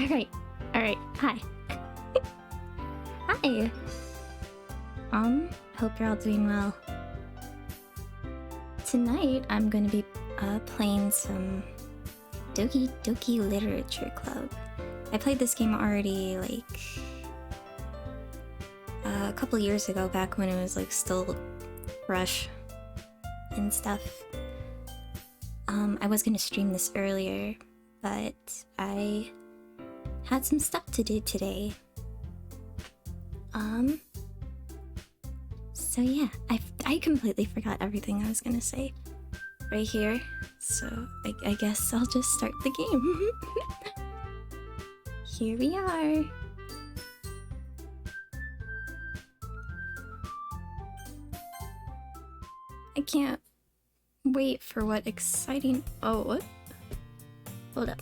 Alright. Alright. Hi. Hi. Hope you're all doing well. Tonight, I'm gonna be playing some Doki Literature Club. I played this game already, like, a couple years ago, back when it was, like, still fresh and stuff. I was gonna stream this earlier, but I had some stuff to do today. So yeah, I completely forgot everything I was gonna say right here, so I guess I'll just start the game. Here we are. I can't wait for what exciting— oh, what? Hold up.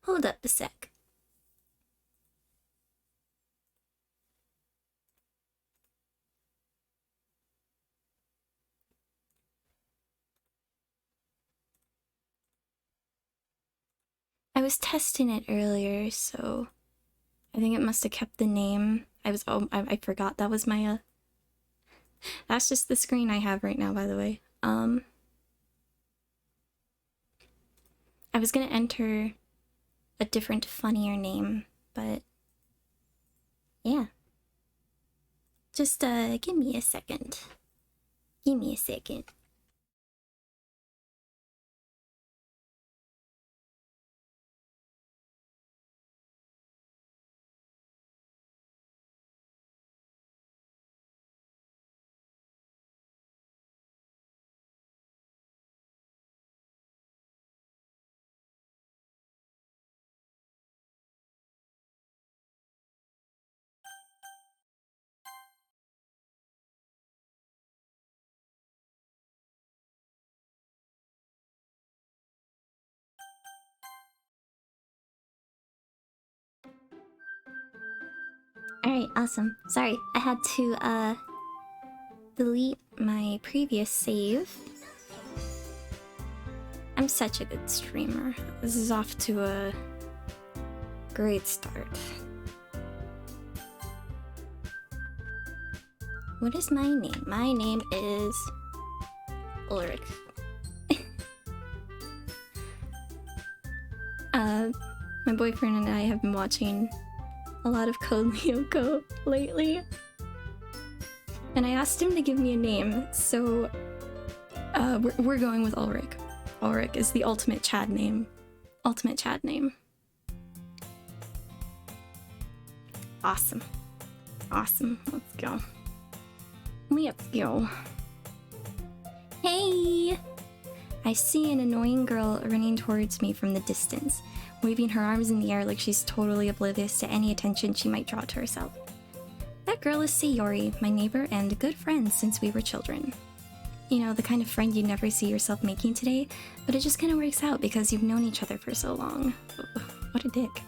Hold up a sec. I was testing it earlier, so I think it must have kept the name. I forgot that was my, that's just the screen I have right now, by the way. I was gonna enter a different, funnier name, but yeah. Just, give me a second. Give me a second. Alright, awesome. Sorry, I had to, delete my previous save. I'm such a good streamer. This is off to a great start. What is my name? My name is Ulrich. My boyfriend and I have been watching a lot of Code Lyoko lately, and I asked him to give me a name, so we're going with Ulrich. Ulrich is the ultimate Chad name. Ultimate Chad name. Awesome. Awesome. Let's go. Let's go. Hey! I see an annoying girl running towards me from the distance, waving her arms in the air like she's totally oblivious to any attention she might draw to herself. That girl is Sayori, my neighbor and good friend since we were children. You know, the kind of friend you never see yourself making today, but it just kind of works out because you've known each other for so long. What a dick.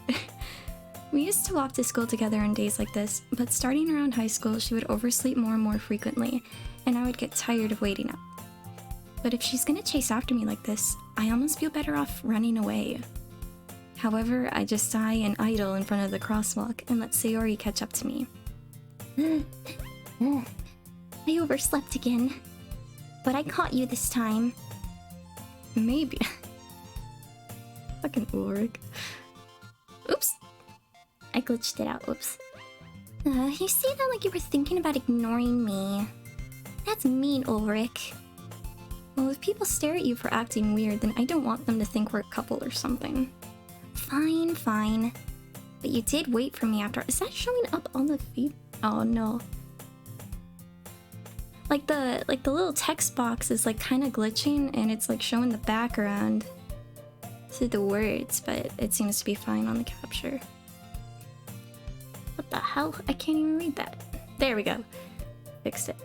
We used to walk to school together on days like this, but starting around high school, she would oversleep more and more frequently, and I would get tired of waiting up. But if she's gonna chase after me like this, I almost feel better off running away. However, I just sigh and idle in front of the crosswalk and let Sayori catch up to me. I overslept again. But I caught you this time. Maybe. Fucking Ulrich. Oops. I glitched it out, oops. You say that like you were thinking about ignoring me. That's mean, Ulrich. Well, if people stare at you for acting weird, then I don't want them to think we're a couple or something. Fine, fine. But you did wait for me after— is that showing up on the feed? Oh no. Like the little text box is like kind of glitching and it's like showing the background to the words, but it seems to be fine on the capture. What the hell? I can't even read that. There we go. Fixed it.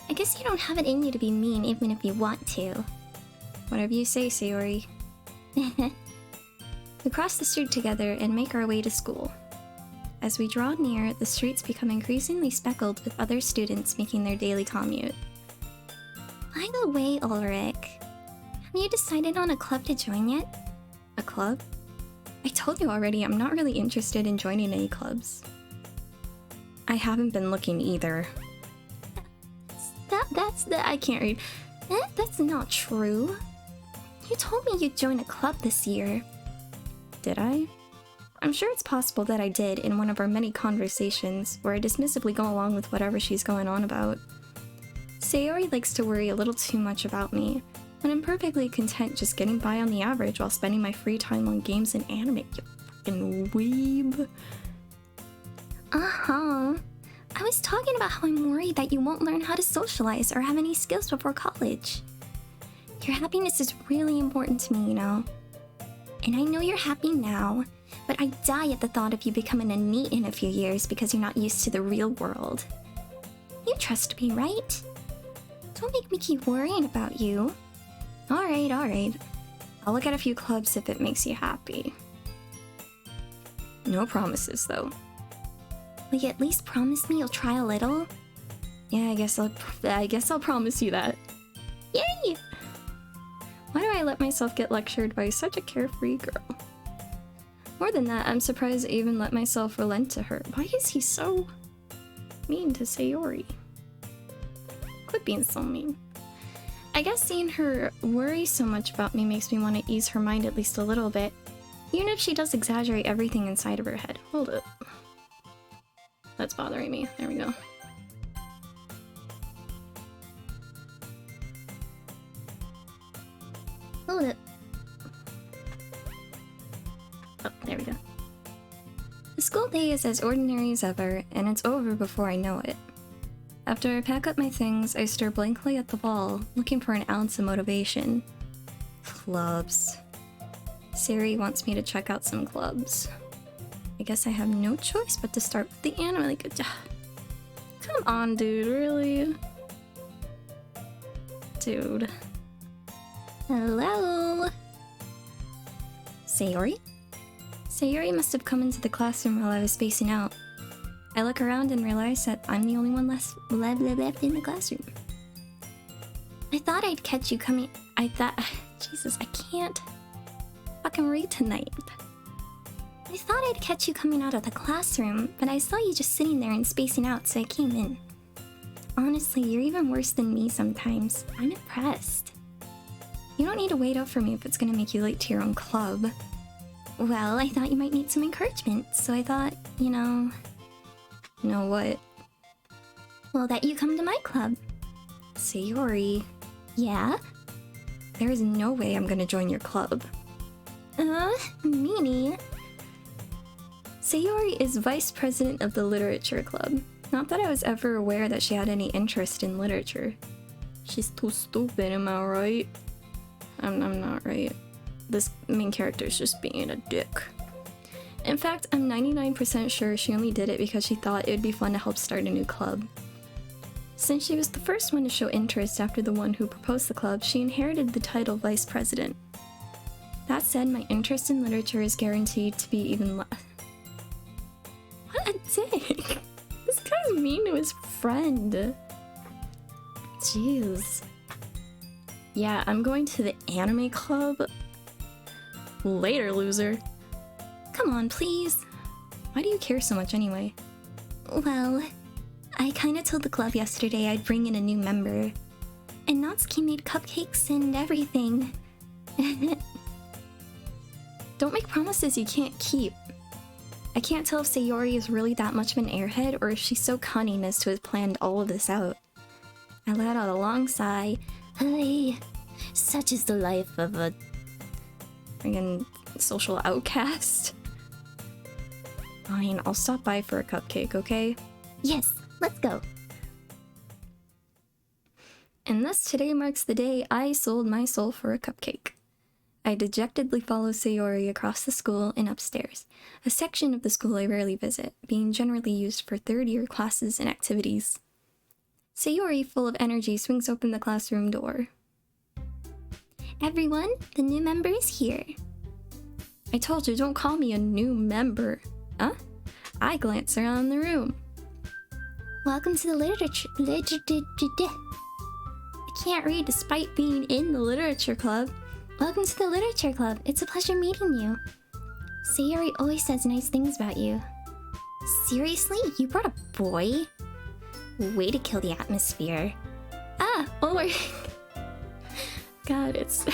I guess you don't have it in you to be mean even if you want to. Whatever you say, Sayori. We cross the street together and make our way to school. As we draw near, the streets become increasingly speckled with other students making their daily commute. By the way, Ulrich. Have you decided on a club to join yet? A club? I told you already, I'm not really interested in joining any clubs. I haven't been looking either. I can't read. That's not true. You told me you'd join a club this year. Did I? I'm sure it's possible that I did in one of our many conversations, where I dismissively go along with whatever she's going on about. Sayori likes to worry a little too much about me, when I'm perfectly content just getting by on the average while spending my free time on games and anime, you fucking weeb. Uh-huh. I was talking about how I'm worried that you won't learn how to socialize or have any skills before college. Your happiness is really important to me, you know. And I know you're happy now, but I die at the thought of you becoming a NEET in a few years because you're not used to the real world. You trust me, right? Don't make me keep worrying about you. Alright. I'll look at a few clubs if it makes you happy. No promises, though. Will you at least promise me you'll try a little? Yeah, I guess I'll promise you that. Yay! Why do I let myself get lectured by such a carefree girl? More than that, I'm surprised I even let myself relent to her. Why is he so mean to Sayori? Quit being so mean. I guess seeing her worry so much about me makes me want to ease her mind at least a little bit, even if she does exaggerate everything inside of her head. Hold it. That's bothering me. There we go. Hold it. Oh, there we go. The school day is as ordinary as ever, and it's over before I know it. After I pack up my things, I stare blankly at the wall, looking for an ounce of motivation. Clubs. Siri wants me to check out some clubs. I guess I have no choice but to start with the anime. Like, come on, dude, really? Dude. Hello? Sayori? Sayori must have come into the classroom while I was spacing out. I look around and realize that I'm the only one left in the classroom. I thought I'd catch you coming. Jesus, I can't fucking read tonight. I thought I'd catch you coming out of the classroom, but I saw you just sitting there and spacing out, so I came in. Honestly, you're even worse than me sometimes. I'm impressed. You don't need to wait up for me if it's gonna make you late to your own club. Well, I thought you might need some encouragement, so I thought, you know... You know what? Well, that you come to my club. Sayori. Yeah? There is no way I'm gonna join your club. Meanie. Sayori is vice president of the literature club. Not that I was ever aware that she had any interest in literature. She's too stupid, am I right? I'm not right. This main character is just being a dick. In fact, I'm 99% sure she only did it because she thought it would be fun to help start a new club. Since she was the first one to show interest after the one who proposed the club, she inherited the title vice president. That said, my interest in literature is guaranteed to be even less. What a dick! This guy's mean to his friend. Jeez. Yeah, I'm going to the anime club. Later, loser. Come on, please. Why do you care so much anyway? Well, I kinda told the club yesterday I'd bring in a new member. And Natsuki made cupcakes and everything. Don't make promises you can't keep. I can't tell if Sayori is really that much of an airhead or if she's so cunning as to have planned all of this out. I let out a long sigh. Hey, such is the life of a friggin' social outcast. Fine, I'll stop by for a cupcake, okay? Yes, let's go. And thus today marks the day I sold my soul for a cupcake. I dejectedly follow Sayori across the school and upstairs, a section of the school I rarely visit, being generally used for third-year classes and activities. Sayori, full of energy, swings open the classroom door. Everyone, the new member is here. I told you, don't call me a new member. Huh? I glance around the room. Welcome to the literature... It's Can't read despite being in the literature club. Welcome to the literature club. It's a pleasure meeting you. Sayori always says nice things about you. Seriously? You brought a boy? Way to kill the atmosphere. Ah, Ulrich. God, it's...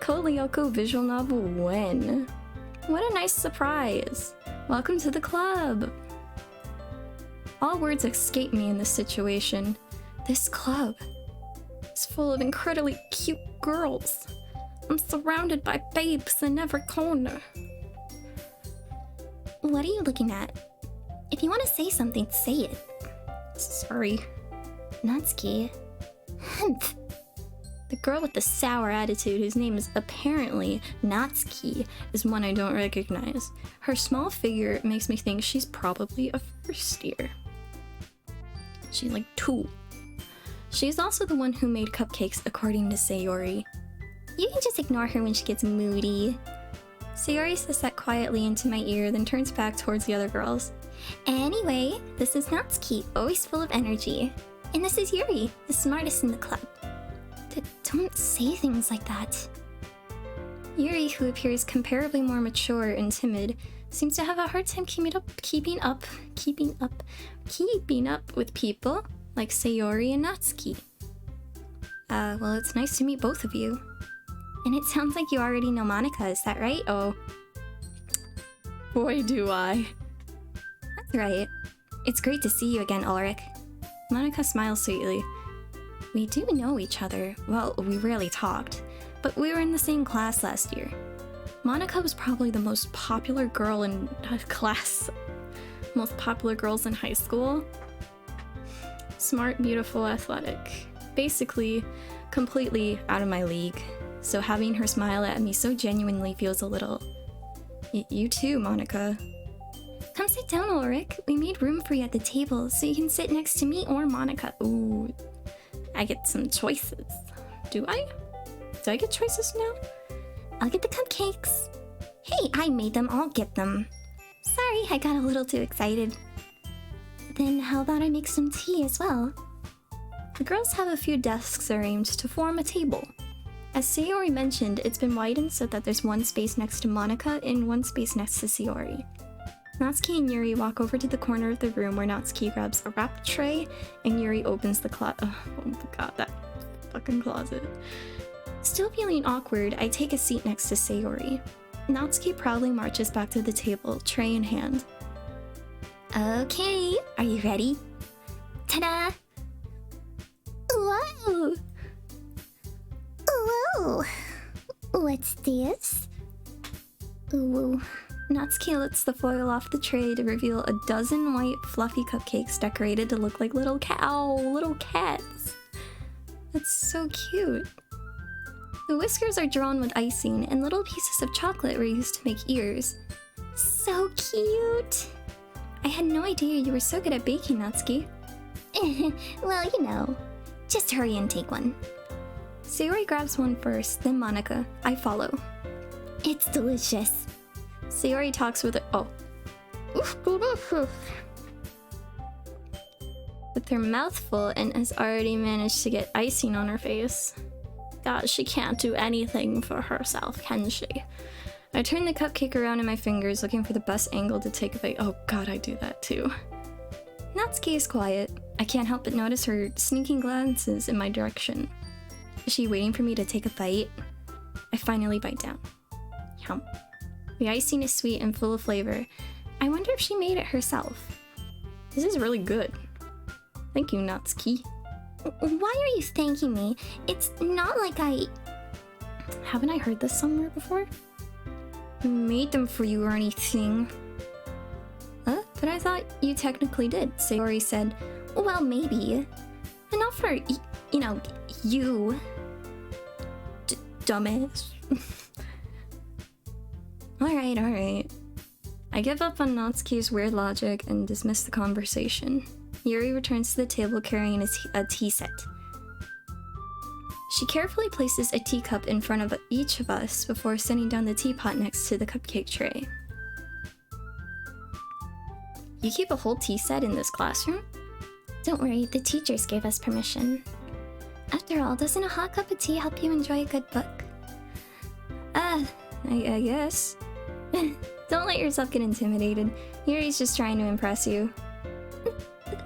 Kolyoko visual novel when? What a nice surprise. Welcome to the club. All words escape me in this situation. This club is full of incredibly cute girls. I'm surrounded by babes in every corner. What are you looking at? If you want to say something, say it. Sorry. Natsuki. The girl with the sour attitude, whose name is apparently Natsuki, is one I don't recognize. Her small figure makes me think she's probably a first year. She's like 2. She's also the one who made cupcakes, according to Sayori. You can just ignore her when she gets moody. Sayori says that quietly into my ear, then turns back towards the other girls. Anyway, this is Natsuki, always full of energy. And this is Yuri, the smartest in the club. Don't say things like that. Yuri, who appears comparably more mature and timid, seems to have a hard time keeping up with people like Sayori and Natsuki. Well, it's nice to meet both of you. And it sounds like you already know Monica, is that right? Oh. Boy, do I. That's right. It's great to see you again, Ulrich. Monica smiles sweetly. We do know each other. Well, we rarely talked, but we were in the same class last year. Monica was probably the most popular girl in class. Most popular girls in high school. Smart, beautiful, athletic. Basically, completely out of my league. So having her smile at me so genuinely feels a little... You too, Monica. Come sit down, Ulrich. We made room for you at the table, so you can sit next to me or Monica. Ooh, I get some choices. Do I? Do I get choices now? I'll get the cupcakes. Hey, I made them. I'll get them. Sorry, I got a little too excited. Then how about I make some tea as well? The girls have a few desks arranged to form a table. As Sayori mentioned, it's been widened so that there's one space next to Monica and one space next to Sayori. Natsuki and Yuri walk over to the corner of the room where Natsuki grabs a wrap tray and Yuri opens the closet. Oh my god, that fucking closet. Still feeling awkward, I take a seat next to Sayori. Natsuki proudly marches back to the table, tray in hand. Okay, are you ready? Ta-da! Whoa! Whoa! What's this? Ooh. Natsuki lifts the foil off the tray to reveal a dozen white, fluffy cupcakes decorated to look like little cats. That's so cute. The whiskers are drawn with icing, and little pieces of chocolate were used to make ears. So cute! I had no idea you were so good at baking, Natsuki. Well, you know. Just hurry and take one. Sayori grabs one first, then Monica. I follow. It's delicious. Sayori talks with with her mouth full and has already managed to get icing on her face. God, she can't do anything for herself, can she? I turn the cupcake around in my fingers, looking for the best angle to take a bite. Oh god, I do that too. Natsuki is quiet. I can't help but notice her sneaking glances in my direction. Is she waiting for me to take a bite? I finally bite down. Yum. The icing is sweet and full of flavor. I wonder if she made it herself. This is really good. Thank you, Natsuki. Why are you thanking me? It's not like I... Haven't I heard this somewhere before? Made them for you or anything. But I thought you technically did, Sayori said. Well, maybe. But not for, you know, you. Dumbass. Alright. I give up on Natsuki's weird logic and dismiss the conversation. Yuri returns to the table carrying a tea set. She carefully places a teacup in front of each of us before setting down the teapot next to the cupcake tray. You keep a whole tea set in this classroom? Don't worry, the teachers gave us permission. After all, doesn't a hot cup of tea help you enjoy a good book? I guess. Don't let yourself get intimidated. Yuri's just trying to impress you.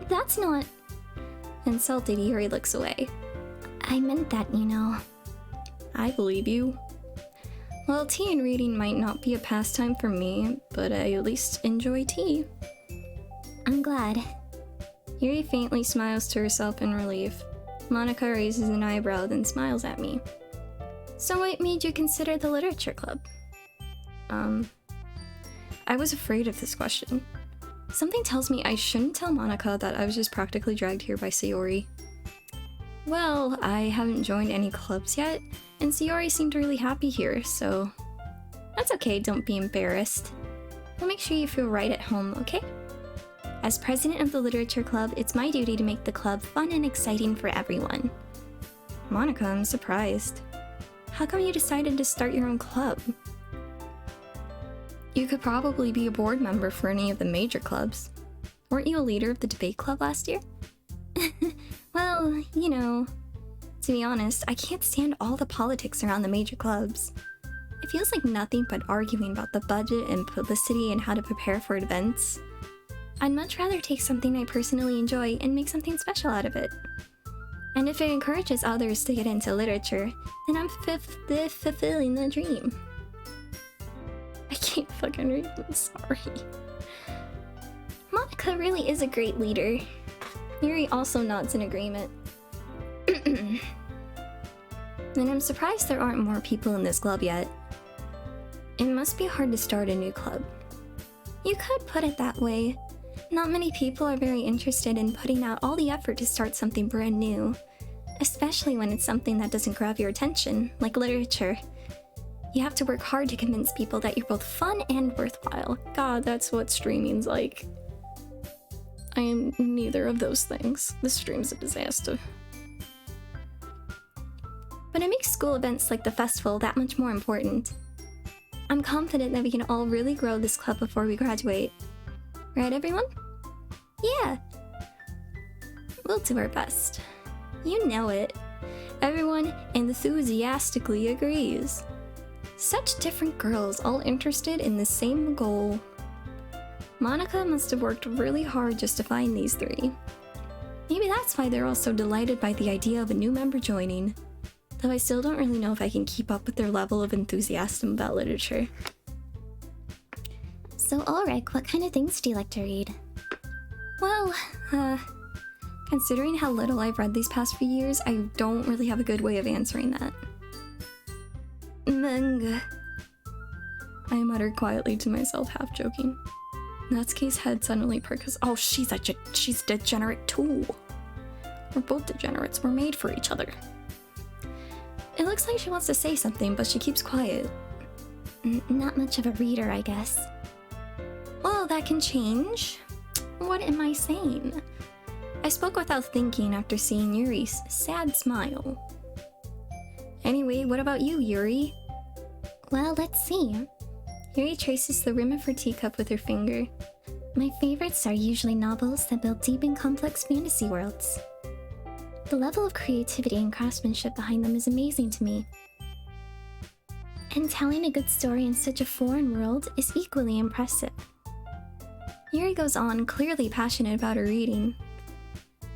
That's not... Insulted, Yuri looks away. I meant that, you know. I believe you. Well, tea and reading might not be a pastime for me, but I at least enjoy tea. I'm glad. Yuri faintly smiles to herself in relief. Monica raises an eyebrow, then smiles at me. So what made you consider the literature club? I was afraid of this question. Something tells me I shouldn't tell Monica that I was just practically dragged here by Sayori. Well, I haven't joined any clubs yet, and Sayori seemed really happy here, so... That's okay, don't be embarrassed. We'll make sure you feel right at home, okay? As president of the literature club, it's my duty to make the club fun and exciting for everyone. Monica, I'm surprised. How come you decided to start your own club? You could probably be a board member for any of the major clubs. Weren't you a leader of the debate club last year? Well, you know, to be honest, I can't stand all the politics around the major clubs. It feels like nothing but arguing about the budget and publicity and how to prepare for events. I'd much rather take something I personally enjoy and make something special out of it. And if it encourages others to get into literature, then I'm fulfilling the dream. I can't fucking read, I'm sorry. Monica really is a great leader. Yuri also nods in agreement. And I'm surprised there aren't more people in this club yet. It must be hard to start a new club. You could put it that way. Not many people are very interested in putting out all the effort to start something brand new. Especially when it's something that doesn't grab your attention, like literature. You have to work hard to convince people that you're both fun and worthwhile. God, that's what streaming's like. I am neither of those things. This stream's a disaster. But it makes school events like the festival that much more important. I'm confident that we can all really grow this club before we graduate. Right, everyone? Yeah! We'll do our best. You know it. Everyone enthusiastically agrees. Such different girls, all interested in the same goal. Monica must have worked really hard just to find these three. Maybe that's why they're all so delighted by the idea of a new member joining. Though I still don't really know if I can keep up with their level of enthusiasm about literature. So Ulrich, what kind of things do you like to read? Well, considering how little I've read these past few years, I don't really have a good way of answering that. Manga. I muttered quietly to myself, half joking. Natsuki's head suddenly perked. Oh, she's degenerate too. We're both degenerates. We're made for each other. It looks like she wants to say something, but she keeps quiet. Not much of a reader, I guess. Well, that can change. What am I saying? I spoke without thinking after seeing Yuri's sad smile. Anyway, what about you, Yuri? Well, let's see. Yuri traces the rim of her teacup with her finger. My favorites are usually novels that build deep and complex fantasy worlds. The level of creativity and craftsmanship behind them is amazing to me. And telling a good story in such a foreign world is equally impressive. Yuri goes on, clearly passionate about her reading.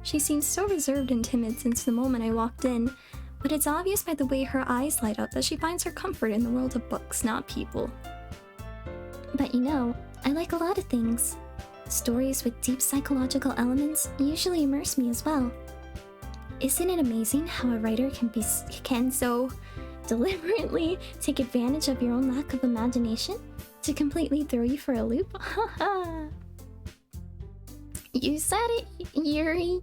She seems so reserved and timid since the moment I walked in, but it's obvious by the way her eyes light up that she finds her comfort in the world of books, not people. But you know, I like a lot of things. Stories with deep psychological elements usually immerse me as well. Isn't it amazing how a writer can so deliberately take advantage of your own lack of imagination to completely throw you for a loop? Haha. You said it, Yuri.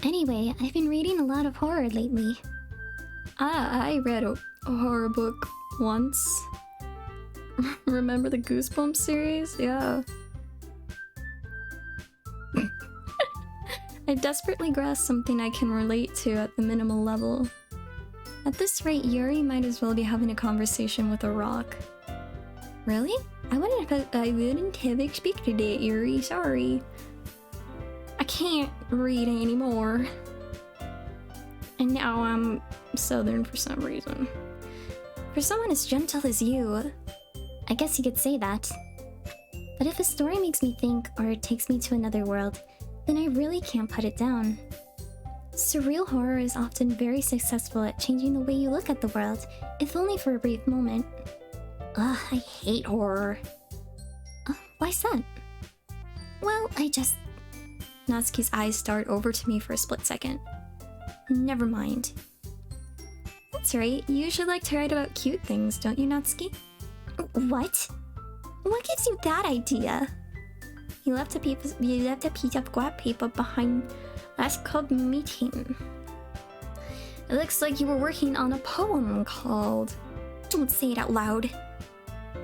Anyway, I've been reading a lot of horror lately. I read a horror book once. Remember the Goosebumps series? Yeah. I desperately grasp something I can relate to at the minimal level. At this rate, Yuri might as well be having a conversation with a rock. Really? I wouldn't have expected it, Yuri, sorry. I can't read anymore. And now I'm Southern for some reason. For someone as gentle as you, I guess you could say that. But if a story makes me think or takes me to another world, then I really can't put it down. Surreal horror is often very successful at changing the way you look at the world, if only for a brief moment. Ugh, I hate horror. Why's that? Well, Natsuki's eyes stared over to me for a split second. Never mind. That's right, you usually like to write about cute things, don't you, Natsuki? What? What gives you that idea? You left a piece of scrap paper behind last club meeting. It looks like you were working on a poem called... Don't say it out loud.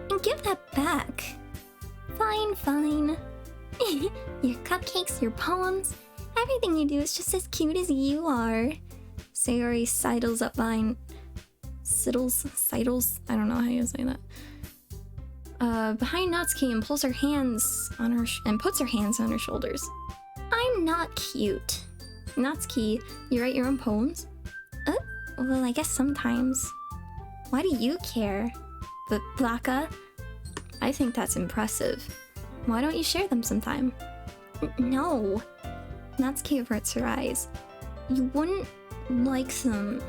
And give that back. Fine. Your cupcakes, your poems, everything you do is just as cute as you are. Sayori sidles up behind... Sidles? I don't know how you say that. Behind Natsuki and puts her hands on her shoulders. I'm not cute. Natsuki, you write your own poems? Well, I guess sometimes. Why do you care? But Blanca, I think that's impressive. Why don't you share them sometime? No. Natsuki averts her eyes. You wouldn't like them.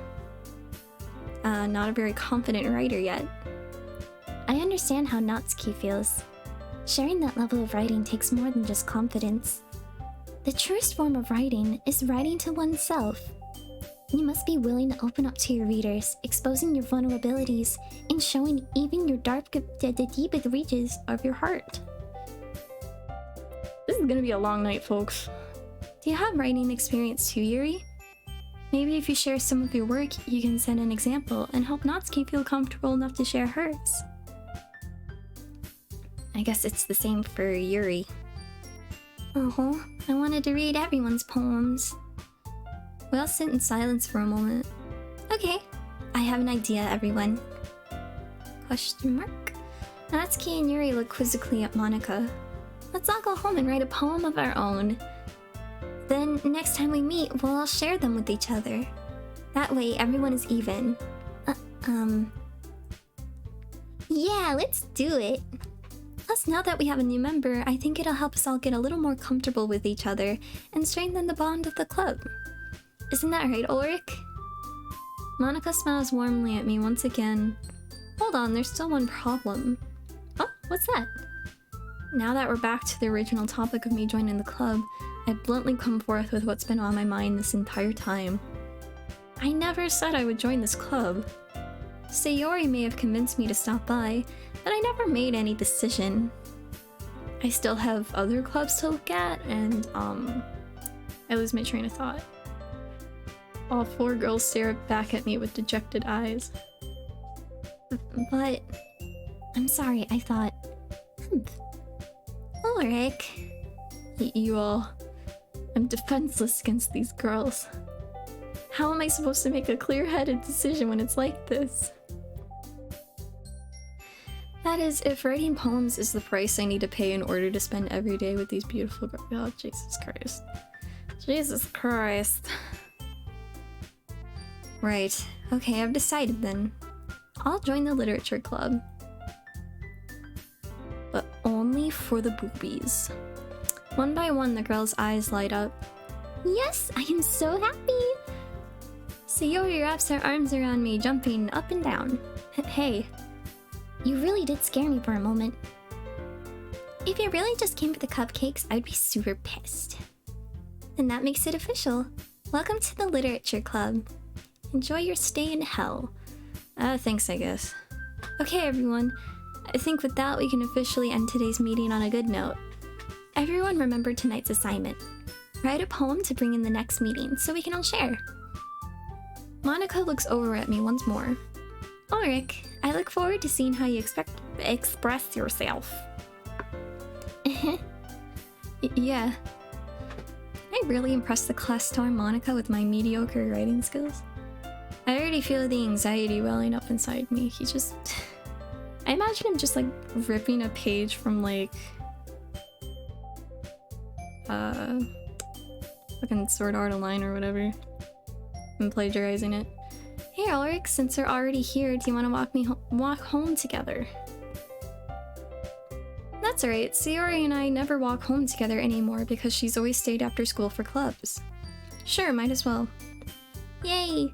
Not a very confident writer yet. I understand how Natsuki feels. Sharing that level of writing takes more than just confidence. The truest form of writing is writing to oneself. You must be willing to open up to your readers, exposing your vulnerabilities, and showing even your the deepest reaches of your heart. This is gonna be a long night, folks. Do you have writing experience too, Yuri? Maybe if you share some of your work, you can set an example and help Natsuki feel comfortable enough to share hers. I guess it's the same for Yuri. Oh, I wanted to read everyone's poems. We all sit in silence for a moment. Okay, I have an idea, everyone. Question mark? Natsuki and Yuri look quizzically at Monika. Let's all go home and write a poem of our own. Then, next time we meet, we'll all share them with each other. That way, everyone is even. Yeah, let's do it. Plus, now that we have a new member, I think it'll help us all get a little more comfortable with each other and strengthen the bond of the club. Isn't that right, Ulrich? Monika smiles warmly at me once again. Hold on, there's still one problem. Oh, what's that? Now that we're back to the original topic of me joining the club, I bluntly come forth with what's been on my mind this entire time. I never said I would join this club. Sayori may have convinced me to stop by, but I never made any decision. I still have other clubs to look at, and I lose my train of thought. All four girls stare back at me with dejected eyes. But... I'm sorry, I thought... Ulrich... You all... I'm defenseless against these girls. How am I supposed to make a clear-headed decision when it's like this? That is, if writing poems is the price I need to pay in order to spend every day with these beautiful girls. Oh, Jesus Christ. Jesus Christ. Right. Okay, I've decided then. I'll join the literature club. But only for the boobies. One by one, the girls' eyes light up. Yes, I am so happy! Sayori wraps her arms around me, jumping up and down. Hey. You really did scare me for a moment. If you really just came for the cupcakes, I'd be super pissed. Then that makes it official. Welcome to the literature club. Enjoy your stay in hell. Thanks, I guess. Okay, everyone. I think with that, we can officially end today's meeting on a good note. Everyone remember tonight's assignment. Write a poem to bring in the next meeting so we can all share. Monika looks over at me once more. Ulrich, I look forward to seeing how you express yourself. Yeah. I really impressed the class star Monika with my mediocre writing skills. I already feel the anxiety welling up inside me. He just... I imagine him just like ripping a page from like... fucking Sword Art Online or whatever. I'm plagiarizing it. Hey Ulrich, since you're already here, do you want to walk home together? That's alright. Sayori and I never walk home together anymore because she's always stayed after school for clubs. Sure, might as well. Yay!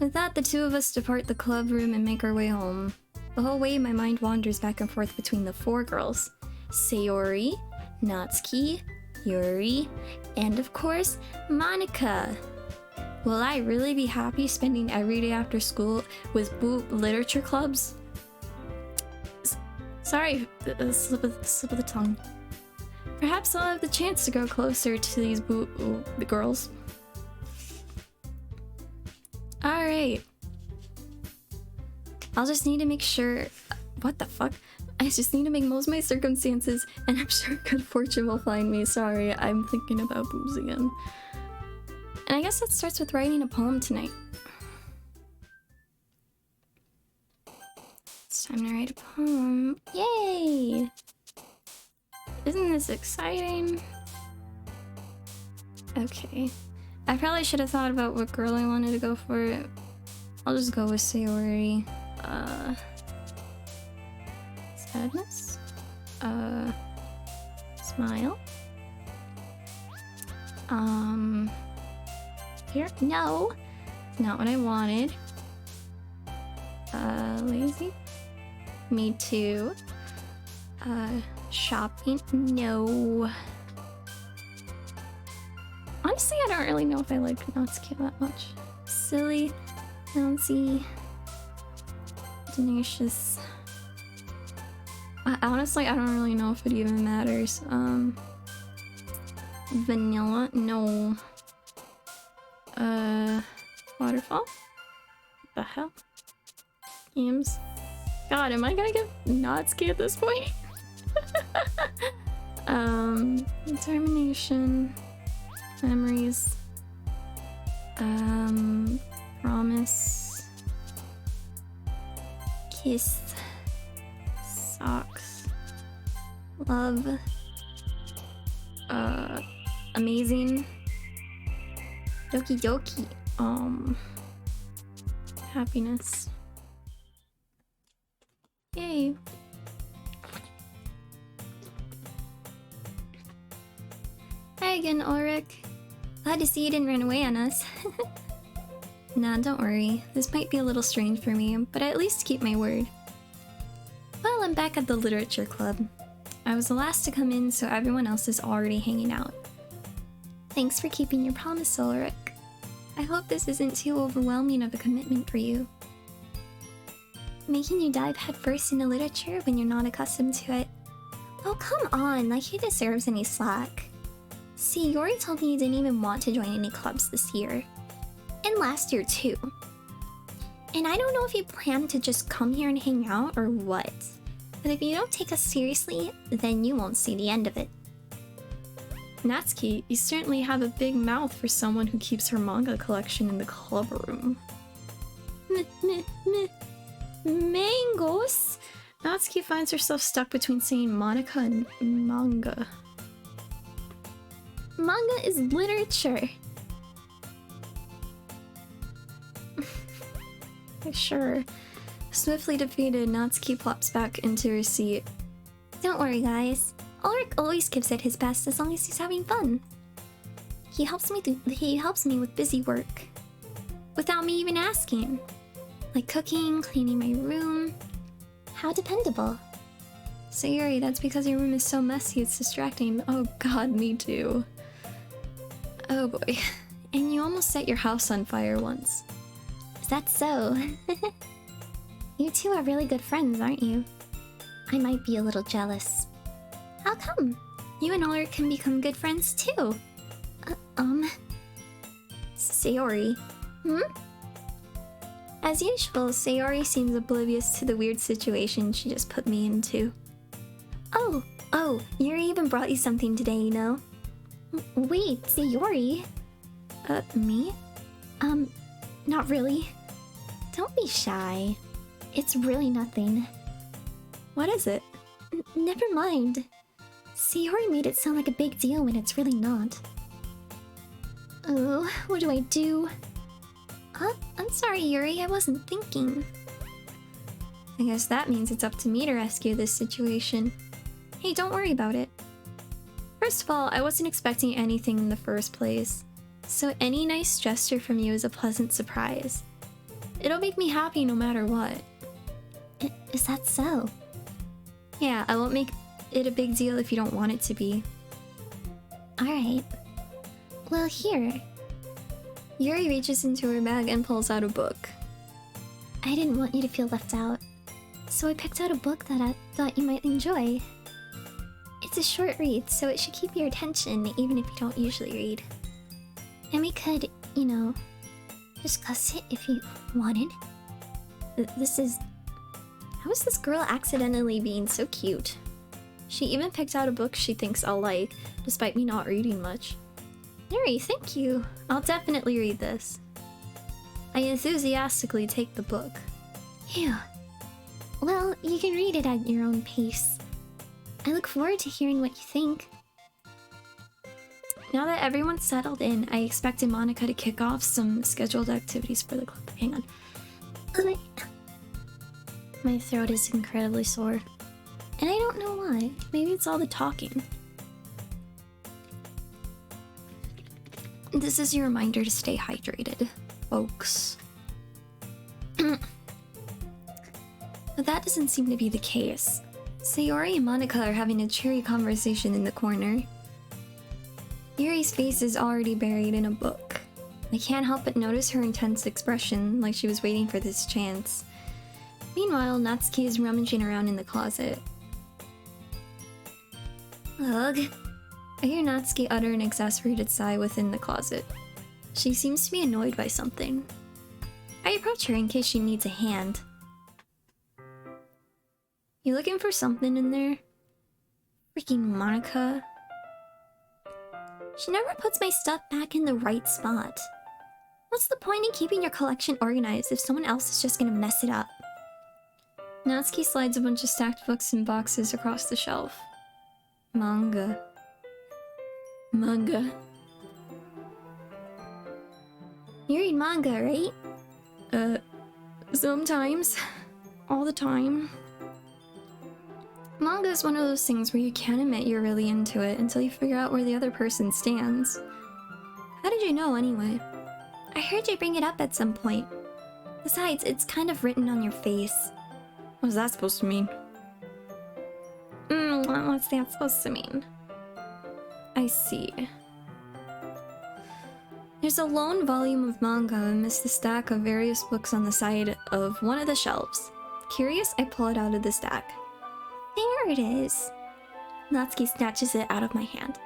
With that, the two of us depart the club room and make our way home. The whole way, my mind wanders back and forth between the four girls. Sayori, Natsuki, Yuri, and of course, Monika. Will I really be happy spending every day after school with boot literature clubs? Sorry, slip of the tongue. Perhaps I'll have the chance to grow closer to these the girls. Alright. I'll just need to make sure... What the fuck? I just need to make most of my circumstances, and I'm sure good fortune will find me. Sorry, I'm thinking about boobs again. And I guess it starts with writing a poem tonight. It's time to write a poem. Yay! Isn't this exciting? Okay. I probably should have thought about what girl I wanted to go for. I'll just go with Sayori. Sadness? Smile? Here? No! Not what I wanted. Lazy? Me too. Shopping? No. Honestly, I don't really know if I like Natsuki that much. Silly, bouncy, tenacious. Honestly, I don't really know if it even matters. Vanilla? No. Waterfall? What the hell? Games? God, am I gonna get Natsuki at this point? Determination. Memories. Promise. Kiss. Socks. Love. Amazing. Doki doki. Happiness. Yay. Hi again, Ulrich. Glad to see you didn't run away on us. Nah, don't worry. This might be a little strange for me, but I at least keep my word. Well, I'm back at the literature club. I was the last to come in, so everyone else is already hanging out. Thanks for keeping your promise, Ulrich. I hope this isn't too overwhelming of a commitment for you. Making you dive headfirst into literature when you're not accustomed to it. Oh, come on, like he deserves any slack. See, Yori told me you didn't even want to join any clubs this year. And last year too. And I don't know if you plan to just come here and hang out or what. But if you don't take us seriously, then you won't see the end of it. Natsuki, you certainly have a big mouth for someone who keeps her manga collection in the club room. Mangoes? Natsuki finds herself stuck between saying Monika and manga. Manga is literature. Sure. Swiftly defeated, Natsuki plops back into her seat. Don't worry, guys. Ulrich always gives it his best as long as he's having fun. He helps me with busy work. Without me even asking. Like cooking, cleaning my room. How dependable. Sayori, that's because your room is so messy it's distracting. Oh god, me too. Oh boy. And you almost set your house on fire once. Is that so? You two are really good friends, aren't you? I might be a little jealous. How come? You and Ulrich can become good friends too. Sayori. As usual, Sayori seems oblivious to the weird situation she just put me into. Oh, Yuri even brought you something today, you know? Wait, Sayori? Me? Not really. Don't be shy. It's really nothing. What is it? Never mind. Sayori made it sound like a big deal when it's really not. Oh, what do I do? I'm sorry, Yuri, I wasn't thinking. I guess that means it's up to me to rescue this situation. Hey, don't worry about it. First of all, I wasn't expecting anything in the first place, so any nice gesture from you is a pleasant surprise. It'll make me happy no matter what. Is that so? Yeah, I won't make it a big deal if you don't want it to be. Alright. Well, here. Yuri reaches into her bag and pulls out a book. I didn't want you to feel left out, so I picked out a book that I thought you might enjoy. It's a short read, so it should keep your attention even if you don't usually read. And we could, you know, discuss it if you wanted. This is... How is this girl accidentally being so cute? She even picked out a book she thinks I'll like, despite me not reading much. Yuri, thank you. I'll definitely read this. I enthusiastically take the book. Phew. Well, you can read it at your own pace. I look forward to hearing what you think. Now that everyone's settled in, I expected Monica to kick off some scheduled activities for the club. Hang on. My throat is incredibly sore. And I don't know why. Maybe it's all the talking. This is your reminder to stay hydrated, folks. But that doesn't seem to be the case. Sayori and Monica are having a cheery conversation in the corner. Yuri's face is already buried in a book. I can't help but notice her intense expression, like she was waiting for this chance. Meanwhile, Natsuki is rummaging around in the closet. Ugh. I hear Natsuki utter an exasperated sigh within the closet. She seems to be annoyed by something. I approach her in case she needs a hand. You looking for something in there? Freaking Monica. She never puts my stuff back in the right spot. What's the point in keeping your collection organized if someone else is just gonna mess it up? Natsuki slides a bunch of stacked books and boxes across the shelf. Manga. You read manga, right? Sometimes. All the time. Manga is one of those things where you can't admit you're really into it until you figure out where the other person stands. How did you know, anyway? I heard you bring it up at some point. Besides, it's kind of written on your face. What's that supposed to mean? What's that supposed to mean? I see. There's a lone volume of manga amidst the stack of various books on the side of one of the shelves. Curious, I pull it out of the stack. There it is. Natsuki snatches it out of my hand,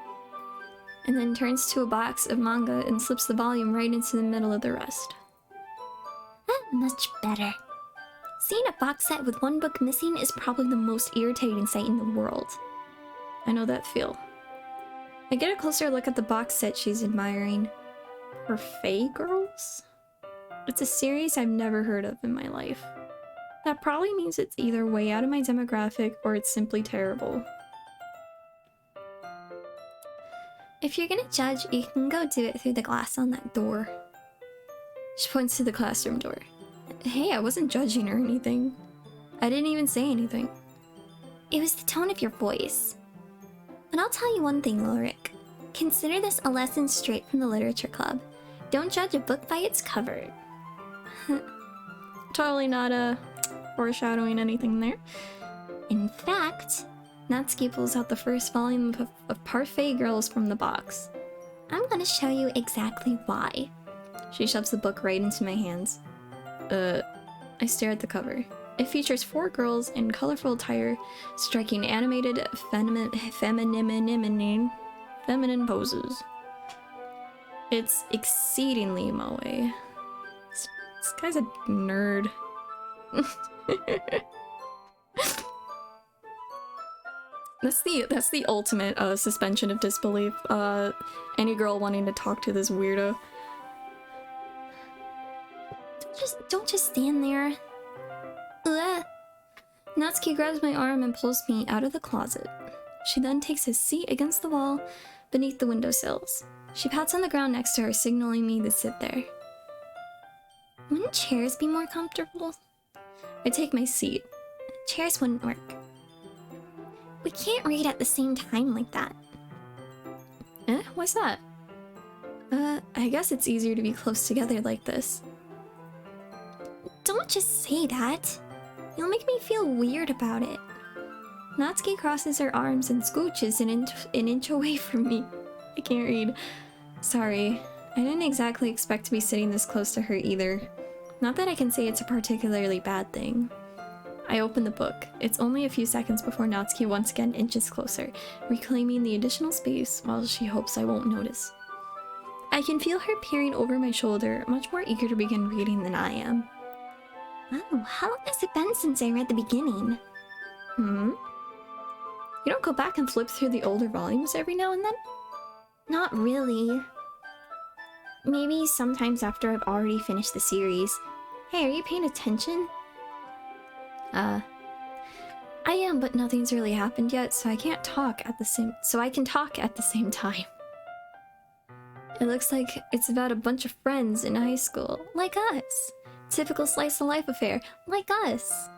and then turns to a box of manga and slips the volume right into the middle of the rest. Much better. Seeing a box set with one book missing is probably the most irritating sight in the world. I know that feel. I get a closer look at the box set she's admiring. Her Fae Girls? It's a series I've never heard of in my life. That probably means it's either way out of my demographic or it's simply terrible. If you're gonna judge, you can go do it through the glass on that door. She points to the classroom door. Hey, I wasn't judging or anything. I didn't even say anything. It was the tone of your voice. And I'll tell you one thing, Lorik. Consider this a lesson straight from the literature club. Don't judge a book by its cover. Totally not foreshadowing anything there. In fact, Natsuki pulls out the first volume of Parfait Girls from the box. I'm gonna show you exactly why. She shoves the book right into my hands. I stare at the cover. It features 4 girls in colorful attire, striking animated feminine poses. It's exceedingly moe. This guy's a nerd. That's the ultimate suspension of disbelief. Any girl wanting to talk to this weirdo. Don't just stand there. Ugh. Natsuki grabs my arm and pulls me out of the closet. She then takes a seat against the wall beneath the windowsills. She pats on the ground next to her, signaling me to sit there. Wouldn't chairs be more comfortable? I take my seat. Chairs wouldn't work. We can't read at the same time like that. What's that? I guess it's easier to be close together like this. Don't just say that. You'll make me feel weird about it. Natsuki crosses her arms and scooches an inch away from me. I can't read. Sorry, I didn't exactly expect to be sitting this close to her either. Not that I can say it's a particularly bad thing. I open the book. It's only a few seconds before Natsuki once again inches closer, reclaiming the additional space while she hopes I won't notice. I can feel her peering over my shoulder, much more eager to begin reading than I am. Oh, how long has it been since I read the beginning? You don't go back and flip through the older volumes every now and then? Not really. Maybe sometimes after I've already finished the series. Hey, are you paying attention? I am, but nothing's really happened yet, so I can talk at the same time. It looks like it's about a bunch of friends in high school, like us. Typical slice of life affair, like us.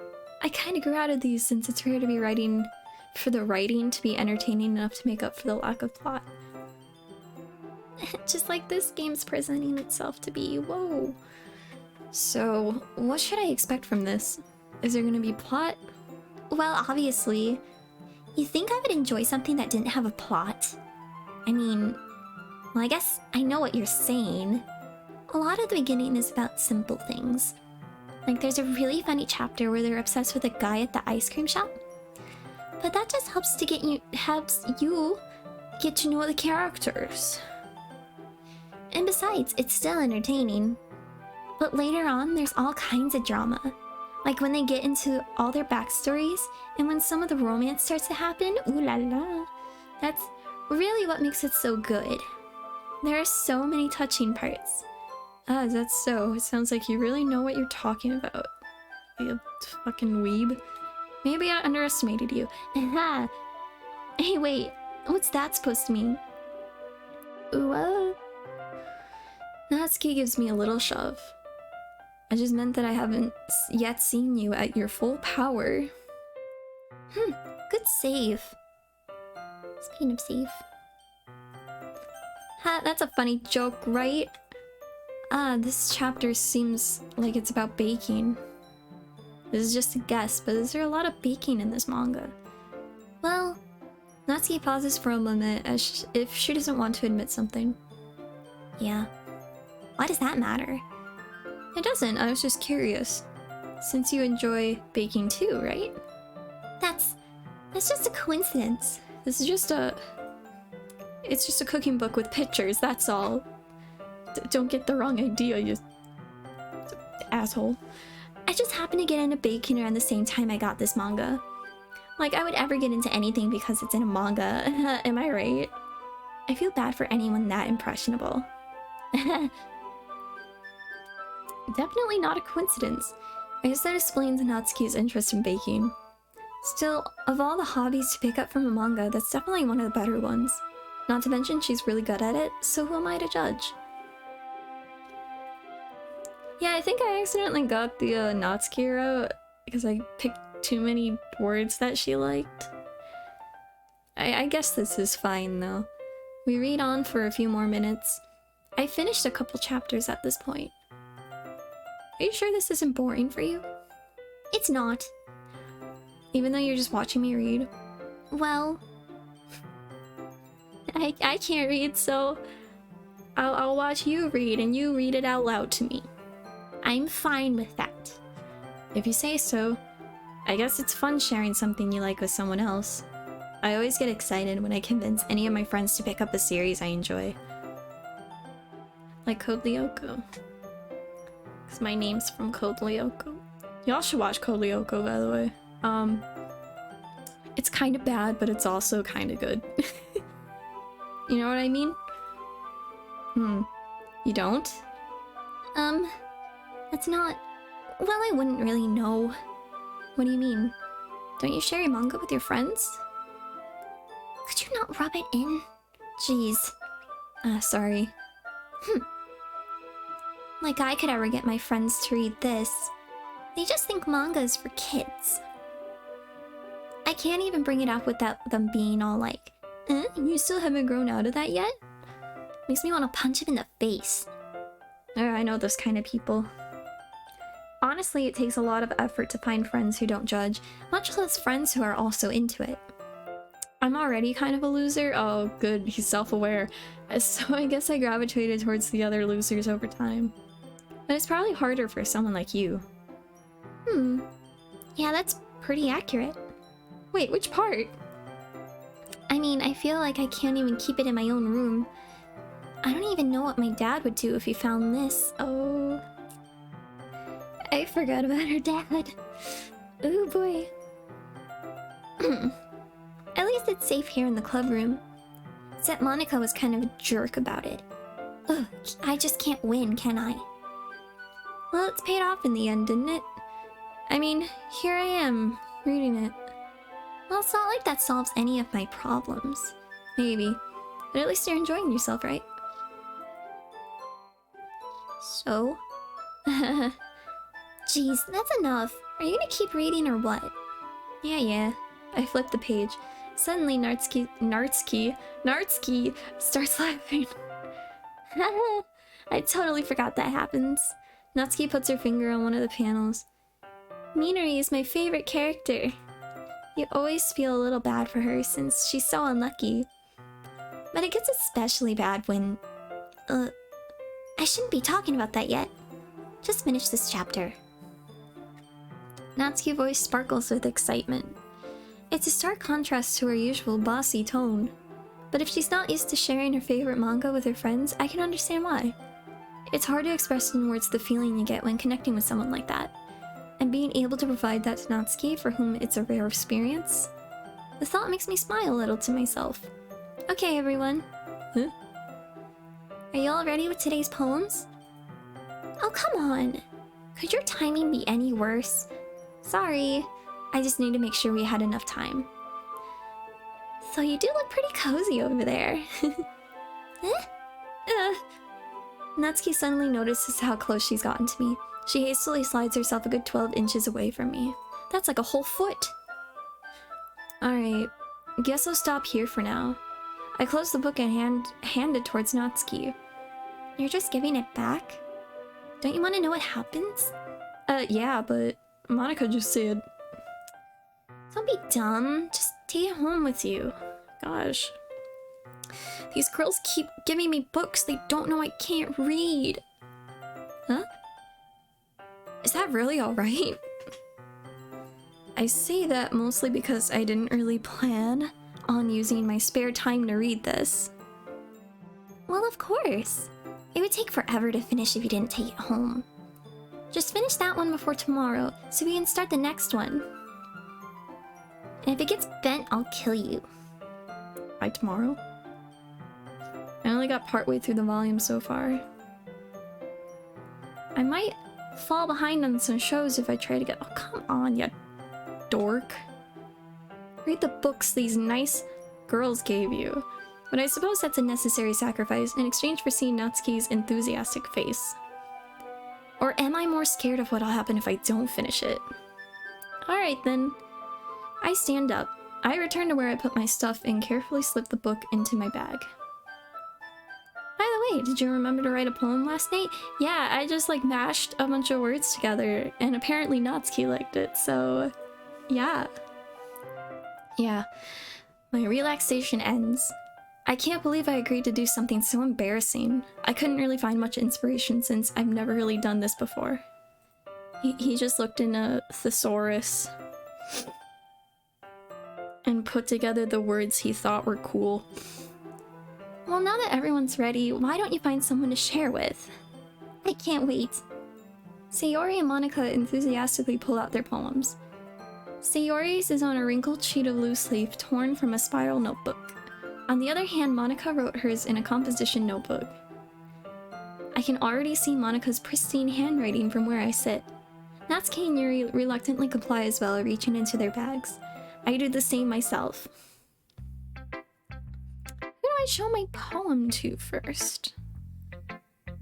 I kinda grew out of these since it's rare to be writing for the writing to be entertaining enough to make up for the lack of plot. Just like this game's presenting itself to be, whoa. So, what should I expect from this? Is there gonna be plot? Well, obviously. You think I would enjoy something that didn't have a plot? I mean, well, I guess I know what you're saying. A lot of the beginning is about simple things. Like there's a really funny chapter where they're obsessed with a guy at the ice cream shop. But that just helps you get to know the characters. And besides, it's still entertaining. But later on, there's all kinds of drama. Like when they get into all their backstories, and when some of the romance starts to happen, ooh la la. That's really what makes it so good. There are so many touching parts. Ah, that's so. It sounds like you really know what you're talking about. You fucking weeb. Maybe I underestimated you. Hey, wait. What's that supposed to mean? What? Natsuki gives me a little shove. I just meant that I haven't yet seen you at your full power. Good save. Speaking of save. Ha, that's a funny joke, right? This chapter seems like it's about baking. This is just a guess, but is there a lot of baking in this manga? Well, Natsuki pauses for a moment as if she doesn't want to admit something. Yeah. Why does that matter? It doesn't, I was just curious. Since you enjoy baking too, right? That's just a coincidence. This is just it's just a cooking book with pictures, that's all. Don't get the wrong idea, you asshole. I just happened to get into baking around the same time I got this manga. Like, I would ever get into anything because it's in a manga, am I right? I feel bad for anyone that impressionable. Definitely not a coincidence. I guess that explains Natsuki's interest in baking. Still, of all the hobbies to pick up from a manga, that's definitely one of the better ones. Not to mention she's really good at it, so who am I to judge? Yeah, I think I accidentally got the Natsuki route because I picked too many words that she liked. I guess this is fine though. We read on for a few more minutes. I finished a couple chapters at this point. Are you sure this isn't boring for you? It's not. Even though you're just watching me read? Well, I can't read, so I'll watch you read and you read it out loud to me. I'm fine with that. If you say so. I guess it's fun sharing something you like with someone else. I always get excited when I convince any of my friends to pick up a series I enjoy. Like Code Lyoko. Because my name's from Code Lyoko. Y'all should watch Code Lyoko, by the way. It's kind of bad, but it's also kind of good. You know what I mean? You don't? That's not... Well, I wouldn't really know. What do you mean? Don't you share your manga with your friends? Could you not rub it in? Jeez. Sorry. Like I could ever get my friends to read this. They just think manga is for kids. I can't even bring it up without them being all like, you still haven't grown out of that yet? Makes me want to punch him in the face. I know those kind of people. Honestly, it takes a lot of effort to find friends who don't judge, much less friends who are also into it. I'm already kind of a loser. Oh, good, he's self-aware. So I guess I gravitated towards the other losers over time. But it's probably harder for someone like you. Yeah, that's pretty accurate. Wait, which part? I mean, I feel like I can't even keep it in my own room. I don't even know what my dad would do if he found this. Oh... I forgot about her dad. Oh boy. At least it's safe here in the club room. Except Monica was kind of a jerk about it. Ugh, I just can't win, can I? Well, it's paid off in the end, didn't it? I mean, here I am, reading it. Well, it's not like that solves any of my problems. Maybe. But at least you're enjoying yourself, right? So? Jeez, that's enough. Are you gonna keep reading or what? Yeah. I flipped the page. Suddenly, Nartsky starts laughing. I totally forgot that happens. Natsuki puts her finger on one of the panels. Minori is my favorite character. You always feel a little bad for her since she's so unlucky. But it gets especially bad when... I shouldn't be talking about that yet. Just finish this chapter. Natsuki's voice sparkles with excitement. It's a stark contrast to her usual bossy tone. But if she's not used to sharing her favorite manga with her friends, I can understand why. It's hard to express in words the feeling you get when connecting with someone like that. And being able to provide that to Natsuki, for whom it's a rare experience. The thought makes me smile a little to myself. Okay, everyone. Huh? Are you all ready with today's poems? Oh, come on. Could your timing be any worse? Sorry. I just need to make sure we had enough time. So you do look pretty cozy over there. Natsuki suddenly notices how close she's gotten to me. She hastily slides herself a good 12 inches away from me. That's like a whole foot. Alright, guess I'll stop here for now. I close the book and hand it towards Natsuki. You're just giving it back? Don't you want to know what happens? Yeah, but Monica just said... Don't be dumb. Just take it home with you. Gosh. These girls keep giving me books they don't know I can't read. Huh? Is that really alright? I say that mostly because I didn't really plan on using my spare time to read this. Well, of course. It would take forever to finish if you didn't take it home. Just finish that one before tomorrow, so we can start the next one. And if it gets bent, I'll kill you. By tomorrow? I only got partway through the volume so far. I might fall behind on some shows if I try to get... Oh, come on, you dork. Read the books these nice girls gave you. But I suppose that's a necessary sacrifice in exchange for seeing Natsuki's enthusiastic face. Or am I more scared of what'll happen if I don't finish it? Alright then. I stand up. I return to where I put my stuff and carefully slip the book into my bag. By the way, did you remember to write a poem last night? Yeah, I just like mashed a bunch of words together and apparently Natsuki liked it, so yeah. Yeah, my relaxation ends. I can't believe I agreed to do something so embarrassing. I couldn't really find much inspiration since I've never really done this before. He just looked in a thesaurus and put together the words he thought were cool. Well, now that everyone's ready, why don't you find someone to share with? I can't wait. Sayori and Monica enthusiastically pull out their poems. Sayori's is on a wrinkled sheet of loose leaf torn from a spiral notebook. On the other hand, Monica wrote hers in a composition notebook. I can already see Monica's pristine handwriting from where I sit. Natsuki and Yuri reluctantly comply as well, reaching into their bags. I do the same myself. I show my poem to first?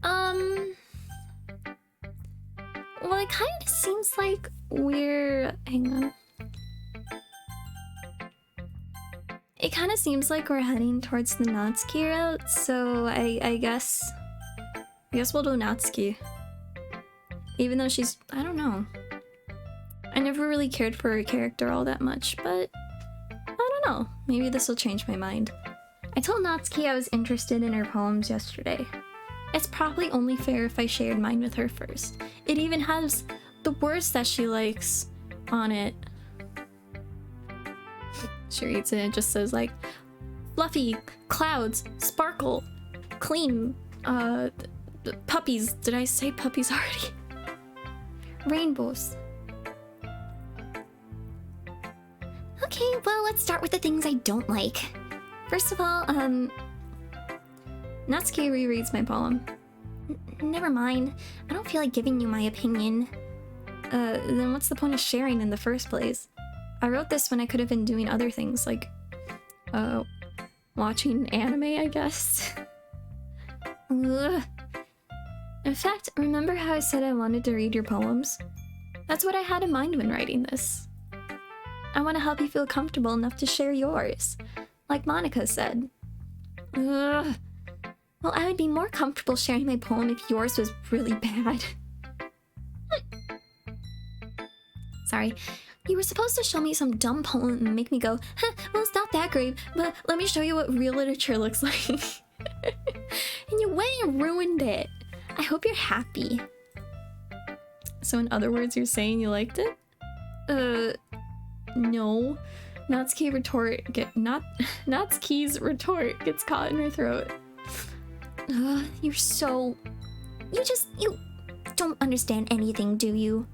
Well, it kind of seems like we're... Hang on. It kind of seems like we're heading towards the Natsuki route, so I guess we'll do Natsuki. Even though she's... I don't know. I never really cared for her character all that much, but... I don't know. Maybe this will change my mind. I told Natsuki I was interested in her poems yesterday. It's probably only fair if I shared mine with her first. It even has the words that she likes on it. She reads it and it just says like, fluffy, clouds, sparkle, clean, puppies. Did I say puppies already? Rainbows. Okay, well, let's start with the things I don't like. First of all, Natsuki rereads my poem. Never mind. I don't feel like giving you my opinion. Then what's the point of sharing in the first place? I wrote this when I could have been doing other things, like, watching anime, I guess. Ugh. In fact, remember how I said I wanted to read your poems? That's what I had in mind when writing this. I want to help you feel comfortable enough to share yours, like Monica said. Ugh. Well, I would be more comfortable sharing my poem if yours was really bad. Sorry. You were supposed to show me some dumb poem and make me go, huh, well, it's not that great, but let me show you what real literature looks like. And you went and ruined it. I hope you're happy. So in other words, you're saying you liked it? No. Natsuki's retort gets caught in her throat. You're so... You don't understand anything, do you?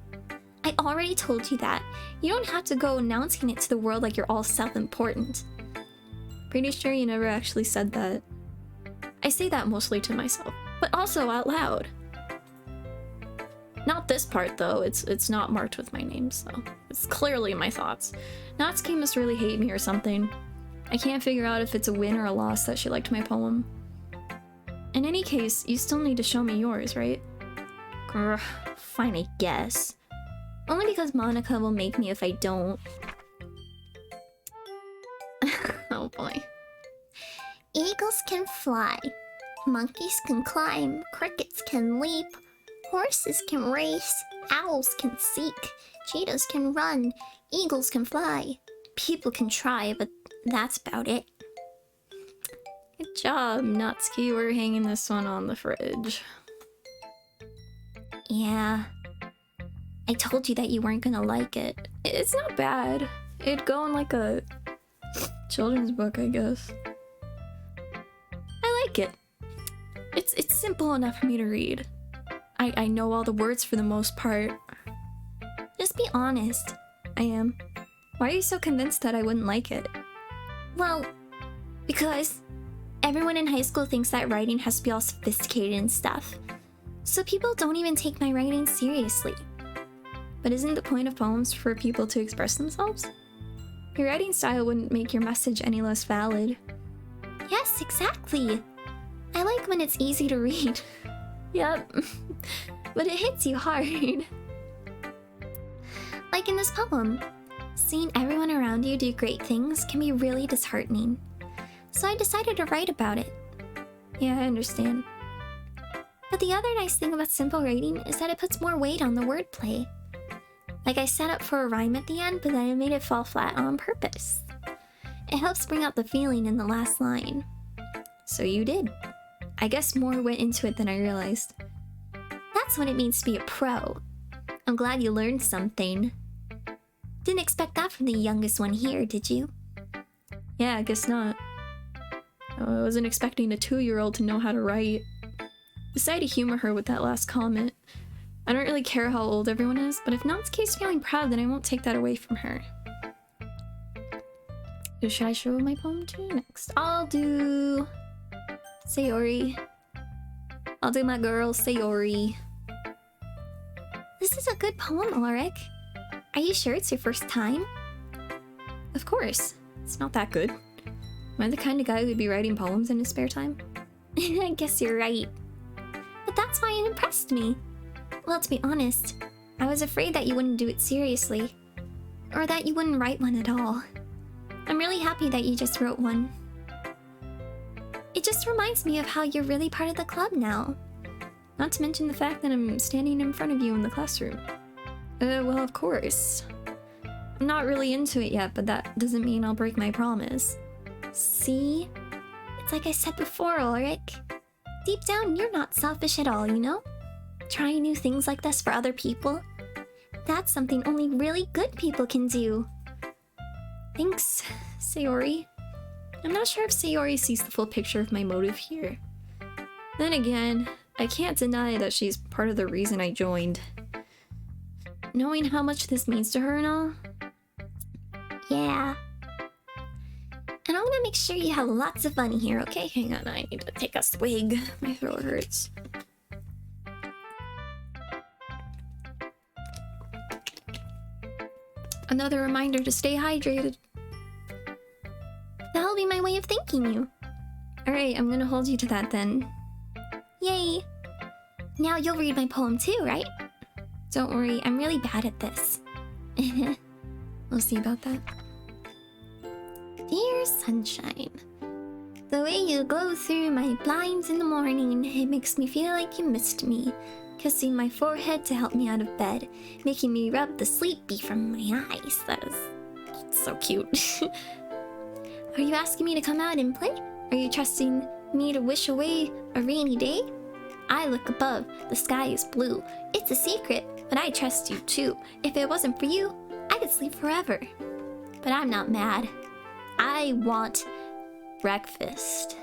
I already told you that. You don't have to go announcing it to the world like you're all self-important. Pretty sure you never actually said that. I say that mostly to myself, but also out loud. Not this part though, it's not marked with my name, so it's clearly my thoughts. Natsuki must really hate me or something. I can't figure out if it's a win or a loss that she liked my poem. In any case, you still need to show me yours, right? Grr, fine, I guess. Only because Monica will make me if I don't. Oh boy. Eagles can fly. Monkeys can climb. Crickets can leap. Horses can race. Owls can seek. Cheetahs can run. Eagles can fly. People can try, but that's about it. Good job, Natsuki. We're hanging this one on the fridge. Yeah. I told you that you weren't gonna like it. It's not bad. It'd go in like a children's book, I guess. I like it. It's simple enough for me to read. I know all the words for the most part. Just be honest. I am. Why are you so convinced that I wouldn't like it? Well, because everyone in high school thinks that writing has to be all sophisticated and stuff. So people don't even take my writing seriously. But isn't the point of poems for people to express themselves? Your writing style wouldn't make your message any less valid. Yes, exactly. I like when it's easy to read. Yep. But it hits you hard. Like in this poem, seeing everyone around you do great things can be really disheartening. So I decided to write about it. Yeah, I understand. But the other nice thing about simple writing is that it puts more weight on the wordplay. Like I set up for a rhyme at the end, but then I made it fall flat on purpose. It helps bring out the feeling in the last line. So you did. I guess more went into it than I realized. That's what it means to be a pro. I'm glad you learned something. Didn't expect that from the youngest one here, did you? Yeah, I guess not. I wasn't expecting a 2-year-old to know how to write. Decided to humor her with that last comment. I don't really care how old everyone is, but if Natsuki's feeling proud, then I won't take that away from her. Who should I show my poem to next? I'll do... Sayori. I'll do my girl, Sayori. This is a good poem, Ulrich. Are you sure it's your first time? Of course. It's not that good. Am I the kind of guy who'd be writing poems in his spare time? I guess you're right. But that's why it impressed me. Well, to be honest, I was afraid that you wouldn't do it seriously. Or that you wouldn't write one at all. I'm really happy that you just wrote one. It just reminds me of how you're really part of the club now. Not to mention the fact that I'm standing in front of you in the classroom. Well, of course. I'm not really into it yet, but that doesn't mean I'll break my promise. See? It's like I said before, Ulrich. Deep down, you're not selfish at all, you know? Trying new things like this for other people. That's something only really good people can do. Thanks, Sayori. I'm not sure if Sayori sees the full picture of my motive here. Then again, I can't deny that she's part of the reason I joined. Knowing how much this means to her and all. Yeah. And I'm gonna make sure you have lots of fun here, okay? Hang on, I need to take a swig. My throat hurts. Another reminder to stay hydrated. That'll be my way of thanking you. Alright, I'm gonna hold you to that then. Yay! Now you'll read my poem too, right? Don't worry, I'm really bad at this. We'll see about that. Dear sunshine, the way you glow through my blinds in the morning, it makes me feel like you missed me. Kissing my forehead to help me out of bed, making me rub the sleepy from my eyes. That's so cute. Are you asking me to come out and play? Are you trusting me to wish away a rainy day? I look above, the sky is blue. It's a secret, but I trust you too. If it wasn't for you, I could sleep forever. But I'm not mad. I want breakfast.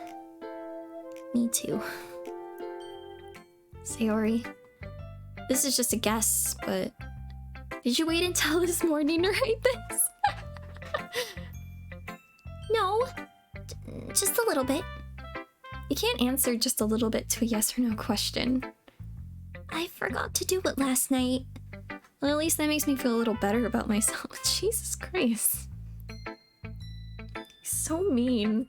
Me too. Sayori, this is just a guess, but did you wait until this morning to write this? No, just a little bit. You can't answer just a little bit to a yes or no question. I forgot to do it last night. Well, at least that makes me feel a little better about myself. Jesus Christ. He's so mean.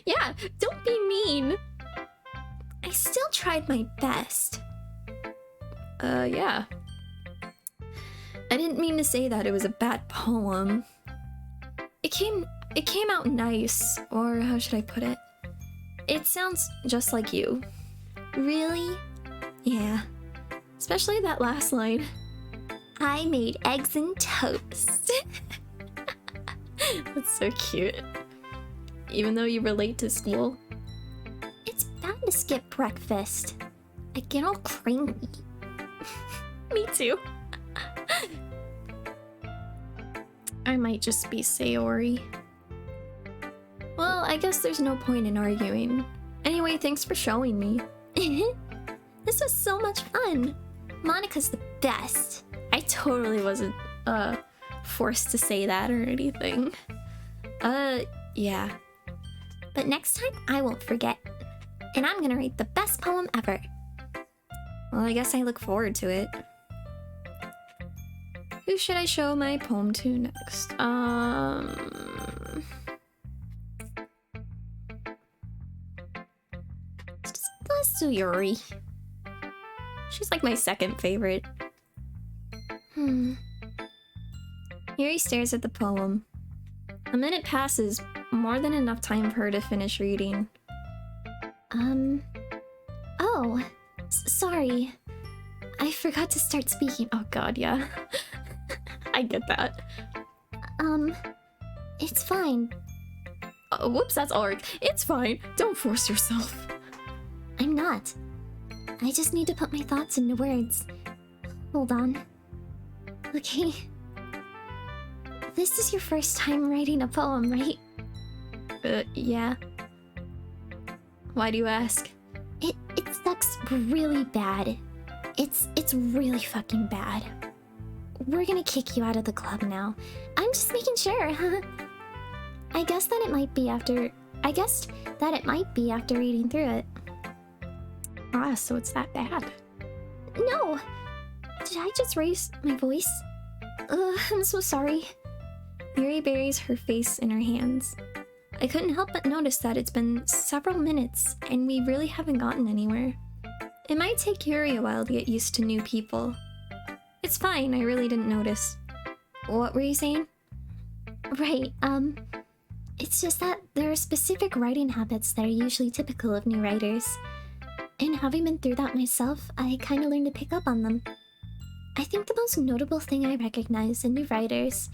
Yeah, don't be mean. I still tried my best. Yeah. I didn't mean to say that it was a bad poem. It came out nice, or how should I put it? It sounds just like you. Really? Yeah. Especially that last line. I made eggs and toast. That's so cute. Even though you relate to school. It's bad to skip breakfast. I get all cranky. Me too. I might just be Sayori. Well, I guess there's no point in arguing. Anyway, thanks for showing me. This was so much fun. Monica's the best. I totally wasn't, forced to say that or anything. Yeah. But next time, I won't forget. And I'm gonna write the best poem ever. Well, I guess I look forward to it. Who should I show my poem to next? Let's do Yuri. She's like my second favorite. Yuri stares at the poem. A minute passes, more than enough time for her to finish reading. Oh, sorry. I forgot to start speaking. Oh god, yeah. I get that. It's fine. Whoops, that's Ulrich. It's fine. Don't force yourself. I'm not. I just need to put my thoughts into words. Hold on. Okay. This is your first time writing a poem, right? Yeah. Why do you ask? It sucks really bad. It's really fucking bad. We're gonna kick you out of the club now. I'm just making sure, huh? I guessed that it might be after reading through it. Ah, so it's that bad. No! Did I just raise my voice? I'm so sorry. Yuri buries her face in her hands. I couldn't help but notice that it's been several minutes, and we really haven't gotten anywhere. It might take Yuri a while to get used to new people. It's fine, I really didn't notice. What were you saying? Right, it's just that there are specific writing habits that are usually typical of new writers. And having been through that myself, I kinda learned to pick up on them. I think the most notable thing I recognize in new writers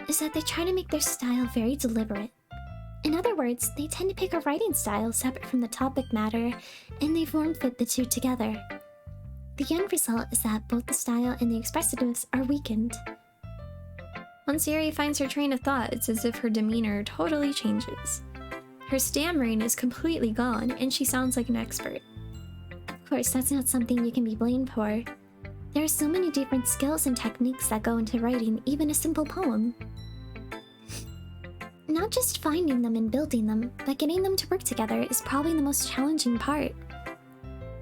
is that they try to make their style very deliberate. In other words, they tend to pick a writing style separate from the topic matter, and they form-fit the two together. The end result is that both the style and the expressiveness are weakened. Once Yuri finds her train of thought, it's as if her demeanor totally changes. Her stammering is completely gone, and she sounds like an expert. Of course, that's not something you can be blamed for. There are so many different skills and techniques that go into writing even a simple poem. Not just finding them and building them, but getting them to work together is probably the most challenging part.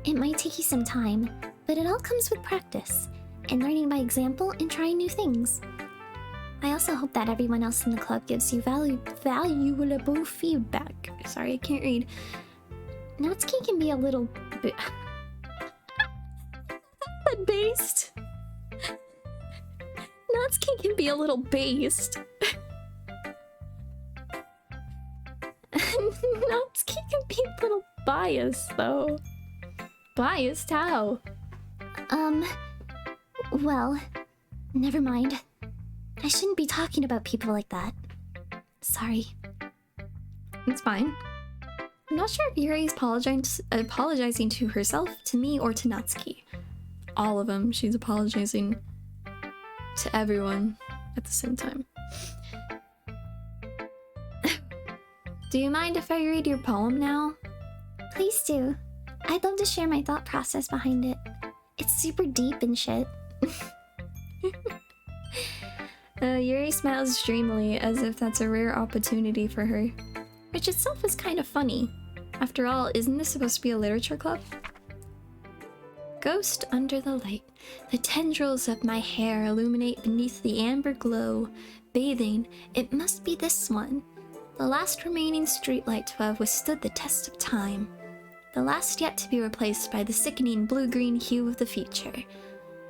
It might take you some time, but it all comes with practice, and learning by example and trying new things. I also hope that everyone else in the club gives you valuable feedback. Sorry, I can't read. Natsuki can be a little bit... based. Natsuki can be a little based. Natsuki can be a little biased, though. Biased how? Well, never mind. I shouldn't be talking about people like that. Sorry. It's fine. I'm not sure if Yuri's apologizing to herself, to me, or to Natsuki. All of them. She's apologizing to everyone at the same time. Do you mind if I read your poem now? Please do. I'd love to share my thought process behind it. It's super deep and shit. Yuri smiles dreamily, as if that's a rare opportunity for her. Which itself is kind of funny. After all, isn't this supposed to be a literature club? Ghost under the light. The tendrils of my hair illuminate beneath the amber glow. Bathing, it must be this one. The last remaining streetlight to have withstood the test of time. The last yet to be replaced by the sickening blue-green hue of the future.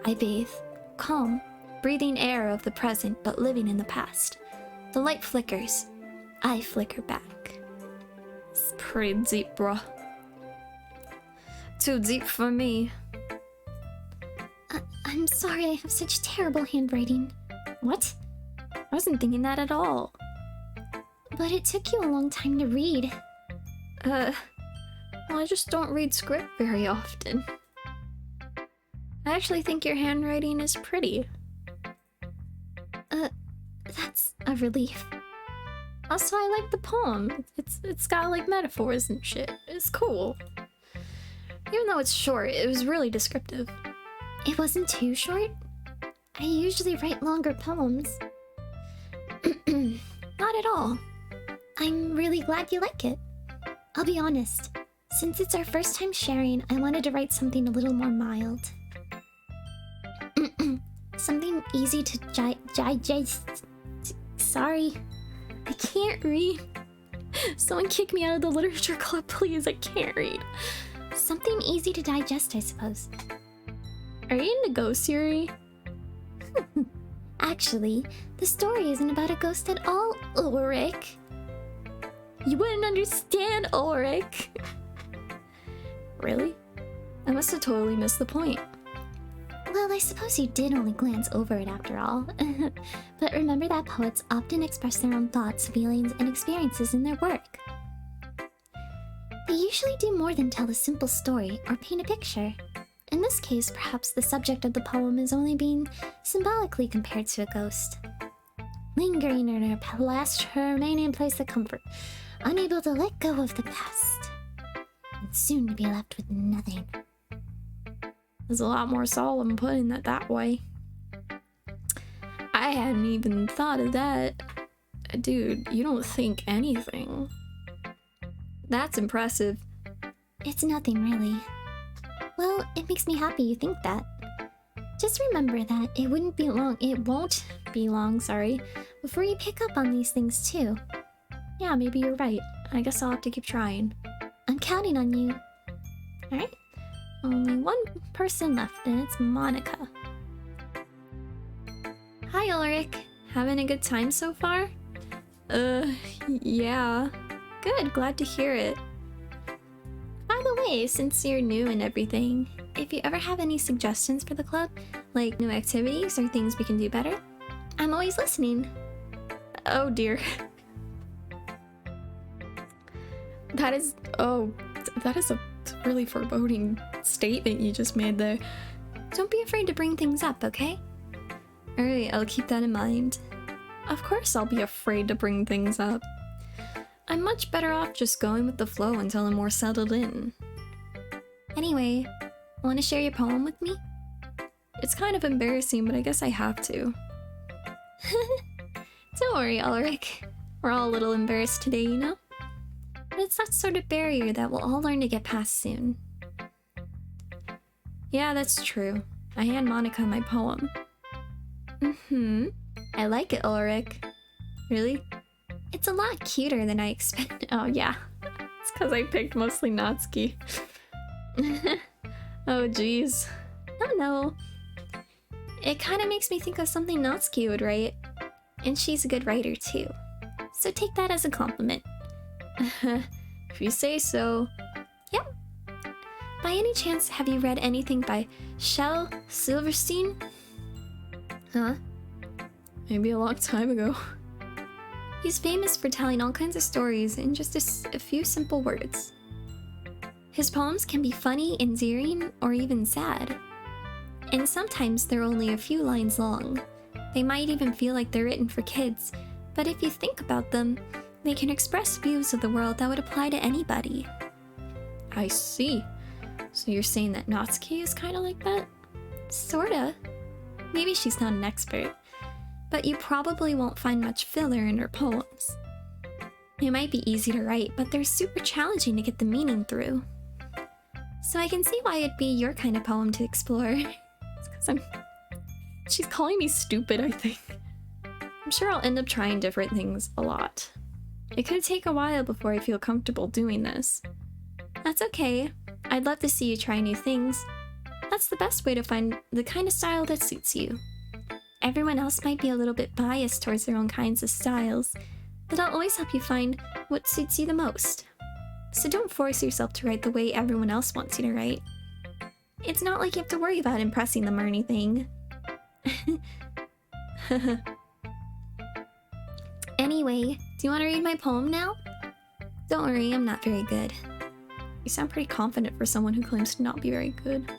I bathe, calm, breathing air of the present but living in the past. The light flickers. I flicker back. It's pretty deep, bruh. Too deep for me. I'm sorry I have such terrible handwriting. What? I wasn't thinking that at all. But it took you a long time to read. Well, I just don't read script very often. I actually think your handwriting is pretty. That's a relief. Also, I like the poem. It's got like metaphors and shit. It's cool. Even though it's short, it was really descriptive. It wasn't too short? I usually write longer poems. Not at all. I'm really glad you like it. I'll be honest. Since it's our first time sharing, I wanted to write something a little more mild. Something easy to digest. Sorry. I can't read. Someone kick me out of the literature club, please. I can't read. Something easy to digest, I suppose. Are you into ghosts, Yuri? Actually, the story isn't about a ghost at all, Ulrich. You wouldn't understand, Ulrich. Really? I must have totally missed the point. Well, I suppose you did only glance over it after all. But remember that poets often express their own thoughts, feelings, and experiences in their work. They usually do more than tell a simple story or paint a picture. In this case, perhaps the subject of the poem is only being symbolically compared to a ghost. Lingering in her past, her remaining place of comfort, unable to let go of the past, and soon to be left with nothing. There's a lot more solemn putting it that way. I hadn't even thought of that. Dude, you don't think anything. That's impressive. It's nothing, really. Well, it makes me happy you think that. Just remember that it won't be long, before you pick up on these things too. Yeah, maybe you're right. I guess I'll have to keep trying. I'm counting on you. Alright? Only one person left, and it's Monica. Hi, Ulrich. Having a good time so far? Yeah. Good, glad to hear it. By the way, since you're new and everything, if you ever have any suggestions for the club, like new activities or things we can do better, I'm always listening. Oh dear. That is a really foreboding statement you just made there. Don't be afraid to bring things up, okay? Alright, I'll keep that in mind. Of course I'll be afraid to bring things up. I'm much better off just going with the flow until I'm more settled in. Anyway, want to share your poem with me? It's kind of embarrassing, but I guess I have to. Don't worry, Ulrich. We're all a little embarrassed today, you know? But it's that sort of barrier that we'll all learn to get past soon. Yeah, that's true. I hand Monica my poem. I like it, Ulrich. Really? It's a lot cuter than I expected. Oh yeah. It's because I picked mostly Natsuki. Oh jeez. No. It kind of makes me think of something Natsuki would write. And she's a good writer too. So take that as a compliment. If you say so. Yep. By any chance, have you read anything by Shel Silverstein? Huh? Maybe a long time ago. He's famous for telling all kinds of stories in just a few simple words. His poems can be funny, endearing, or even sad. And sometimes they're only a few lines long. They might even feel like they're written for kids, but if you think about them, they can express views of the world that would apply to anybody. I see. So you're saying that Natsuki is kind of like that? Sorta. Maybe she's not an expert, but you probably won't find much filler in her poems. They might be easy to write, but they're super challenging to get the meaning through. So I can see why it'd be your kind of poem to explore. It's because she's calling me stupid, I think. I'm sure I'll end up trying different things a lot. It could take a while before I feel comfortable doing this. That's okay. I'd love to see you try new things. That's the best way to find the kind of style that suits you. Everyone else might be a little bit biased towards their own kinds of styles, but I'll always help you find what suits you the most. So don't force yourself to write the way everyone else wants you to write. It's not like you have to worry about impressing them or anything. Anyway, do you want to read my poem now? Don't worry, I'm not very good. You sound pretty confident for someone who claims to not be very good.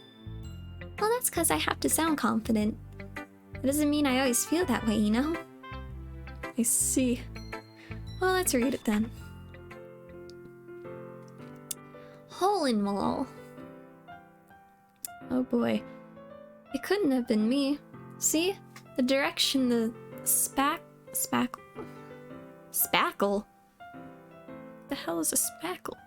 Well, that's because I have to sound confident. It doesn't mean I always feel that way, you know? I see. Well, let's read it then. Hole in wall. Oh boy. It couldn't have been me. See? The direction the spackle? The hell is a spackle?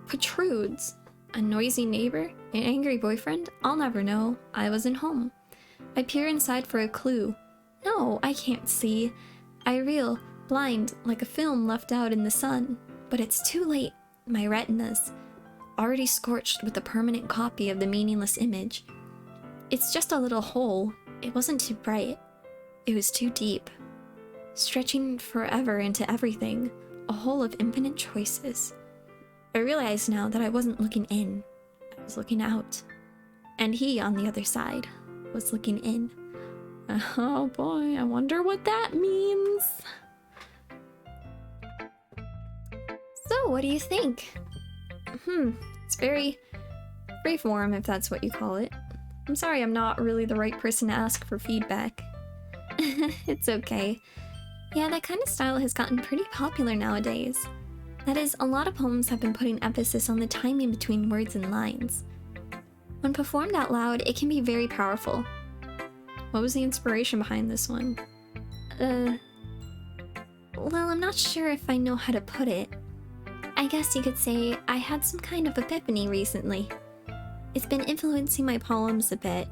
Protrudes. A noisy neighbor? An angry boyfriend? I'll never know. I wasn't home. I peer inside for a clue. No, I can't see. I reel, blind, like a film left out in the sun. But it's too late. My retina's already scorched with a permanent copy of the meaningless image. It's just a little hole. It wasn't too bright. It was too deep. Stretching forever into everything. A hole of infinite choices. I realize now that I wasn't looking in. I was looking out. And he, on the other side, was looking in. Oh boy, I wonder what that means. So, what do you think? It's very freeform, if that's what you call it. I'm sorry I'm not really the right person to ask for feedback. It's okay. Yeah, that kind of style has gotten pretty popular nowadays. That is, a lot of poems have been putting emphasis on the timing between words and lines. When performed out loud, it can be very powerful. What was the inspiration behind this one? Well, I'm not sure if I know how to put it. I guess you could say I had some kind of epiphany recently. It's been influencing my poems a bit.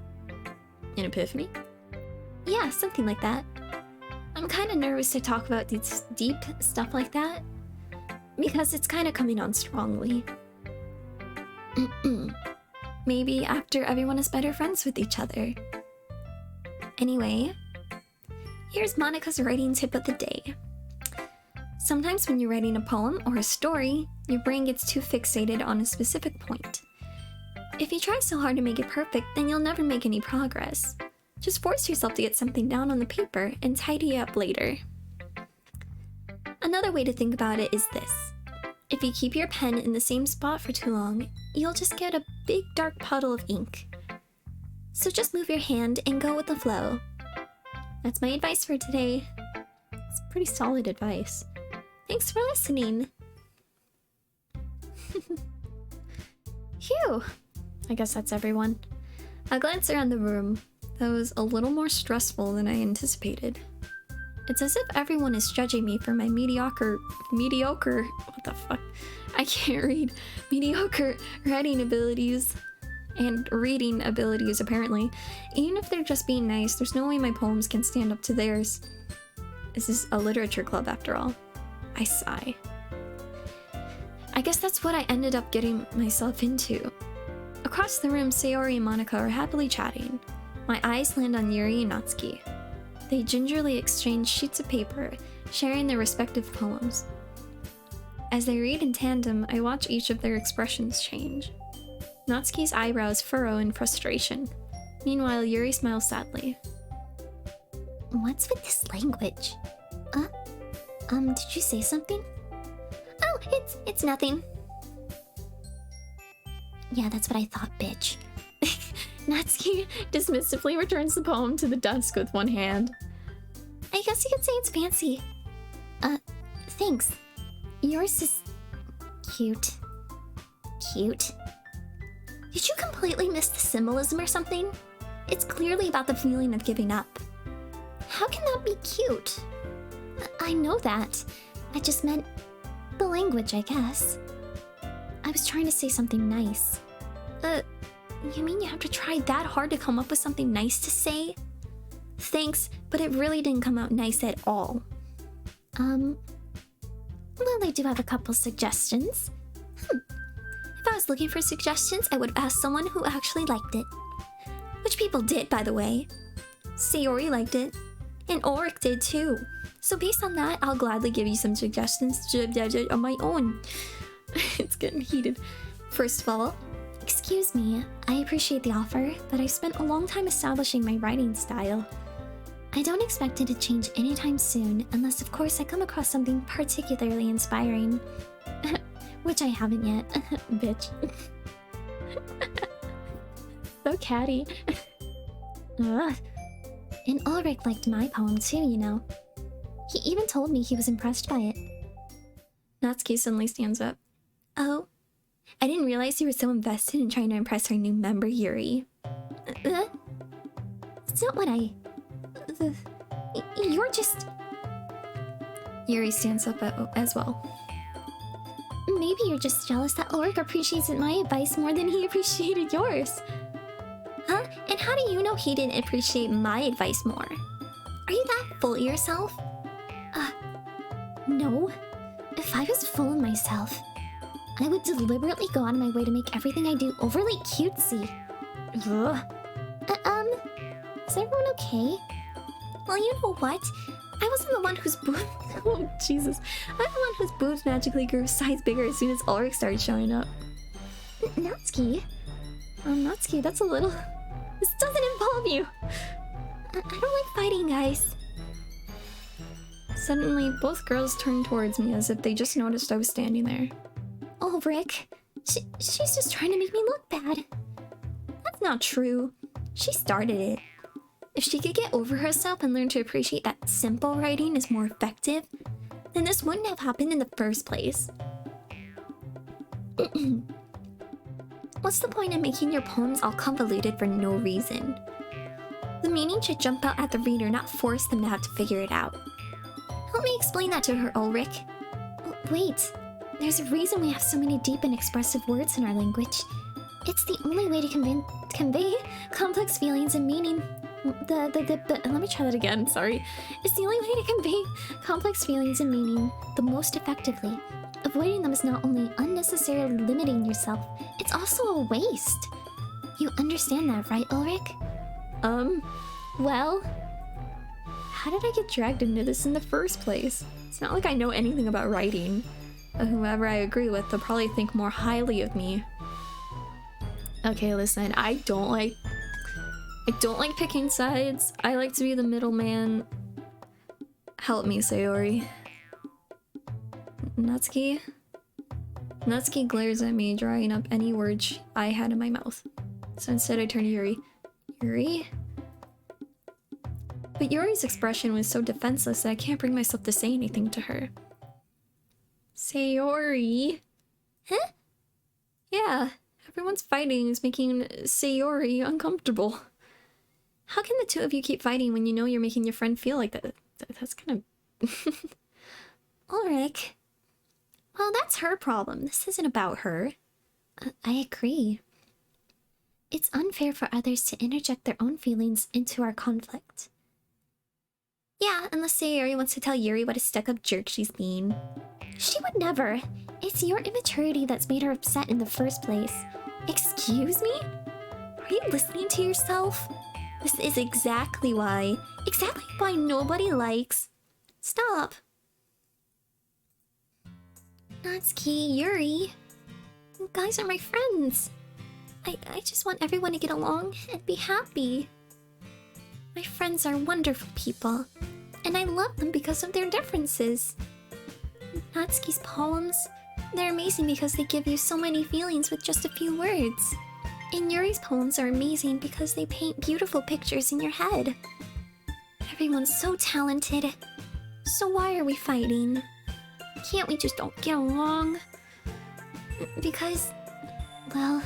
An epiphany? Yeah, something like that. I'm kind of nervous to talk about these deep stuff like that, because it's kind of coming on strongly. Maybe after everyone is better friends with each other. Anyway, here's Monica's writing tip of the day. Sometimes when you're writing a poem or a story, your brain gets too fixated on a specific point. If you try so hard to make it perfect, then you'll never make any progress. Just force yourself to get something down on the paper and tidy it up later. Another way to think about it is this. If you keep your pen in the same spot for too long, you'll just get a big dark puddle of ink. So just move your hand and go with the flow. That's my advice for today. It's pretty solid advice. Thanks for listening. Phew. I guess that's everyone. A glance around the room. That was a little more stressful than I anticipated. It's as if everyone is judging me for my mediocre, what the fuck? I can't read. Mediocre writing abilities and reading abilities, apparently. Even if they're just being nice, there's no way my poems can stand up to theirs. This is a literature club after all. I sigh. I guess that's what I ended up getting myself into. Across the room, Sayori and Monica are happily chatting. My eyes land on Yuri and Natsuki. They gingerly exchange sheets of paper, sharing their respective poems. As they read in tandem, I watch each of their expressions change. Natsuki's eyebrows furrow in frustration. Meanwhile, Yuri smiles sadly. What's with this language? Did you say something? Oh, it's nothing. Yeah, that's what I thought, bitch. Natsuki dismissively returns the poem to the desk with one hand. I guess you could say it's fancy. Thanks. Yours is cute. Cute? Did you completely miss the symbolism or something? It's clearly about the feeling of giving up. How can that be cute? I know that. I just meant the language, I guess. I was trying to say something nice. You mean you have to try that hard to come up with something nice to say? Thanks, but it really didn't come out nice at all. Well, I do have a couple suggestions. If I was looking for suggestions, I would have asked someone who actually liked it. Which people did, by the way. Sayori liked it, and Ulrich did too. So based on that, I'll gladly give you some suggestions on my own. It's getting heated. First of all, Excuse me, I appreciate the offer, but I've spent a long time establishing my writing style. I don't expect it to change anytime soon, unless of course I come across something particularly inspiring. Which I haven't yet, bitch. so catty. And Ulrich liked my poem too, you know. He even told me he was impressed by it. Natsuki suddenly stands up. Oh, I didn't realize you were so invested in trying to impress our new member, Yuri. It's not what I... You're just... Yuri stands up as well. Maybe you're just jealous that Ulrich appreciated my advice more than he appreciated yours. Huh? And how do you know he didn't appreciate my advice more? Are you that full of yourself? No. If I was full of myself, I would deliberately go out of my way to make everything I do overly cutesy. Ugh. Is everyone okay? Well, you know what? I wasn't the one whose boobs... Oh, Jesus. I'm the one whose boobs magically grew a size bigger as soon as Ulrich started showing up. Natsuki? Natsuki, that's a little... This doesn't involve you! I don't like fighting, guys. Suddenly, both girls turned towards me as if they just noticed I was standing there. Ulrich, she's just trying to make me look bad. That's not true. She started it. If she could get over herself and learn to appreciate that simple writing is more effective, then this wouldn't have happened in the first place. What's the point in making your poems all convoluted for no reason? The meaning should jump out at the reader, not force them to have to figure it out. Help me explain that to her, Ulrich. Wait, there's a reason we have so many deep and expressive words in our language. It's the only way to convey complex feelings and meaning Let me try that again, sorry. It's the only way to convey complex feelings and meaning the most effectively. Avoiding them is not only unnecessarily limiting yourself, it's also a waste. You understand that, right, Ulrich? Well, how did I get dragged into this in the first place? It's not like I know anything about writing. Whoever I agree with, they'll probably think more highly of me. Okay, listen, I don't like picking sides. I like to be the middleman. Help me, Sayori. Natsuki? Natsuki glares at me, drying up any words I had in my mouth. So instead I turn to Yuri. Yuri? But Yuri's expression was so defenseless that I can't bring myself to say anything to her. Sayori? Huh? Yeah, everyone's fighting is making Sayori uncomfortable. How can the two of you keep fighting when you know you're making your friend feel like that? That's kind of... Ulrich. Well, that's her problem. This isn't about her. I agree. It's unfair for others to interject their own feelings into our conflict. Yeah, unless Sayori wants to tell Yuri what a stuck-up jerk she's being. She would never. It's your immaturity that's made her upset in the first place. Excuse me? Are you listening to yourself? This is exactly why nobody likes... Stop. Natsuki, Yuri. You guys are my friends. I just want everyone to get along and be happy. My friends are wonderful people, and I love them because of their differences. Natsuki's poems, they're amazing because they give you so many feelings with just a few words. And Yuri's poems are amazing because they paint beautiful pictures in your head. Everyone's so talented. So why are we fighting? Can't we just all get along? Because, well,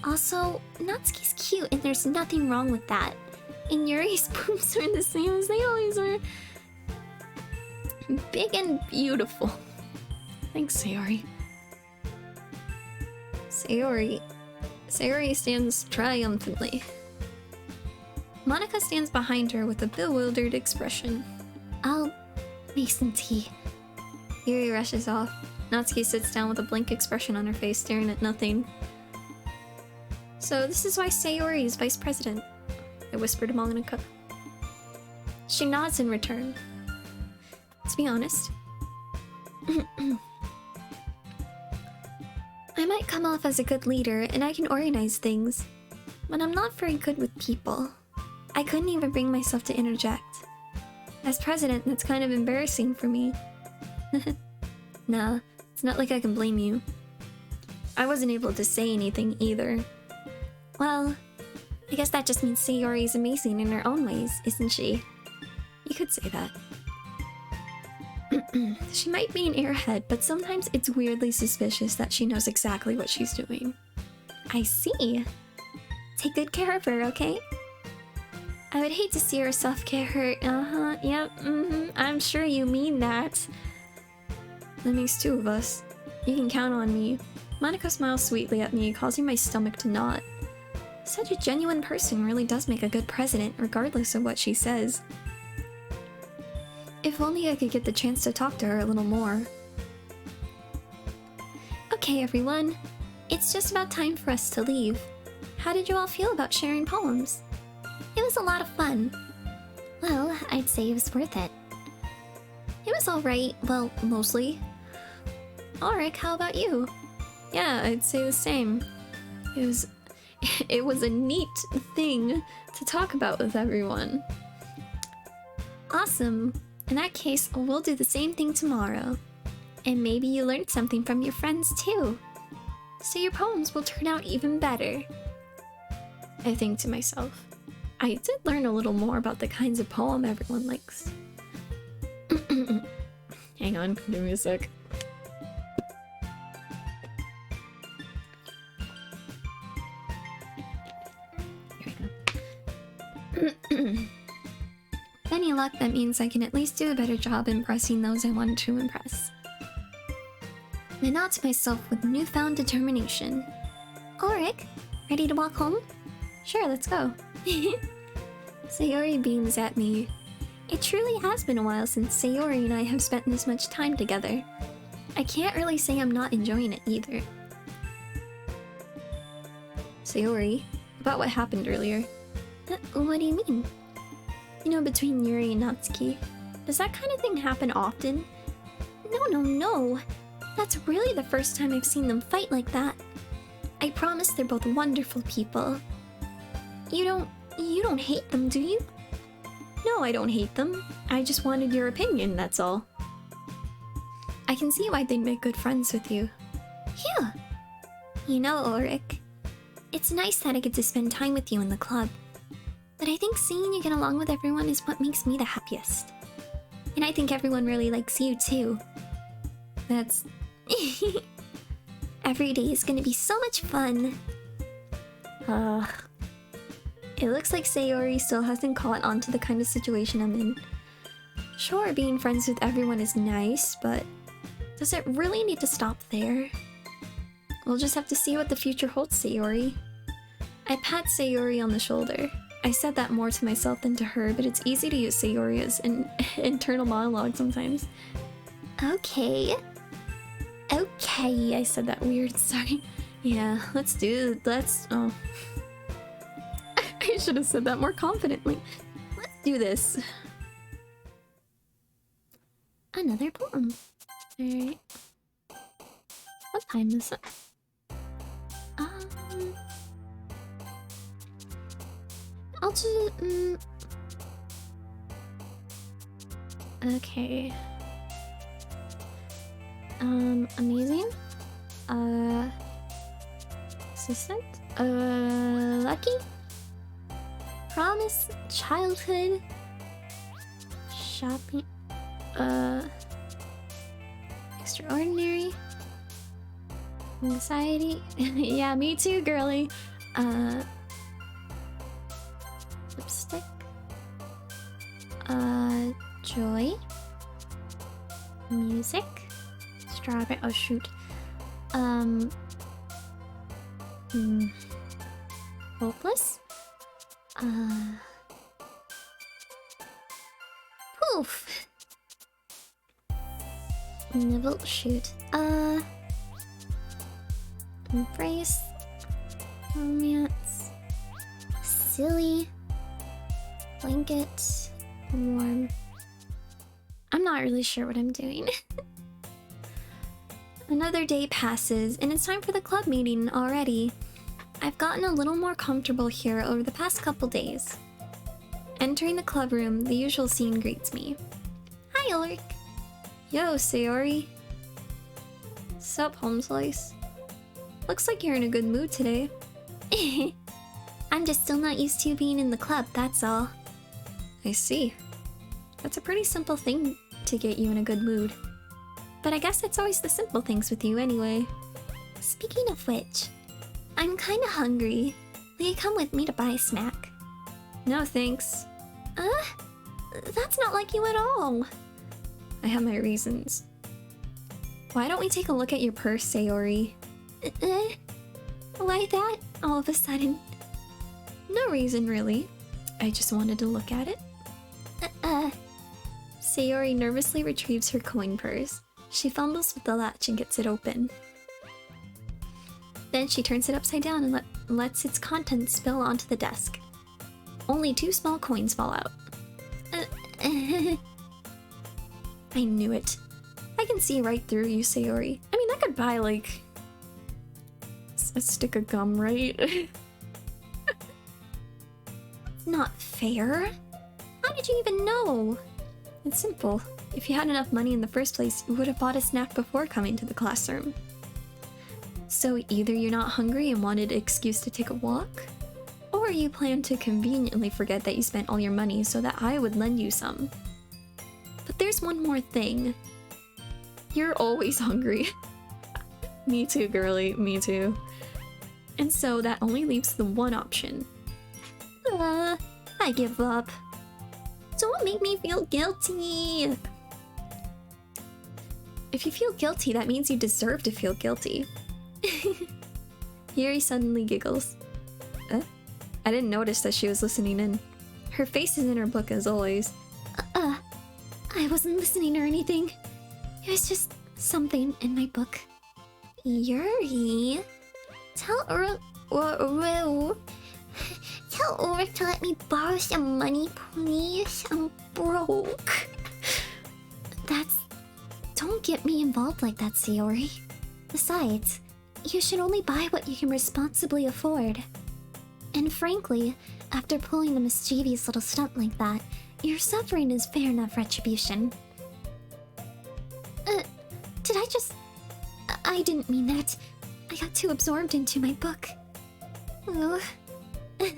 also, Natsuki's cute and there's nothing wrong with that. And Yuri's boobs are the same as they always were. Big and beautiful. Thanks, Sayori. Sayori stands triumphantly. Monica stands behind her with a bewildered expression. I'll make some tea. Yuri rushes off. Natsuki sits down with a blank expression on her face, staring at nothing. So this is why Sayori is vice president, I whispered to Monica. She nods in return. To be honest, I might come off as a good leader and I can organize things, but I'm not very good with people. I couldn't even bring myself to interject. As president, that's kind of embarrassing for me. Nah, it's not like I can blame you. I wasn't able to say anything either. Well, I guess that just means Sayori is amazing in her own ways, isn't she? You could say that. She might be an airhead, but sometimes it's weirdly suspicious that she knows exactly what she's doing. I see. Take good care of her, okay? I would hate to see herself get hurt. Yep, I'm sure you mean that. That makes two of us. You can count on me. Monica smiles sweetly at me, causing my stomach to knot. Such a genuine person really does make a good president, regardless of what she says. If only I could get the chance to talk to her a little more. Okay, everyone. It's just about time for us to leave. How did you all feel about sharing poems? It was a lot of fun. Well, I'd say it was worth it. It was alright, well, mostly. Ulrich, how about you? Yeah, I'd say the same. It was a neat thing to talk about with everyone. Awesome. In that case, we'll do the same thing tomorrow. And maybe you learned something from your friends too. So your poems will turn out even better. I think to myself, I did learn a little more about the kinds of poem everyone likes. Hang on, give me a sec. Here we go. With any luck, that means I can at least do a better job impressing those I want to impress. I nod to myself with newfound determination. Ulrich, ready to walk home? Sure, let's go. Sayori beams at me. It truly has been a while since Sayori and I have spent this much time together. I can't really say I'm not enjoying it either. Sayori, about what happened earlier. What do you mean? You know, between Yuri and Natsuki. Does that kind of thing happen often? No. That's really the first time I've seen them fight like that. I promise they're both wonderful people. You don't hate them, do you? No, I don't hate them. I just wanted your opinion, that's all. I can see why they'd make good friends with you. Yeah. You know, Ulrich, it's nice that I get to spend time with you in the club. But I think seeing you get along with everyone is what makes me the happiest. And I think everyone really likes you too. That's... Every day is gonna be so much fun. It looks like Sayori still hasn't caught on to the kind of situation I'm in. Sure, being friends with everyone is nice, but does it really need to stop there? We'll just have to see what the future holds, Sayori. I pat Sayori on the shoulder. I said that more to myself than to her, but it's easy to use Sayori as an internal monologue sometimes. Okay, I said that weird, sorry. Yeah, let's. Oh. I should have said that more confidently. Let's do this. Another poem. Alright. What time is it? I'll just, Okay. Amazing. Assistant? Lucky? Promise? Childhood? Shopping? Extraordinary? Anxiety? Yeah, me too, girly. Lipstick? Joy? Music? Strawberry? Oh, shoot. Hopeless? poof. Nibble? Shoot. Embrace? Romance? Silly. Blanket? Warm? I'm not really sure what I'm doing. Another day passes, and it's time for the club meeting already. I've gotten a little more comfortable here over the past couple days. Entering the club room, the usual scene greets me. Hi, Ulrich. Yo, Sayori. Sup, home slice? Looks like you're in a good mood today. I'm just still not used to being in the club, that's all. I see. That's a pretty simple thing to get you in a good mood. But I guess it's always the simple things with you anyway. Speaking of which, I'm kinda hungry. Will you come with me to buy a snack? No thanks. That's not like you at all. I have my reasons. Why don't we take a look at your purse, Sayori? Why that, all of a sudden? No reason, really. I just wanted to look at it. Sayori nervously retrieves her coin purse. She fumbles with the latch and gets it open. Then she turns it upside down and lets its contents spill onto the desk. Only 2 small coins fall out. I knew it. I can see right through you, Sayori. I mean, I could buy, like, a stick of gum, right? Not fair. How did you even know? It's simple. If you had enough money in the first place, you would have bought a snack before coming to the classroom. So either you're not hungry and wanted an excuse to take a walk, or you plan to conveniently forget that you spent all your money so that I would lend you some. But there's one more thing. You're always hungry. Me too, girly, me too. And so that only leaves the one option. I give up. Don't make me feel guilty. If you feel guilty, that means you deserve to feel guilty. Yuri suddenly giggles. I didn't notice that she was listening in. Her face is in her book as always. I wasn't listening or anything. It was just something in my book. Yuri, tell Ulrich to let me borrow some money, please. I'm broke. Don't get me involved like that, Sayori. Besides, you should only buy what you can responsibly afford. And frankly, after pulling a mischievous little stunt like that, your suffering is fair enough retribution. I didn't mean that. I got too absorbed into my book. Oh. I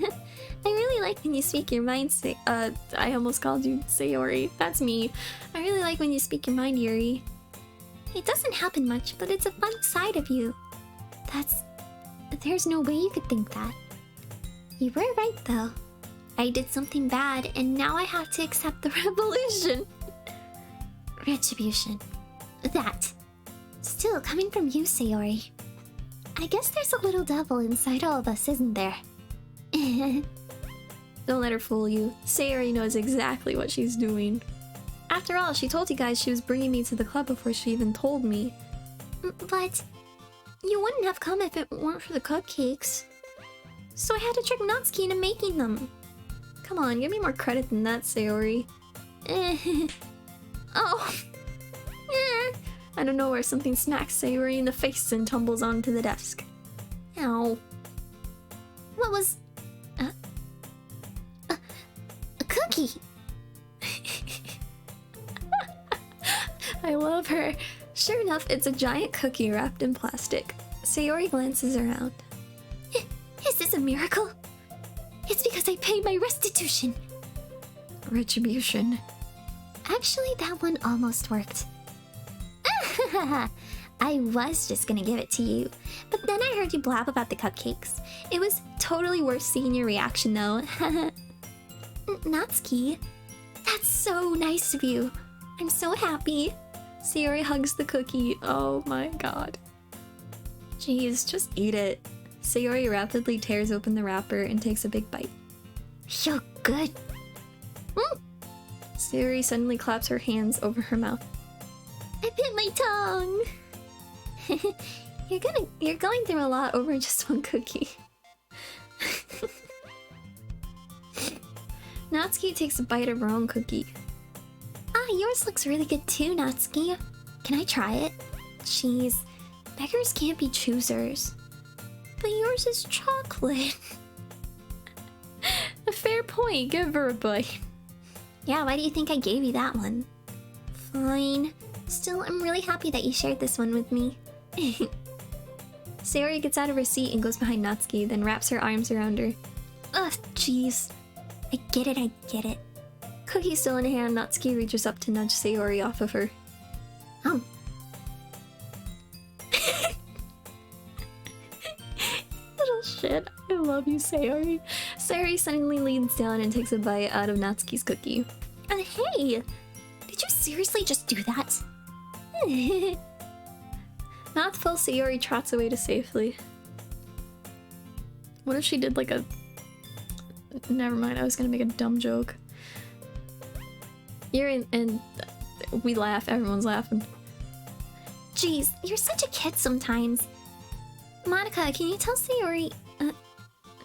really like when you speak your mind, I almost called you Sayori. That's me. I really like when you speak your mind, Yuri. It doesn't happen much, but it's a fun side of you. There's no way you could think that. You were right, though. I did something bad, and now I have to accept the revolution. Retribution. That. Still, coming from you, Sayori. I guess there's a little devil inside all of us, isn't there? Don't let her fool you. Sayori knows exactly what she's doing. After all, she told you guys she was bringing me to the club before she even told me. But you wouldn't have come if it weren't for the cupcakes. So I had to trick Natsuki into making them. Come on, give me more credit than that, Sayori. Oh. Out of nowhere, something smacks Sayori in the face and tumbles onto the desk. Ow. What was... a cookie? I love her. Sure enough, it's a giant cookie wrapped in plastic. Sayori glances around. Is this a miracle? It's because I paid my restitution. Retribution. Actually, that one almost worked. I was just gonna give it to you, but then I heard you blab about the cupcakes. It was totally worth seeing your reaction, though. Natsuki, that's so nice of you. I'm so happy. Sayori hugs the cookie. Oh my god. Jeez, just eat it. Sayori rapidly tears open the wrapper and takes a big bite. So good. Sayori suddenly claps her hands over her mouth. I bit my tongue. You're going through a lot over just one cookie. Natsuki takes a bite of her own cookie. Yours looks really good too, Natsuki. Can I try it? Jeez, beggars can't be choosers. But yours is chocolate. A fair point, give her a bite. Yeah, why do you think I gave you that one? Fine. Still, I'm really happy that you shared this one with me. Sayori gets out of her seat and goes behind Natsuki, then wraps her arms around her. Ugh, jeez. I get it. Cookie still in hand, Natsuki reaches up to nudge Sayori off of her. Oh. Little shit. I love you, Sayori. Sayori suddenly leans down and takes a bite out of Natsuki's cookie. Hey! Did you seriously just do that? Mouthful, Sayori trots away to safely. What if she did like a... Never mind, I was gonna make a dumb joke. And we laugh, everyone's laughing. Jeez, you're such a kid sometimes. Monica, can you tell Sayori...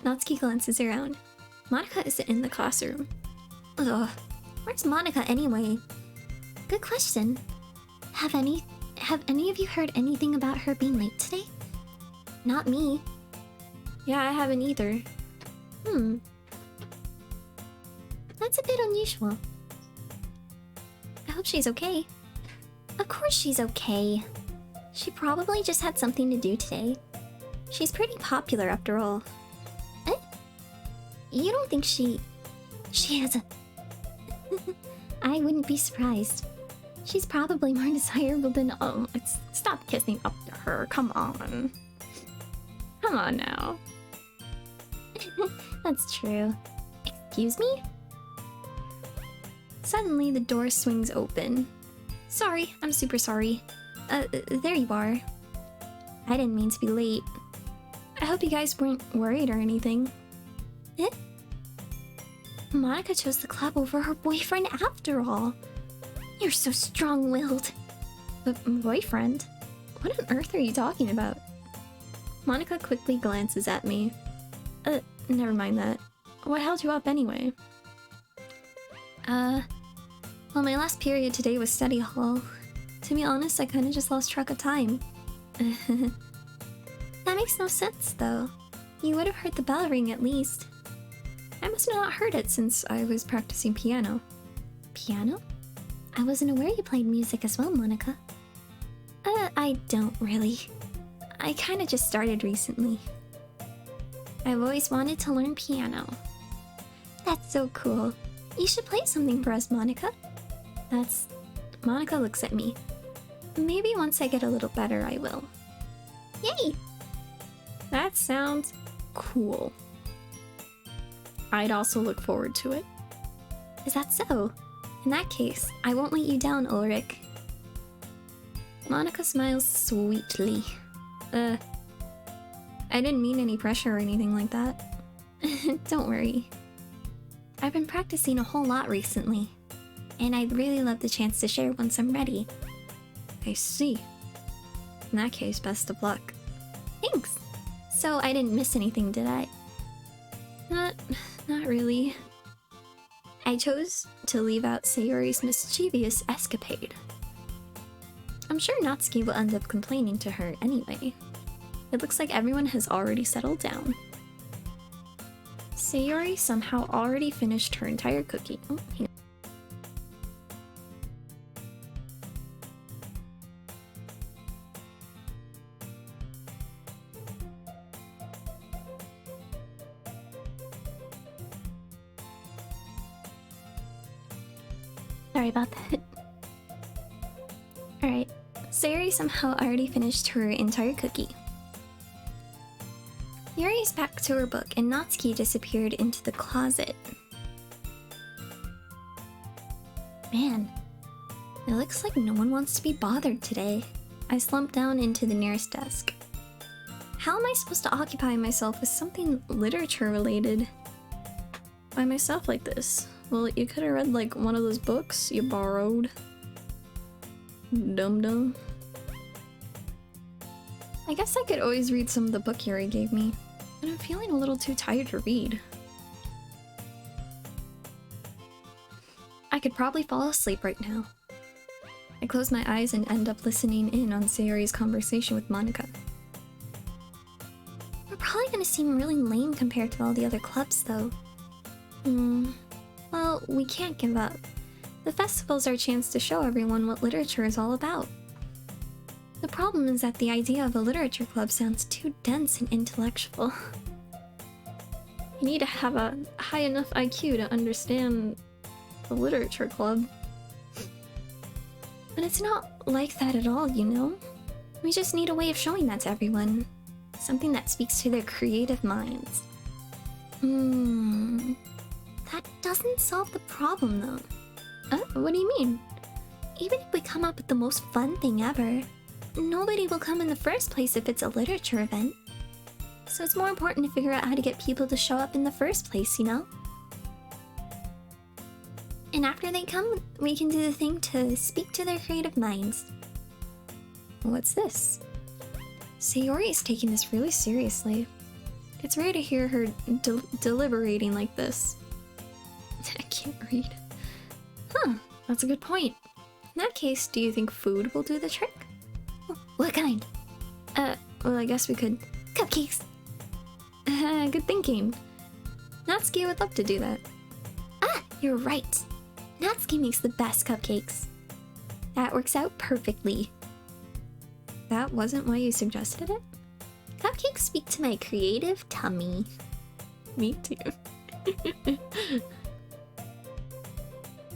Natsuki glances around. Monica isn't in the classroom. Ugh, where's Monica anyway? Good question. Have any of you heard anything about her being late today? Not me. Yeah, I haven't either. That's a bit unusual. I hope she's okay. Of course she's okay. She probably just had something to do today. She's pretty popular after all. Eh? You don't think she has a... I wouldn't be surprised. She's probably more desirable than... Stop kissing up to her, come on. Come on now. That's true. Excuse me? Suddenly, the door swings open. Sorry, I'm super sorry. There you are. I didn't mean to be late. I hope you guys weren't worried or anything. Eh? Monica chose the club over her boyfriend after all. You're so strong-willed. But boyfriend? What on earth are you talking about? Monica quickly glances at me. Never mind that. What held you up anyway? Well, my last period today was study hall. To be honest, I kinda just lost track of time. That makes no sense, though. You would have heard the bell ring at least. I must have not heard it since I was practicing piano. Piano? I wasn't aware you played music as well, Monica. I don't really. I kinda just started recently. I've always wanted to learn piano. That's so cool. You should play something for us, Monica. Monica looks at me. Maybe once I get a little better, I will. Yay! That sounds cool. I'd also look forward to it. Is that so? In that case, I won't let you down, Ulrich. Monica smiles sweetly. I didn't mean any pressure or anything like that. Don't worry. I've been practicing a whole lot recently, and I'd really love the chance to share once I'm ready. I see. In that case, best of luck. Thanks! So I didn't miss anything, did I? Not really. I chose to leave out Sayori's mischievous escapade. I'm sure Natsuki will end up complaining to her anyway. It looks like everyone has already settled down. Sayori somehow already finished her entire cookie. Oh, hang on. Sorry about that. Alright, Sayori somehow already finished her entire cookie. Yuri's back to her book and Natsuki disappeared into the closet. Man, it looks like no one wants to be bothered today. I slumped down into the nearest desk. How am I supposed to occupy myself with something literature related by myself like this? Well, you could have read like one of those books you borrowed. Dum-dum. I guess I could always read some of the book Yuri gave me, but I'm feeling a little too tired to read. I could probably fall asleep right now. I close my eyes and end up listening in on Sayori's conversation with Monica. We're probably gonna seem really lame compared to all the other clubs, though. Well, we can't give up. The festival's our chance to show everyone what literature is all about. The problem is that the idea of a literature club sounds too dense and intellectual. You need to have a high enough IQ to understand the literature club. But it's not like that at all, you know? We just need a way of showing that to everyone. Something that speaks to their creative minds. That doesn't solve the problem, though. What do you mean? Even if we come up with the most fun thing ever, nobody will come in the first place if it's a literature event. So it's more important to figure out how to get people to show up in the first place, you know? And after they come, we can do the thing to speak to their creative minds. What's this? Sayori is taking this really seriously. It's rare to hear her deliberating like this. I can't read. Huh, that's a good point. In that case, do you think food will do the trick? What kind? Well, I guess we could... Cupcakes! Good thinking. Natsuki would love to do that. Ah, you're right. Natsuki makes the best cupcakes. That works out perfectly. That wasn't why you suggested it? Cupcakes speak to my creative tummy. Me too.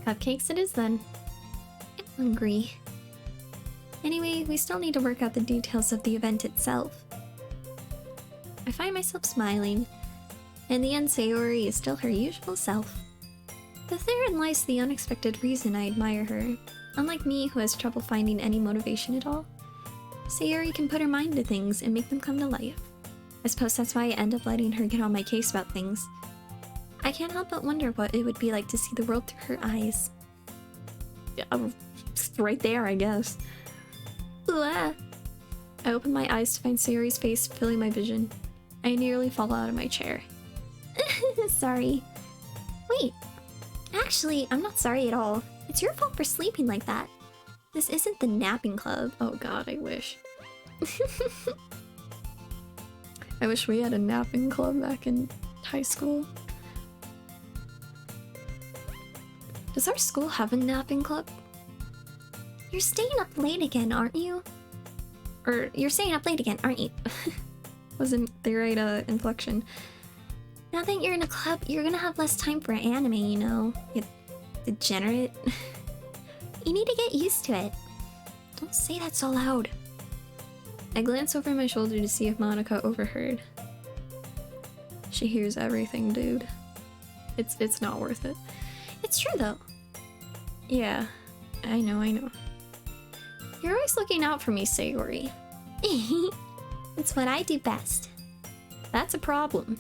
Cupcakes it is then. I'm hungry. Anyway, we still need to work out the details of the event itself. I find myself smiling. In the end, Sayori is still her usual self. But therein lies the unexpected reason I admire her. Unlike me, who has trouble finding any motivation at all, Sayori can put her mind to things and make them come to life. I suppose that's why I end up letting her get on my case about things. I can't help but wonder what it would be like to see the world through her eyes. Yeah, right there, I guess. Ooh, ah. I open my eyes to find Sayori's face filling my vision. I nearly fall out of my chair. Sorry. Wait. Actually, I'm not sorry at all. It's your fault for sleeping like that. This isn't the napping club. Oh god, I wish. I wish we had a napping club back in high school. Does our school have a napping club? You're staying up late again, aren't you? Or you're staying up late again, aren't you? Wasn't the right inflection. Now that you're in a club, you're gonna have less time for anime, you know? You degenerate. You need to get used to it. Don't say that so loud. I glance over my shoulder to see if Monica overheard. She hears everything, dude. It's not worth it. It's true though. Yeah, I know. You're always looking out for me, Sayori. It's what I do best. That's a problem.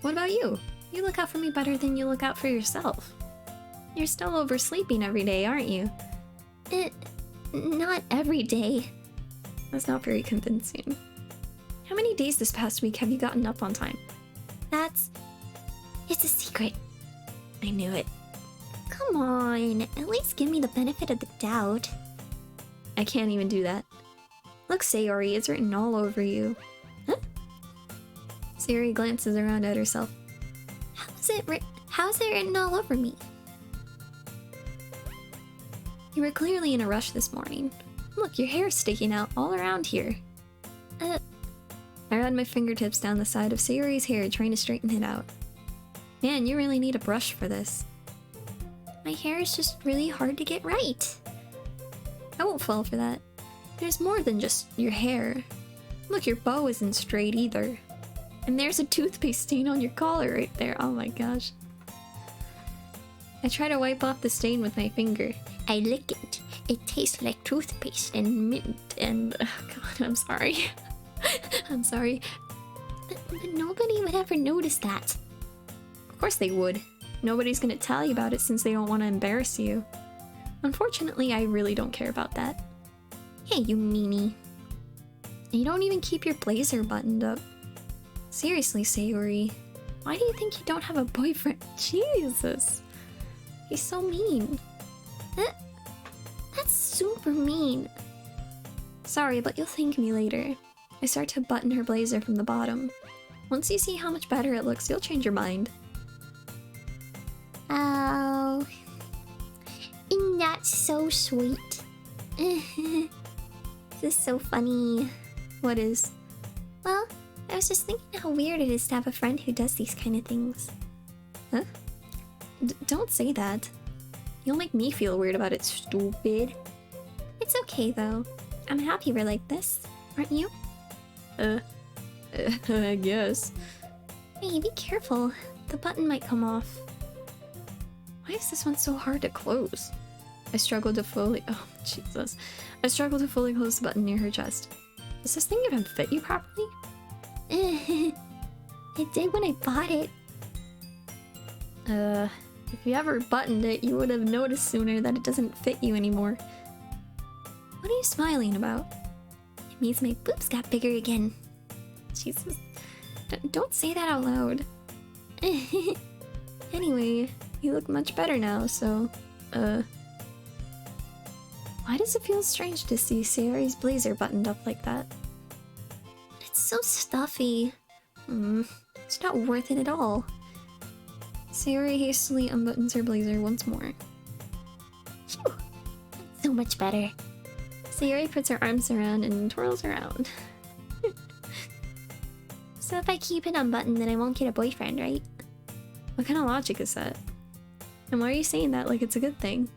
What about you? You look out for me better than you look out for yourself. You're still oversleeping every day, aren't you? Not every day. That's not very convincing. How many days this past week have you gotten up on time? It's a secret. I knew it. Come on, at least give me the benefit of the doubt. I can't even do that. Look, Sayori, it's written all over you. Huh? Sayori glances around at herself. How's it written all over me? You were clearly in a rush this morning. Look, your hair's sticking out all around here. I ran my fingertips down the side of Sayori's hair, trying to straighten it out. Man, you really need a brush for this. My hair is just really hard to get right. I won't fall for that. There's more than just your hair. Look, your bow isn't straight either. And there's a toothpaste stain on your collar right there. Oh my gosh. I try to wipe off the stain with my finger. I lick it. It tastes like toothpaste and mint and... Oh god, I'm sorry. I'm sorry. But nobody would ever notice that. Of course they would. Nobody's gonna tell you about it since they don't want to embarrass you. Unfortunately, I really don't care about that. Hey, you meanie. You don't even keep your blazer buttoned up. Seriously, Sayori. Why do you think you don't have a boyfriend? Jesus. He's so mean. That's super mean. Sorry, but you'll thank me later. I start to button her blazer from the bottom. Once you see how much better it looks, you'll change your mind. Oh. Isn't that so sweet? This is so funny. What is? Well, I was just thinking how weird it is to have a friend who does these kind of things. Huh? Don't say that. You'll make me feel weird about it, stupid. It's okay though. I'm happy we're like this, aren't you? I guess. Hey, be careful. The button might come off. Why is this one so hard to close? I struggle to fully... Oh, Jesus. I struggle to fully close the button near her chest. Does this thing even fit you properly? It did when I bought it. If you ever buttoned it, you would have noticed sooner that it doesn't fit you anymore. What are you smiling about? It means my boobs got bigger again. Jesus. Don't say that out loud. Anyway, you look much better now, so... Why does it feel strange to see Sayori's blazer buttoned up like that? It's so stuffy. It's not worth it at all. Sayori hastily unbuttons her blazer once more. Phew. So much better. Sayori puts her arms around and twirls around. So if I keep it unbuttoned, then I won't get a boyfriend, right? What kind of logic is that? And why are you saying that like it's a good thing?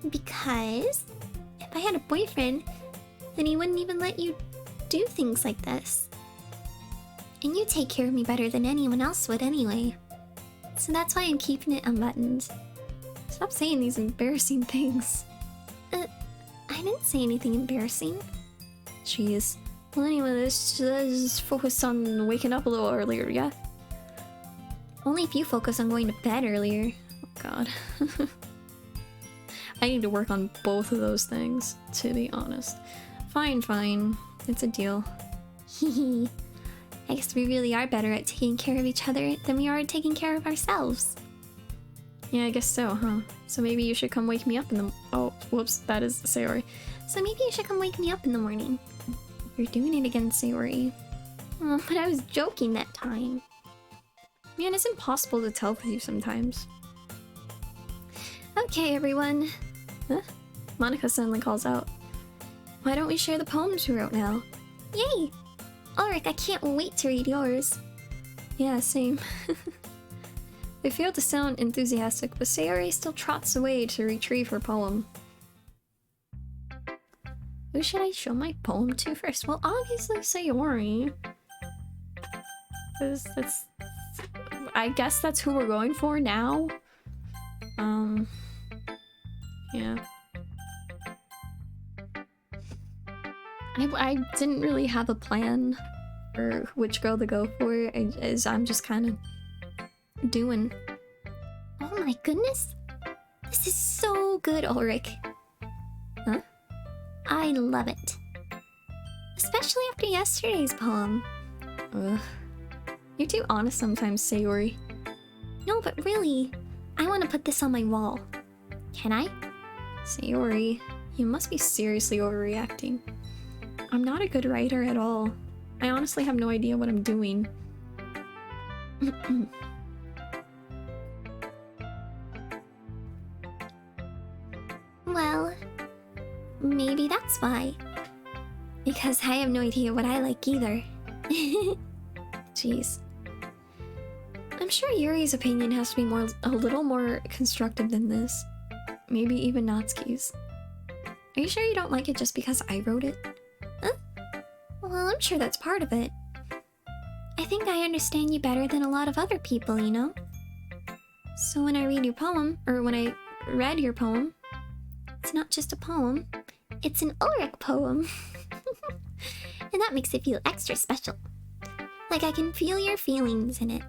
Because if I had a boyfriend, then he wouldn't even let you do things like this. And you take care of me better than anyone else would anyway. So that's why I'm keeping it unbuttoned. Stop saying these embarrassing things. I didn't say anything embarrassing. Jeez. Well, anyway, let's focus on waking up a little earlier, yeah? Only if you focus on going to bed earlier. Oh god. I need to work on both of those things, to be honest. Fine, fine. It's a deal. Hehe. I guess we really are better at taking care of each other than we are at taking care of ourselves. Yeah, I guess so, huh? So maybe you should come wake me up in the— oh, whoops, that is Sayori. So maybe you should come wake me up in the morning. You're doing it again, Sayori. Oh, but I was joking that time. Man, it's impossible to tell with you sometimes. Okay, everyone. Huh? Monica suddenly calls out. Why don't we share the poems we wrote now? Yay! Ulrich, I can't wait to read yours. Yeah, same. They failed to sound enthusiastic, but Sayori still trots away to retrieve her poem. Who should I show my poem to first? Well, obviously Sayori. Because that's— I guess that's who we're going for now. Yeah. I didn't really have a plan for which girl to go for, as I'm just kind of doing. Oh my goodness. This is so good, Ulrich. Huh? I love it. Especially after yesterday's poem. Ugh. You're too honest sometimes, Sayori. No, but really, I want to put this on my wall. Can I? Sayori, you must be seriously overreacting. I'm not a good writer at all. I honestly have no idea what I'm doing. Well, maybe that's why. Because I have no idea what I like either. Jeez. I'm sure Yuri's opinion has to be a little more constructive than this. Maybe even Natsuki's. Are you sure you don't like it just because I wrote it? Huh? Well, I'm sure that's part of it. I think I understand you better than a lot of other people, you know? So when I read your poem, or when I read your poem, it's not just a poem, it's an Ulrich poem. And that makes it feel extra special. Like I can feel your feelings in it.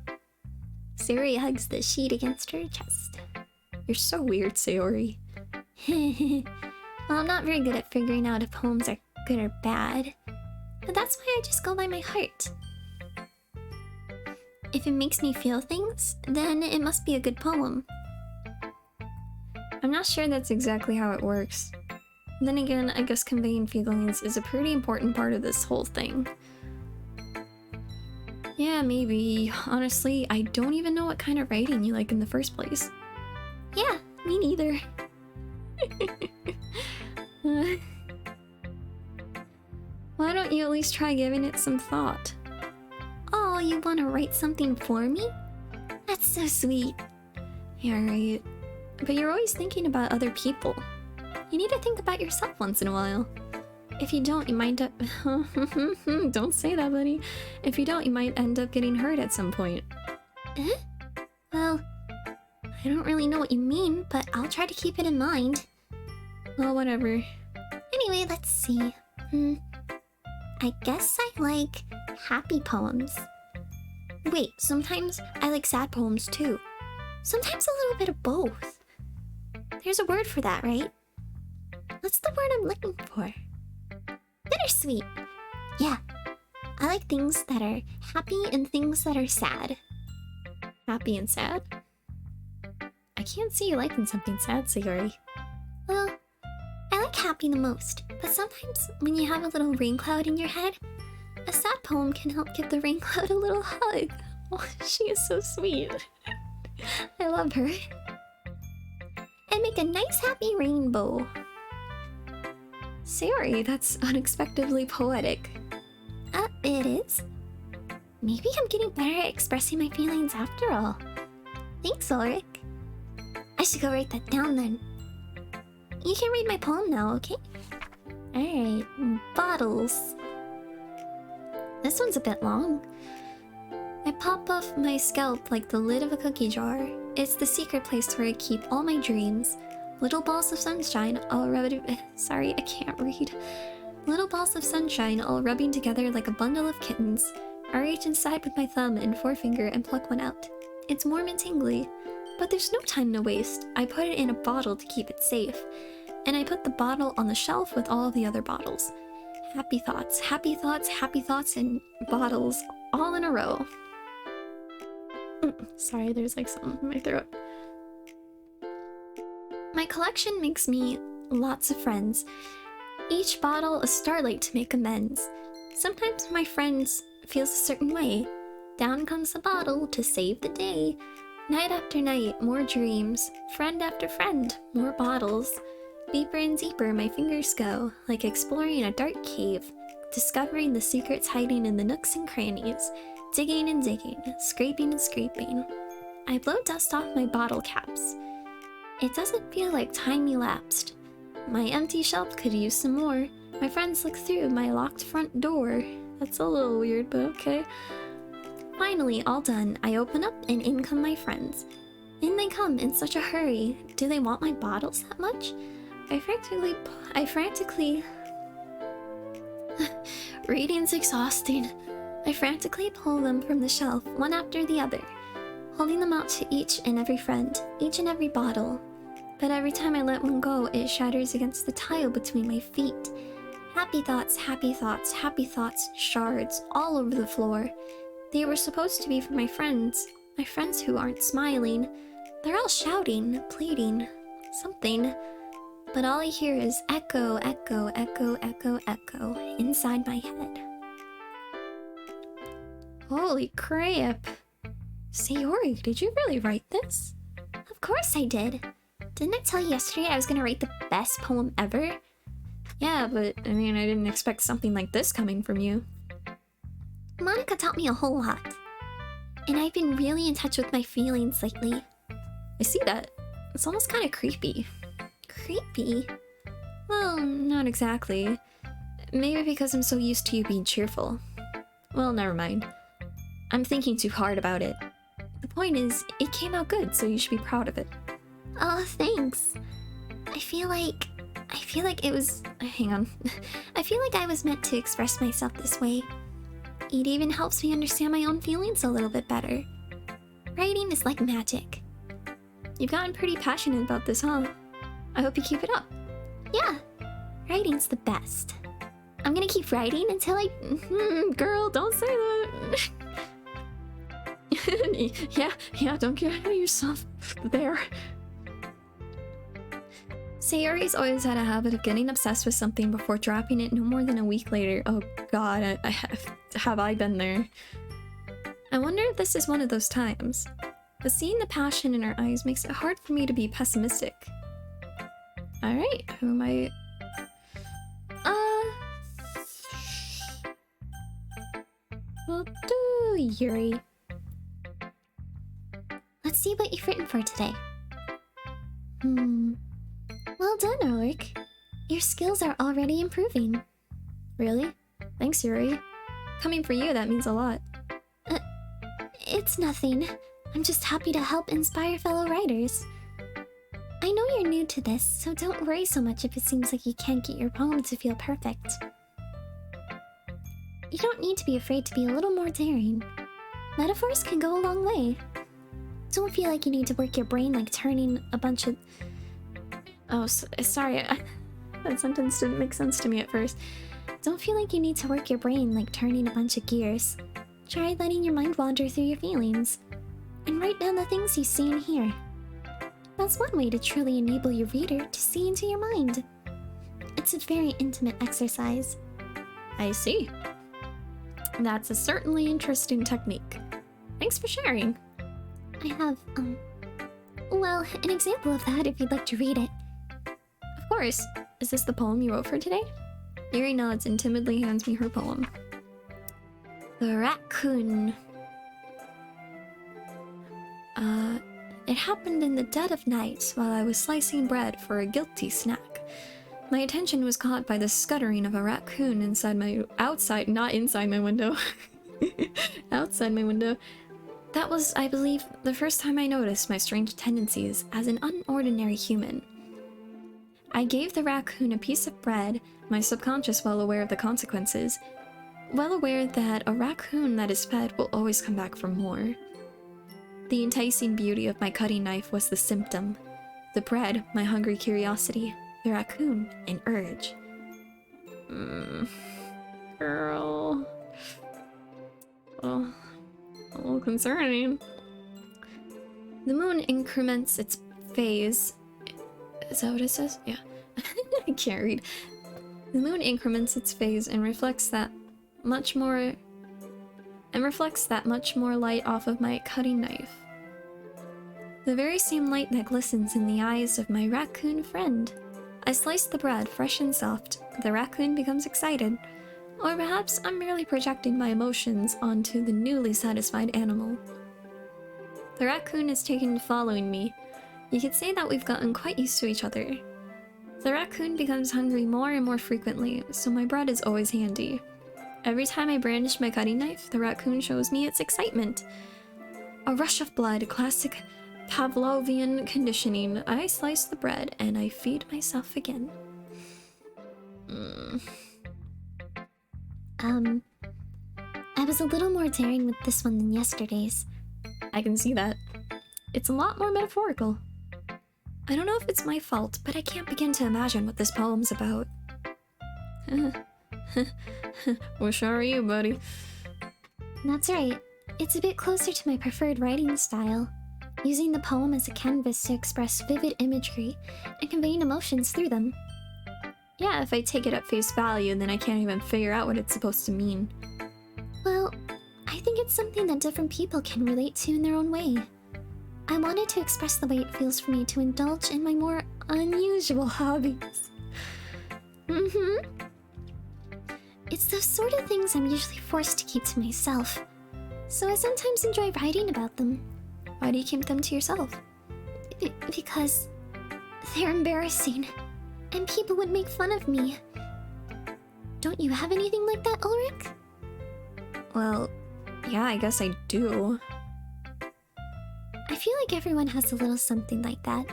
Sayori hugs the sheet against her chest. You're so weird, Sayori. Well, I'm not very good at figuring out if poems are good or bad. But that's why I just go by my heart. If it makes me feel things, then it must be a good poem. I'm not sure that's exactly how it works. Then again, I guess conveying feelings is a pretty important part of this whole thing. Yeah, maybe. Honestly, I don't even know what kind of writing you like in the first place. Yeah, me neither. Why don't you at least try giving it some thought? Oh, you want to write something for me? That's so sweet. Yeah, right. But you're always thinking about other people. You need to think about yourself once in a while. If you don't, you might don't say that, buddy. If you don't, you might end up getting hurt at some point. Well, I don't really know what you mean, but I'll try to keep it in mind. Well, whatever. Anyway, let's see. I guess I like happy poems. Wait, sometimes I like sad poems too. Sometimes a little bit of both. There's a word for that, right? What's the word I'm looking for? Bittersweet. Yeah, I like things that are happy and things that are sad. Happy and sad? I can't see you liking something sad, Sayori. Well, I like happy the most, but sometimes when you have a little rain cloud in your head, a sad poem can help give the rain cloud a little hug. Oh, she is so sweet. I love her. And make a nice happy rainbow. Sayori, that's unexpectedly poetic. It is. Maybe I'm getting better at expressing my feelings after all. Thanks, Ulrich. I should go write that down then. You can read my poem now, okay? Alright, bottles. This one's a bit long. I pop off my scalp like the lid of a cookie jar. It's the secret place where I keep all my dreams. Little balls of sunshine all sorry, I can't read. Little balls of sunshine all rubbing together like a bundle of kittens. I reach inside with my thumb and forefinger and pluck one out. It's warm and tingly. But there's no time to waste. I put it in a bottle to keep it safe. And I put the bottle on the shelf with all of the other bottles. Happy thoughts, happy thoughts, happy thoughts, and bottles all in a row. Sorry, there's like something in my throat. My collection makes me lots of friends. Each bottle a starlight to make amends. Sometimes my friends feels a certain way. Down comes the bottle to save the day. Night after night, more dreams. Friend after friend, more bottles. Deeper and deeper my fingers go, like exploring a dark cave, discovering the secrets hiding in the nooks and crannies, digging and digging, scraping and scraping. I blow dust off my bottle caps. It doesn't feel like time elapsed. My empty shelf could use some more. My friends look through my locked front door. That's a little weird, but okay. Finally, all done, I open up and in come my friends. In they come in such a hurry. Do they want my bottles that much? I frantically... Reading's exhausting. I frantically pull them from the shelf, one after the other, holding them out to each and every friend, each and every bottle. But every time I let one go, it shatters against the tile between my feet. Happy thoughts, happy thoughts, happy thoughts, shards all over the floor. They were supposed to be for my friends who aren't smiling. They're all shouting, pleading, something. But all I hear is echo, echo, echo, echo, echo inside my head. Holy crap. Sayori, did you really write this? Of course I did. Didn't I tell you yesterday I was gonna write the best poem ever? Yeah, but I mean, I didn't expect something like this coming from you. Monica taught me a whole lot. And I've been really in touch with my feelings lately. I see that. It's almost kind of creepy. Creepy? Well, not exactly. Maybe because I'm so used to you being cheerful. Well, never mind. I'm thinking too hard about it. The point is, it came out good, so you should be proud of it. Oh, thanks. I feel like it was... Hang on. I feel like I was meant to express myself this way. It even helps me understand my own feelings a little bit better. Writing is like magic. You've gotten pretty passionate about this, huh? I hope you keep it up. Yeah, writing's the best. I'm gonna keep writing until I... Girl, don't say that. yeah, don't get ahead of yourself there. Sayori's always had a habit of getting obsessed with something before dropping it no more than a week later. Oh god, have I been there. I wonder if this is one of those times. But seeing the passion in her eyes makes it hard for me to be pessimistic. Alright, who am I... We'll do Yuri. Let's see what you've written for today. Well done, Ulrich. Your skills are already improving. Really? Thanks, Yuri. Coming for you, that means a lot. It's nothing. I'm just happy to help inspire fellow writers. I know you're new to this, so don't worry so much if it seems like you can't get your poem to feel perfect. You don't need to be afraid to be a little more daring. Metaphors can go a long way. Don't feel like you need to work your brain like turning a bunch of... Oh, sorry. That sentence didn't make sense to me at first. Don't feel like you need to work your brain like turning a bunch of gears. Try letting your mind wander through your feelings. And write down the things you see and hear. That's one way to truly enable your reader to see into your mind. It's a very intimate exercise. I see. That's a certainly interesting technique. Thanks for sharing. I have, well, an example of that if you'd like to read it. Of course. Is this the poem you wrote for today? Yuri nods and timidly hands me her poem. The Raccoon. It happened in the dead of night while I was slicing bread for a guilty snack. My attention was caught by the scuttering of a raccoon outside my window. Outside my window. That was, I believe, the first time I noticed my strange tendencies as an unordinary human. I gave the raccoon a piece of bread, my subconscious well aware of the consequences, well aware that a raccoon that is fed will always come back for more. The enticing beauty of my cutting knife was the symptom. The bread, my hungry curiosity. The raccoon, an urge. Girl. Oh, a little concerning. The moon increments its phase. Is that what it says? Yeah. I can't read. The moon increments its phase and reflects that much more light off of my cutting knife. The very same light that glistens in the eyes of my raccoon friend. I slice the bread, fresh and soft. The raccoon becomes excited. Or perhaps I'm merely projecting my emotions onto the newly satisfied animal. The raccoon is taken to following me. You could say that we've gotten quite used to each other. The raccoon becomes hungry more and more frequently, so my bread is always handy. Every time I brandish my cutting knife, the raccoon shows me its excitement. A rush of blood, classic Pavlovian conditioning. I slice the bread and I feed myself again. I was a little more daring with this one than yesterday's. I can see that. It's a lot more metaphorical. I don't know if it's my fault, but I can't begin to imagine what this poem's about. Which are you, buddy? That's right. It's a bit closer to my preferred writing style, using the poem as a canvas to express vivid imagery and conveying emotions through them. Yeah, if I take it at face value, then I can't even figure out what it's supposed to mean. Well, I think it's something that different people can relate to in their own way. I wanted to express the way it feels for me to indulge in my more unusual hobbies. It's those sort of things I'm usually forced to keep to myself, so I sometimes enjoy writing about them. Why do you keep them to yourself? Because they're embarrassing, and people would make fun of me. Don't you have anything like that, Ulrich? Well, yeah, I guess I do. I feel like everyone has a little something like that.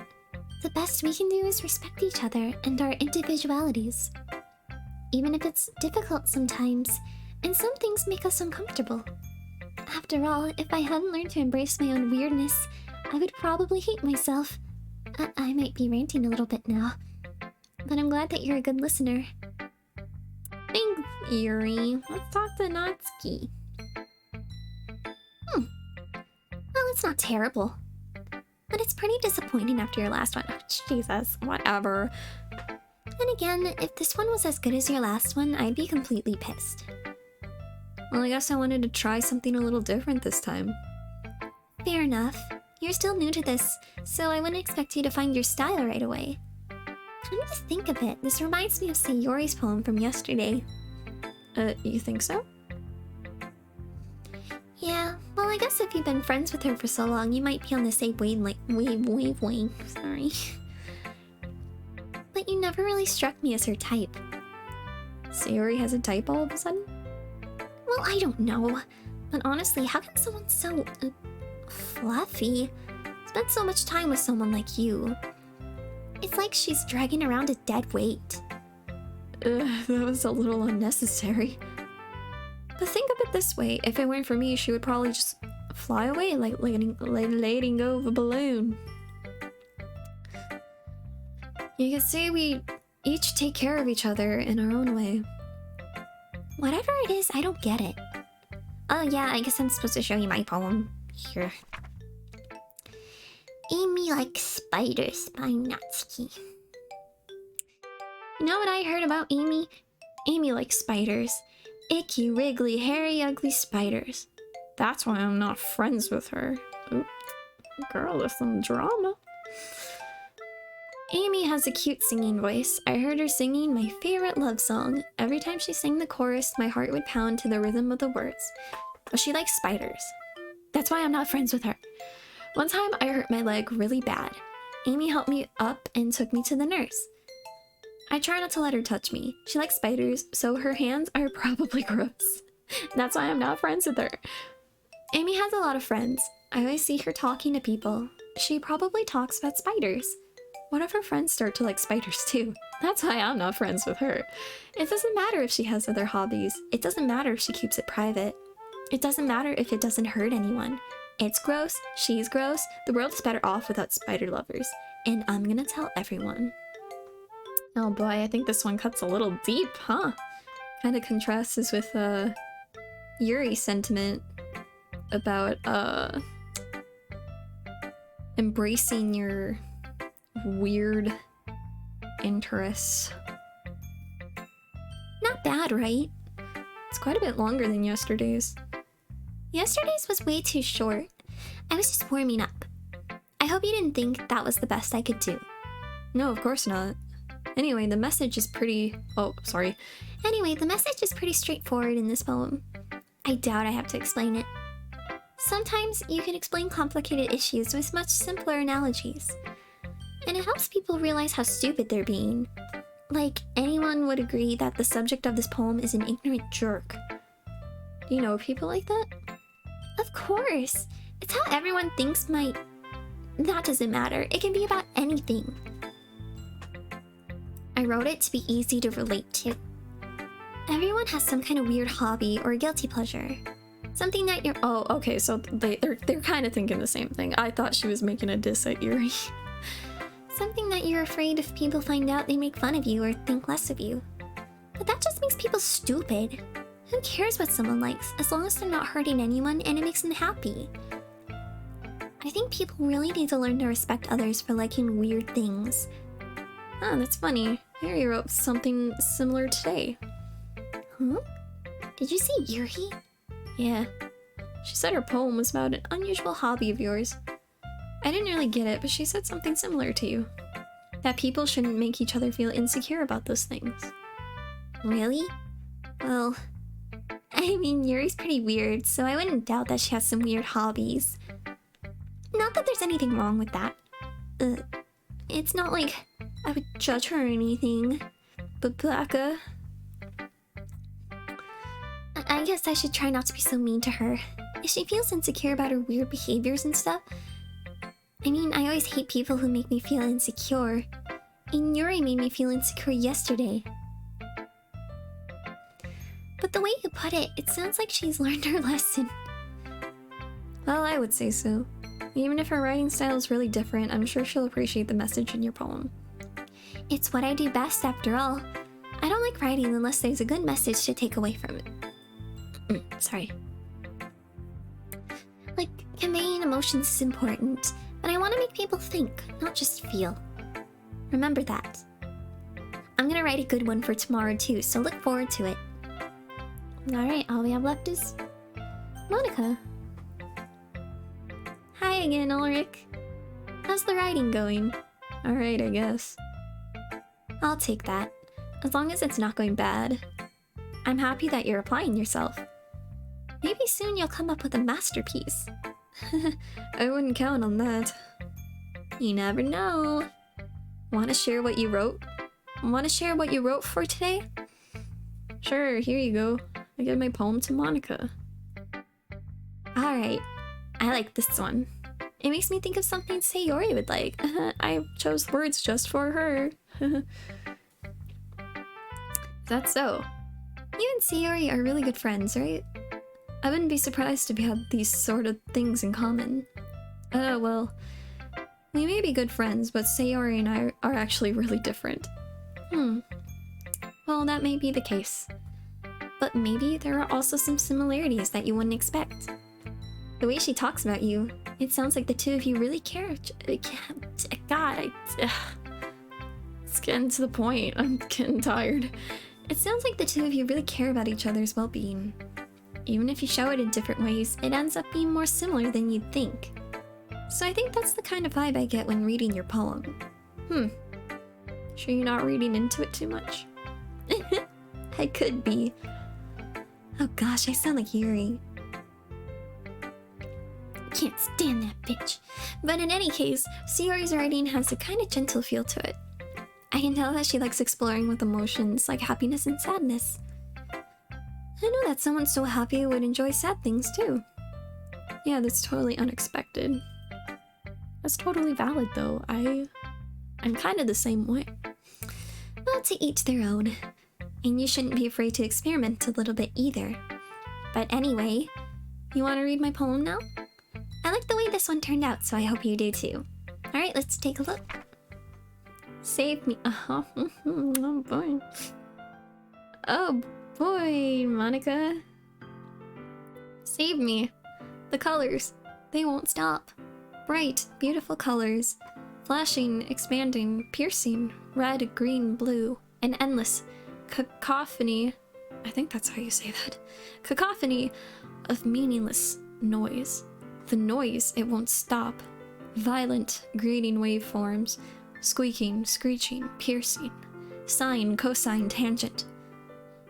The best we can do is respect each other and our individualities. Even if it's difficult sometimes, and some things make us uncomfortable. After all, if I hadn't learned to embrace my own weirdness, I would probably hate myself. I might be ranting a little bit now, but I'm glad that you're a good listener. Thanks, Yuri. Let's talk to Natsuki. Well, it's not terrible, but it's pretty disappointing after your last one. Oh, Jesus, whatever. And again, if this one was as good as your last one, I'd be completely pissed. Well, I guess I wanted to try something a little different this time. Fair enough. You're still new to this, so I wouldn't expect you to find your style right away. Come to think of it, this reminds me of Sayori's poem from yesterday. You think so? Yeah, well, I guess if you've been friends with her for so long, you might be on the same wave. Sorry. But you never really struck me as her type. Sayori has a type all of a sudden? Well, I don't know. But honestly, how can someone so... fluffy spend so much time with someone like you? It's like she's dragging around a dead weight. That was a little unnecessary. But think of it this way, if it weren't for me, she would probably just fly away like letting go of a balloon. You could say we each take care of each other in our own way. Whatever it is, I don't get it. Oh yeah, I guess I'm supposed to show you my poem. Here. Amy Likes Spiders by Natsuki. You know what I heard about Amy? Amy likes spiders. Icky, wriggly, hairy, ugly spiders. That's why I'm not friends with her. Oop. Girl, there's some drama. Amy has a cute singing voice. I heard her singing my favorite love song. Every time she sang the chorus, my heart would pound to the rhythm of the words. But she likes spiders. That's why I'm not friends with her. One time I hurt my leg really bad. Amy helped me up and took me to the nurse. I try not to let her touch me. She likes spiders, so her hands are probably gross. That's why I'm not friends with her. Amy has a lot of friends. I always see her talking to people. She probably talks about spiders. What if her friends start to like spiders too? That's why I'm not friends with her. It doesn't matter if she has other hobbies. It doesn't matter if she keeps it private. It doesn't matter if it doesn't hurt anyone. It's gross, she's gross, the world is better off without spider lovers. And I'm gonna tell everyone. Oh boy, I think this one cuts a little deep, huh? Kind of contrasts with Yuri's sentiment about embracing your weird interests. Not bad, right? It's quite a bit longer than yesterday's. Yesterday's was way too short. I was just warming up. I hope you didn't think that was the best I could do. No, of course not. Anyway, the message is pretty... Oh, sorry. Anyway, the message is pretty straightforward in this poem. I doubt I have to explain it. Sometimes you can explain complicated issues with much simpler analogies. And it helps people realize how stupid they're being. Like, anyone would agree that the subject of this poem is an ignorant jerk. Do you know people like that? Of course! It's how everyone thinks might... That doesn't matter. It can be about anything. I wrote it to be easy to relate to. Everyone has some kind of weird hobby or guilty pleasure. Something that you're... Oh, okay, so they're kind of thinking the same thing. I thought she was making a diss at Yuri. Something that you're afraid if people find out they make fun of you or think less of you. But that just makes people stupid. Who cares what someone likes, as long as they're not hurting anyone and it makes them happy? I think people really need to learn to respect others for liking weird things. Oh, that's funny. Yuri wrote something similar today. Huh? Did you see Yuri? Yeah. She said her poem was about an unusual hobby of yours. I didn't really get it, but she said something similar to you. That people shouldn't make each other feel insecure about those things. Really? Well, I mean, Yuri's pretty weird, so I wouldn't doubt that she has some weird hobbies. Not that there's anything wrong with that. It's not like I would judge her or anything. But Blanca... I guess I should try not to be so mean to her. If she feels insecure about her weird behaviors and stuff... I mean, I always hate people who make me feel insecure. And Yuri made me feel insecure yesterday. But the way you put it, it sounds like she's learned her lesson. Well, I would say so. Even if her writing style is really different, I'm sure she'll appreciate the message in your poem. It's what I do best, after all. I don't like writing unless there's a good message to take away from it. Sorry. Like, conveying emotions is important, but I want to make people think, not just feel. Remember that. I'm gonna write a good one for tomorrow too, so look forward to it. Alright, all we have left is... Monica. Hi again, Ulrich. How's the writing going? Alright, I guess. I'll take that. As long as it's not going bad. I'm happy that you're applying yourself. Maybe soon you'll come up with a masterpiece. I wouldn't count on that. You never know. Want to share what you wrote? Want to share what you wrote for today? Sure, here you go. I give my poem to Monica. Alright, I like this one. It makes me think of something Sayori would like. I chose words just for her. That's so. You and Sayori are really good friends, right? I wouldn't be surprised if you had these sort of things in common. Well, we may be good friends, but Sayori and I are actually really different. Well, that may be the case. But maybe there are also some similarities that you wouldn't expect. The way she talks about you, it sounds like the two of you really care. God, it's getting to the point. I'm getting tired. It sounds like the two of you really care about each other's well-being. Even if you show it in different ways, it ends up being more similar than you'd think. So I think that's the kind of vibe I get when reading your poem. Sure you're not reading into it too much? I could be. Oh gosh, I sound like Yuri. Can't stand that bitch. But in any case, Sayori's writing has a kind of gentle feel to it. I can tell that she likes exploring with emotions like happiness and sadness. I know that someone so happy would enjoy sad things too. Yeah, that's totally unexpected. That's totally valid though. I'm kind of the same way. Well, to each their own. And you shouldn't be afraid to experiment a little bit either. But anyway, you want to read my poem now? I like the way this one turned out, so I hope you do too. Alright, let's take a look. Save me. Oh boy. Oh boy, Monica. Save me. The colors, they won't stop. Bright, beautiful colors. Flashing, expanding, piercing, red, green, blue, an endless cacophony. I think that's how you say that. Cacophony of meaningless noise. The noise, it won't stop. Violent, grating waveforms. Squeaking, screeching, piercing. Sine, cosine, tangent.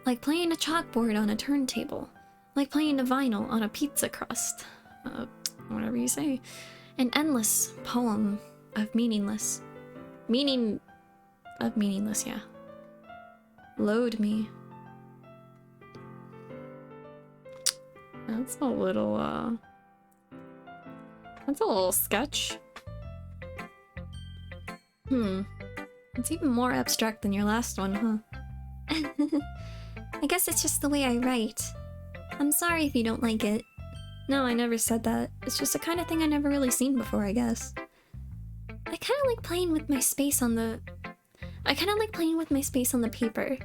Like playing a chalkboard on a turntable. Like playing a vinyl on a pizza crust. Whatever you say. An endless poem of meaningless. Meaning of meaningless, yeah. Load me. That's a little sketch. It's even more abstract than your last one, huh? I guess it's just the way I write. I'm sorry if you don't like it. No, I never said that. It's just the kind of thing I never really seen before, I guess. I kinda like playing with my space on the paper.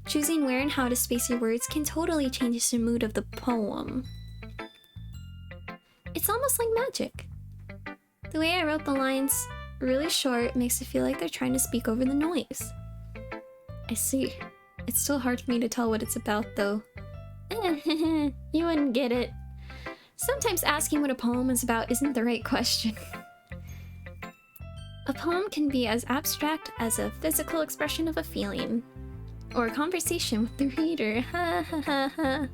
Choosing where and how to space your words can totally change the mood of the poem. It's almost like magic. The way I wrote the lines really short makes it feel like they're trying to speak over the noise. I see. It's still hard for me to tell what it's about, though. You wouldn't get it. Sometimes asking what a poem is about isn't the right question. A poem can be as abstract as a physical expression of a feeling, or a conversation with the reader. Ha ha ha ha.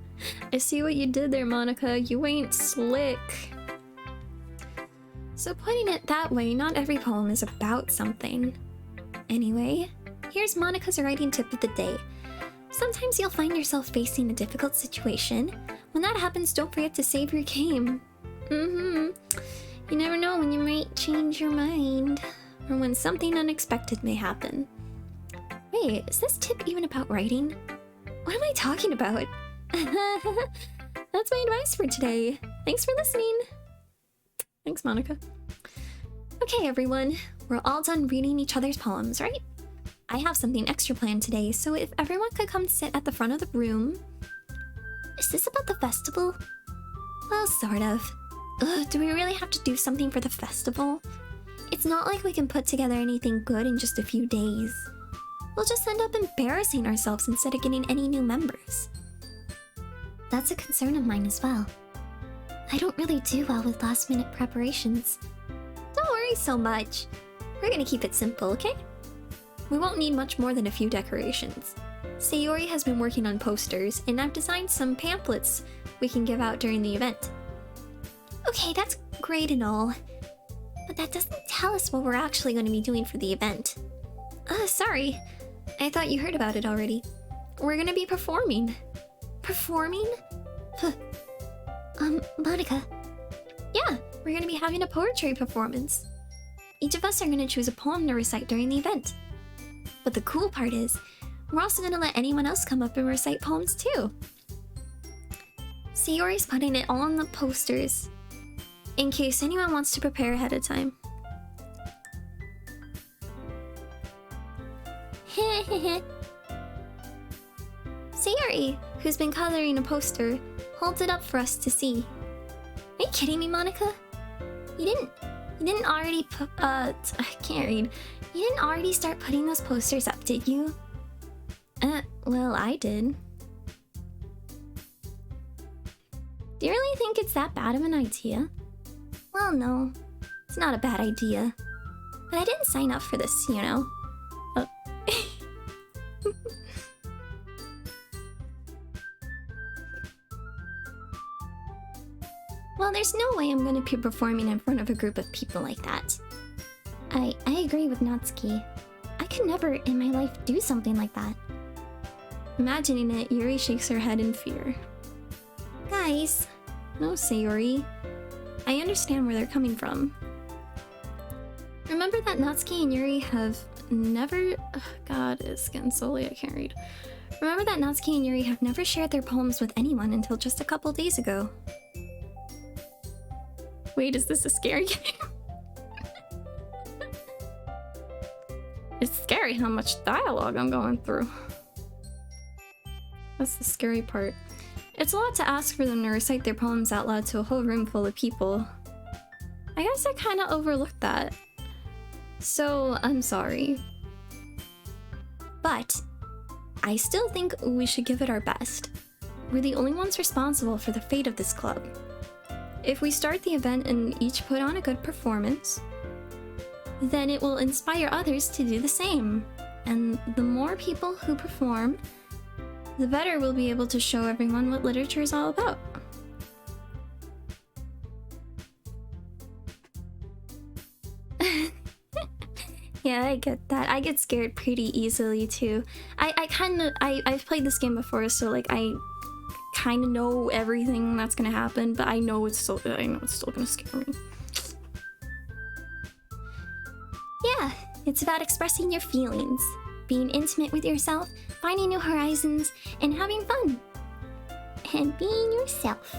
I see what you did there, Monica. You ain't slick. So putting it that way, not every poem is about something. Anyway, here's Monica's writing tip of the day. Sometimes you'll find yourself facing a difficult situation. When that happens, don't forget to save your game. You never know when you might change your mind, or when something unexpected may happen. Wait, is this tip even about writing? What am I talking about? That's my advice for today. Thanks for listening. Thanks, Monica. Okay, everyone. We're all done reading each other's poems, right? I have something extra planned today, so if everyone could come sit at the front of the room... Is this about the festival? Well, sort of. Ugh, do we really have to do something for the festival? It's not like we can put together anything good in just a few days. We'll just end up embarrassing ourselves instead of getting any new members. That's a concern of mine as well. I don't really do well with last-minute preparations. Don't worry so much. We're gonna keep it simple, okay? We won't need much more than a few decorations. Sayori has been working on posters, and I've designed some pamphlets we can give out during the event. Okay, that's great and all, but that doesn't tell us what we're actually going to be doing for the event. Sorry. I thought you heard about it already. We're gonna be performing. Performing? Monica. Yeah, we're gonna be having a poetry performance. Each of us are gonna choose a poem to recite during the event. But the cool part is, we're also gonna let anyone else come up and recite poems too. Sayori's putting it all on the posters, in case anyone wants to prepare ahead of time. Sayori, who's been coloring a poster, holds it up for us to see. Are you kidding me, Monica? You didn't already I can't read. You didn't already start putting those posters up, did you? Well, I did. Do you really think it's that bad of an idea? Well, no. It's not a bad idea. But I didn't sign up for this, you know. Well, there's no way I'm gonna be performing in front of a group of people like that. I agree with Natsuki. I could never in my life do something like that. Imagining it, Yuri shakes her head in fear. Guys, no, Sayori. I understand where they're coming from. Remember that Natsuki and Yuri have never... God, it's getting so late, I can't read. Remember that Natsuki and Yuri have never shared their poems with anyone until just a couple days ago. Wait, is this a scary game? It's scary how much dialogue I'm going through. That's the scary part. It's a lot to ask for them to recite their poems out loud to a whole room full of people. I guess I kind of overlooked that. So, I'm sorry. But I still think we should give it our best. We're the only ones responsible for the fate of this club. If we start the event and each put on a good performance, then it will inspire others to do the same. And the more people who perform, the better we'll be able to show everyone what literature is all about. Yeah, I get that. I get scared pretty easily too. I've played this game before, so like I kind of know everything that's gonna happen, but I know it's still gonna scare me. Yeah, it's about expressing your feelings, being intimate with yourself, finding new horizons, and having fun. And being yourself.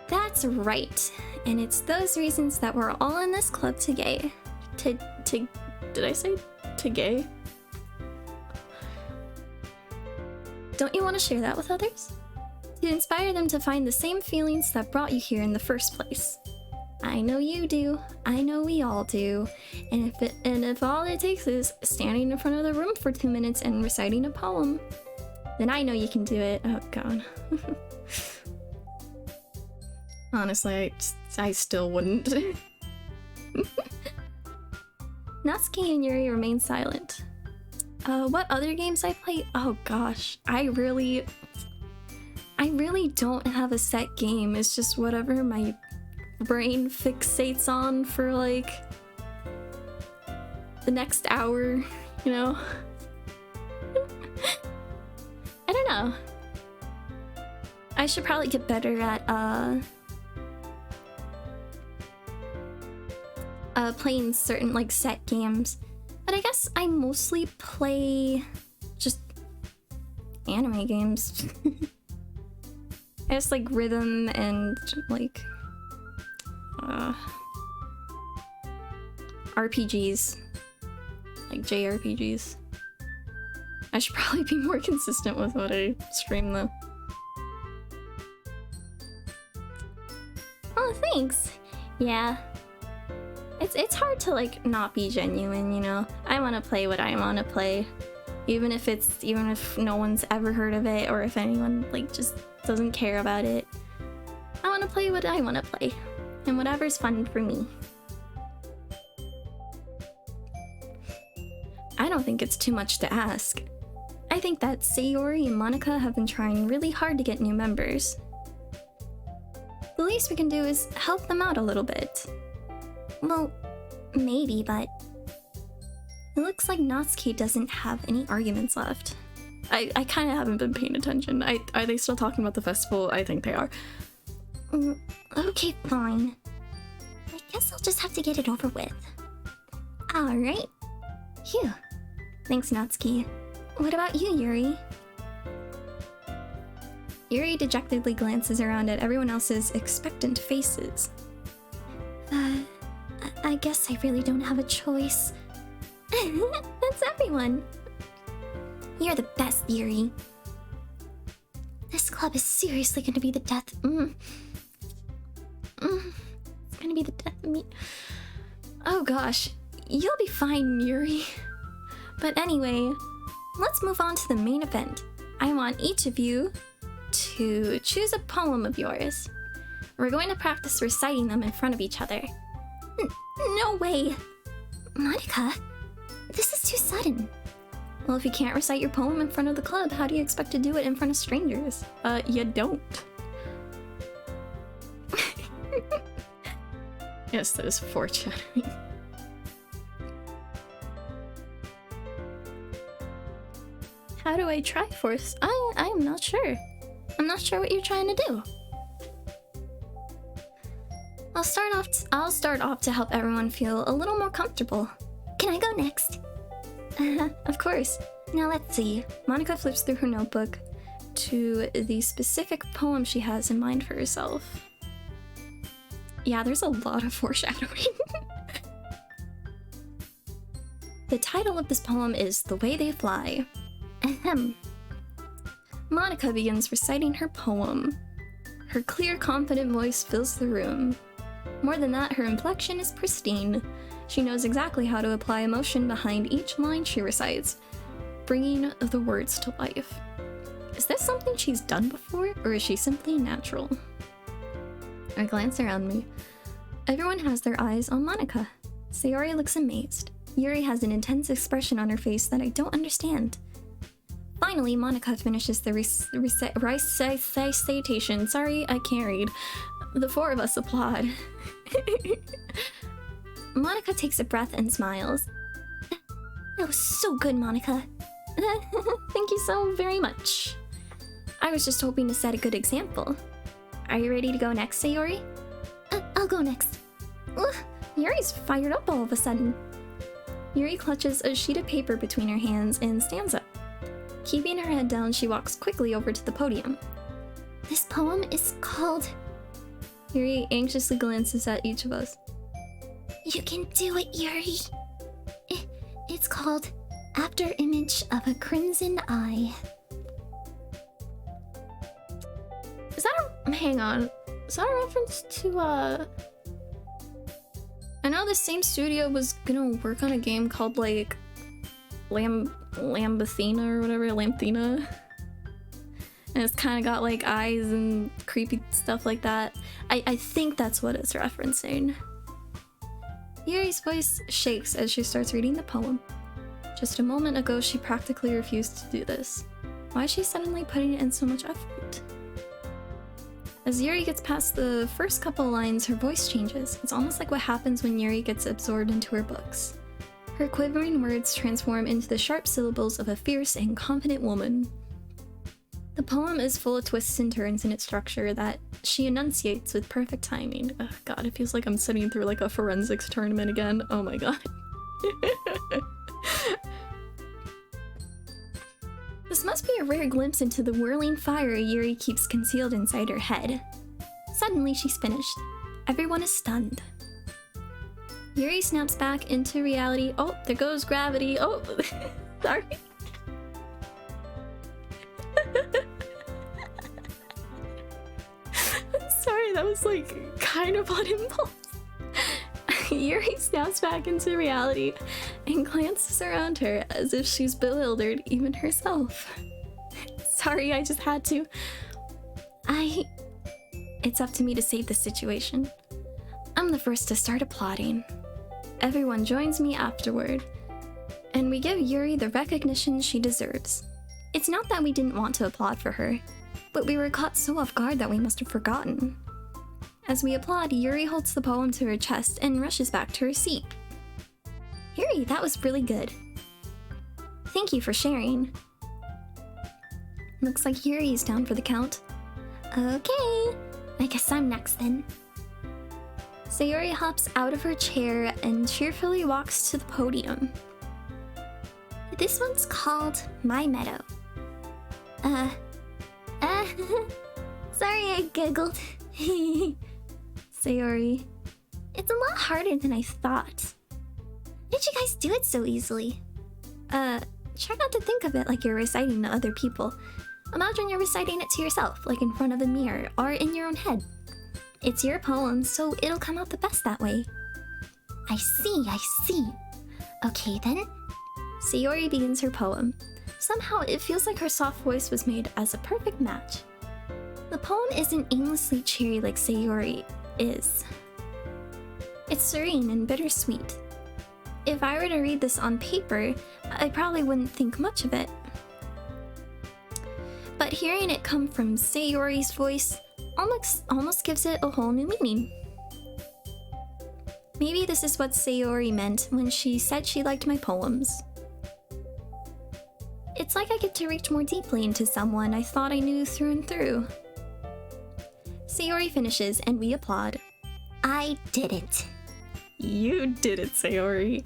That's right. And it's those reasons that we're all in this club today. Did I say today? Don't you want to share that with others? To inspire them to find the same feelings that brought you here in the first place. I know you do. I know we all do. And if all it takes is standing in front of the room for 2 minutes and reciting a poem, then I know you can do it. Oh god. Honestly, I still wouldn't. Natsuki and Yuri remain silent. What other games I play? Oh gosh, I really don't have a set game. It's just whatever my brain fixates on for like the next hour, you know? I don't know. I should probably get better at playing certain like set games. But I guess I mostly play just anime games. I just like rhythm and like RPGs, like JRPGs. I should probably be more consistent with what I stream though. Oh, thanks. Yeah. It's hard to like not be genuine, you know? I want to play what I want to play. Even if no one's ever heard of it, or if anyone like just doesn't care about it. I want to play what I want to play. And whatever's fun for me. I don't think it's too much to ask. I think that Sayori and Monica have been trying really hard to get new members. The least we can do is help them out a little bit. Well, maybe, but It looks like Natsuki doesn't have any arguments left. I kind of haven't been paying attention. Are they still talking about the festival? I think they are. Okay, fine. I guess I'll just have to get it over with. Alright. Phew. Thanks, Natsuki. What about you, Yuri? Yuri dejectedly glances around at everyone else's expectant faces. I guess I really don't have a choice. That's everyone. You're the best, Yuri. This club is seriously gonna be the death. It's gonna be the death of me. Oh gosh, you'll be fine, Yuri. But anyway, let's move on to the main event. I want each of you to choose a poem of yours. We're going to practice reciting them in front of each other. No way! Monica, this is too sudden. Well, if you can't recite your poem in front of the club, how do you expect to do it in front of strangers? You don't. Yes, that is foreshadowing. How do I try first? I'm not sure. I'm not sure what you're trying to do. I'll start off to help everyone feel a little more comfortable. Can I go next? Of course. Now let's see. Monica flips through her notebook to the specific poem she has in mind for herself. Yeah, there's a lot of foreshadowing. The title of this poem is The Way They Fly. Ahem. Monica begins reciting her poem. Her clear, confident voice fills the room. More than that, her inflection is pristine. She knows exactly how to apply emotion behind each line she recites, bringing the words to life. Is this something she's done before, or is she simply natural? I glance around me. Everyone has their eyes on Monica. Sayori looks amazed. Yuri has an intense expression on her face that I don't understand. Finally, Monica finishes the recitation. Sorry, I can't read. The four of us applaud. Monica takes a breath and smiles. That was so good, Monica. Thank you so very much. I was just hoping to set a good example. Are you ready to go next, Sayori? I'll go next. Ugh, Yuri's fired up all of a sudden. Yuri clutches a sheet of paper between her hands and stands up. Keeping her head down, she walks quickly over to the podium. This poem is called... Yuri anxiously glances at each of us. You can do it, Yuri. It's called After Image of a Crimson Eye. Is that a... hang on. Is that a reference to, I know the same studio was gonna work on a game called, like, Lambathina or whatever, Lamthina. And it's kind of got, like, eyes and creepy stuff like that. I think that's what it's referencing. Yuri's voice shakes as she starts reading the poem. Just a moment ago, she practically refused to do this. Why is she suddenly putting in so much effort? As Yuri gets past the first couple lines, her voice changes. It's almost like what happens when Yuri gets absorbed into her books. Her quivering words transform into the sharp syllables of a fierce and confident woman. The poem is full of twists and turns in its structure that she enunciates with perfect timing. Oh god, it feels like I'm sitting through like a forensics tournament again. Oh my god. This must be a rare glimpse into the whirling fire Yuri keeps concealed inside her head. Suddenly she's finished. Everyone is stunned. Yuri snaps back into reality. Oh, there goes gravity. Oh, sorry. Sorry, that was like kind of on impulse. Yuri snaps back into reality and glances around her as if she's bewildered even herself. Sorry, I just had to. It's up to me to save the situation. I'm the first to start applauding. Everyone joins me afterward, and we give Yuri the recognition she deserves. It's not that we didn't want to applaud for her, but we were caught so off guard that we must have forgotten. As we applaud, Yuri holds the poem to her chest and rushes back to her seat. Yuri, that was really good. Thank you for sharing. Looks like Yuri's down for the count. Okay, I guess I'm next then. Sayori hops out of her chair and cheerfully walks to the podium. This one's called My Meadow. Sorry I giggled. Sayori. It's a lot harder than I thought. Why did you guys do it so easily? Try not to think of it like you're reciting to other people. Imagine you're reciting it to yourself, like in front of a mirror, or in your own head. It's your poem, so it'll come out the best that way. I see. Okay then. Sayori begins her poem. Somehow it feels like her soft voice was made as a perfect match. The poem isn't aimlessly cheery like Sayori is. It's serene and bittersweet. If I were to read this on paper, I probably wouldn't think much of it. But hearing it come from Sayori's voice almost gives it a whole new meaning. Maybe this is what Sayori meant when she said she liked my poems. It's like I get to reach more deeply into someone I thought I knew through and through. Sayori finishes and we applaud. I did it. You did it, Sayori.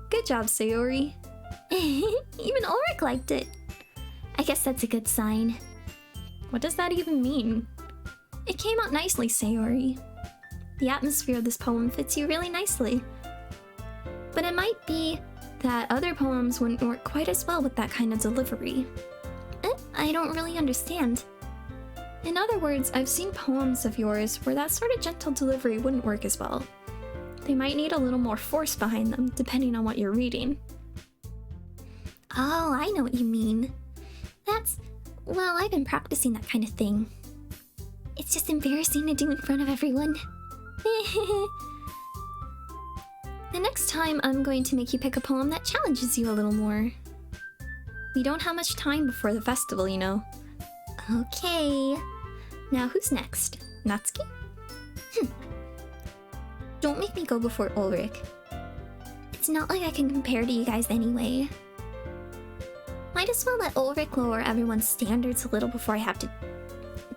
Good job, Sayori. Even Ulrich liked it. I guess that's a good sign. What does that even mean? It came out nicely, Sayori. The atmosphere of this poem fits you really nicely. But it might be that other poems wouldn't work quite as well with that kind of delivery. I don't really understand. In other words, I've seen poems of yours where that sort of gentle delivery wouldn't work as well. They might need a little more force behind them, depending on what you're reading. Oh, I know what you mean. Well, I've been practicing that kind of thing. It's just embarrassing to do in front of everyone. The next time, I'm going to make you pick a poem that challenges you a little more. We don't have much time before the festival, you know. Okay. Now, who's next? Natsuki? Don't make me go before Ulrich. It's not like I can compare to you guys anyway. Might as well let Ulrich lower everyone's standards a little before I have to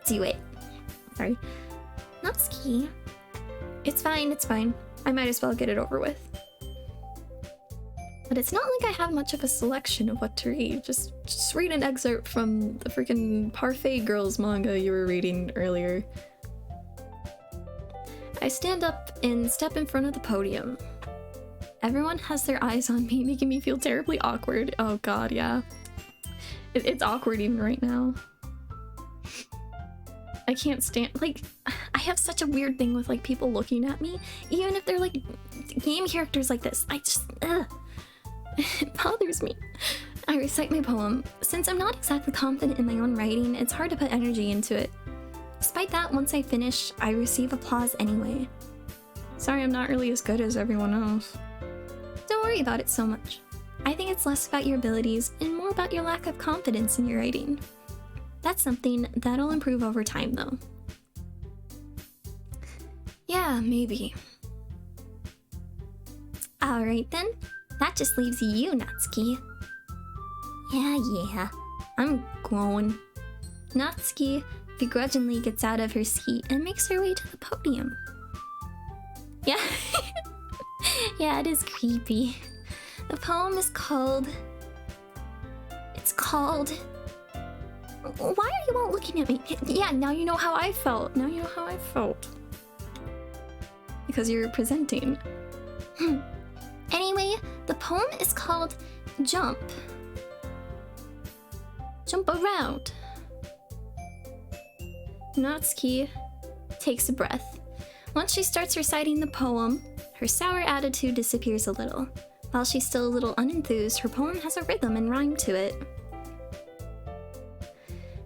do it. Sorry. Natsuki. It's fine. I might as well get it over with. But it's not like I have much of a selection of what to read. Just read an excerpt from the freaking Parfait Girls manga you were reading earlier. I stand up and step in front of the podium. Everyone has their eyes on me, making me feel terribly awkward. Oh god, yeah. It's awkward even right now. I can't stand, like, I have such a weird thing with, like, people looking at me, even if they're, like, game characters like this. It bothers me. I recite my poem. Since I'm not exactly confident in my own writing, it's hard to put energy into it. Despite that, once I finish, I receive applause anyway. Sorry, I'm not really as good as everyone else. Don't worry about it so much. I think it's less about your abilities and more about your lack of confidence in your writing. That's something that'll improve over time, though. Yeah, maybe. Alright then. That just leaves you, Natsuki. Yeah. I'm glowing. Natsuki begrudgingly gets out of her seat and makes her way to the podium. Yeah. Yeah, it is creepy. The poem is called... Why are you all looking at me? Yeah, now you know how I felt. Because you're presenting. Anyway, the poem is called Jump. Jump around. Natsuki takes a breath. Once she starts reciting the poem, her sour attitude disappears a little. While she's still a little unenthused, her poem has a rhythm and rhyme to it.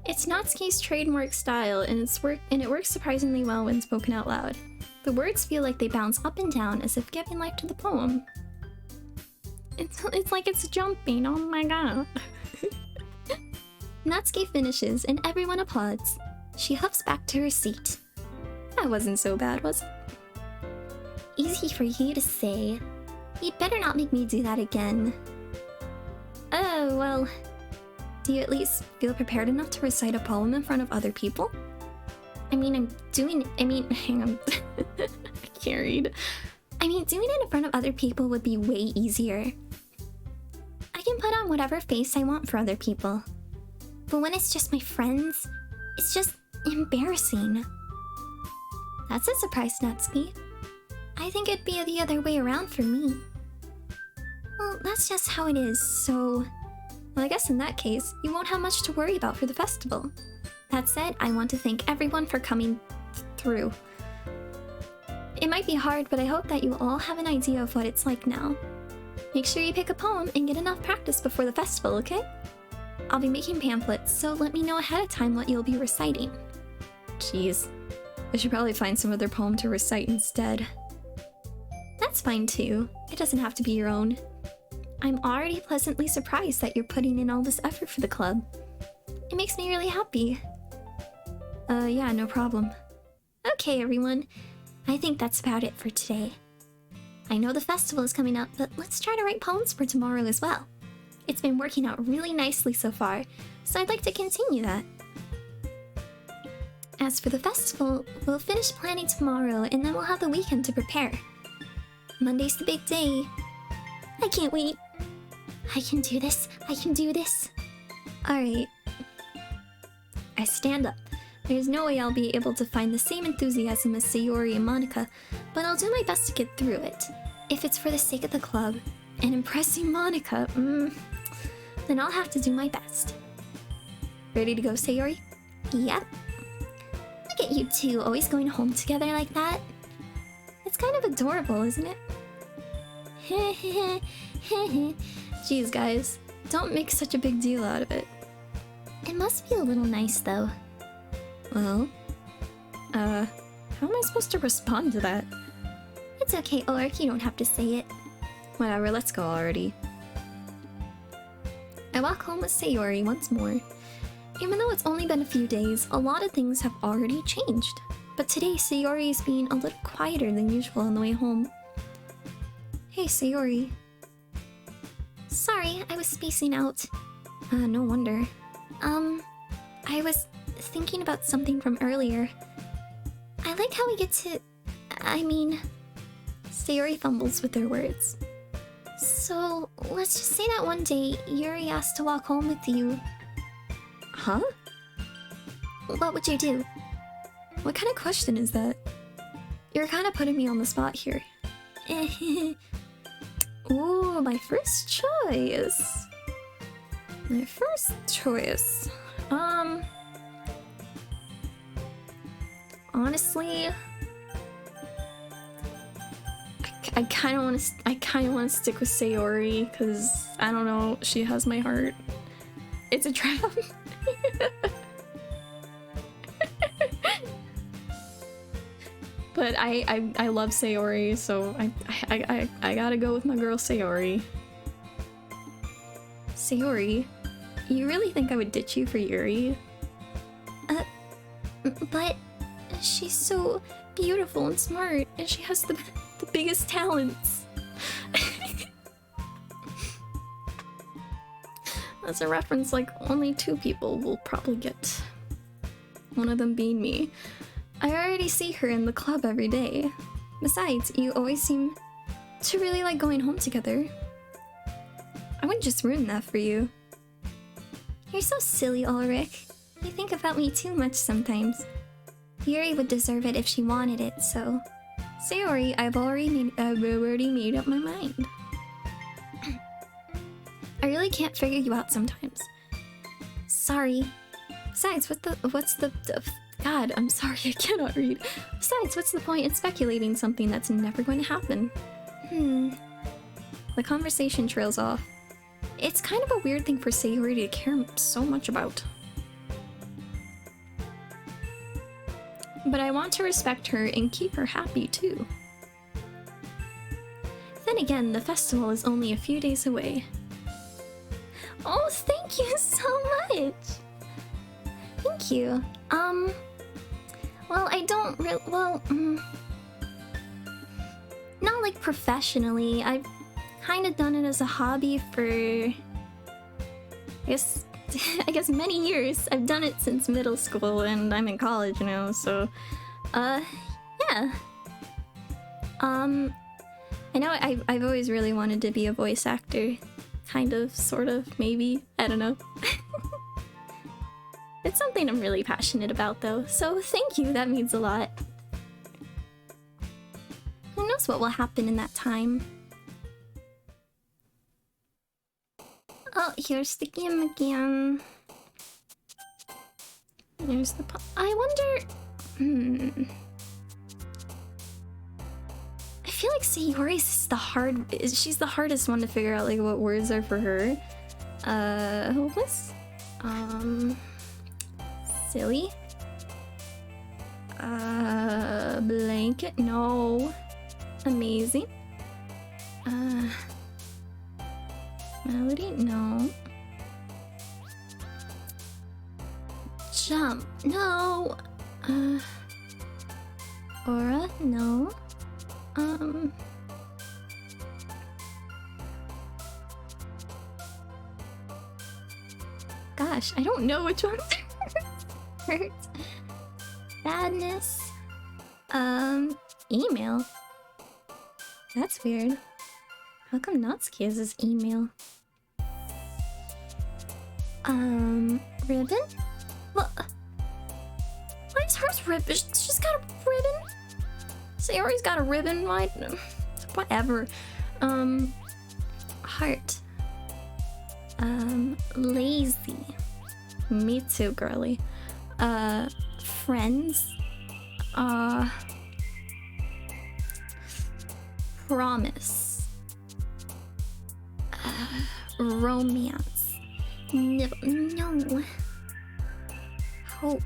It's Natsuki's trademark style, and it works surprisingly well when spoken out loud. The words feel like they bounce up and down as if giving life to the poem. It's like it's jumping, oh my god. Natsuki finishes and everyone applauds. She hoofs back to her seat. That wasn't so bad, was it? Easy for you to say. You'd better not make me do that again. Oh, well... Do you at least feel prepared enough to recite a poem in front of other people? hang on. I can't read. Doing it in front of other people would be way easier. I can put on whatever face I want for other people. But when it's just my friends, it's just embarrassing. That's a surprise, Natsuki. I think it'd be the other way around for me. Well, that's just how it is, so... Well, I guess in that case, you won't have much to worry about for the festival. That said, I want to thank everyone for coming through. It might be hard, but I hope that you all have an idea of what it's like now. Make sure you pick a poem and get enough practice before the festival, okay? I'll be making pamphlets, so let me know ahead of time what you'll be reciting. Jeez. I should probably find some other poem to recite instead. That's fine too. It doesn't have to be your own. I'm already pleasantly surprised that you're putting in all this effort for the club. It makes me really happy. Yeah, no problem. Okay, everyone. I think that's about it for today. I know the festival is coming up, but let's try to write poems for tomorrow as well. It's been working out really nicely so far, so I'd like to continue that. As for the festival, we'll finish planning tomorrow and then we'll have the weekend to prepare. Monday's the big day. I can't wait. I can do this. Alright. I stand up. There's no way I'll be able to find the same enthusiasm as Sayori and Monica, but I'll do my best to get through it. If it's for the sake of the club and impressing Monica, then I'll have to do my best. Ready to go, Sayori? Yep. Look at you two, always going home together like that. It's kind of adorable, isn't it? Jeez, guys, don't make such a big deal out of it. It must be a little nice, though. Well, how am I supposed to respond to that? It's okay, Ulrich, you don't have to say it. Whatever, let's go already. I walk home with Sayori once more. Even though it's only been a few days, a lot of things have already changed. But today, Sayori is being a little quieter than usual on the way home. Hey, Sayori. Sorry, I was spacing out. No wonder. I was thinking about something from earlier. I like how we get to... Sayori fumbles with her words. So, let's just say that one day, Yuri asked to walk home with you. Huh? What would you do? What kind of question is that? You're kind of putting me on the spot here. Ooh, my first choice. My first choice. Honestly, I kind of want to stick with Sayori because I don't know, she has my heart. It's a trap. But I love Sayori, so I gotta go with my girl Sayori. Sayori, you really think I would ditch you for Yuri? But She's so beautiful and smart, and she has the biggest talents. That's a reference like only 2 people will probably get. One of them being me. I already see her in the club every day. Besides, you always seem to really like going home together. I wouldn't just ruin that for you. You're so silly, Ulrich. You think about me too much sometimes. Yuri would deserve it if she wanted it, so... Sayori, I've already made up my mind. I really can't figure you out sometimes. Sorry. Besides, God, I'm sorry, I cannot read. Besides, what's the point in speculating something that's never going to happen? The conversation trails off. It's kind of a weird thing for Sayori to care so much about. But I want to respect her and keep her happy too. Then again, the festival is only a few days away. Oh, thank you so much! Thank you. Well, I don't not like professionally. I've kind of done it as a hobby for... I guess many years. I've done it since middle school, and I'm in college now, so... yeah. I know I've always really wanted to be a voice actor. Kind of, sort of, maybe. I don't know. It's something I'm really passionate about, though, so thank you, that means a lot. Who knows what will happen in that time? Oh, here's the game again. There's the I wonder... I feel like Sayori's is she's the hardest one to figure out, like, what words are for her. Hopeless? Silly? Blanket? No. Amazing? Melody? No. Jump? No. Aura? No. Gosh, I don't know which one hurts. Sadness. Email. That's weird. How come Natsuki has his email? Ribbon? Well, hers ribbon. She's got a ribbon. Sayori's got a ribbon. Why? Whatever. Heart. Lazy. Me too, girly. Friends. Promise. Romance. No. Hope.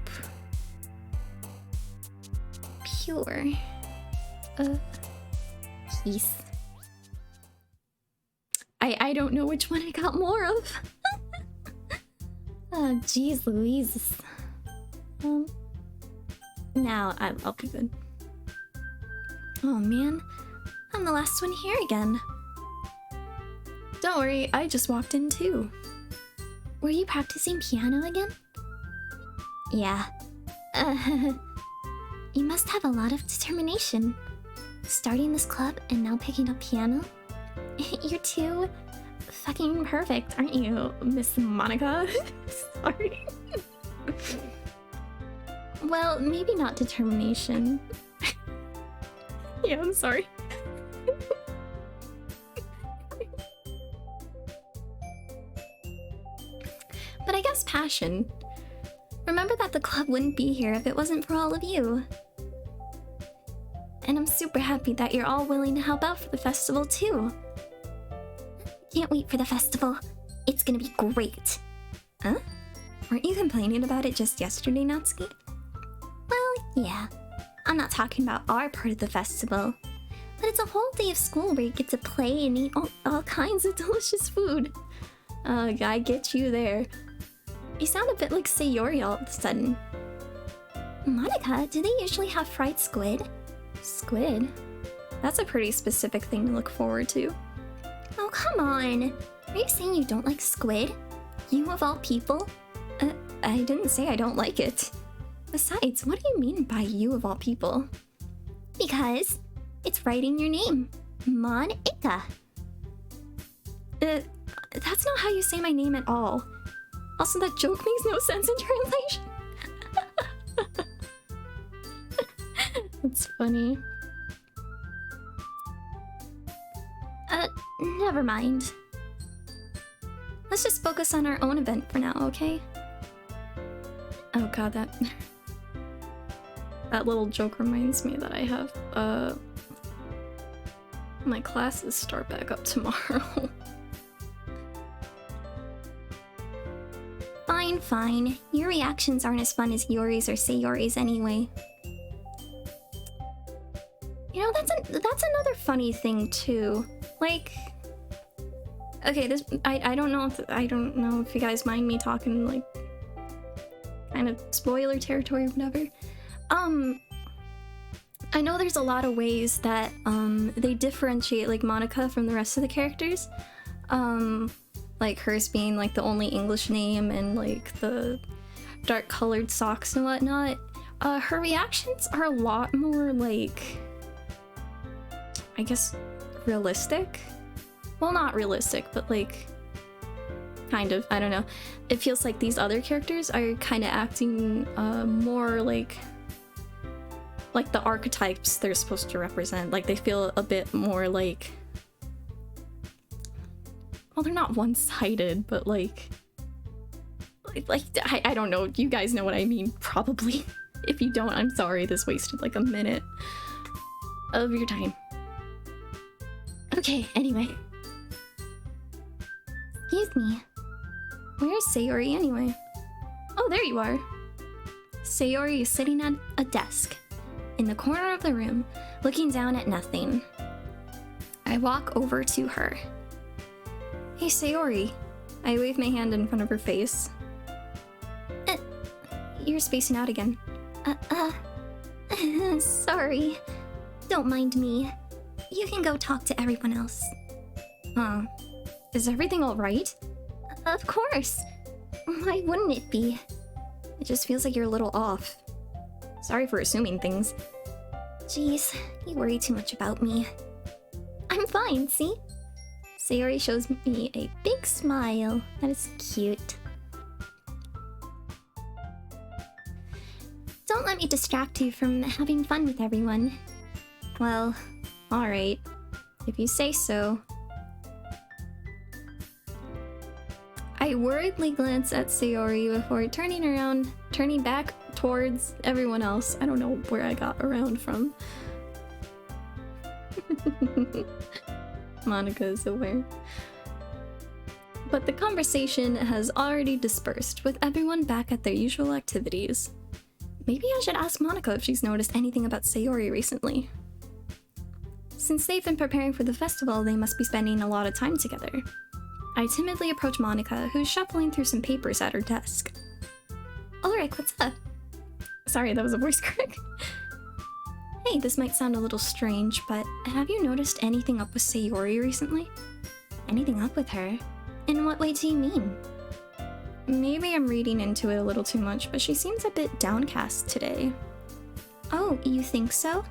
Pure. Peace. I don't know which one I got more of. Oh, jeez Louise. Now I'll be good. Oh man, I'm the last one here again. Don't worry, I just walked in too. Were you practicing piano again? Yeah. You must have a lot of determination. Starting this club and now picking up piano? You're too fucking perfect, aren't you, Miss Monica? Sorry. Well, maybe not determination. Yeah, I'm sorry. But I guess passion. Remember that the club wouldn't be here if it wasn't for all of you. And I'm super happy that you're all willing to help out for the festival too. Can't wait for the festival. It's gonna be great. Huh? Weren't you complaining about it just yesterday, Natsuki? Well, yeah. I'm not talking about our part of the festival. But it's a whole day of school where you get to play and eat all kinds of delicious food. Ugh, I get you there. You sound a bit like Sayori all of a sudden. Monica, do they usually have fried squid? Squid? That's a pretty specific thing to look forward to. Oh, come on. Are you saying you don't like squid? You of all people? I didn't say I don't like it. Besides, what do you mean by you of all people? Because it's right in your name. Monica. That's not how you say my name at all. Also, that joke makes no sense in translation. That's funny. Never mind. Let's just focus on our own event for now, okay? Oh god, that little joke reminds me that I have, my classes start back up tomorrow. Fine. Your reactions aren't as fun as Yori's or Sayori's anyway. You know, that's another funny thing too. Like, okay, this I don't know if you guys mind me talking like kind of spoiler territory or whatever. I know there's a lot of ways that they differentiate like Monica from the rest of the characters. Like hers being like the only English name and like the dark colored socks and whatnot. Her reactions are a lot more like, I guess, realistic. Well, not realistic, but like kind of, I don't know. It feels like these other characters are kind of acting more like the archetypes they're supposed to represent. Like they feel a bit more like, well, they're not one-sided, but like I don't know. You guys know what I mean, probably. If you don't, I'm sorry. This wasted like a minute of your time. Okay, anyway. Excuse me. Where's Sayori anyway? Oh, there you are. Sayori is sitting at a desk in the corner of the room, looking down at nothing. I walk over to her. Hey, Sayori. I wave my hand in front of her face. You're spacing out again. Sorry. Don't mind me. You can go talk to everyone else. Is everything alright? Of course. Why wouldn't it be? It just feels like you're a little off. Sorry for assuming things. Jeez, you worry too much about me. I'm fine, see? Sayori shows me a big smile. That is cute. don't let me distract you from having fun with everyone. Well, alright. If you say so. I worriedly glance at Sayori before turning back towards everyone else. I don't know where I got around from. Monica is aware. But the conversation has already dispersed, with everyone back at their usual activities. Maybe I should ask Monica if she's noticed anything about Sayori recently. Since they've been preparing for the festival, they must be spending a lot of time together. I timidly approach Monica, who's shuffling through some papers at her desk. Ulrich, what's up? Sorry, that was a voice crack. Hey, this might sound a little strange, but have you noticed anything up with Sayori recently? Anything up with her? In what way do you mean? Maybe I'm reading into it a little too much, but she seems a bit downcast today. Oh, you think so?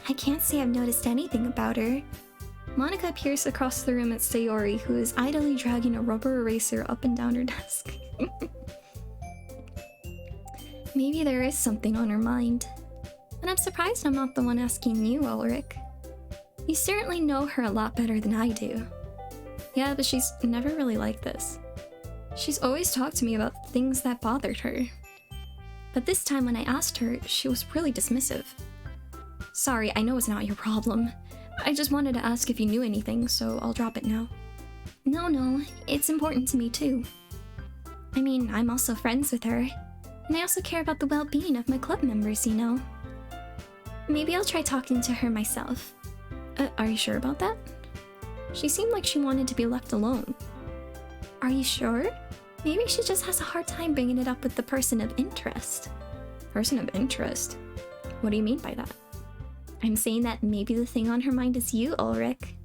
I can't say I've noticed anything about her. Monica peers across the room at Sayori, who is idly dragging a rubber eraser up and down her desk. Maybe there is something on her mind. And I'm surprised I'm not the one asking you, Ulrich. You certainly know her a lot better than I do. Yeah, but she's never really like this. She's always talked to me about things that bothered her. But this time when I asked her, she was really dismissive. Sorry, I know it's not your problem. I just wanted to ask if you knew anything, so I'll drop it now. No, it's important to me too. I mean, I'm also friends with her, and I also care about the well-being of my club members, you know. Maybe I'll try talking to her myself. Are you sure about that? She seemed like she wanted to be left alone. Are you sure? Maybe she just has a hard time bringing it up with the person of interest. Person of interest? What do you mean by that? I'm saying that maybe the thing on her mind is you, Ulrich.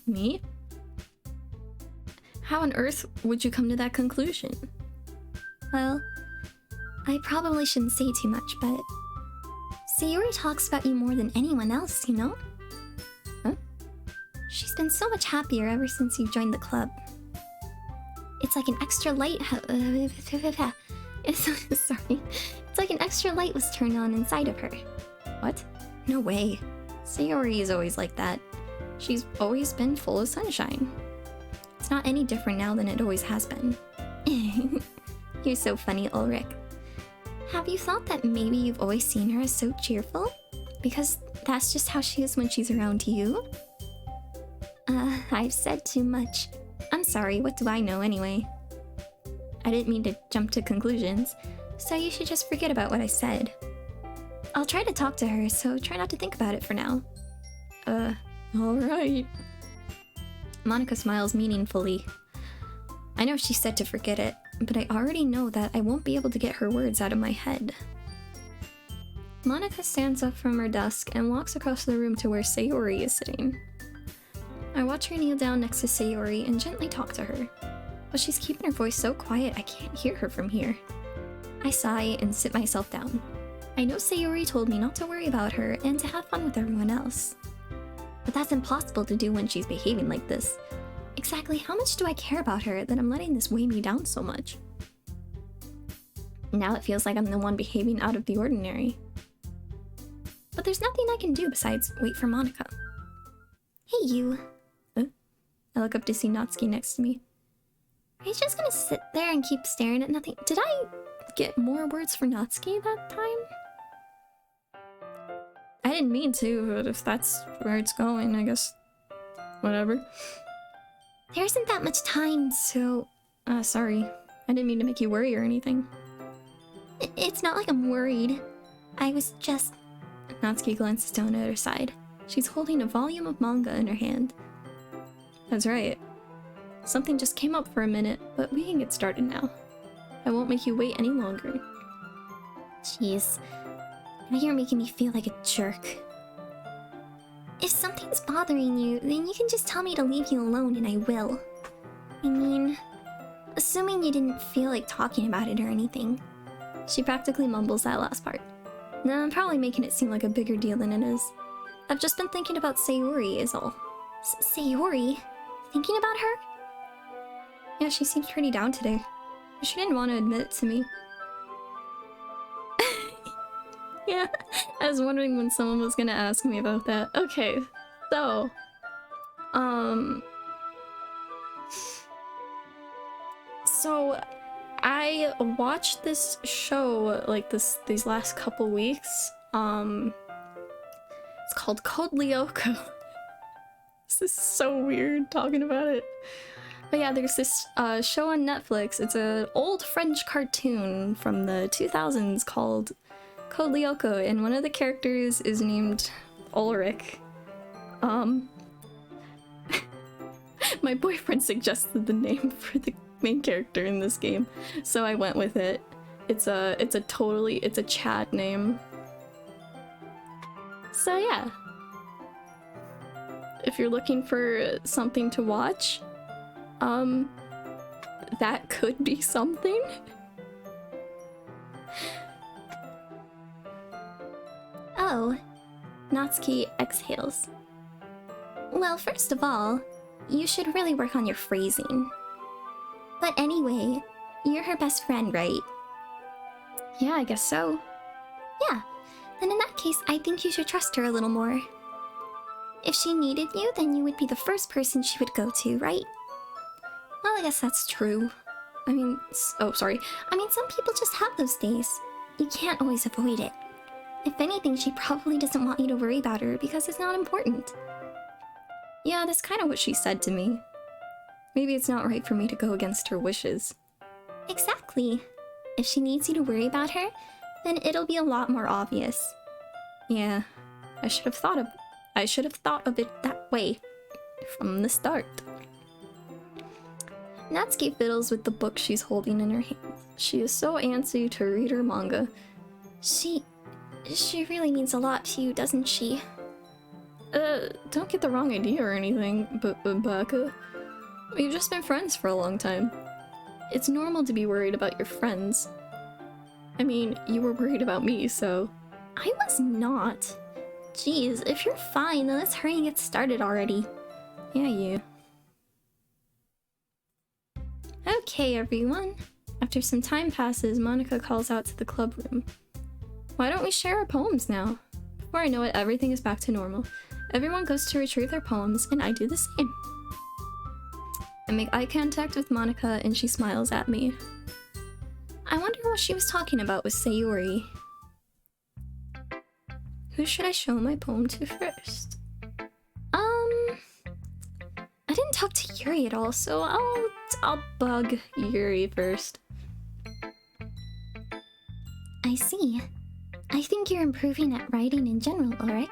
Me? How on earth would you come to that conclusion? Well, I probably shouldn't say too much, but Sayori talks about you more than anyone else, you know? Huh? She's been so much happier ever since you joined the club. It's like an extra light. Sorry. It's like an extra light was turned on inside of her. What? No way. Sayori is always like that. She's always been full of sunshine. It's not any different now than it always has been. You're so funny, Ulrich. Have you thought that maybe you've always seen her as so cheerful? Because that's just how she is when she's around you? I've said too much. I'm sorry, what do I know anyway? I didn't mean to jump to conclusions, so you should just forget about what I said. I'll try to talk to her, so try not to think about it for now. Alright. Monica smiles meaningfully. I know she said to forget it, but I already know that I won't be able to get her words out of my head. Monica stands up from her desk and walks across the room to where Sayori is sitting. I watch her kneel down next to Sayori and gently talk to her, but she's keeping her voice so quiet I can't hear her from here. I sigh and sit myself down. I know Sayori told me not to worry about her and to have fun with everyone else. But that's impossible to do when she's behaving like this. Exactly how much do I care about her that I'm letting this weigh me down so much? Now it feels like I'm the one behaving out of the ordinary. But there's nothing I can do besides wait for Monica. Hey, you. I look up to see Natsuki next to me. Are you just gonna sit there and keep staring at nothing? Did I get more words for Natsuki that time? I didn't mean to, but if that's where it's going, I guess whatever. There isn't that much time, so... sorry. I didn't mean to make you worry or anything. It's not like I'm worried. I was just... Natsuki glances down at her side. She's holding a volume of manga in her hand. That's right. Something just came up for a minute, but we can get started now. I won't make you wait any longer. Jeez. Now you're making me feel like a jerk. If something's bothering you, then you can just tell me to leave you alone and I will. I mean, assuming you didn't feel like talking about it or anything. She practically mumbles that last part. No, I'm probably making it seem like a bigger deal than it is. I've just been thinking about Sayori is all. Sayori? Thinking about her? Yeah, she seems pretty down today. She didn't want to admit it to me. Yeah, I was wondering when someone was gonna ask me about that. Okay, so, so I watched this show like these last couple weeks. It's called Code Lyoko. This is so weird talking about it. But yeah, there's this show on Netflix. It's an old French cartoon from the 2000s called Code Lyoko, and one of the characters is named Ulrich. My boyfriend suggested the name for the main character in this game, so I went with it. It's a Chad name. So yeah. If you're looking for something to watch, that could be something. Oh, Natsuki exhales. Well, first of all, you should really work on your phrasing. But anyway, you're her best friend, right? Yeah, I guess so. Yeah, then in that case, I think you should trust her a little more. If she needed you, then you would be the first person she would go to, right? Well, I guess that's true. I mean, some people just have those days. You can't always avoid it. If anything, she probably doesn't want you to worry about her because it's not important. Yeah, that's kind of what she said to me. Maybe it's not right for me to go against her wishes. Exactly. If she needs you to worry about her, then it'll be a lot more obvious. Yeah, I should have thought of it that way from the start. Natsuki fiddles with the book she's holding in her hands. She is so antsy to read her manga. She really means a lot to you, doesn't she? Don't get the wrong idea or anything, but Baka. We've just been friends for a long time. It's normal to be worried about your friends. I mean, you were worried about me, so... I was not. Jeez, if you're fine, then let's hurry and get started already. Yeah, you. Okay, everyone. After some time passes, Monica calls out to the club room. Why don't we share our poems now? Before I know it, everything is back to normal. Everyone goes to retrieve their poems, and I do the same. I make eye contact with Monica, and she smiles at me. I wonder what she was talking about with Sayori. Who should I show my poem to first? I didn't talk to Yuri at all, so I'll bug Yuri first. I see. I think you're improving at writing in general, Ulrich.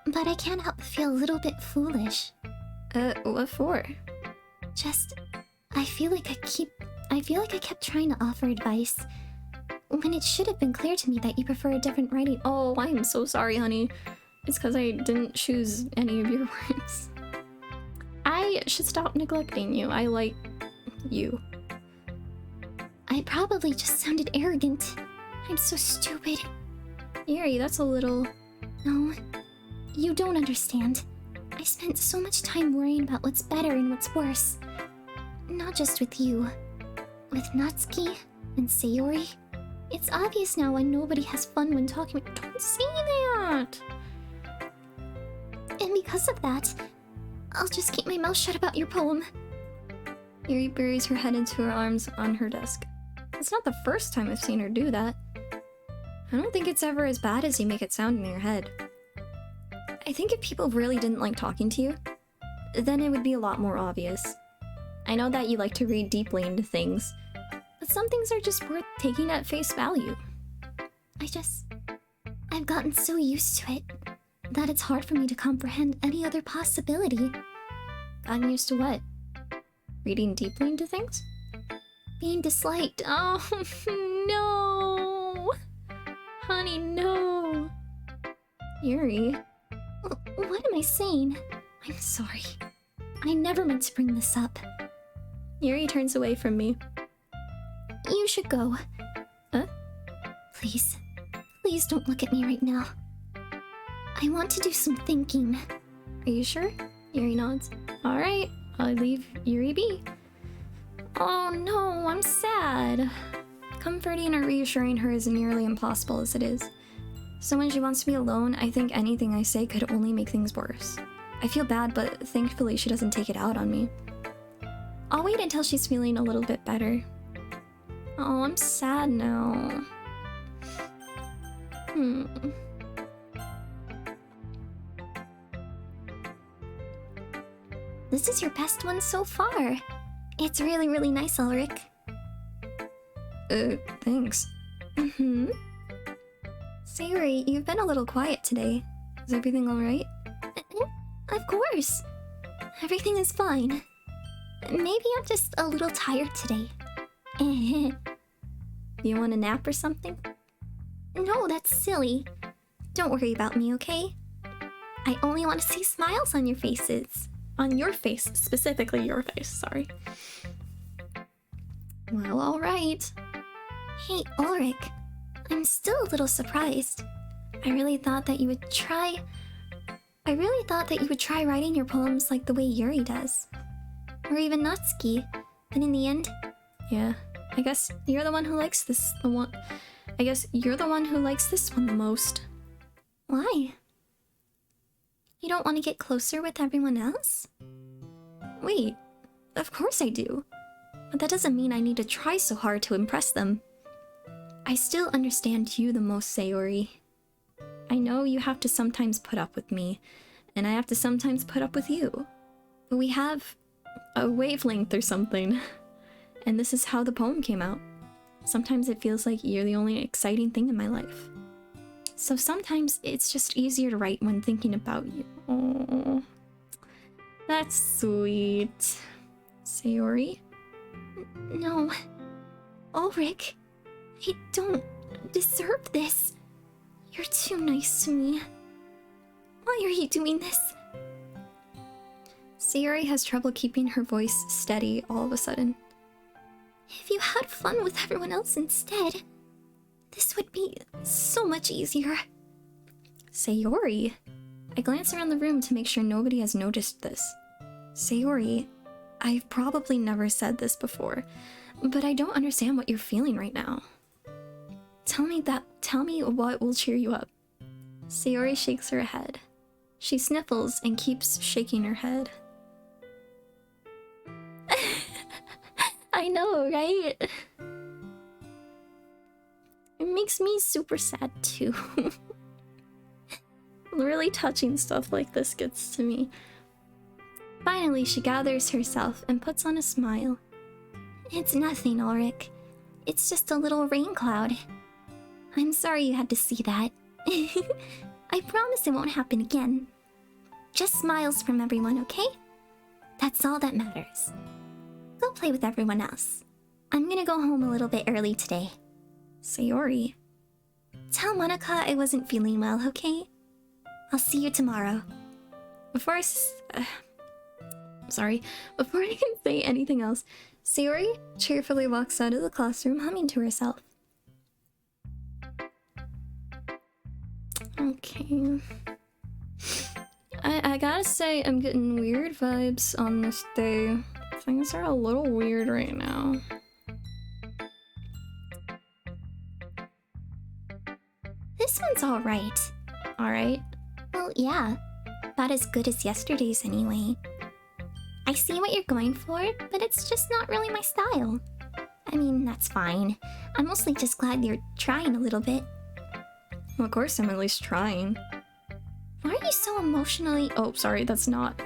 But I can't help but feel a little bit foolish. What for? Just, I feel like I kept trying to offer advice when it should have been clear to me that you prefer a different writing. Oh, I'm so sorry, honey. It's because I didn't choose any of your words. I should stop neglecting you. I like you. I probably just sounded arrogant. I'm so stupid. Yuri, that's a little... No, you don't understand. I spent so much time worrying about what's better and what's worse. Not just with you. With Natsuki and Sayori. It's obvious now why nobody has fun when talking. Don't say that! And because of that, I'll just keep my mouth shut about your poem. Yuri buries her head into her arms on her desk. It's not the first time I've seen her do that. I don't think it's ever as bad as you make it sound in your head. I think if people really didn't like talking to you, then it would be a lot more obvious. I know that you like to read deeply into things, but some things are just worth taking at face value. I've gotten so used to it that it's hard for me to comprehend any other possibility. Gotten used to what? Reading deeply into things? Being disliked. Oh, no! Honey, no! Yuri. What am I saying? I'm sorry. I never meant to bring this up. Yuri turns away from me. You should go. Huh? Please. Please don't look at me right now. I want to do some thinking. Are you sure? Yuri nods. Alright, I'll leave Yuri be. Oh no, I'm sad. Comforting or reassuring her is nearly impossible as it is. So when she wants to be alone, I think anything I say could only make things worse. I feel bad, but thankfully she doesn't take it out on me. I'll wait until she's feeling a little bit better. Oh, I'm sad now. This is your best one so far. It's really, really nice, Ulrich. Thanks. Sayori, you've been a little quiet today. Is everything alright? Of course. Everything is fine. Maybe I'm just a little tired today. You want a nap or something? No, that's silly. Don't worry about me, okay? I only want to see smiles on your faces. On your face, specifically your face, sorry. Well, alright. Hey, Ulrich. I'm still a little surprised. I really thought that you would try writing your poems like the way Yuri does. Or even Natsuki. But in the end... Yeah, I guess you're the one who likes this one the most. Why? You don't want to get closer with everyone else? Wait, of course I do. But that doesn't mean I need to try so hard to impress them. I still understand you the most, Sayori. I know you have to sometimes put up with me, and I have to sometimes put up with you. But we have a wavelength or something. And this is how the poem came out. Sometimes it feels like you're the only exciting thing in my life. So sometimes it's just easier to write when thinking about you. Oh, that's sweet. Sayori? No. Ulrich, I don't deserve this. You're too nice to me. Why are you doing this? Sayori has trouble keeping her voice steady all of a sudden. If you had fun with everyone else instead, this would be so much easier. Sayori? I glance around the room to make sure nobody has noticed this. Sayori, I've probably never said this before, but I don't understand what you're feeling right now. Tell me what will cheer you up. Sayori shakes her head. She sniffles and keeps shaking her head. I know, right? It makes me super sad too. Really touching stuff like this gets to me. Finally, she gathers herself and puts on a smile. It's nothing, Ulrich. It's just a little rain cloud. I'm sorry you had to see that. I promise it won't happen again. Just smiles from everyone, okay? That's all that matters. Go play with everyone else. I'm gonna go home a little bit early today. Sayori. Tell Monica I wasn't feeling well, okay? I'll see you tomorrow. Before I can say anything else, Sayori cheerfully walks out of the classroom humming to herself. Okay. I gotta say, I'm getting weird vibes on this day. Things are a little weird right now. This one's alright. Alright? Well, yeah. About as good as yesterday's anyway. I see what you're going for, but it's just not really my style. I mean, that's fine. I'm mostly just glad you're trying a little bit. Well, of course I'm at least trying. Why are you so emotionally... Oh, sorry, that's not...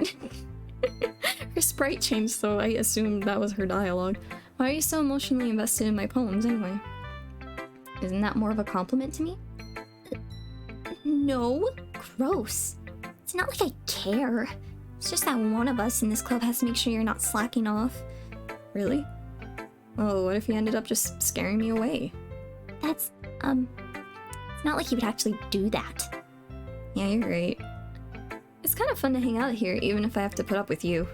Her sprite changed, so I assumed that was her dialogue. Why are you so emotionally invested in my poems, anyway? Isn't that more of a compliment to me? No. Gross. It's not like I care. It's just that one of us in this club has to make sure you're not slacking off. Really? Oh, what if you ended up just scaring me away? That's, it's not like you would actually do that. Yeah, you're right. It's kind of fun to hang out here, even if I have to put up with you.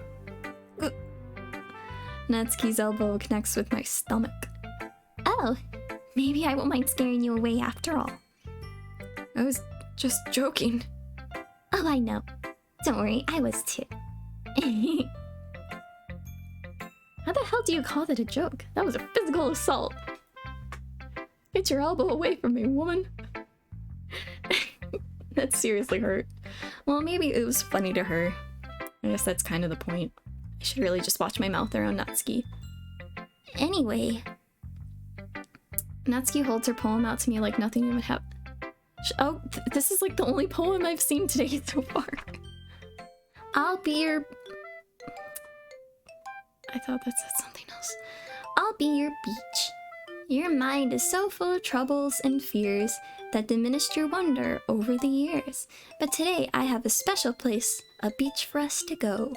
Natsuki's elbow connects with my stomach. Oh, maybe I won't mind scaring you away after all. I was just joking. Oh, I know. Don't worry, I was too. How the hell do you call that a joke? That was a physical assault. Get your elbow away from me, woman. That seriously hurt. Well, maybe it was funny to her. I guess that's kind of the point. I should really just watch my mouth around Natsuki. Anyway, Natsuki holds her poem out to me like nothing even happened. Oh, this is like the only poem I've seen today so far. I'll be your... I thought that said something else. I'll be your beach. Your mind is so full of troubles and fears that diminished your wonder over the years. But today I have a special place, a beach for us to go.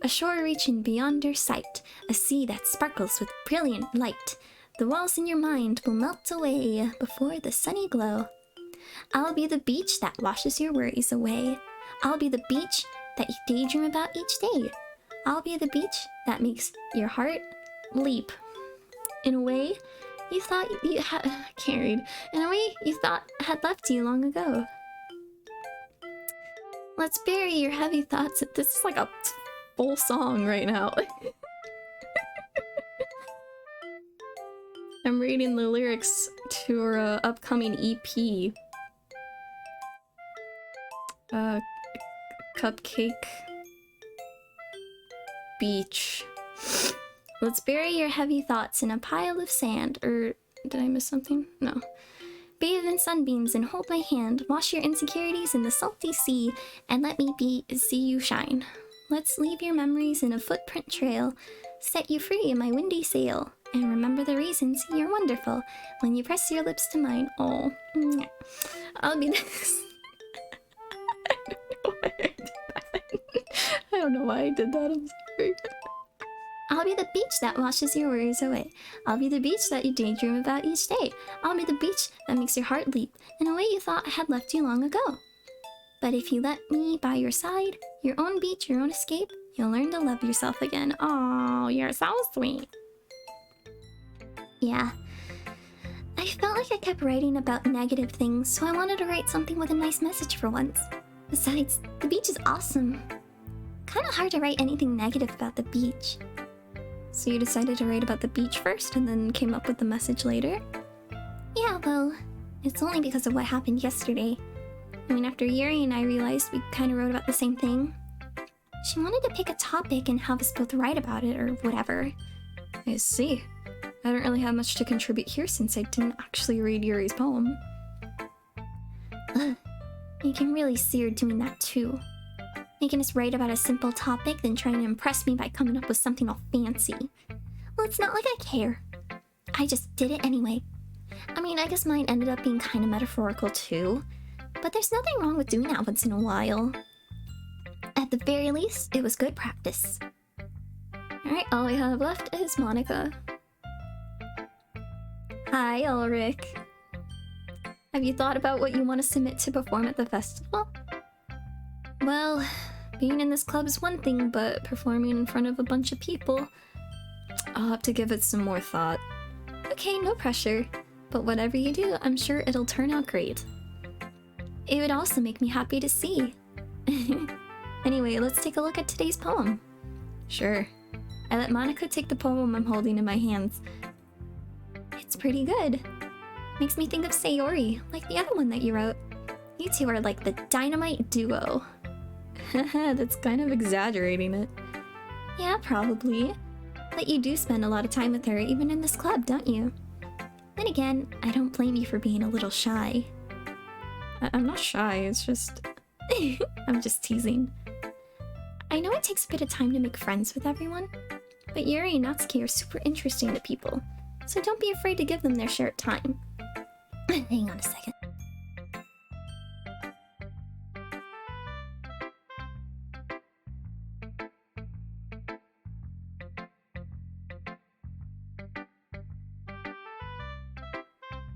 A shore reaching beyond your sight, a sea that sparkles with brilliant light. The walls in your mind will melt away before the sunny glow. I'll be the beach that washes your worries away. I'll be the beach that you daydream about each day. I'll be the beach that makes your heart leap. In a way you thought you had... I can't read. In a way you thought had left you long ago. Let's bury your heavy thoughts. This is like a full song right now. I'm reading the lyrics to her upcoming EP. Cupcake Beach. Let's bury your heavy thoughts in a pile of sand. Or did I miss something? No. Bathe in sunbeams and hold my hand. Wash your insecurities in the salty sea and let me see you shine. Let's leave your memories in a footprint trail. Set you free in my windy sail. And remember the reasons you're wonderful when you press your lips to mine. Oh, I'll be this. I don't know why I did that. I'm sorry. I'll be the beach that washes your worries away. I'll be the beach that you daydream about each day. I'll be the beach that makes your heart leap in a way you thought had left you long ago. But if you let me by your side, your own beach, your own escape, you'll learn to love yourself again. Oh, you're so sweet. Yeah. I felt like I kept writing about negative things, so I wanted to write something with a nice message for once. Besides, the beach is awesome. Kinda hard to write anything negative about the beach. So you decided to write about the beach first and then came up with the message later? Yeah, well, it's only because of what happened yesterday. I mean, after Yuri and I realized we kinda wrote about the same thing. She wanted to pick a topic and have us both write about it or whatever. I see. I don't really have much to contribute here since I didn't actually read Yuri's poem. Ugh. You can really see her doing that too. Making us write about a simple topic, then trying to impress me by coming up with something all fancy. Well, it's not like I care. I just did it anyway. I mean, I guess mine ended up being kind of metaphorical too, but there's nothing wrong with doing that once in a while. At the very least, it was good practice. Alright, all we have left is Monica. Hi, Ulrich. Have you thought about what you want to submit to perform at the festival? Well, being in this club is one thing, but performing in front of a bunch of people, I'll have to give it some more thought. Okay, no pressure, but whatever you do, I'm sure it'll turn out great. It would also make me happy to see. Anyway, let's take a look at today's poem. Sure. I let Monica take the poem I'm holding in my hands. It's pretty good. Makes me think of Sayori, like the other one that you wrote. You two are like the dynamite duo. Haha, that's kind of exaggerating it. Yeah, probably. But you do spend a lot of time with her even in this club, don't you? Then again, I don't blame you for being a little shy. I'm not shy, it's just... I'm just teasing. I know it takes a bit of time to make friends with everyone, but Yuri and Natsuki are super interesting to people, so don't be afraid to give them their shared time. Hang on a second.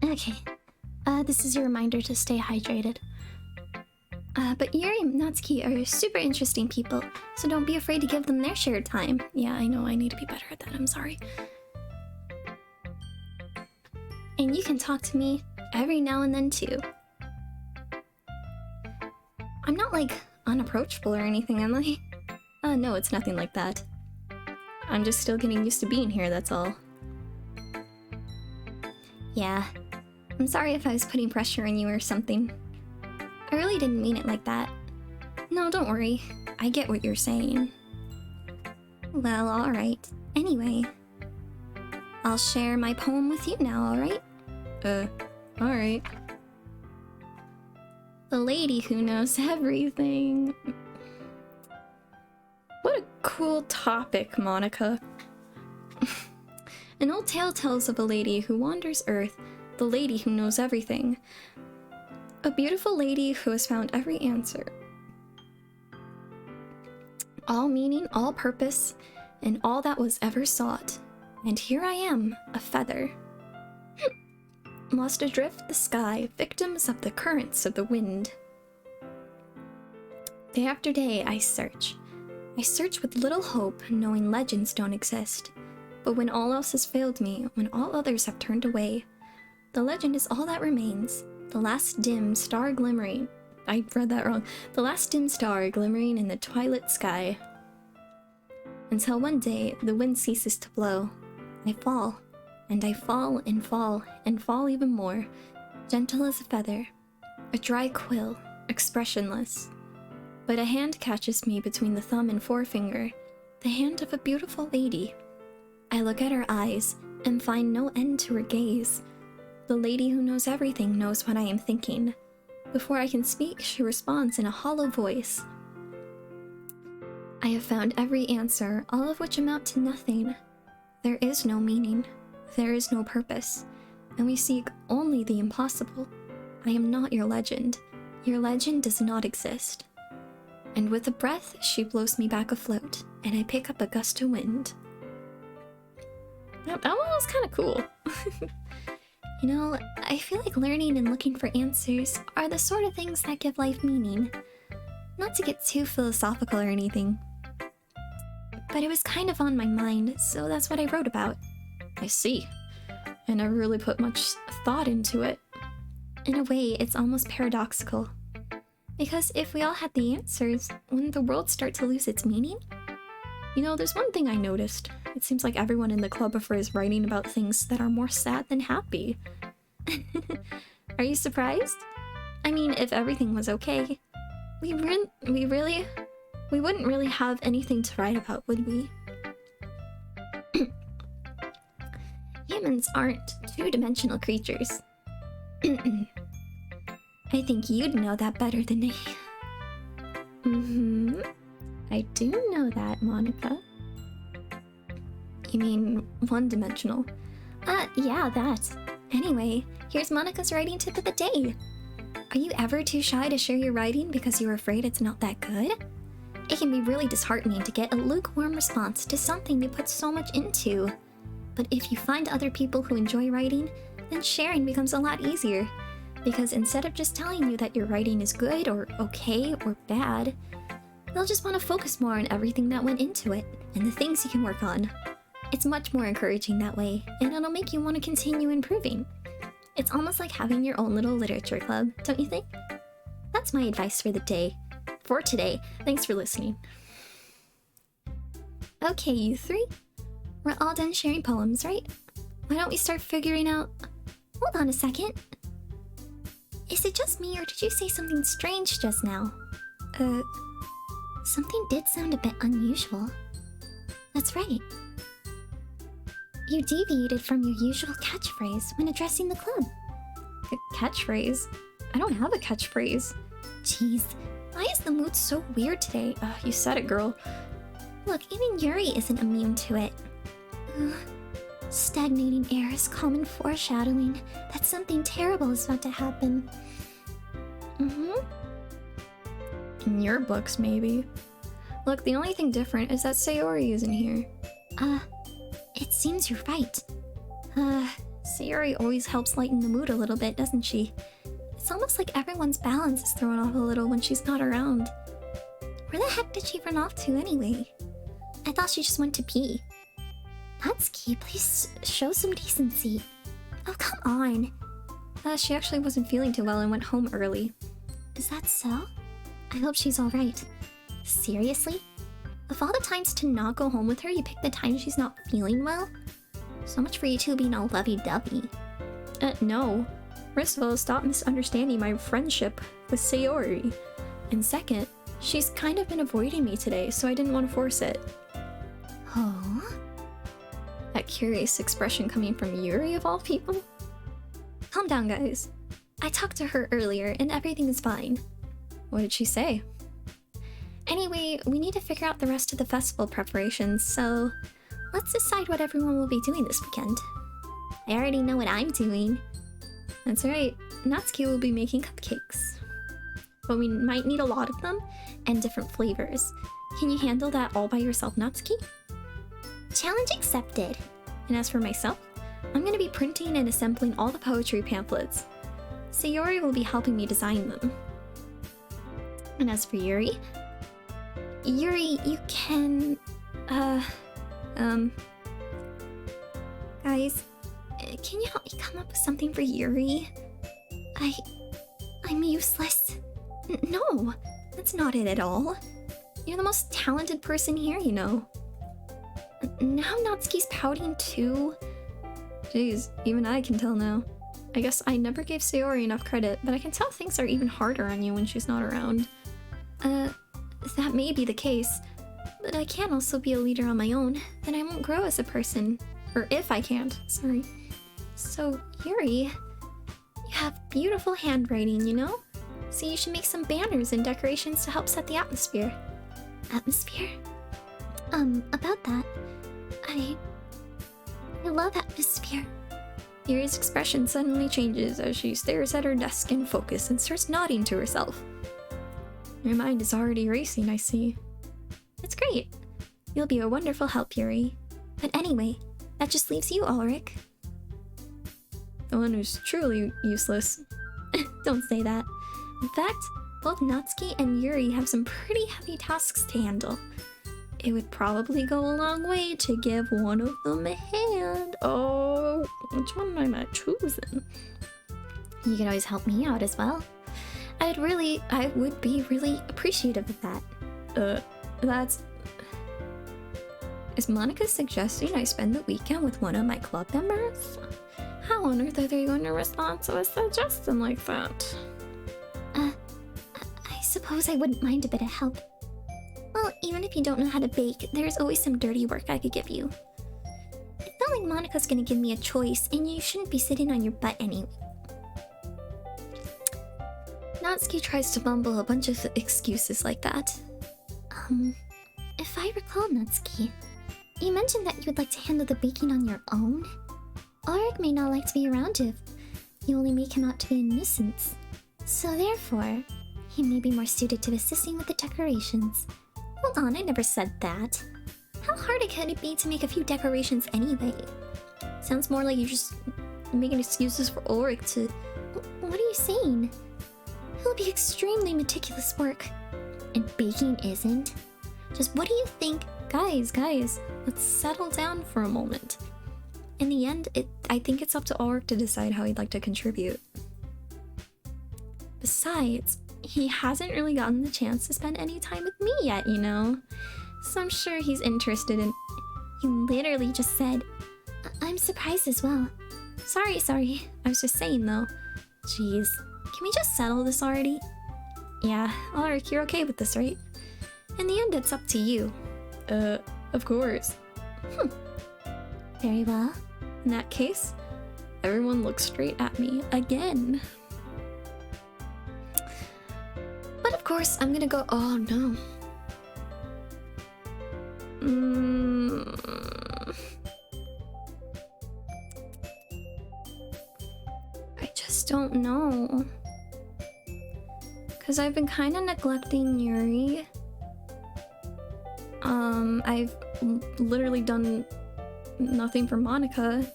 Okay, this is your reminder to stay hydrated. But Yuri and Natsuki are super interesting people, so don't be afraid to give them their shared time. Yeah, I know I need to be better at that, I'm sorry. And you can talk to me every now and then too. I'm not like unapproachable or anything, am I? No, it's nothing like that. I'm just still getting used to being here, that's all. Yeah. I'm sorry if I was putting pressure on you or something. I really didn't mean it like that. No, don't worry. I get what you're saying. Well, alright. Anyway, I'll share my poem with you now, alright? Alright. The lady who knows everything. What a cool topic, Monica. An old tale tells of a lady who wanders Earth, the lady who knows everything. A beautiful lady who has found every answer. All meaning, all purpose, and all that was ever sought. And here I am, a feather. Lost adrift the sky, victims of the currents of the wind. Day after day, I search. I search with little hope, knowing legends don't exist. But when all else has failed me, when all others have turned away, the legend is all that remains. The last dim star glimmering. I read that wrong. The last dim star glimmering in the twilight sky. Until one day, the wind ceases to blow. I fall, and I fall and fall, and fall even more, gentle as a feather, a dry quill, expressionless. But a hand catches me between the thumb and forefinger, the hand of a beautiful lady. I look at her eyes, and find no end to her gaze. The lady who knows everything knows what I am thinking. Before I can speak, she responds in a hollow voice. I have found every answer, all of which amount to nothing. There is no meaning, there is no purpose, and we seek only the impossible. I am not your legend. Your legend does not exist. And with a breath, she blows me back afloat, and I pick up a gust of wind. That one was kind of cool. You know, I feel like learning and looking for answers are the sort of things that give life meaning. Not to get too philosophical or anything, but it was kind of on my mind, so that's what I wrote about. I see. I never really put much thought into it. In a way, it's almost paradoxical. Because if we all had the answers, wouldn't the world start to lose its meaning? You know, there's one thing I noticed. It seems like everyone in the club prefers writing about things that are more sad than happy. Are you surprised? I mean, if everything was okay, we wouldn't really have anything to write about, would we? Humans aren't two-dimensional creatures. I think you'd know that better than me. I do know that, Monica. You mean one-dimensional? Yeah, that. Anyway, here's Monica's writing tip of the day. Are you ever too shy to share your writing because you're afraid it's not that good? It can be really disheartening to get a lukewarm response to something you put so much into. But if you find other people who enjoy writing, then sharing becomes a lot easier. Because instead of just telling you that your writing is good or okay or bad, they'll just want to focus more on everything that went into it and the things you can work on. It's much more encouraging that way, and it'll make you want to continue improving. It's almost like having your own little literature club, don't you think? That's my advice for the day. For today. Thanks for listening. Okay, you three. We're all done sharing poems, right? Why don't we start figuring out... Hold on a second. Is it just me, or did you say something strange just now? Something did sound a bit unusual. That's right. You deviated from your usual catchphrase when addressing the club. Catchphrase? I don't have a catchphrase. Jeez, why is the mood so weird today? You said it, girl. Look, even Yuri isn't immune to it. Stagnating air is common foreshadowing that something terrible is about to happen. In your books, maybe. Look, the only thing different is that Sayori isn't here. It seems you're right. Sayori always helps lighten the mood a little bit, doesn't she? It's almost like everyone's balance is thrown off a little when she's not around. Where the heck did she run off to anyway? I thought she just went to pee. Natsuki, please show some decency. Oh, come on. She actually wasn't feeling too well and went home early. Is that so? I hope she's alright. Seriously? Of all the times to not go home with her, you pick the time she's not feeling well? So much for you two being all lovey-dovey. No. First of all, stop misunderstanding my friendship with Sayori. And second, she's kind of been avoiding me today, so I didn't want to force it. Oh? That curious expression coming from Yuri of all people? Calm down, guys. I talked to her earlier and everything is fine. What did she say? Anyway, we need to figure out the rest of the festival preparations, so let's decide what everyone will be doing this weekend. I already know what I'm doing. That's right, Natsuki will be making cupcakes. But we might need a lot of them and different flavors. Can you handle that all by yourself, Natsuki? Challenge accepted. And as for myself, I'm gonna be printing and assembling all the poetry pamphlets. Sayori will be helping me design them. And as for Yuri, You can... Guys, can you help me come up with something for Yuri? I'm useless. No, that's not it at all. You're the most talented person here, you know. Now Natsuki's pouting too. Jeez, even I can tell now. I guess I never gave Sayori enough credit, but I can tell things are even harder on you when she's not around. That may be the case, but I can also be a leader on my own, then I won't grow as a person. Or if I can't, sorry. So, Yuri, you have beautiful handwriting, you know? So you should make some banners and decorations to help set the atmosphere. Atmosphere? About that, I love atmosphere. Yuri's expression suddenly changes as she stares at her desk in focus and starts nodding to herself. Your mind is already racing, I see. It's great. You'll be a wonderful help, Yuri. But anyway, that just leaves you, Ulrich. The one who's truly useless. Don't say that. In fact, both Natsuki and Yuri have some pretty heavy tasks to handle. It would probably go a long way to give one of them a hand. Oh, which one am I choosing? You can always help me out as well. I would be really appreciative of that. That's... Is Monica suggesting I spend the weekend with one of my club members? How on earth are they going to respond to a suggestion like that? I suppose I wouldn't mind a bit of help. Well, even if you don't know how to bake, there's always some dirty work I could give you. It's not like Monica's gonna give me a choice, and you shouldn't be sitting on your butt anyway. Natsuki tries to mumble a bunch of excuses like that. If I recall, Natsuki, you mentioned that you would like to handle the baking on your own? Ulrich may not like to be around if you only make him out to be a nuisance. So therefore, he may be more suited to assisting with the decorations. Hold on, I never said that. How hard could it be to make a few decorations anyway? Sounds more like you're just making excuses for Ulrich to... What are you saying? It'll be extremely meticulous work. And baking isn't? Just what do you think? Guys, let's settle down for a moment. In the end, I think it's up to Ulrich to decide how he'd like to contribute. Besides, he hasn't really gotten the chance to spend any time with me yet, you know? So I'm sure he's interested in... You literally just said... I'm surprised as well. Sorry. I was just saying, though. Jeez. Can we just settle this already? Yeah, Ulrich, you're okay with this, right? In the end, it's up to you. Of course. Very well. In that case, everyone looks straight at me again. But of course, I'm gonna go... Oh, no. I just don't know. Because I've been kind of neglecting Yuri. I've literally done nothing for Monica.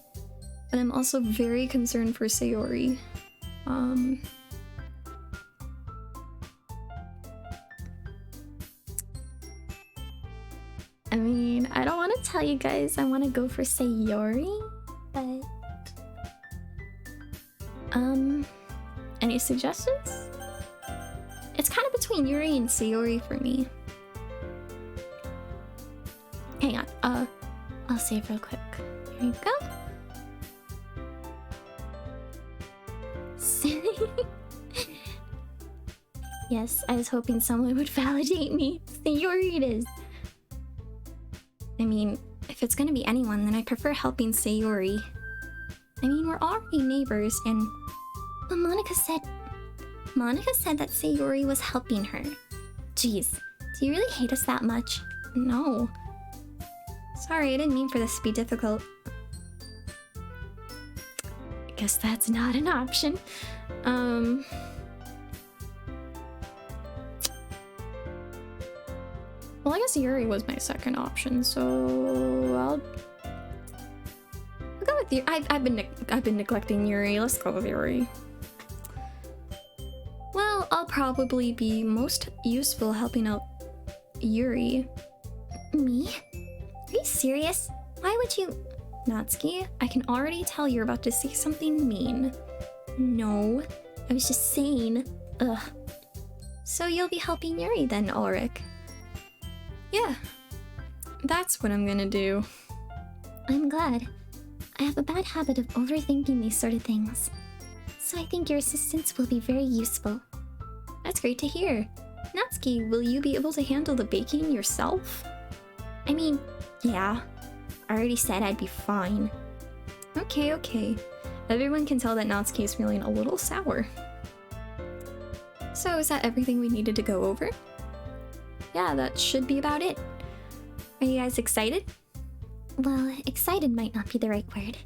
But I'm also very concerned for Sayori. I mean, I don't want to tell you guys I want to go for Sayori, but... Any suggestions? It's kind of between Yuri and Sayori for me. Hang on, I'll save real quick. Here you go. Yes. Yes, I was hoping someone would validate me. Sayori it is. I mean, if it's gonna be anyone, then I prefer helping Sayori. I mean, we're already neighbors, and... But Monica said that Sayori was helping her. Jeez, do you really hate us that much? No. Sorry, I didn't mean for this to be difficult. I guess that's not an option. Well, I guess Yuri was my second option, so I'll go with Yuri. I've been neglecting Yuri. Let's go with Yuri. Well, I'll probably be most useful helping out Yuri. Me? Are you serious? Why would you... Natsuki, I can already tell you're about to say something mean. No, I was just saying. Ugh. So you'll be helping Yuri then, Ulrich. Yeah, that's what I'm gonna do. I'm glad. I have a bad habit of overthinking these sort of things. So I think your assistance will be very useful. That's great to hear. Natsuki, will you be able to handle the baking yourself? I mean, yeah. I already said I'd be fine. Okay. Everyone can tell that Natsuki is feeling a little sour. So is that everything we needed to go over? Yeah, that should be about it. Are you guys excited? Well, excited might not be the right word,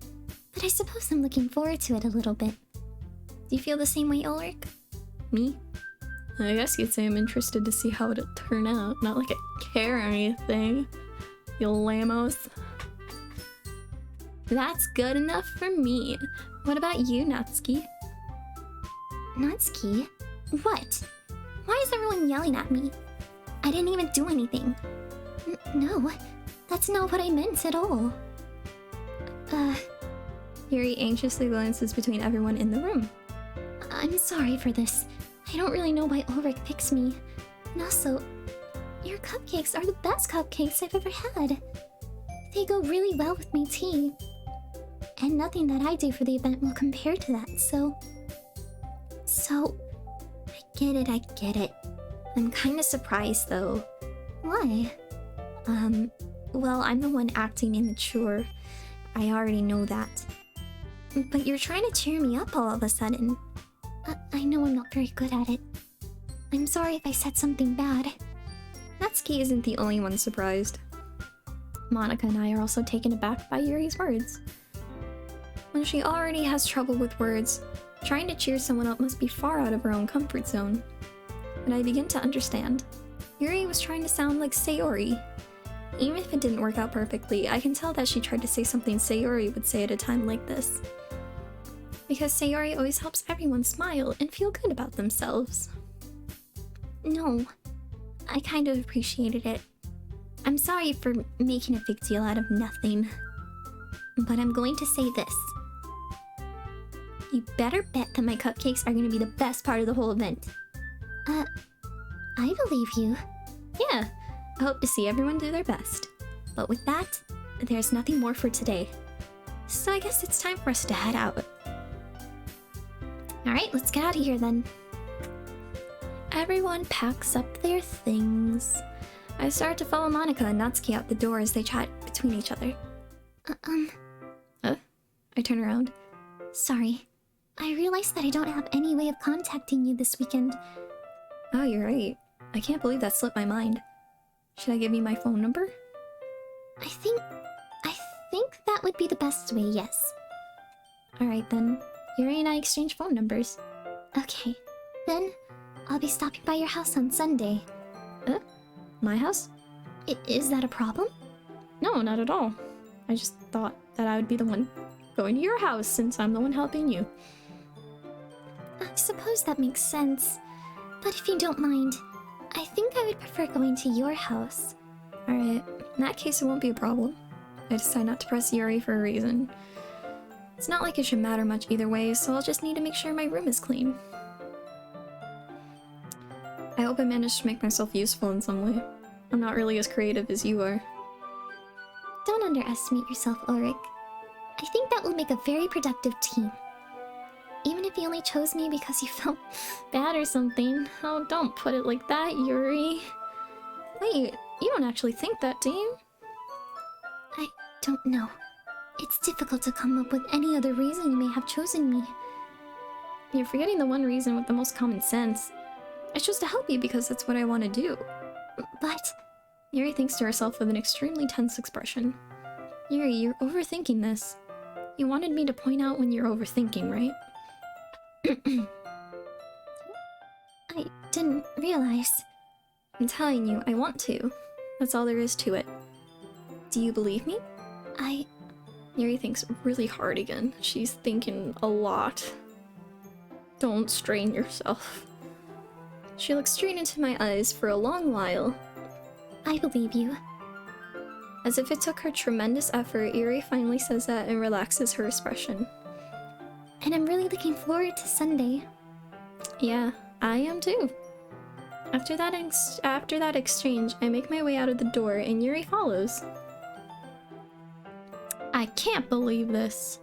but I suppose I'm looking forward to it a little bit. Do you feel the same way, Ulrich? Me? I guess you'd say I'm interested to see how it'll turn out. Not like I care or anything. You lamos. That's good enough for me. What about you, Natsuki? Natsuki? What? Why is everyone yelling at me? I didn't even do anything. No, that's not what I meant at all. Yuri anxiously glances between everyone in the room. I'm sorry for this. I don't really know why Ulrich picks me. And also, your cupcakes are the best cupcakes I've ever had. They go really well with my tea. And nothing that I do for the event will compare to that, so... I get it. I'm kinda surprised though. Why? Well, I'm the one acting immature. I already know that. But you're trying to cheer me up all of a sudden. I know I'm not very good at it. I'm sorry if I said something bad. Natsuki isn't the only one surprised. Monica and I are also taken aback by Yuri's words. When she already has trouble with words, trying to cheer someone up must be far out of her own comfort zone. But I begin to understand. Yuri was trying to sound like Sayori. Even if it didn't work out perfectly, I can tell that she tried to say something Sayori would say at a time like this. Because Sayori always helps everyone smile and feel good about themselves. No, I kind of appreciated it. I'm sorry for making a big deal out of nothing. But I'm going to say this. You better bet that my cupcakes are going to be the best part of the whole event. I believe you. Yeah, I hope to see everyone do their best. But with that, there's nothing more for today. So I guess it's time for us to head out. Alright, let's get out of here then. Everyone packs up their things. I start to follow Monica and Natsuki out the door as they chat between each other. I turn around. Sorry. I realized that I don't have any way of contacting you this weekend. Oh, you're right. I can't believe that slipped my mind. Should I give you my phone number? I think that would be the best way, yes. Alright then. Yuri and I exchange phone numbers. Okay. Then, I'll be stopping by your house on Sunday. My house? Is that a problem? No, not at all. I just thought that I would be the one going to your house since I'm the one helping you. I suppose that makes sense. But if you don't mind, I think I would prefer going to your house. Alright, in that case it won't be a problem. I decide not to press Yuri for a reason. It's not like it should matter much either way, so I'll just need to make sure my room is clean. I hope I managed to make myself useful in some way. I'm not really as creative as you are. Don't underestimate yourself, Ulrich. I think that will make a very productive team. Even if if you only chose me because you felt Bad or something. Oh, don't put it like that, Yuri. Wait, you don't actually think that, do you? I don't know. It's difficult to come up with any other reason you may have chosen me. You're forgetting the one reason with the most common sense. I chose to help you because that's what I want to do. But Yuri thinks to herself with an extremely tense expression. Yuri, you're overthinking this. You wanted me to point out when you're overthinking, right? I didn't realize. I'm telling you, I want to. That's all there is to it. Do you believe me? Yuri thinks really hard again. She's thinking a lot. Don't strain yourself. She looks straight into my eyes for a long while. I believe you. As if it took her tremendous effort, Yuri finally says that and relaxes her expression. And I'm really looking forward to Sunday. Yeah, I am too. After that exchange, I make my way out of the door and Yuri follows. I can't believe this.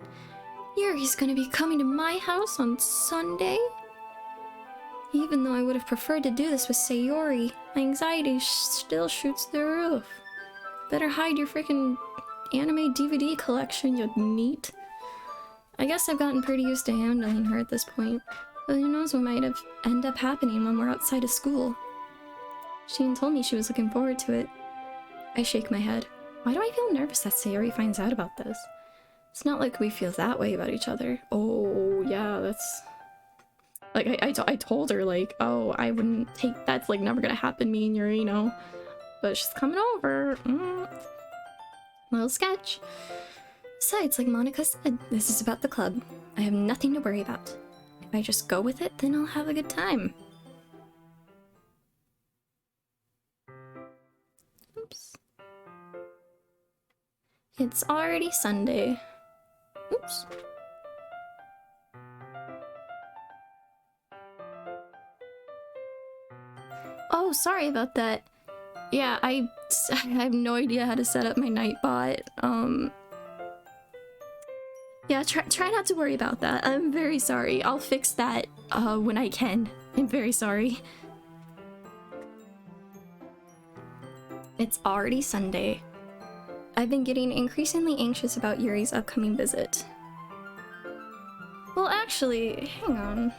Yuri's gonna be coming to my house on Sunday? Even though I would have preferred to do this with Sayori, my anxiety still shoots the roof. Better hide your freaking anime DVD collection, you neat. I guess I've gotten pretty used to handling her at this point, but who knows what might end up happening when we're outside of school. She even told me she was looking forward to it. I shake my head. Why do I feel nervous that Sayori finds out about this? It's not like we feel that way about each other. Oh, yeah, that's... Like, I told her, like, oh, I wouldn't take... That's, like, never gonna happen, me and Yuri, you know. But she's coming over. Little sketch. Besides, like Monica said, this is about the club. I have nothing to worry about. If I just go with it, then I'll have a good time. Oops. It's already Sunday. Oops. Oh, sorry about that. Yeah, I have no idea how to set up my Nightbot. Yeah, try not to worry about that. I'm very sorry. I'll fix that when I can. I'm very sorry. It's already Sunday. I've been getting increasingly anxious about Yuri's upcoming visit. Well, actually, hang on.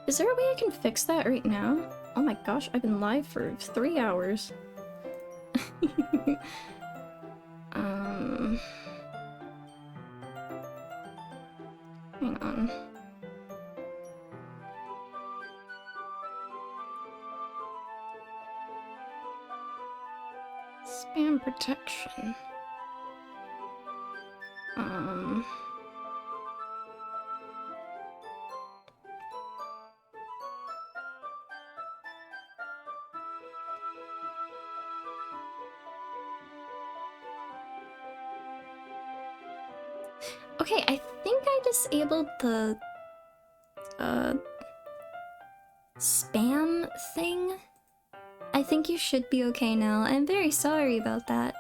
Is there a way I can fix that right now? Oh my gosh, I've been live for 3 hours. Hang on. Spam protection. Okay, I think I disabled the spam thing. I think you should be okay now. I'm very sorry about that.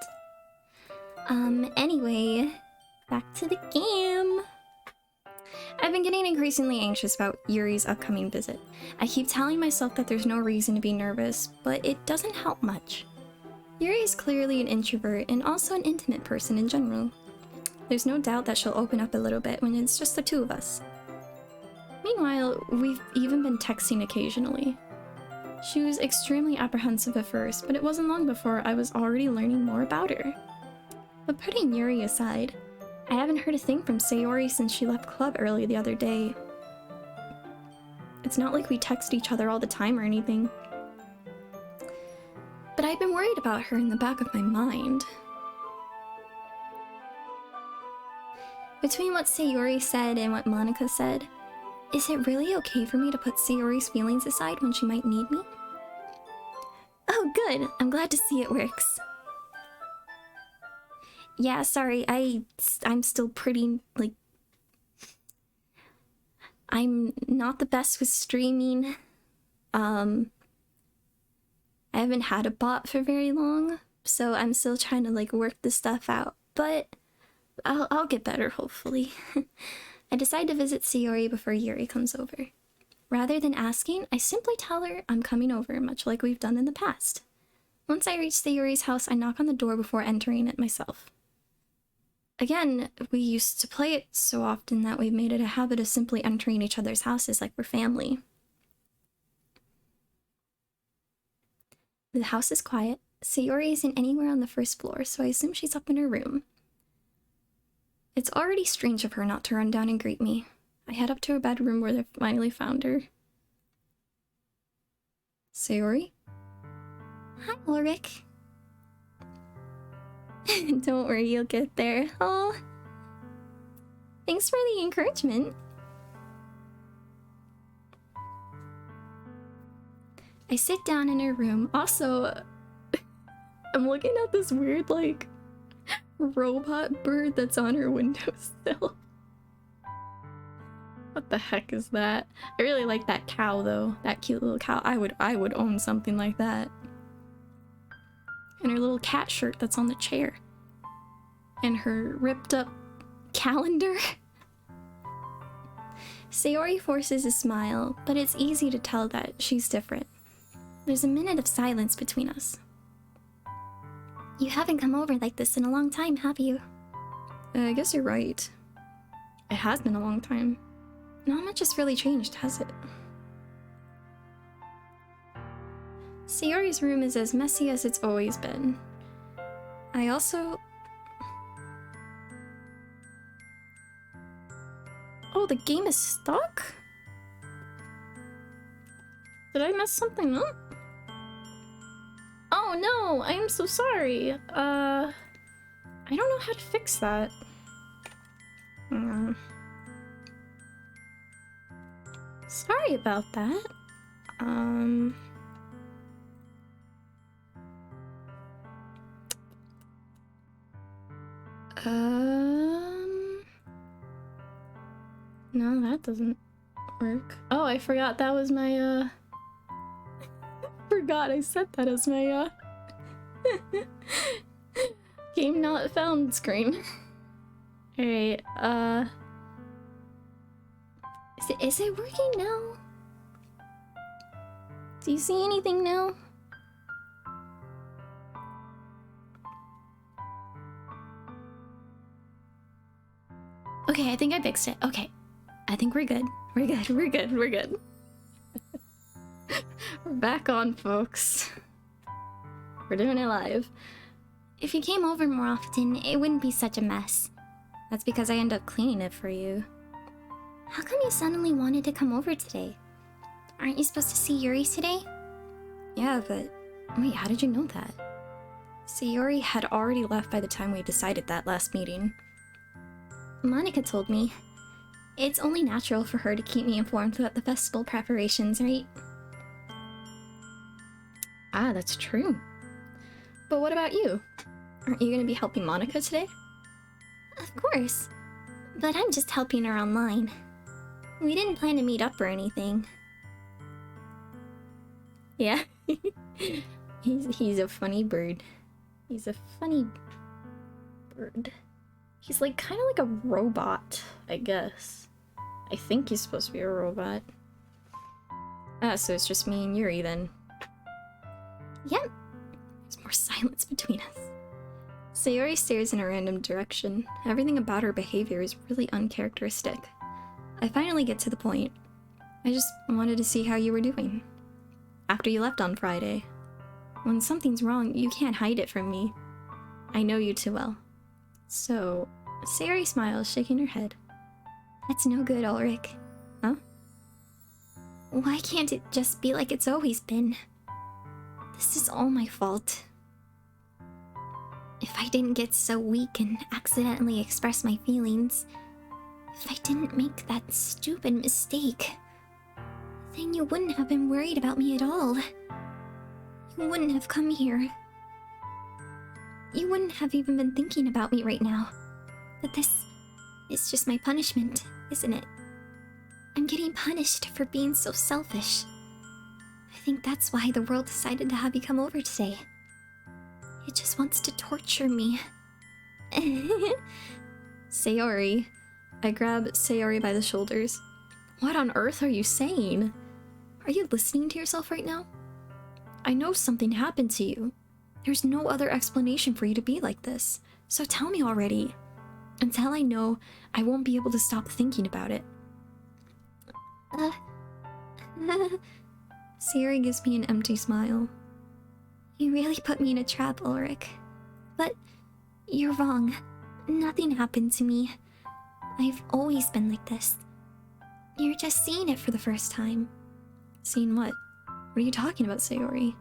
Anyway, back to the game. I've been getting increasingly anxious about Yuri's upcoming visit. I keep telling myself that there's no reason to be nervous, but it doesn't help much. Yuri is clearly an introvert and also an intimate person in general. There's no doubt that she'll open up a little bit when it's just the two of us. Meanwhile, we've even been texting occasionally. She was extremely apprehensive at first, but it wasn't long before I was already learning more about her. But putting Yuri aside, I haven't heard a thing from Sayori since she left club early the other day. It's not like we text each other all the time or anything. But I've been worried about her in the back of my mind. Between what Sayori said and what Monica said, is it really okay for me to put Sayori's feelings aside when she might need me? Oh good, I'm glad to see it works. Yeah, sorry, I'm still pretty, like... I'm not the best with streaming. I haven't had a bot for very long, so I'm still trying to, like, work this stuff out, but... I'll get better, hopefully. I decide to visit Sayori before Yuri comes over. Rather than asking, I simply tell her I'm coming over, much like we've done in the past. Once I reach Sayori's house, I knock on the door before entering it myself. Again, we used to play it so often that we've made it a habit of simply entering each other's houses like we're family. The house is quiet. Sayori isn't anywhere on the first floor, so I assume she's up in her room. It's already strange of her not to run down and greet me. I head up to her bedroom where I finally found her. Sayori? Hi, Ulrich. Don't worry, you'll get there. Oh, thanks for the encouragement. I sit down in her room. Also, I'm looking at this weird, like, robot bird that's on her windowsill. What the heck is that? I really like that cow, though. That cute little cow. I would own something like that. And her little cat shirt that's on the chair. And her ripped up calendar. Sayori forces a smile, but it's easy to tell that she's different. There's a minute of silence between us. You haven't come over like this in a long time, have you? I guess you're right. It has been a long time. Not much has really changed, has it? Sayori's room is as messy as it's always been. I also... Oh, the game is stuck? Did I mess something up? Oh no, I am so sorry. I don't know how to fix that. Sorry about that. No, that doesn't work. Oh, I forgot that was my, forgot I set that as my, game not found screen. Alright, Is it working now? do you see anything now? Okay, I think I fixed it. Okay. I think we're good. We're good. We're good. We're good. We're back on, folks. We're doing it live. If you came over more often, it wouldn't be such a mess. That's because I end up cleaning it for you. How come you suddenly wanted to come over today? Aren't you supposed to see Yuri today? Yeah, but... Wait, how did you know that? Sayori had already left by the time we decided that last meeting. Monica told me. It's only natural for her to keep me informed about the festival preparations, right? Ah, that's true. But what about you? Aren't you gonna be helping Monica today? Of course. But I'm just helping her online. We didn't plan to meet up or anything. Yeah. He's a funny bird. He's a funny bird. He's like kind of like a robot, I guess. I think he's supposed to be a robot. Ah, so it's just me and Yuri then. Yep. There's more silence between us. Sayori stares in a random direction. Everything about her behavior is really uncharacteristic. I finally get to the point. I just wanted to see how you were doing. After you left on Friday. When something's wrong, you can't hide it from me. I know you too well. So, Sayori smiles, shaking her head. That's no good, Ulrich. Huh? Why can't it just be like it's always been? This is all my fault. If I didn't get so weak and accidentally express my feelings, if I didn't make that stupid mistake, then you wouldn't have been worried about me at all. You wouldn't have come here. You wouldn't have even been thinking about me right now. But this is just my punishment, isn't it? I'm getting punished for being so selfish. I think that's why the world decided to have you come over today. It just wants to torture me. Sayori, I grab Sayori by the shoulders. What on earth are you saying? Are you listening to yourself right now? I know something happened to you. There's no other explanation for you to be like this, so tell me already. Until I know, I won't be able to stop thinking about it. Sayori gives me an empty smile. You really put me in a trap, Ulrich. But you're wrong. Nothing happened to me. I've always been like this. You're just seeing it for the first time. Seeing what? What are you talking about, Sayori?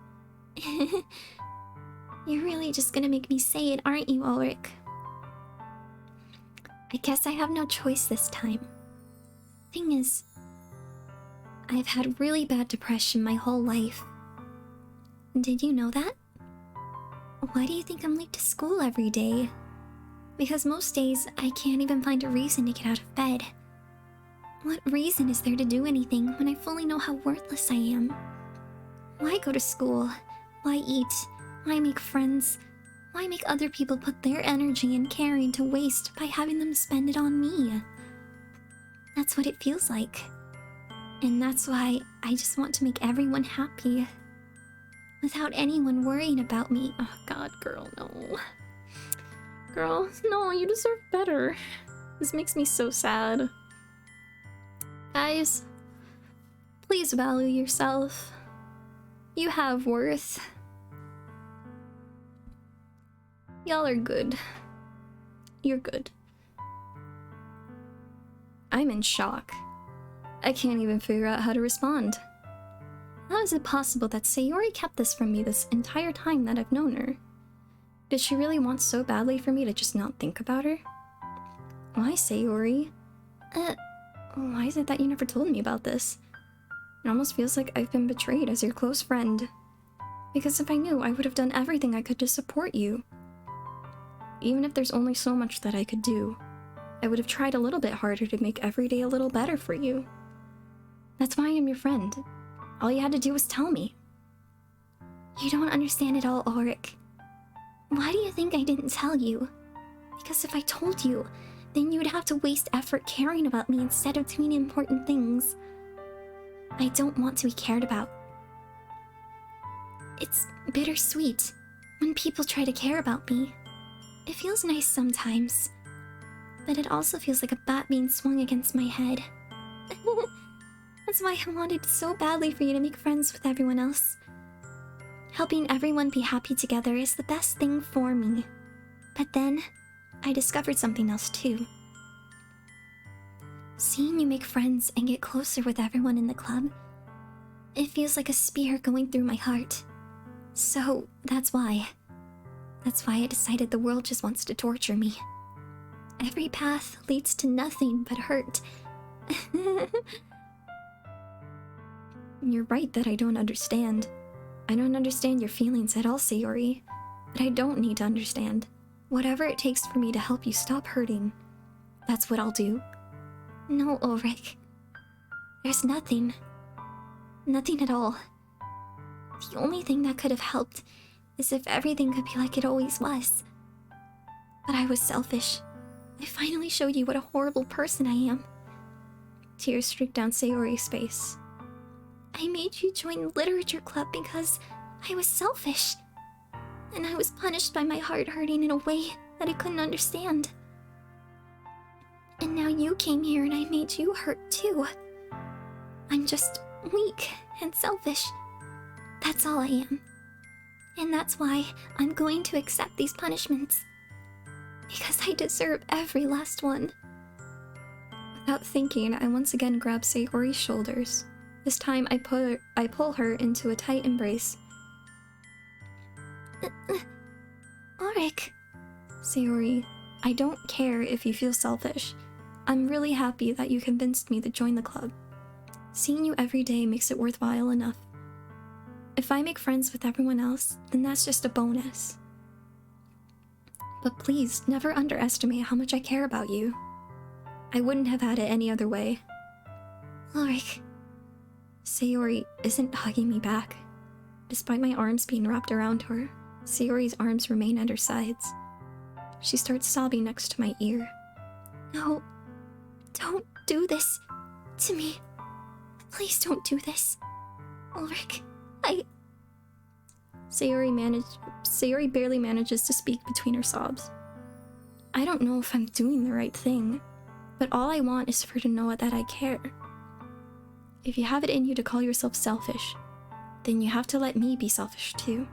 You're really just gonna make me say it, aren't you, Ulrich? I guess I have no choice this time. Thing is, I've had really bad depression my whole life. Did you know that? Why do you think I'm late to school every day? Because most days, I can't even find a reason to get out of bed. What reason is there to do anything when I fully know how worthless I am? Why go to school? Why eat? Why make friends? Why make other people put their energy and caring to waste by having them spend it on me? That's what it feels like. And that's why I just want to make everyone happy. Without anyone worrying about me. Oh god, girl, no. Girl, no, you deserve better. This makes me so sad. Guys, please value yourself. You have worth. Y'all are good. You're good. I'm in shock. I can't even figure out how to respond. How is it possible that Sayori kept this from me this entire time that I've known her? Did she really want so badly for me to just not think about her? Why, Sayori? Why is it that you never told me about this? It almost feels like I've been betrayed as your close friend. Because if I knew, I would have done everything I could to support you. Even if there's only so much that I could do, I would have tried a little bit harder to make every day a little better for you. That's why I'm your friend. All you had to do was tell me. You don't understand it all, Ulrich. Why do you think I didn't tell you? Because if I told you, then you would have to waste effort caring about me instead of doing important things. I don't want to be cared about. It's bittersweet when people try to care about me. It feels nice sometimes, but it also feels like a bat being swung against my head. That's why I wanted so badly for you to make friends with everyone else. Helping everyone be happy together is the best thing for me. But then, I discovered something else too. Seeing you make friends and get closer with everyone in the club, it feels like a spear going through my heart. So, that's why I decided the world just wants to torture me. Every path leads to nothing but hurt. You're right that I don't understand. I don't understand your feelings at all, Sayori. But I don't need to understand. Whatever it takes for me to help you stop hurting, that's what I'll do. No, Ulrich. There's nothing. Nothing at all. The only thing that could have helped is if everything could be like it always was. But I was selfish. I finally showed you what a horrible person I am. Tears streaked down Sayori's face. I made you join literature club because I was selfish. And I was punished by my heart hurting in a way that I couldn't understand. And now you came here and I made you hurt too. I'm just weak and selfish. That's all I am. And that's why I'm going to accept these punishments. Because I deserve every last one. Without thinking, I once again grab Sayori's shoulders. This time I pull her into a tight embrace. Ulrich. Sayori, I don't care if you feel selfish. I'm really happy that you convinced me to join the club. Seeing you every day makes it worthwhile enough. If I make friends with everyone else, then that's just a bonus. But please, never underestimate how much I care about you. I wouldn't have had it any other way. Ulrich. Sayori isn't hugging me back. Despite my arms being wrapped around her, Sayori's arms remain at her sides. She starts sobbing next to my ear. No. Don't do this to me. Please don't do this. Ulrich, Sayori barely manages to speak between her sobs. I don't know if I'm doing the right thing, but all I want is for her to know that I care. If you have it in you to call yourself selfish, then you have to let me be selfish too.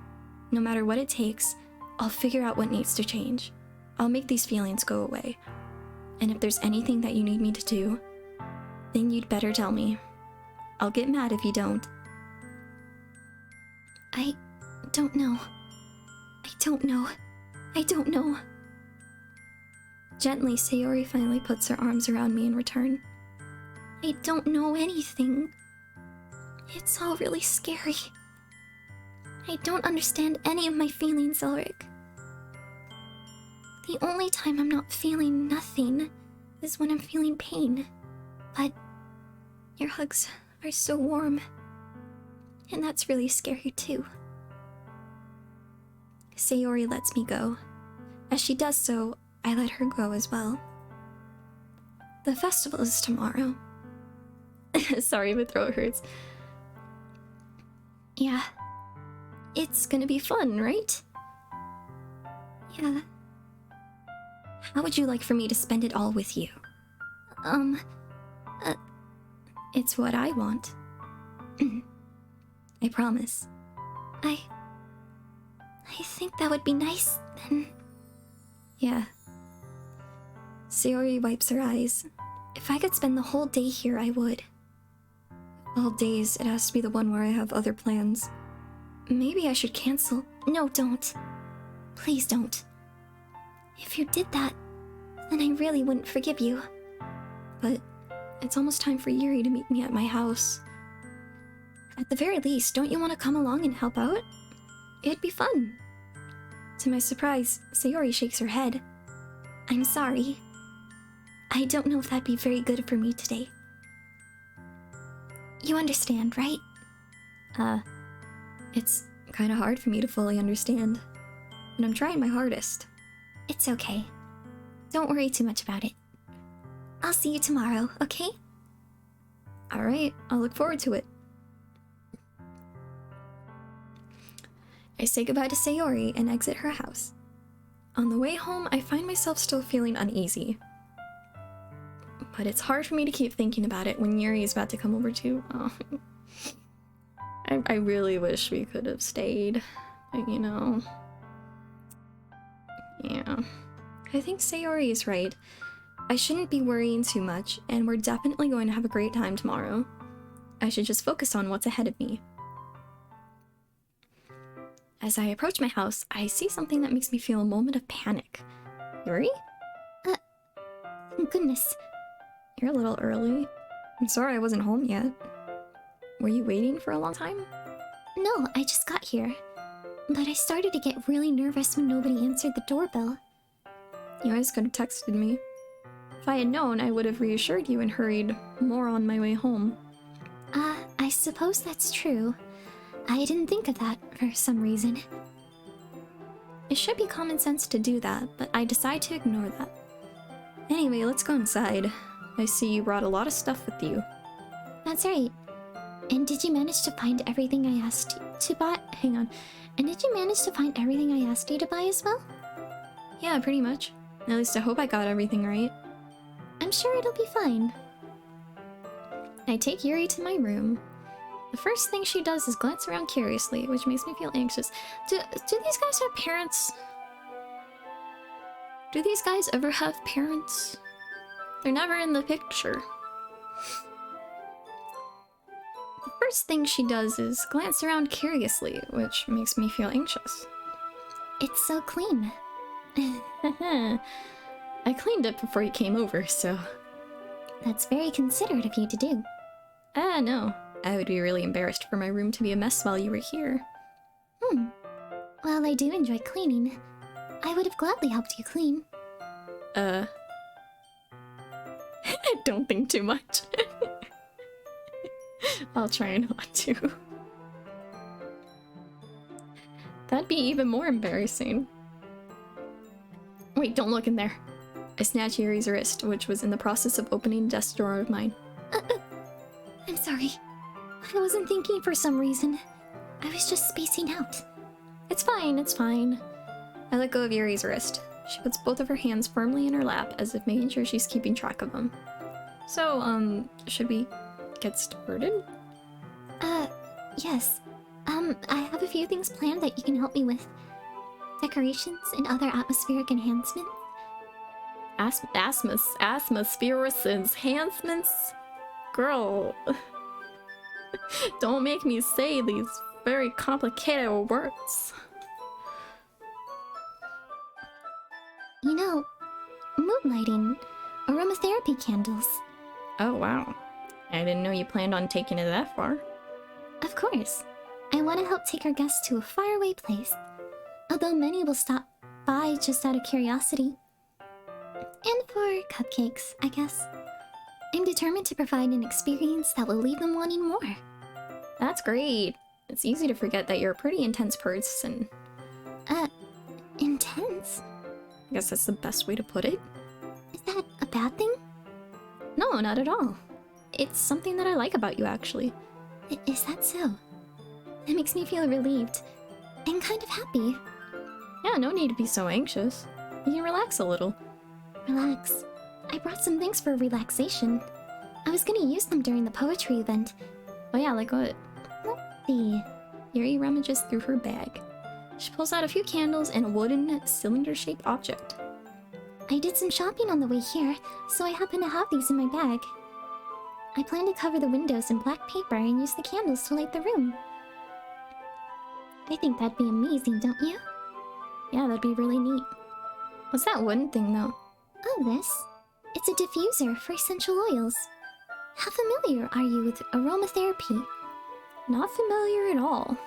No matter what it takes, I'll figure out what needs to change. I'll make these feelings go away. And if there's anything that you need me to do, then you'd better tell me. I'll get mad if you don't. I don't know. I don't know. Gently, Sayori finally puts her arms around me in return. I don't know anything. It's all really scary. I don't understand any of my feelings, Ulrich. The only time I'm not feeling nothing is when I'm feeling pain. But your hugs are so warm. And that's really scary too. Sayori lets me go. As she does so, I let her go as well. The festival is tomorrow. Sorry, my throat hurts. Yeah. It's gonna be fun, right? Yeah. How would you like for me to spend it all with you? It's what I want. I promise. I think that would be nice, then. Yeah. Sayori wipes her eyes. If I could spend the whole day here, I would. All days, it has to be the one where I have other plans. Maybe I should cancel. No, don't. Please don't. If you did that, then I really wouldn't forgive you. But it's almost time for Yuri to meet me at my house. At the very least, don't you want to come along and help out? It'd be fun. To my surprise, Sayori shakes her head. I'm sorry. I don't know if that'd be very good for me today. You understand, right? It's kind of hard for me to fully understand, but I'm trying my hardest. It's okay. Don't worry too much about it. I'll see you tomorrow, okay? Alright, I'll look forward to it. I say goodbye to Sayori and exit her house. On the way home, I find myself still feeling uneasy. But it's hard for me to keep thinking about it when Yuri is about to come over too. Oh. I really wish we could have stayed, but you know. Yeah. I think Sayori is right. I shouldn't be worrying too much, and we're definitely going to have a great time tomorrow. I should just focus on what's ahead of me. As I approach my house, I see something that makes me feel a moment of panic. Yuri? Goodness. You're a little early. I'm sorry I wasn't home yet. Were you waiting for a long time? No, I just got here. But I started to get really nervous when nobody answered the doorbell. You guys could have texted me. If I had known, I would have reassured you and hurried more on my way home. I suppose that's true. I didn't think of that for some reason. It should be common sense to do that, but I decide to ignore that. Anyway, let's go inside. I see you brought a lot of stuff with you. That's right. And did you manage to find everything I asked you to buy? Hang on. And did you manage to find everything I asked you to buy as well? Yeah, pretty much. At least I hope I got everything right. I'm sure it'll be fine. I take Yuri to my room. The first thing she does is glance around curiously, which makes me feel anxious. Do these guys have parents? Do these guys ever have parents? They're never in the picture. The first thing she does is glance around curiously, which makes me feel anxious. It's so clean. I cleaned it before you came over, so... That's very considerate of you to do. No. I would be really embarrassed for my room to be a mess while you were here. Well, I do enjoy cleaning. I would have gladly helped you clean. Don't think too much. I'll try not to. That'd be even more embarrassing. Wait, don't look in there. I snatch Yuri's wrist, which was in the process of opening a desk drawer of mine. I'm sorry. I wasn't thinking for some reason. I was just spacing out. It's fine, it's fine. I let go of Yuri's wrist. She puts both of her hands firmly in her lap, as if making sure she's keeping track of them. So, should we get started? Yes. I have a few things planned that you can help me with. Decorations and other atmospheric enhancements. Atmospheric enhancements? Girl. Don't make me say these very complicated words. You know, mood lighting, aromatherapy candles. Oh, wow. I didn't know you planned on taking it that far. Of course. I want to help take our guests to a faraway place. Although many will stop by just out of curiosity. And for cupcakes, I guess. I'm determined to provide an experience that will leave them wanting more. That's great. It's easy to forget that you're a pretty intense person. Intense? I guess that's the best way to put it. Is that a bad thing? No, not at all. It's something that I like about you, actually. Is that so? That makes me feel relieved. And kind of happy. Yeah, no need to be so anxious. You can relax a little. Relax. I brought some things for relaxation. I was gonna use them during the poetry event. Oh yeah, like what? Let's see. Yuri rummages through her bag. She pulls out a few candles and a wooden, cylinder-shaped object. I did some shopping on the way here, so I happen to have these in my bag. I plan to cover the windows in black paper and use the candles to light the room. I think that'd be amazing, don't you? Yeah, that'd be really neat. What's that wooden thing, though? Oh, this? It's a diffuser for essential oils. How familiar are you with aromatherapy? Not familiar at all.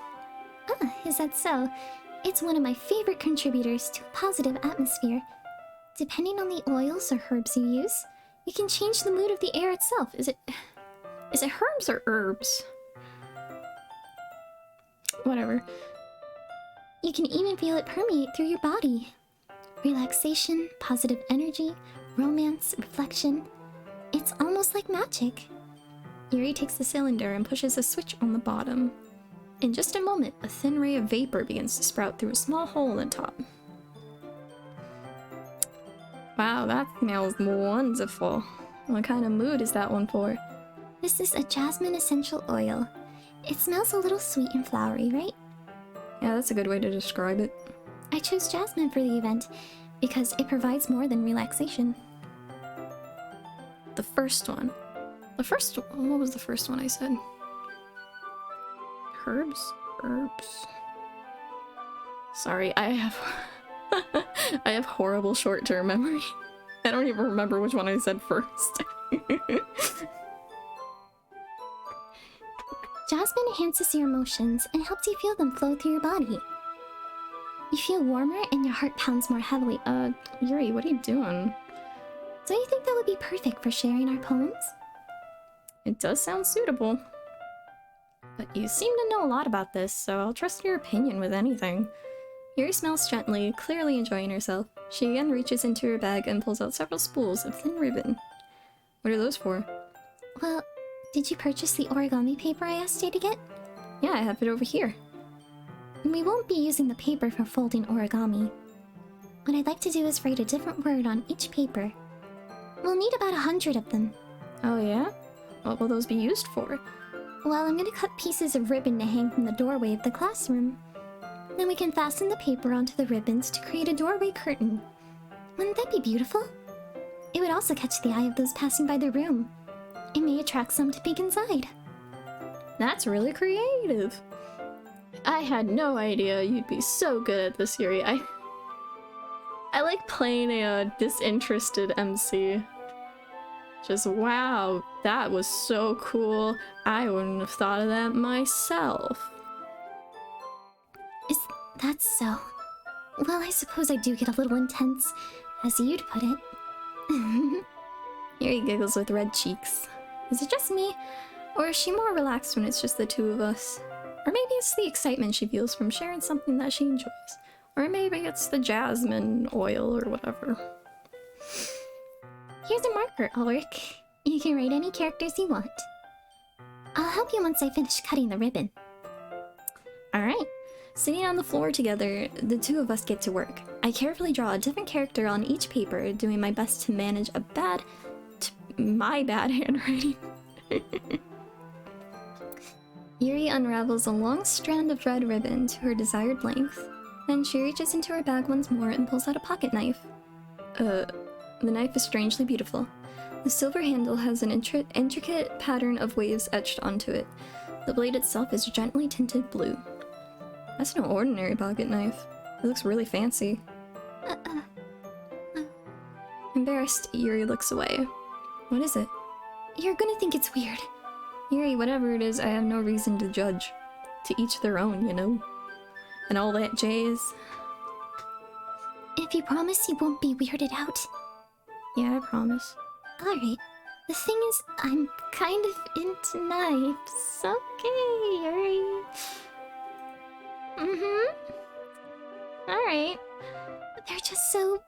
Ah, is that so? It's one of my favorite contributors to a positive atmosphere. Depending on the oils or herbs you use, you can change the mood of the air itself. Is it herbs or herbs? Whatever. You can even feel it permeate through your body. Relaxation, positive energy, romance, reflection. It's almost like magic. Yuri takes the cylinder and pushes a switch on the bottom. In just a moment, a thin ray of vapor begins to sprout through a small hole in the top. Wow, that smells wonderful. What kind of mood is that one for? This is a jasmine essential oil. It smells a little sweet and flowery, right? Yeah, that's a good way to describe it. I chose jasmine for the event because it provides more than relaxation. The first one. What was the first one I said? Herbs? Herbs. Sorry, I have... I have horrible short-term memory. I don't even remember which one I said first. Jasmine enhances your emotions and helps you feel them flow through your body. You feel warmer and your heart pounds more heavily. Yuri, what are you doing? Don't you think that would be perfect for sharing our poems? It does sound suitable. But you seem to know a lot about this, so I'll trust your opinion with anything. Yuri smells gently, clearly enjoying herself. She again reaches into her bag and pulls out several spools of thin ribbon. What are those for? Well, did you purchase the origami paper I asked you to get? Yeah, I have it over here. We won't be using the paper for folding origami. What I'd like to do is write a different word on each paper. We'll need about 100 of them. Oh yeah? What will those be used for? Well, I'm gonna cut pieces of ribbon to hang from the doorway of the classroom. Then we can fasten the paper onto the ribbons to create a doorway curtain. Wouldn't that be beautiful? It would also catch the eye of those passing by the room. It may attract some to peek inside. That's really creative. I had no idea you'd be so good at this, Yuri. I like playing a disinterested MC. Just wow, that was so cool. I wouldn't have thought of that myself. Is that so? Well, I suppose I do get a little intense, as you'd put it. Yuri giggles with red cheeks. Is it just me? Or is she more relaxed when it's just the two of us? Or maybe it's the excitement she feels from sharing something that she enjoys. Or maybe it's the jasmine oil or whatever. Here's a marker, Ulrich. You can write any characters you want. I'll help you once I finish cutting the ribbon. Alright. Sitting on the floor together, the two of us get to work. I carefully draw a different character on each paper, doing my best to manage my bad handwriting. Yuri unravels a long strand of red ribbon to her desired length. Then she reaches into her bag once more and pulls out a pocket knife. The knife is strangely beautiful. The silver handle has an intricate pattern of waves etched onto it. The blade itself is gently tinted blue. That's no ordinary pocket knife. It looks really fancy. Embarrassed, Yuri looks away. What is it? You're gonna think it's weird. Yuri, whatever it is, I have no reason to judge. To each their own, you know? And all that jazz. If you promise you won't be weirded out. Yeah, I promise. Alright. The thing is, I'm kind of into knives. Okay, Yuri. Alright. They're just so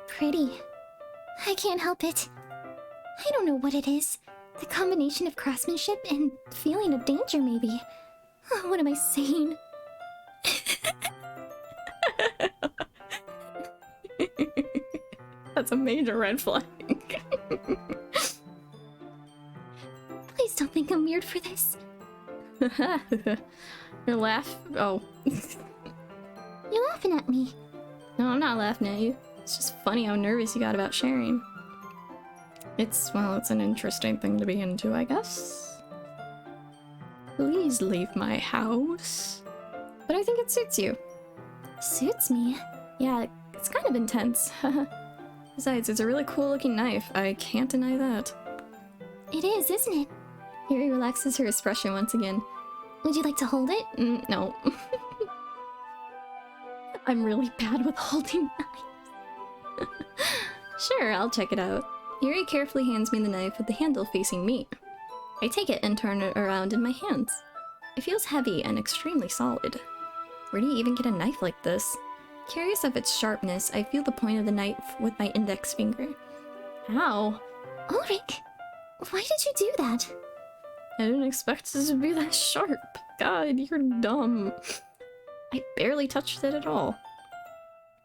pretty. I can't help it. I don't know what it is. The combination of craftsmanship and feeling of danger, maybe. Oh, what am I saying? That's a major red flag. Please don't think I'm weird for this. Your laugh? Oh. You're laughing at me. No, I'm not laughing at you. It's just funny how nervous you got about sharing. It's an interesting thing to be into, I guess. Please leave my house. But I think it suits you. Suits me. Yeah, it's kind of intense. Besides, it's a really cool looking knife. I can't deny that. It is, isn't it? Yuri relaxes her expression once again. Would you like to hold it? No. I'm really bad with holding knives. Sure, I'll check it out. Yuri carefully hands me the knife with the handle facing me. I take it and turn it around in my hands. It feels heavy and extremely solid. Where do you even get a knife like this? Curious of its sharpness, I feel the point of the knife with my index finger. Ow! Ulrich, why did you do that? I didn't expect it to be that sharp. God, you're dumb. I barely touched it at all.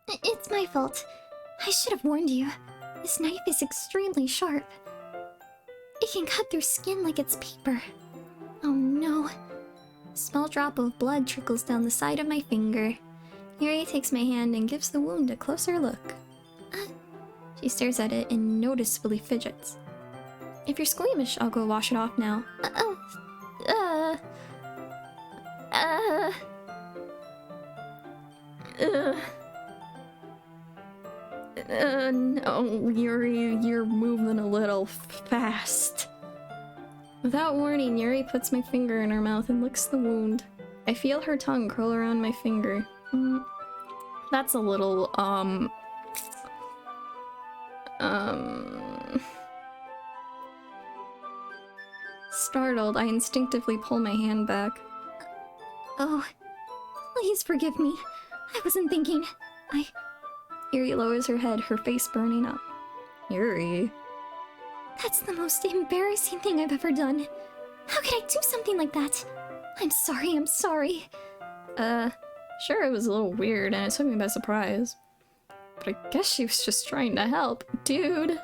It's my fault. I should have warned you. This knife is extremely sharp. It can cut through skin like it's paper. Oh no. A small drop of blood trickles down the side of my finger. Yuri takes my hand and gives the wound a closer look. She stares at it and noticeably fidgets. If you're squeamish, I'll go wash it off now. No, Yuri, you're moving a little fast. Without warning, Yuri puts my finger in her mouth and licks the wound. I feel her tongue curl around my finger. That's a little, Startled, I instinctively pull my hand back. Oh, please forgive me. I wasn't thinking. Yuri lowers her head, her face burning up. Yuri. That's the most embarrassing thing I've ever done. How could I do something like that? I'm sorry. Sure, it was a little weird and it took me by surprise. But I guess she was just trying to help. Dude.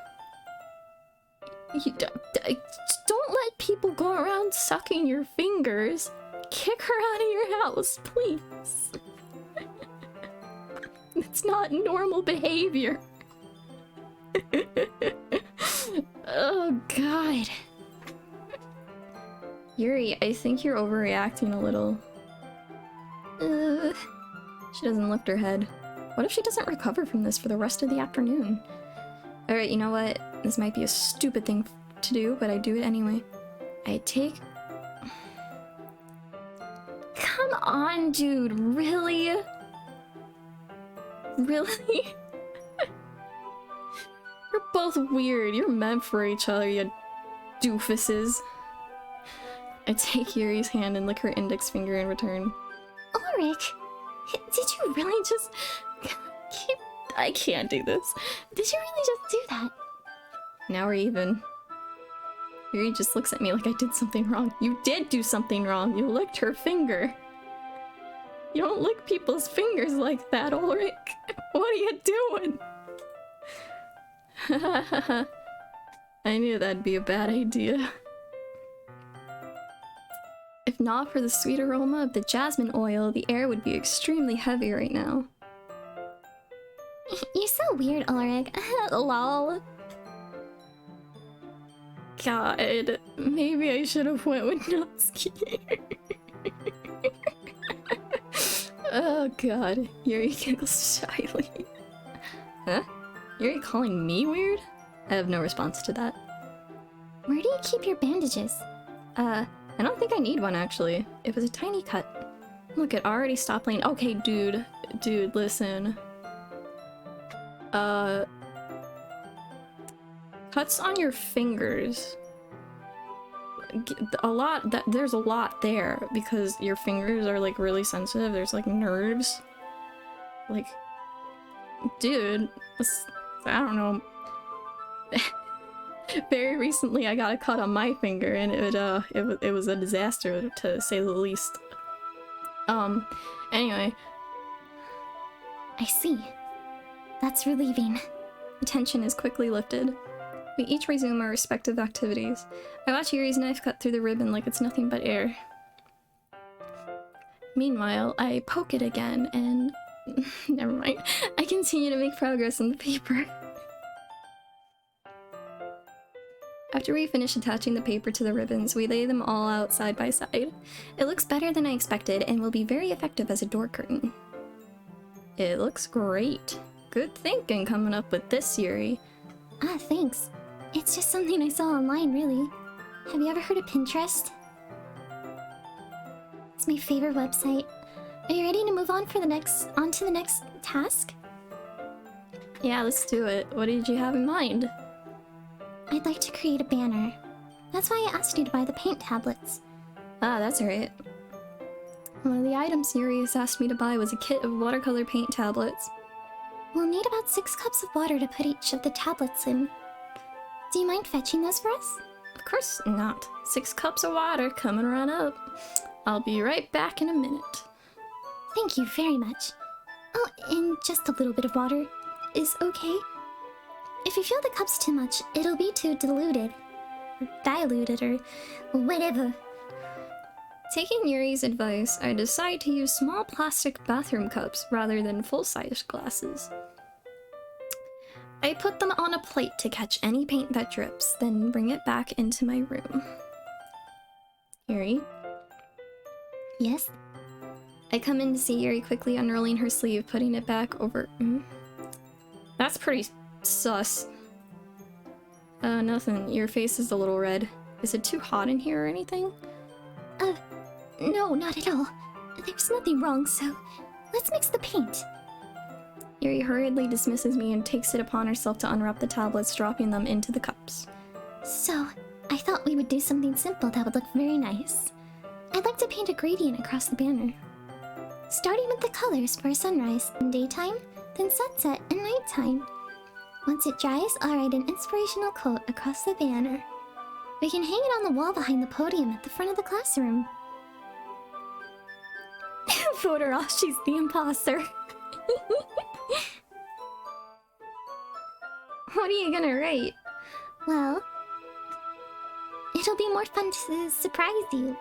Don't let people go around sucking your fingers. Kick her out of your house, please. It's not normal behavior. Oh, God. Yuri, I think you're overreacting a little. She doesn't lift her head. What if she doesn't recover from this for the rest of the afternoon? Alright, you know what? This might be a stupid thing to do, but I do it anyway. I take... Come on, dude. Really? Really? You're both weird. You're meant for each other, you doofuses. I take Yuri's hand and lick her index finger in return. Ulrich, did you really just... I can't do this. Did you really just do that? Now we're even. Yuri just looks at me like I did something wrong. You did do something wrong. You licked her finger. You don't lick people's fingers like that, Ulrich. What are you doing? I knew that'd be a bad idea. If not for the sweet aroma of the jasmine oil, the air would be extremely heavy right now. You're so weird, Ulrich. Lol. God, maybe I should have went with Natsuki. Oh god, Yuri giggles shyly. Huh? Yuri calling me weird? I have no response to that. Where do you keep your bandages? I don't think I need one actually. It was a tiny cut. Look, it already stopped playing. Okay, dude, listen. Cuts on your fingers. There's a lot there because your fingers are like really sensitive. There's like nerves. Like, dude, I don't know. Very recently I got a cut on my finger and it was a disaster to say the least. Anyway. I see. That's relieving. The tension is quickly lifted. We each resume our respective activities. I watch Yuri's knife cut through the ribbon like it's nothing but air. Meanwhile, I poke it again and... never mind. I continue to make progress on the paper. After we finish attaching the paper to the ribbons, we lay them all out side by side. It looks better than I expected and will be very effective as a door curtain. It looks great. Good thinking coming up with this, Yuri. Ah, thanks. It's just something I saw online, really. Have you ever heard of Pinterest? It's my favorite website. Are you ready to move on to the next task? Yeah, let's do it. What did you have in mind? I'd like to create a banner. That's why I asked you to buy the paint tablets. Ah, that's right. One of the items Yuri has asked me to buy was a kit of watercolor paint tablets. We'll need about 6 cups of water to put each of the tablets in. Do you mind fetching those for us? Of course not. 6 cups of water coming right up. I'll be right back in a minute. Thank you very much. Oh, and just a little bit of water is okay. If you feel the cup's too much, it'll be too diluted. Or diluted, or whatever. Taking Yuri's advice, I decide to use small plastic bathroom cups rather than full-size glasses. I put them on a plate to catch any paint that drips, then bring it back into my room. Yuri? Yes? I come in to see Yuri quickly unrolling her sleeve, putting it back over... That's pretty sus. Nothing. Your face is a little red. Is it too hot in here or anything? No, not at all. There's nothing wrong, so let's mix the paint. Yuri hurriedly dismisses me and takes it upon herself to unwrap the tablets, dropping them into the cups. So, I thought we would do something simple that would look very nice. I'd like to paint a gradient across the banner. Starting with the colors for a sunrise in daytime, then sunset and nighttime. Once it dries, I'll write an inspirational quote across the banner. We can hang it on the wall behind the podium at the front of the classroom. Vote her off, she's the imposter. What are you gonna write? Well, it'll be more fun to surprise you.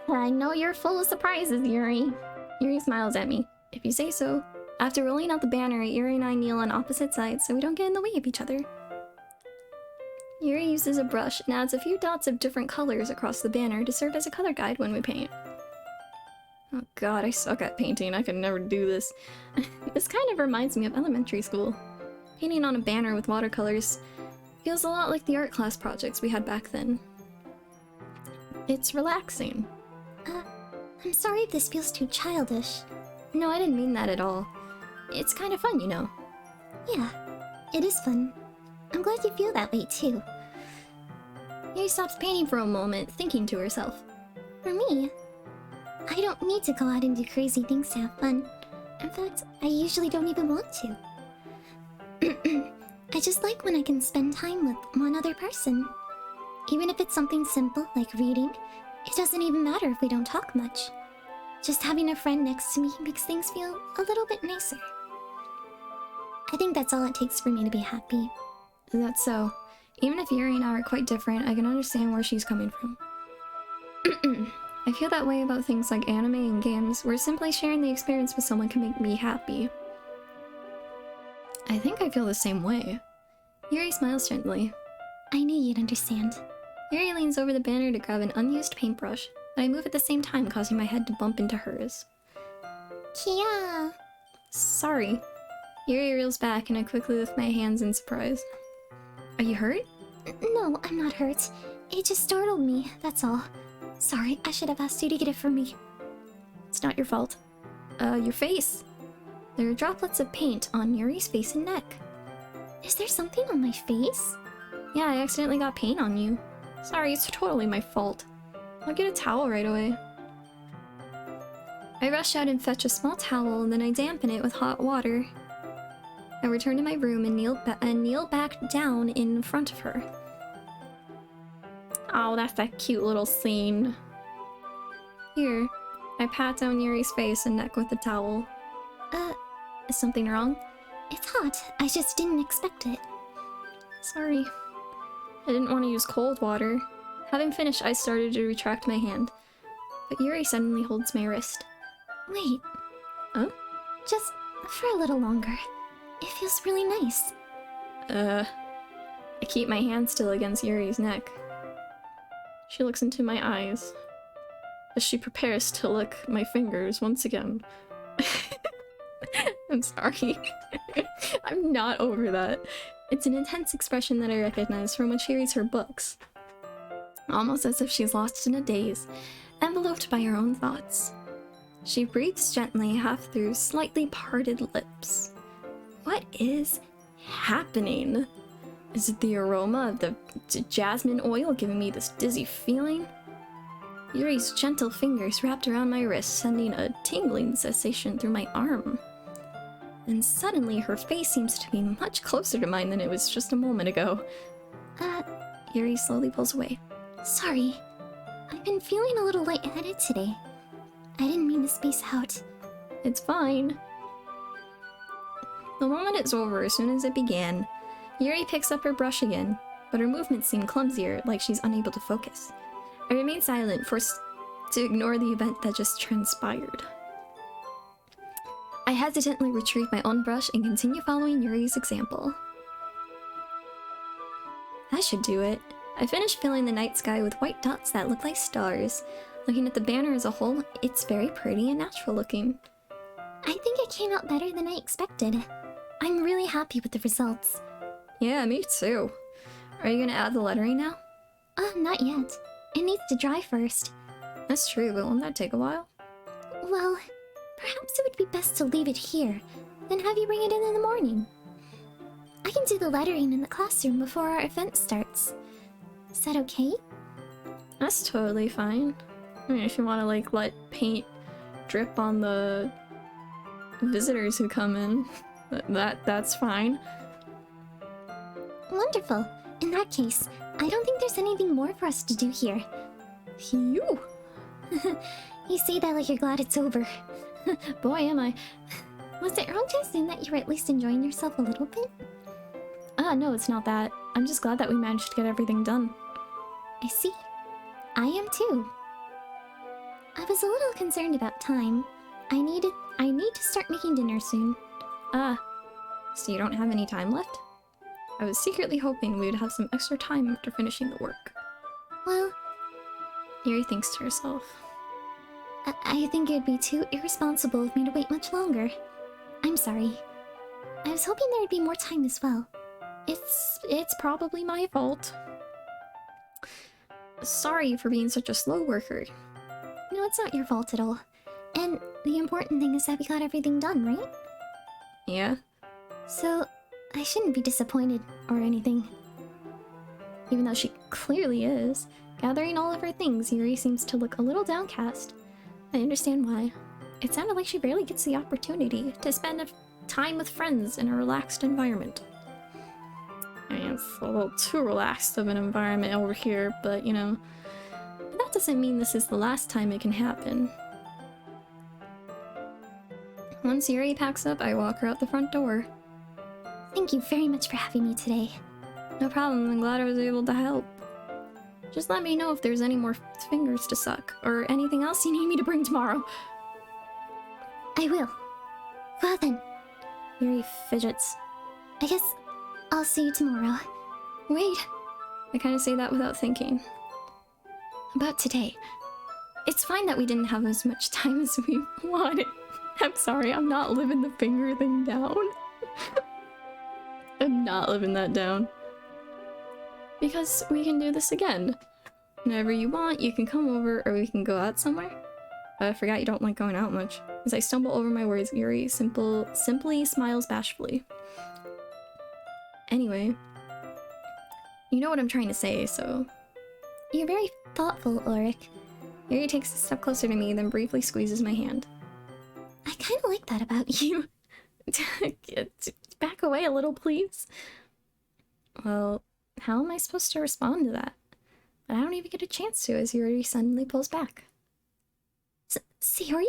I know you're full of surprises, Yuri. Yuri smiles at me. If you say so. After rolling out the banner, Yuri and I kneel on opposite sides so we don't get in the way of each other. Yuri uses a brush and adds a few dots of different colors across the banner to serve as a color guide when we paint. Oh god, I suck at painting. I could never do this. This kind of reminds me of elementary school. Painting on a banner with watercolors feels a lot like the art class projects we had back then. It's relaxing. I'm sorry if this feels too childish. No, I didn't mean that at all. It's kind of fun, you know. Yeah, it is fun. I'm glad you feel that way too. Yuri stops painting for a moment, thinking to herself. For me, I don't need to go out and do crazy things to have fun. In fact, I usually don't even want to. I just like when I can spend time with one other person. Even if it's something simple like reading, it doesn't even matter if we don't talk much. Just having a friend next to me makes things feel a little bit nicer. I think that's all it takes for me to be happy. That's so. Even if Yuri and I are quite different, I can understand where she's coming from. I feel that way about things like anime and games, where simply sharing the experience with someone can make me happy. I think I feel the same way. Yuri smiles gently. I knew you'd understand. Yuri leans over the banner to grab an unused paintbrush, but I move at the same time, causing my head to bump into hers. Kia! Sorry. Yuri reels back and I quickly lift my hands in surprise. Are you hurt? No, I'm not hurt. It just startled me, that's all. Sorry, I should have asked you to get it for me. It's not your fault. Your face. There are droplets of paint on Yuri's face and neck. Is there something on my face? Yeah, I accidentally got paint on you. Sorry, it's totally my fault. I'll get a towel right away. I rush out and fetch a small towel, and then I dampen it with hot water. I return to my room and kneel back down in front of her. Oh, that's that cute little scene. Here, I pat down Yuri's face and neck with the towel. Is something wrong? It's hot. I just didn't expect it. Sorry. I didn't want to use cold water. Having finished, I started to retract my hand. But Yuri suddenly holds my wrist. Wait. Huh? Just for a little longer. It feels really nice. I keep my hand still against Yuri's neck. She looks into my eyes as she prepares to lick my fingers once again. I'm sorry. I'm not over that. It's an intense expression that I recognize from when she reads her books. Almost as if she's lost in a daze, enveloped by her own thoughts. She breathes gently, half through slightly parted lips. What is happening? Is it the aroma of the jasmine oil giving me this dizzy feeling? Yuri's gentle fingers wrapped around my wrist, sending a tingling sensation through my arm. And suddenly, her face seems to be much closer to mine than it was just a moment ago. Yuri slowly pulls away. Sorry. I've been feeling a little lightheaded today. I didn't mean to space out. It's fine. The moment is over as soon as it began. Yuri picks up her brush again, but her movements seem clumsier, like she's unable to focus. I remain silent, forced to ignore the event that just transpired. I hesitantly retrieve my own brush and continue following Yuri's example. That should do it. I finished filling the night sky with white dots that look like stars. Looking at the banner as a whole, it's very pretty and natural looking. I think it came out better than I expected. I'm really happy with the results. Yeah, me too. Are you gonna add the lettering now? Not yet. It needs to dry first. That's true, but won't that take a while? Well, perhaps it would be best to leave it here, then have you bring it in the morning. I can do the lettering in the classroom before our event starts. Is that okay? That's totally fine. I mean, if you want to, like, let paint drip on the visitors who come in, that's fine. Wonderful. In that case, I don't think there's anything more for us to do here. Phew! You say that like you're glad it's over. Boy, am I. Was it wrong to assume that you were at least enjoying yourself a little bit? No, it's not that. I'm just glad that we managed to get everything done. I see. I am too. I was a little concerned about time. I need to start making dinner soon. So you don't have any time left? I was secretly hoping we would have some extra time after finishing the work. Well, Yuri thinks to herself. I think it would be too irresponsible of me to wait much longer. I'm sorry. I was hoping there would be more time as well. It's probably my fault. Sorry for being such a slow worker. No, it's not your fault at all. And the important thing is that we got everything done, right? Yeah? So, I shouldn't be disappointed or anything. Even though she clearly is. Gathering all of her things, Yuri seems to look a little downcast. I understand why. It sounded like she barely gets the opportunity to spend time with friends in a relaxed environment. It's a little too relaxed of an environment over here, but you know, that doesn't mean this is the last time it can happen. Once Yuri packs up, I walk her out the front door. Thank you very much for having me today. No problem, I'm glad I was able to help. Just let me know if there's any more fingers to suck, or anything else you need me to bring tomorrow. I will. Well then, Yuri fidgets. I guess I'll see you tomorrow. Wait! I kind of say that without thinking. About today. It's fine that we didn't have as much time as we wanted. I'm sorry, I'm not living the finger thing down. I'm not living that down. Because we can do this again. Whenever you want, you can come over or we can go out somewhere. I forgot you don't like going out much. As I stumble over my words, Yuri simply smiles bashfully. Anyway, you know what I'm trying to say, so... You're very thoughtful, Ulrich. Yuri takes a step closer to me, then briefly squeezes my hand. I kinda like that about you. Back away a little, please. Well, how am I supposed to respond to that? But I don't even get a chance to as Yuri suddenly pulls back. Sayori?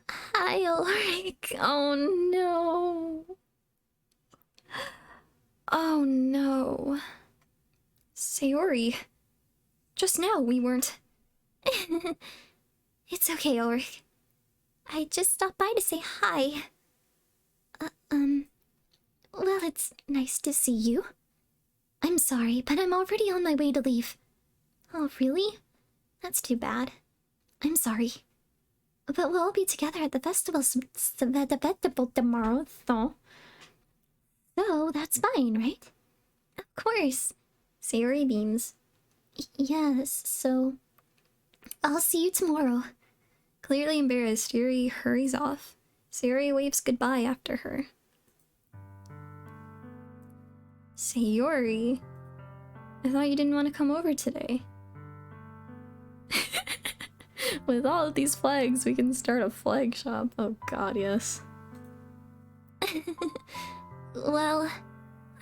Hi, Ulrich. Oh no. Oh no. Sayori. Just now we weren't... It's okay, Ulrich. I just stopped by to say hi. Well, it's nice to see you. I'm sorry, but I'm already on my way to leave. Oh, really? That's too bad. I'm sorry. But we'll all be together at the festival tomorrow, so that's fine, right? Of course. Sayori beams. Yes, so... I'll see you tomorrow. Clearly embarrassed, Yuri hurries off. Sayori waves goodbye after her. Sayori, I thought you didn't want to come over today. With all of these flags, we can start a flag shop. Oh god, yes. Well,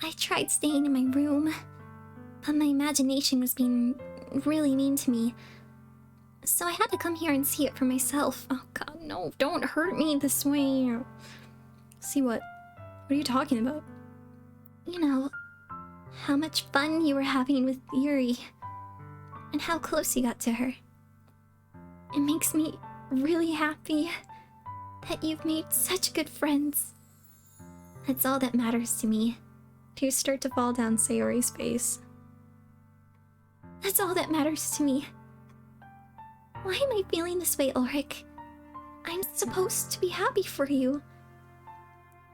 I tried staying in my room, but my imagination was being really mean to me. So I had to come here and see it for myself. Oh god, no, don't hurt me this way. See what? What are you talking about? You know, how much fun you were having with Yuri, and how close you got to her. It makes me really happy that you've made such good friends. That's all that matters to me. Tears start to fall down Sayori's face. That's all that matters to me. Why am I feeling this way, Ulrich? I'm supposed to be happy for you.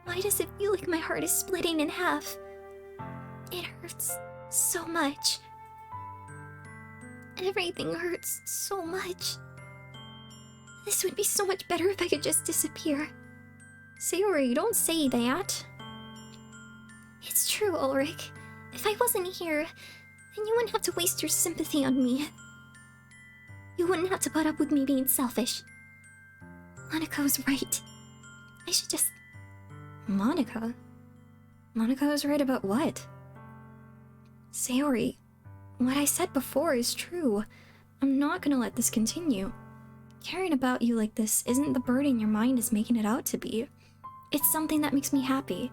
Why does it feel like my heart is splitting in half? It hurts so much. Everything hurts so much. This would be so much better if I could just disappear. Sayori, don't say that. It's true, Ulrich. If I wasn't here, then you wouldn't have to waste your sympathy on me. You wouldn't have to put up with me being selfish. Monica was right. I should just... Monica? Monica was right about what? Sayori, what I said before is true. I'm not gonna let this continue. Caring about you like this isn't the burden your mind is making it out to be. It's something that makes me happy.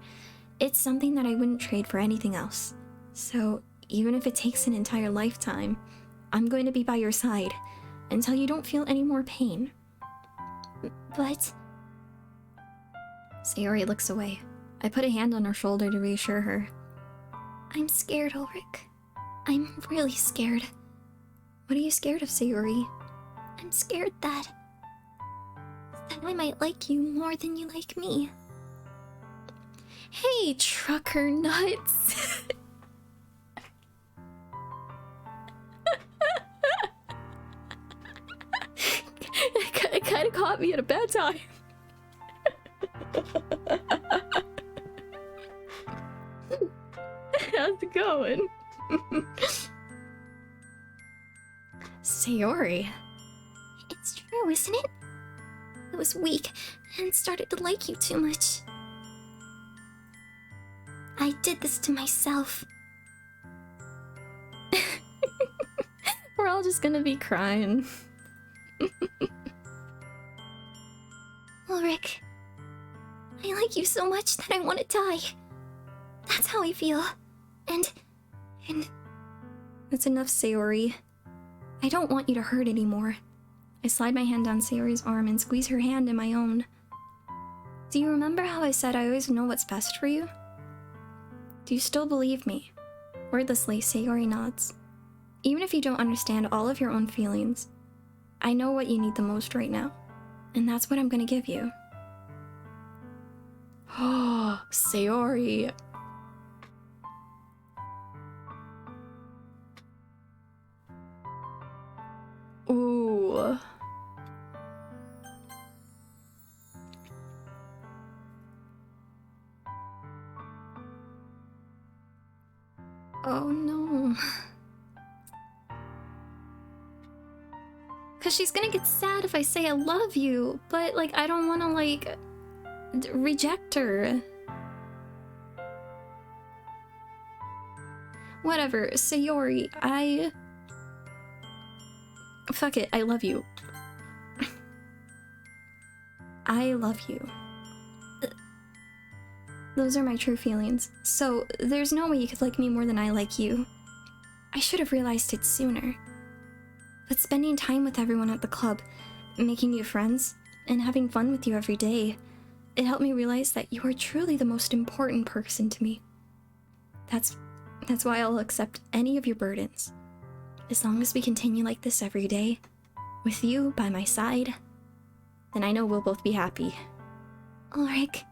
It's something that I wouldn't trade for anything else. So, even if it takes an entire lifetime, I'm going to be by your side until you don't feel any more pain. But... Sayori looks away. I put a hand on her shoulder to reassure her. I'm scared, Ulrich. I'm really scared. What are you scared of, Sayori? I'm scared that I might like you more than you like me. Hey, trucker nuts! It kind of caught me at a bad time. How's it going? Sayori. It's true, isn't it? It was weak and started to like you too much. I did this to myself. We're all just gonna be crying. Ulrich, I like you so much that I want to die. That's how I feel. And... That's enough, Sayori. I don't want you to hurt anymore. I slide my hand down Sayori's arm and squeeze her hand in my own. Do you remember how I said I always know what's best for you? Do you still believe me? Wordlessly, Sayori nods. Even if you don't understand all of your own feelings, I know what you need the most right now, and that's what I'm gonna give you. Oh, Sayori. Ooh. Oh no. Cause she's gonna get sad if I say I love you, but like I don't wanna like reject her. Whatever, Sayori, fuck it, I love you. I love you. Those are my true feelings, so there's no way you could like me more than I like you. I should have realized it sooner. But spending time with everyone at the club, making new friends, and having fun with you every day, it helped me realize that you are truly the most important person to me. That's why I'll accept any of your burdens. As long as we continue like this every day, with you by my side, then I know we'll both be happy. Ulrich.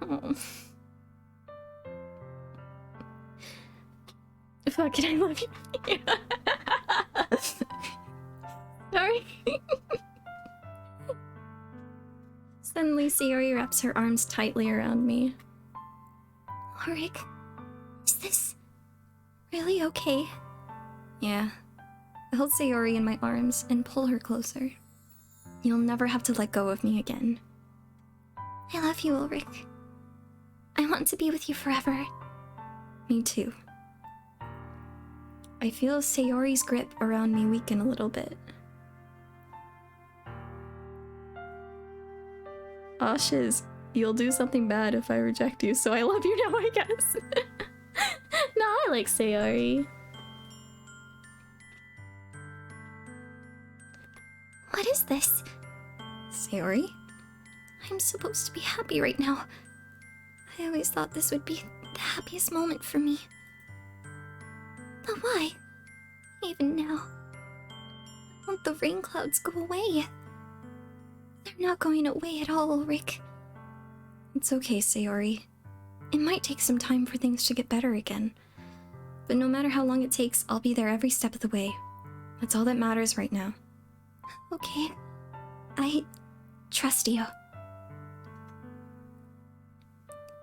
Oh. Fuck it, I love you. Sorry. Suddenly, Sayori wraps her arms tightly around me. Ulrich, is this really okay? Yeah. I hold Sayori in my arms and pull her closer. You'll never have to let go of me again. I love you, Ulrich. I want to be with you forever. Me too. I feel Sayori's grip around me weaken a little bit. Aw, shiz. You'll do something bad if I reject you, so I love you now, I guess. No, I like Sayori. What is this? Sayori? I'm supposed to be happy right now. I always thought this would be the happiest moment for me. But why? Even now. I want the rain clouds go away. They're not going away at all, Ulrich. It's okay, Sayori. It might take some time for things to get better again. But no matter how long it takes, I'll be there every step of the way. That's all that matters right now. Okay. I trust you.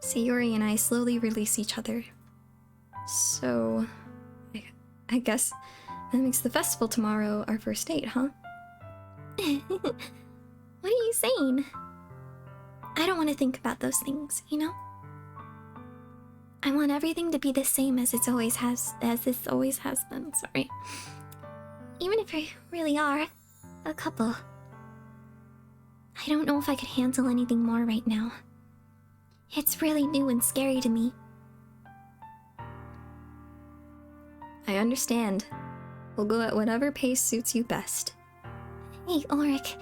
Sayori and I slowly release each other. So, I guess that makes the festival tomorrow our first date, huh? What are you saying? I don't want to think about those things, you know? I want everything to be the same as this always has been, sorry. Even if we really are a couple. I don't know if I could handle anything more right now. It's really new and scary to me. I understand. We'll go at whatever pace suits you best. Hey, Ulrich.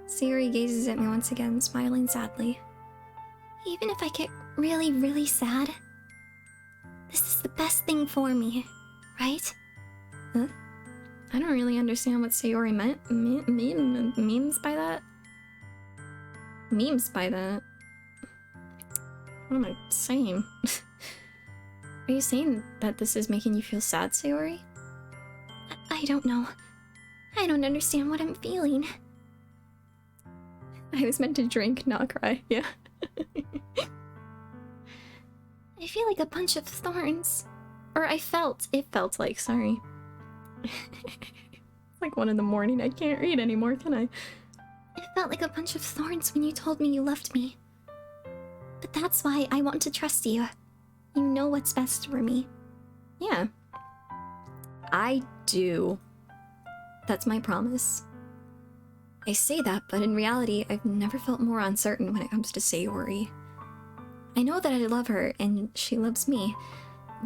Sayori gazes at me once again, smiling sadly. Even if I get really, really sad, this is the best thing for me, right? Huh? I don't really understand what Sayori means by that. Memes by that? What am I saying? Are you saying that this is making you feel sad, Sayori? I don't know. I don't understand what I'm feeling. I was meant to drink, not cry, yeah. I feel like a bunch of thorns. Or it felt like, sorry. It's like 1 in the morning, I can't read anymore, can I? It felt felt like a bunch of thorns when you told me you loved me. But that's why I want to trust you. You know what's best for me. Yeah. I do. That's my promise. I say that, but in reality, I've never felt more uncertain when it comes to Sayori. I know that I love her, and she loves me,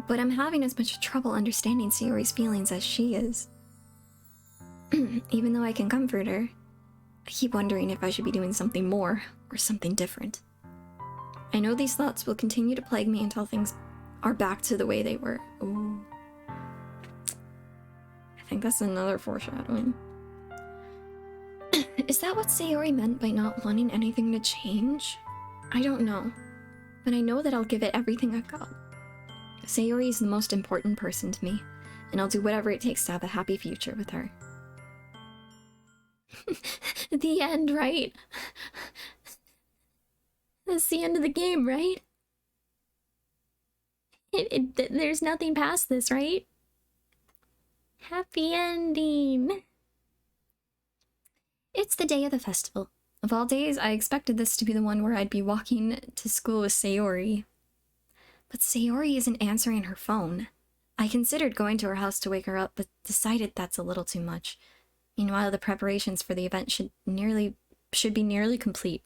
but I'm having as much trouble understanding Sayori's feelings as she is. Even though I can comfort her, I keep wondering if I should be doing something more, or something different. I know these thoughts will continue to plague me until things are back to the way they were. Ooh. I think that's another foreshadowing. Is that what Sayori meant by not wanting anything to change? I don't know, but I know that I'll give it everything I've got. Sayori is the most important person to me, and I'll do whatever it takes to have a happy future with her. The end, right? That's the end of the game, right? There's nothing past this, right? Happy ending. It's the day of the festival. Of all days, I expected this to be the one where I'd be walking to school with Sayori. But Sayori isn't answering her phone. I considered going to her house to wake her up, but decided that's a little too much. Meanwhile, the preparations for the event should be nearly complete.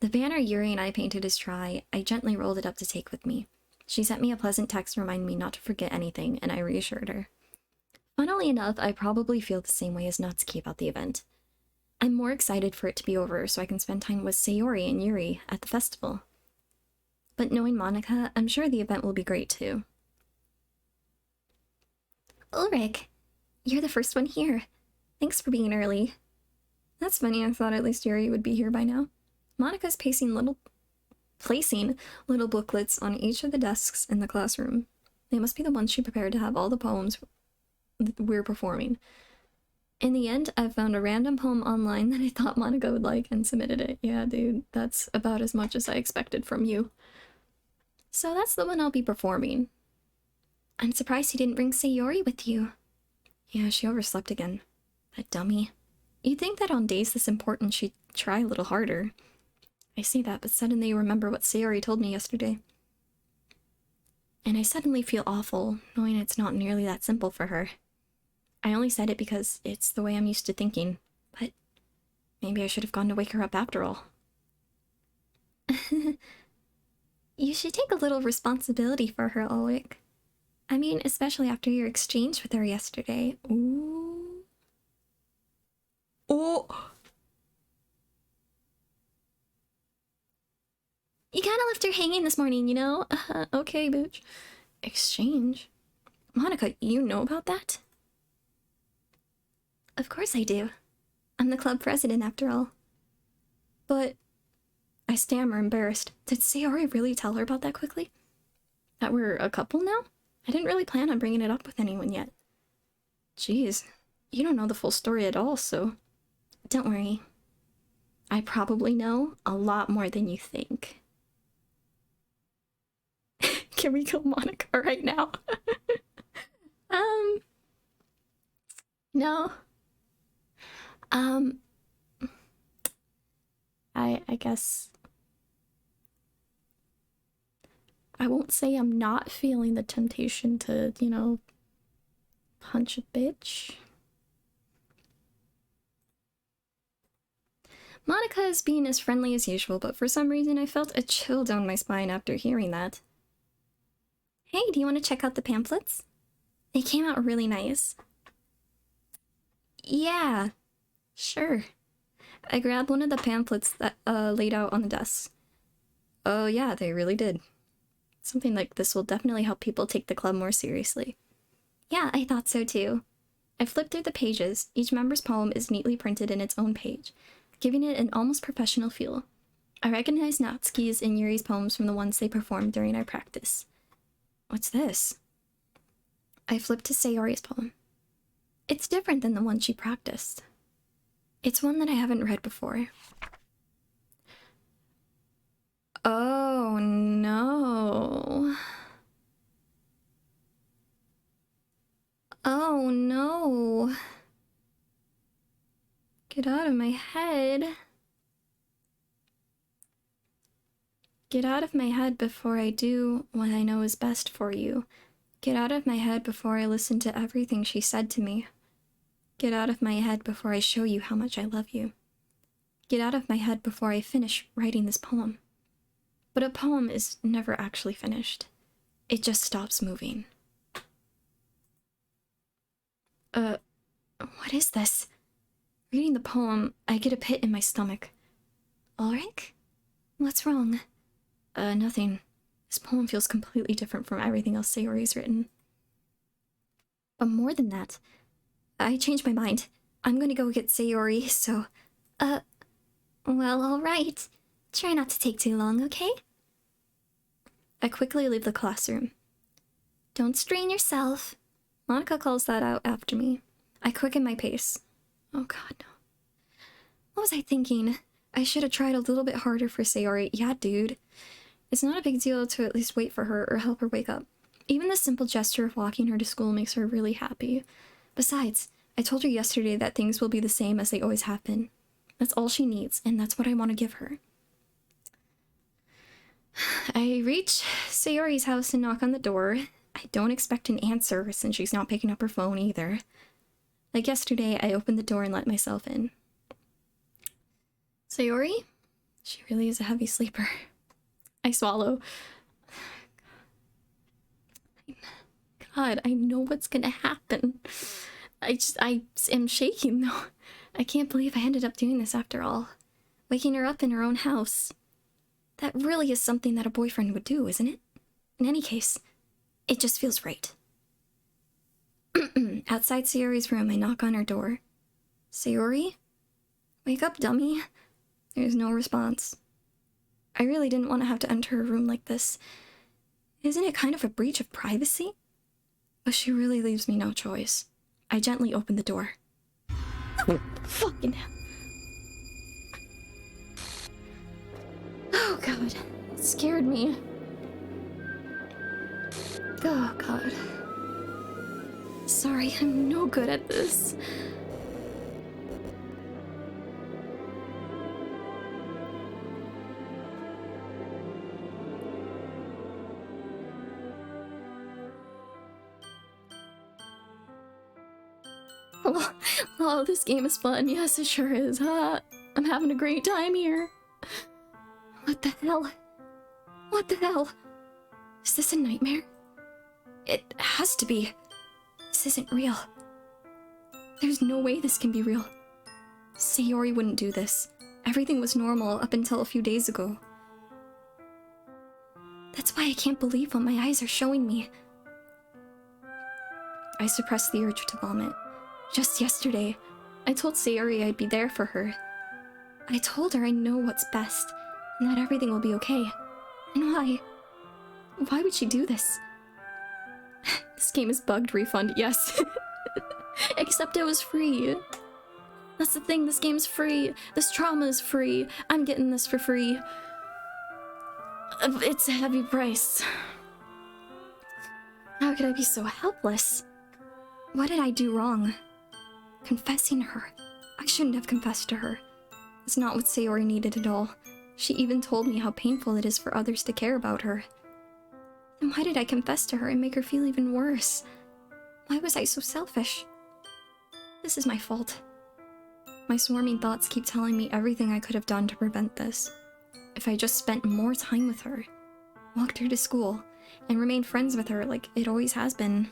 The banner Yuri and I painted as try, I gently rolled it up to take with me. She sent me a pleasant text to remind me not to forget anything, and I reassured her. Funnily enough, I probably feel the same way as Natsuki about the event. I'm more excited for it to be over so I can spend time with Sayori and Yuri at the festival. But knowing Monica, I'm sure the event will be great too. Ulrich, You're the first one here. Thanks for being early. That's funny, I thought at least Yuri would be here by now. Monica's placing little booklets on each of the desks in the classroom. They must be the ones she prepared to have all the poems we're performing. In the end, I found a random poem online that I thought Monica would like and submitted it. Yeah, dude, that's about as much as I expected from you. So that's the one I'll be performing. I'm surprised you didn't bring Sayori with you. Yeah, she overslept again. That dummy. You'd think that on days this important she'd try a little harder. I say that, but suddenly remember what Sayori told me yesterday. And I suddenly feel awful, knowing it's not nearly that simple for her. I only said it because it's the way I'm used to thinking, but maybe I should have gone to wake her up after all. You should take a little responsibility for her, Ulrich. I mean, especially after your exchange with her yesterday. Ooh. Oh! You kinda left her hanging this morning, you know? Okay, bitch. Exchange? Monica, you know about that? Of course I do. I'm the club president, after all. But... I stammer, embarrassed. Did Sayori really tell her about that quickly? That we're a couple now? I didn't really plan on bringing it up with anyone yet. Jeez, you don't know the full story at all, so... Don't worry. I probably know a lot more than you think. Can we kill Monica right now? No. I guess... I won't say I'm not feeling the temptation to, you know, punch a bitch. Monica is being as friendly as usual, but for some reason I felt a chill down my spine after hearing that. Hey, do you want to check out the pamphlets? They came out really nice. Yeah, sure. I grabbed one of the pamphlets that laid out on the desk. Oh yeah, they really did. Something like this will definitely help people take the club more seriously. Yeah, I thought so too. I flipped through the pages. Each member's poem is neatly printed in its own page, giving it an almost professional feel. I recognized Natsuki's and Yuri's poems from the ones they performed during our practice. What's this? I flipped to Sayori's poem. It's different than the one she practiced. It's one that I haven't read before. Oh no. Oh no. Get out of my head. Get out of my head before I do what I know is best for you. Get out of my head before I listen to everything she said to me. Get out of my head before I show you how much I love you. Get out of my head before I finish writing this poem. But a poem is never actually finished. It just stops moving. What is this? Reading the poem, I get a pit in my stomach. Ulrich? What's wrong? Nothing. This poem feels completely different from everything else Sayori's written. But more than that, I changed my mind. I'm gonna go get Sayori, so... Well, alright. Try not to take too long, okay? I quickly leave the classroom. Don't strain yourself. Monica calls that out after me. I quicken my pace. Oh god, no. What was I thinking? I should have tried a little bit harder for Sayori. Yeah, dude. It's not a big deal to at least wait for her or help her wake up. Even the simple gesture of walking her to school makes her really happy. Besides, I told her yesterday that things will be the same as they always have been. That's all she needs, and that's what I want to give her. I reach Sayori's house and knock on the door. I don't expect an answer since she's not picking up her phone either. Like yesterday, I opened the door and let myself in. Sayori? She really is a heavy sleeper. I swallow. God, I know what's gonna happen. I am shaking though. I can't believe I ended up doing this after all. Waking her up in her own house. That really is something that a boyfriend would do, isn't it? In any case, it just feels right. Outside Sayori's room, I knock on her door. Sayori? Wake up, dummy. There's no response. I really didn't want to have to enter her room like this. Isn't it kind of a breach of privacy? But she really leaves me no choice. I gently open the door. Fucking hell. Oh god, it scared me. Oh god. Sorry, I'm no good at this. Oh, this game is fun. Yes, it sure is. I'm having a great time here. What the hell? What the hell? Is this a nightmare? It has to be. This isn't real. There's no way this can be real. Sayori wouldn't do this. Everything was normal up until a few days ago. That's why I can't believe what my eyes are showing me. I suppressed the urge to vomit. Just yesterday, I told Sayori I'd be there for her. I told her I know what's best, and that everything will be okay. And why? Why would she do this? This game is bugged, refund, yes. Except it was free. That's the thing, this game's free. This trauma is free. I'm getting this for free. It's a heavy price. How could I be so helpless? What did I do wrong? Confessing her. I shouldn't have confessed to her. It's not what Sayori needed at all. She even told me how painful it is for others to care about her. Then why did I confess to her and make her feel even worse? Why was I so selfish? This is my fault. My swarming thoughts keep telling me everything I could have done to prevent this. If I just spent more time with her, walked her to school, and remained friends with her like it always has been.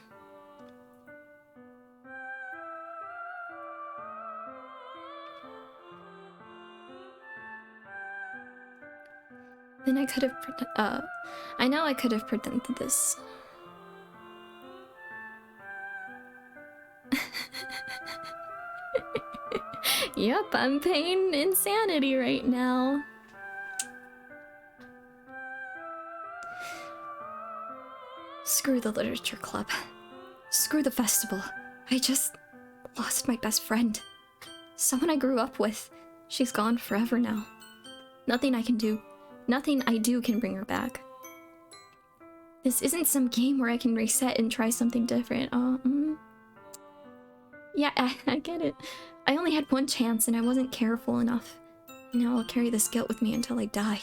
Then I could have I know I could have prevented this. Yep, I'm paying insanity right now. Screw the literature club. Screw the festival. I just lost my best friend. Someone I grew up with. She's gone forever now. Nothing I can do. Nothing I do can bring her back. This isn't some game where I can reset and try something different. Yeah, I get it. I only had one chance and I wasn't careful enough. Now I'll carry this guilt with me until I die.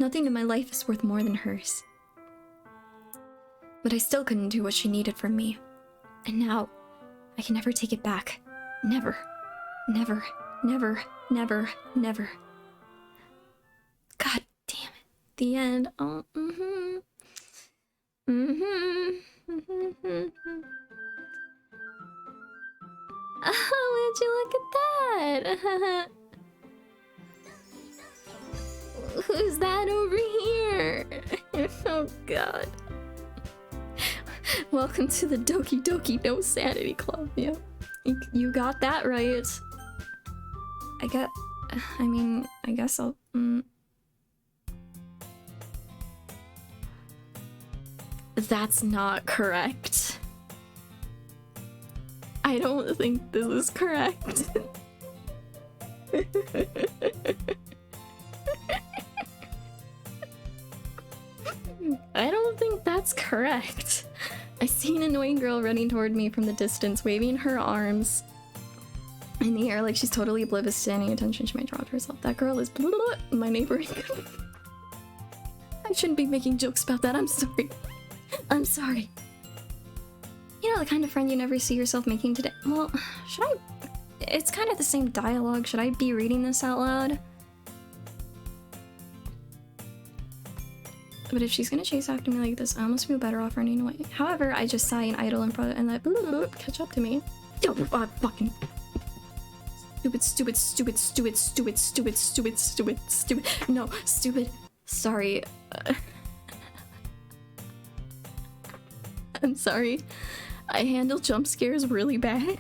Nothing in my life is worth more than hers. But I still couldn't do what she needed from me. And now, I can never take it back. Never. Never. Never. Never. Never. God damn it. The end. Oh, Oh, would you look at that? Who's that over here? Oh god. Welcome to the Doki Doki No Sanity Club. Yeah, you got that right. I guess I'll... That's not correct. I don't think this is correct. I don't think that's correct. I see an annoying girl running toward me from the distance, waving her arms in the air like she's totally oblivious to any attention she might draw to herself. That girl is my neighboring. I shouldn't be making jokes about that. I'm sorry. I'm sorry. You know, the kind of friend you never see yourself making today. Well, should I... It's kind of the same dialogue. Should I be reading this out loud? But if she's gonna chase after me like this, I almost feel better off running away. However, I just sigh and idle in front and let catch up to me. Yo, fucking... Stupid. No, stupid. Sorry. I'm sorry. I handle jump scares really bad.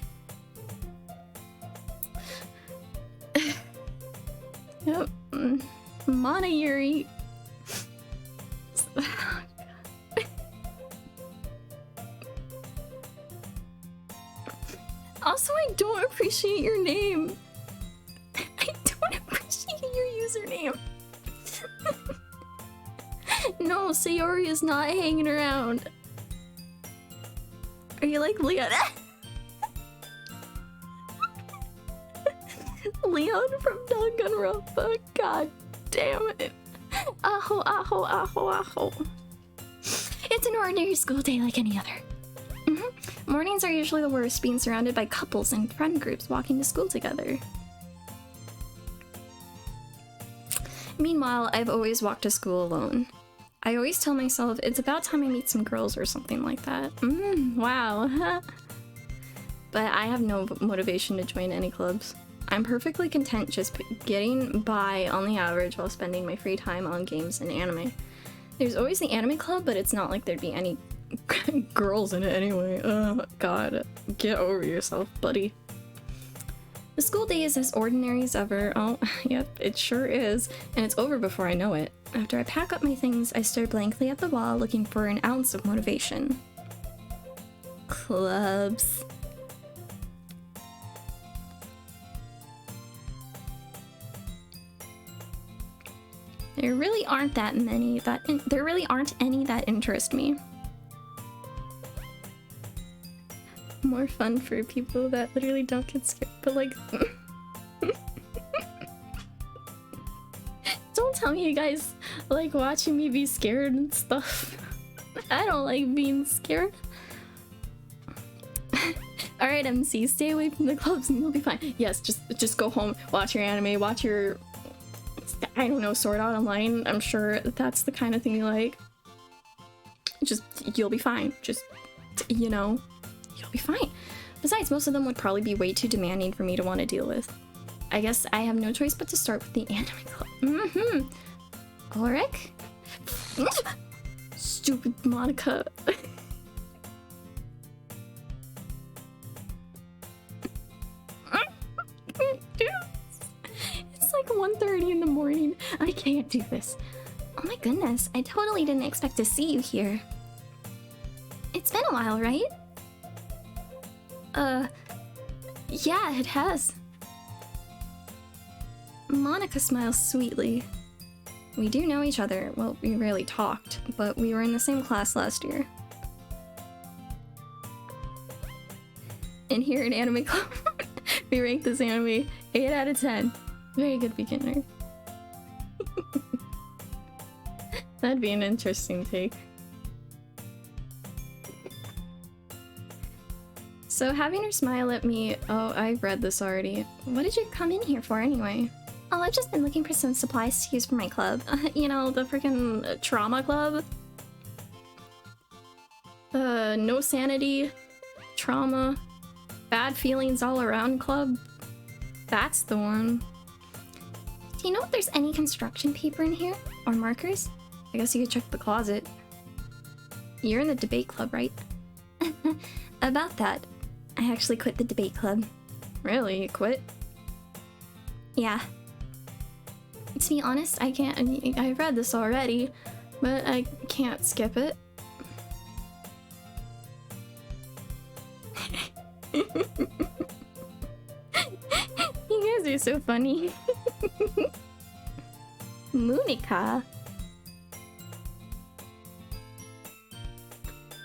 Yep. Mana Yuri. Also, I don't appreciate your name. I don't appreciate your username. No, Sayori is not hanging around. Are you like Leon? Leon from Danganronpa. God damn it. Aho. It's an ordinary school day like any other. Mornings are usually the worst, being surrounded by couples and friend groups walking to school together. Meanwhile, I've always walked to school alone. I always tell myself it's about time I meet some girls or something like that. Wow. But I have no motivation to join any clubs. I'm perfectly content just getting by on the average while spending my free time on games and anime. There's always the anime club, but it's not like there'd be any girls in it anyway. God, get over yourself, buddy. The school day is as ordinary as ever. Oh, yep, it sure is. And it's over before I know it. After I pack up my things, I stare blankly at the wall looking for an ounce of motivation. Clubs. There really aren't any that interest me. More fun for people that literally don't get scared, but like... Don't tell me you guys like watching me be scared and stuff. I don't like being scared. Alright, MC, stay away from the clubs and you'll be fine. Yes, just go home, watch your anime, watch your... I don't know, Sword Art Online. I'm sure that's the kind of thing you like. You'll be fine. You know, you'll be fine. Besides, most of them would probably be way too demanding for me to want to deal with. I guess I have no choice but to start with the anime club. Ulrich? Stupid Monica. It's like 1:30 in the morning. I can't do this. Oh my goodness, I totally didn't expect to see you here. It's been a while, right? Yeah, it has. Monica smiles sweetly. We do know each other. Well, we rarely talked, but we were in the same class last year. And here in Anime Club, we rank this anime 8 out of 10. Very good beginner. That'd be an interesting take. So having her smile at me... Oh, I've read this already. What did you come in here for anyway? Oh, I've just been looking for some supplies to use for my club. You know, the freaking trauma club? No sanity, trauma, bad feelings all around club. That's the one. Do you know if there's any construction paper in here? Or markers? I guess you could check the closet. You're in the debate club, right? About that, I actually quit the debate club. Really? You quit? Yeah. To be honest, I can't. I've read this already, but I can't skip it. You guys are so funny. Moonika?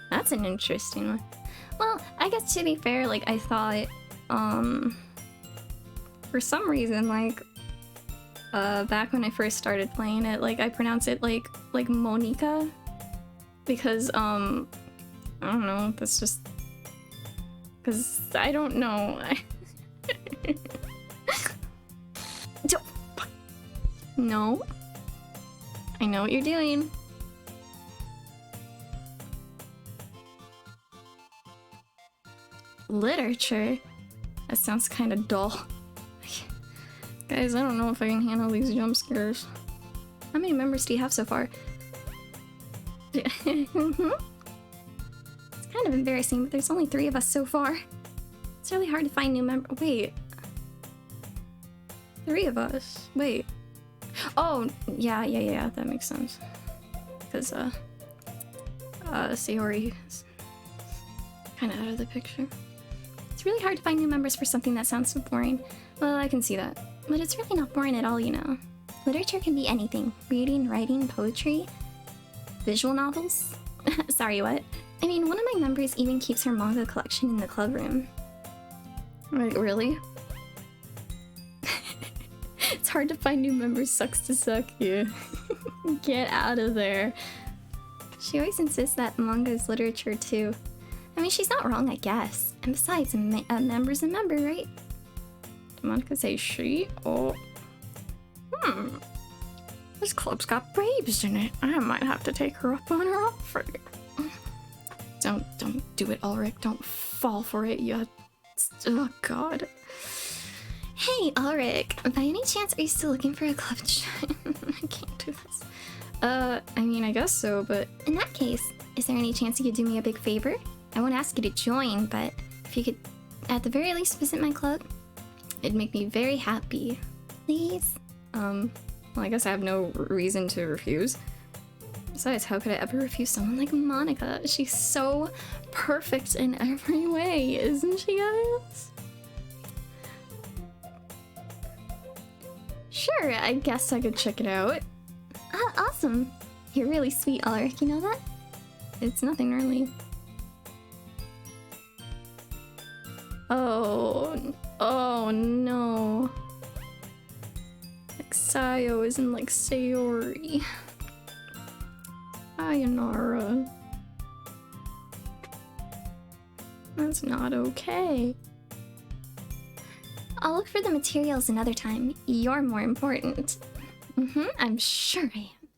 That's an interesting one. Well, I guess to be fair, like, I thought, for some reason, like, back when I first started playing it, like, I pronounce it like Monica. Because, I don't know, that's just... Because I don't know. No. I know what you're doing. Literature? That sounds kind of dull. Guys, I don't know if I can handle these jump scares. How many members do you have so far? It's kind of embarrassing, but there's only 3 of us so far. It's really hard to find new members. Wait. 3 of us. Wait. Oh, yeah, that makes sense. Because, Sayori is kind of out of the picture. It's really hard to find new members for something that sounds so boring. Well, I can see that. But it's really not boring at all, you know. Literature can be anything. Reading, writing, poetry, visual novels. Sorry, what? I mean, one of my members even keeps her manga collection in the club room. Like, really? It's hard to find new members, sucks to suck you. Get out of there. She always insists that manga is literature too. I mean, she's not wrong, I guess. And besides, a member's a member, right? Did Monica say she? Oh. This club's got braves in it. I might have to take her up on her offer. Don't do it, Ulrich. Don't fall for it yet. Oh, God. Hey, Ulrich. By any chance, are you still looking for a club? I can't do this. I mean, I guess so, but... In that case, is there any chance you could do me a big favor? I won't ask you to join, but if you could, at the very least, visit my club, it'd make me very happy. Please? Well, I guess I have no reason to refuse. Besides, how could I ever refuse someone like Monica? She's so perfect in every way, isn't she, guys? Sure, I guess I could check it out. Awesome. You're really sweet, Ulrich, you know that? It's nothing really. Oh no. Like Sayo isn't like Sayori. Sayonara. That's not okay. I'll look for the materials another time. You're more important. I'm sure I am.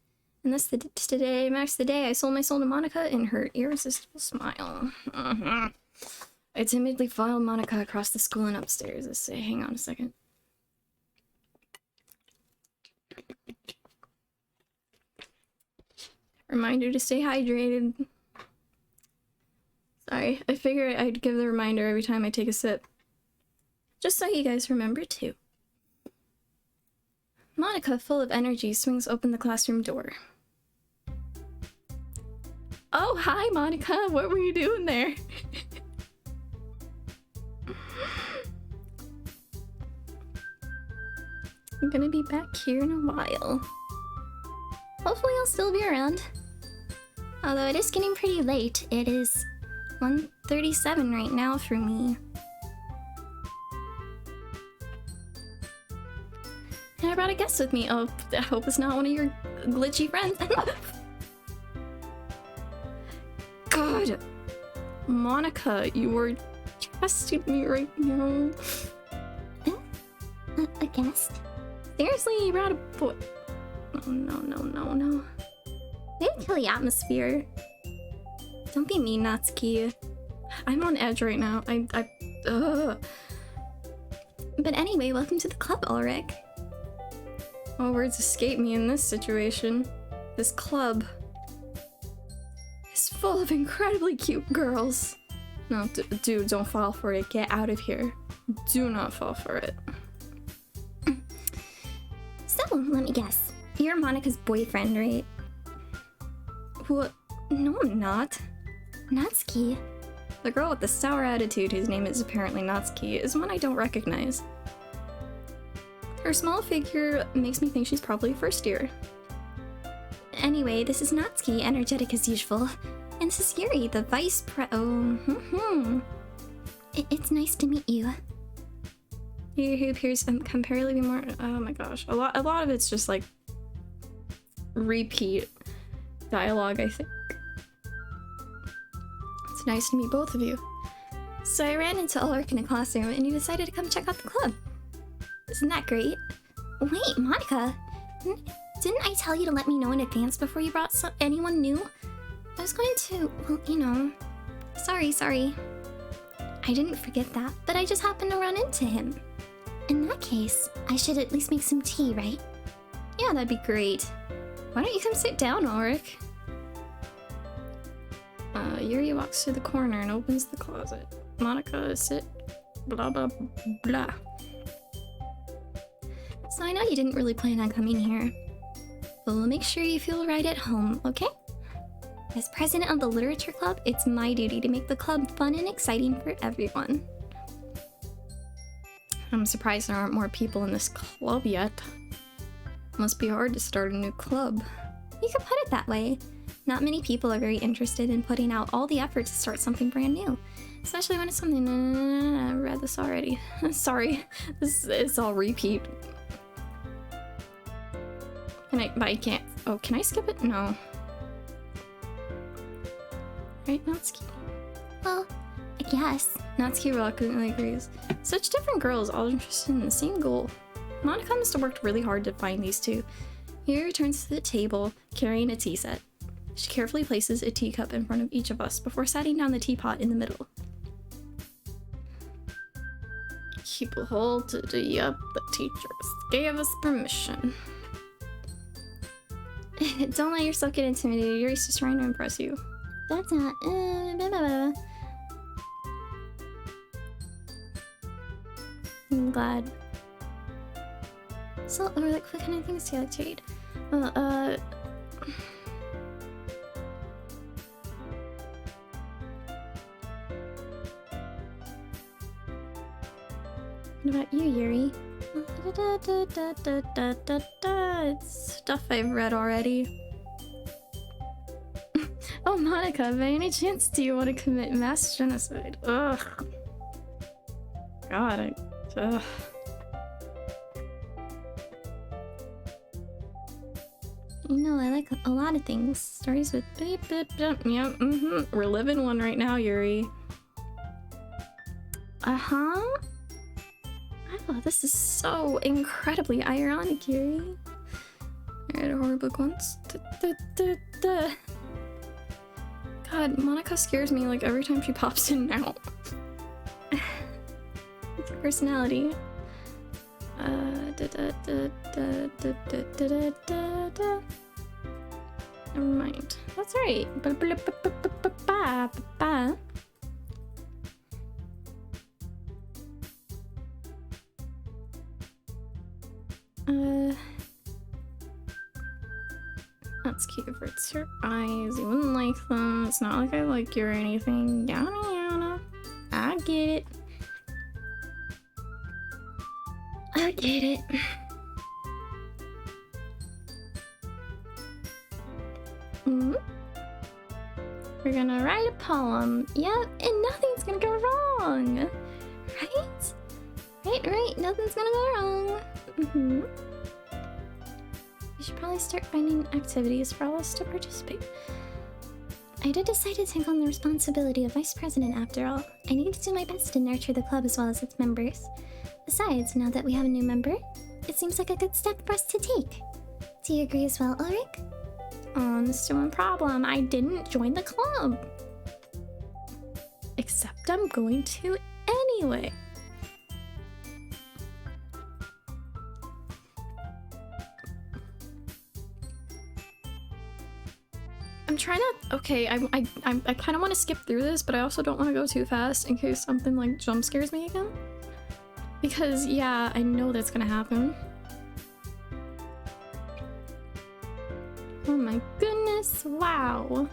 And this today marks the day I sold my soul to Monica in her irresistible smile. I timidly followed Monica across the school and upstairs. Let's say, hang on a second. Reminder to stay hydrated. Sorry, I figured I'd give the reminder every time I take a sip. Just so you guys remember too. Monica, full of energy, swings open the classroom door. Oh, hi, Monica. What were you doing there? I'm gonna be back here in a while. Hopefully I'll still be around. Although it is getting pretty late. It is 1:37 right now for me. And I brought a guest with me. Oh, I hope it's not one of your glitchy friends. God! Monica, you are testing me right now. A guest? Seriously, you brought a boy. Oh, no. They kill the atmosphere. Don't be mean, Natsuki. I'm on edge right now. But anyway, welcome to the club, Ulrich. Oh, words escape me in this situation. This club is full of incredibly cute girls. No, dude, don't fall for it. Get out of here. Do not fall for it. So, let me guess. You're Monica's boyfriend, right? What? No, I'm not. Natsuki. The girl with the sour attitude, whose name is apparently Natsuki, is one I don't recognize. Her small figure makes me think she's probably first year. Anyway, this is Natsuki, energetic as usual. And this is Yuri, the vice pre- It's nice to meet you. Who appears comparatively more. Oh my gosh, a lot of it's just like repeat dialogue, I think. It's nice to meet both of you. So I ran into Ulrich in a classroom and you decided to come check out the club. Isn't that great? Wait, Monica, didn't I tell you to let me know in advance before you brought anyone new? I was going to, well, you know. Sorry. I didn't forget that, but I just happened to run into him. In that case, I should at least make some tea, right? Yeah, that'd be great. Why don't you come sit down, Ulrich? Yuri walks to the corner and opens the closet. Monica, sit. Blah, blah, blah. So I know you didn't really plan on coming here, but we'll make sure you feel right at home, okay? As president of the literature club, it's my duty to make the club fun and exciting for everyone. I'm surprised there aren't more people in this club yet. Must be hard to start a new club. You could put it that way. Not many people are very interested in putting out all the effort to start something brand new. Especially when it's something... I read this already. Sorry, it's all repeat. But I can't... Oh, can I skip it? No. Right, Natsuki? Well, I guess. Natsuki reluctantly agrees. Such different girls, all interested in the same goal. Monica must have worked really hard to find these two. Yuri returns to the table, carrying a tea set. She carefully places a teacup in front of each of us before setting down the teapot in the middle. Keep a hold to the teachers gave us permission. Don't let yourself get intimidated. Yuri's just trying to impress you. That's not... I'm glad. So, or like, what kind of things do you like to read? What about you, Yuri? It's stuff I've read already. Oh, Monica, by any chance do you want to commit mass genocide? Ugh. God, ugh. You know, I like a lot of things. Stories with beep, beep, beep. Yeah, We're living one right now, Yuri. Uh-huh. Oh, this is so incredibly ironic, Yuri. I read a horror book once. God, Monica scares me like every time she pops in and out. It's her personality. Never mind. That's right. That's cute. Averts her eyes. You wouldn't like them. It's not like I like you or anything. Yada yada. I get it. I get it. We're gonna write a poem. Yep, and nothing's gonna go wrong. Right? Right. Nothing's gonna go wrong. We should probably start finding activities for all us to participate. I did decide to take on the responsibility of vice president after all. I need to do my best to nurture the club as well as its members. Besides, now that we have a new member, it seems like a good step for us to take. Do you agree as well, Ulrich? Still one problem. I didn't join the club. Except I'm going to anyway. I'm trying to. Okay, I kind of want to skip through this, but I also don't want to go too fast in case something like jump scares me again. Because yeah, I know that's gonna happen. Oh my goodness! Wow.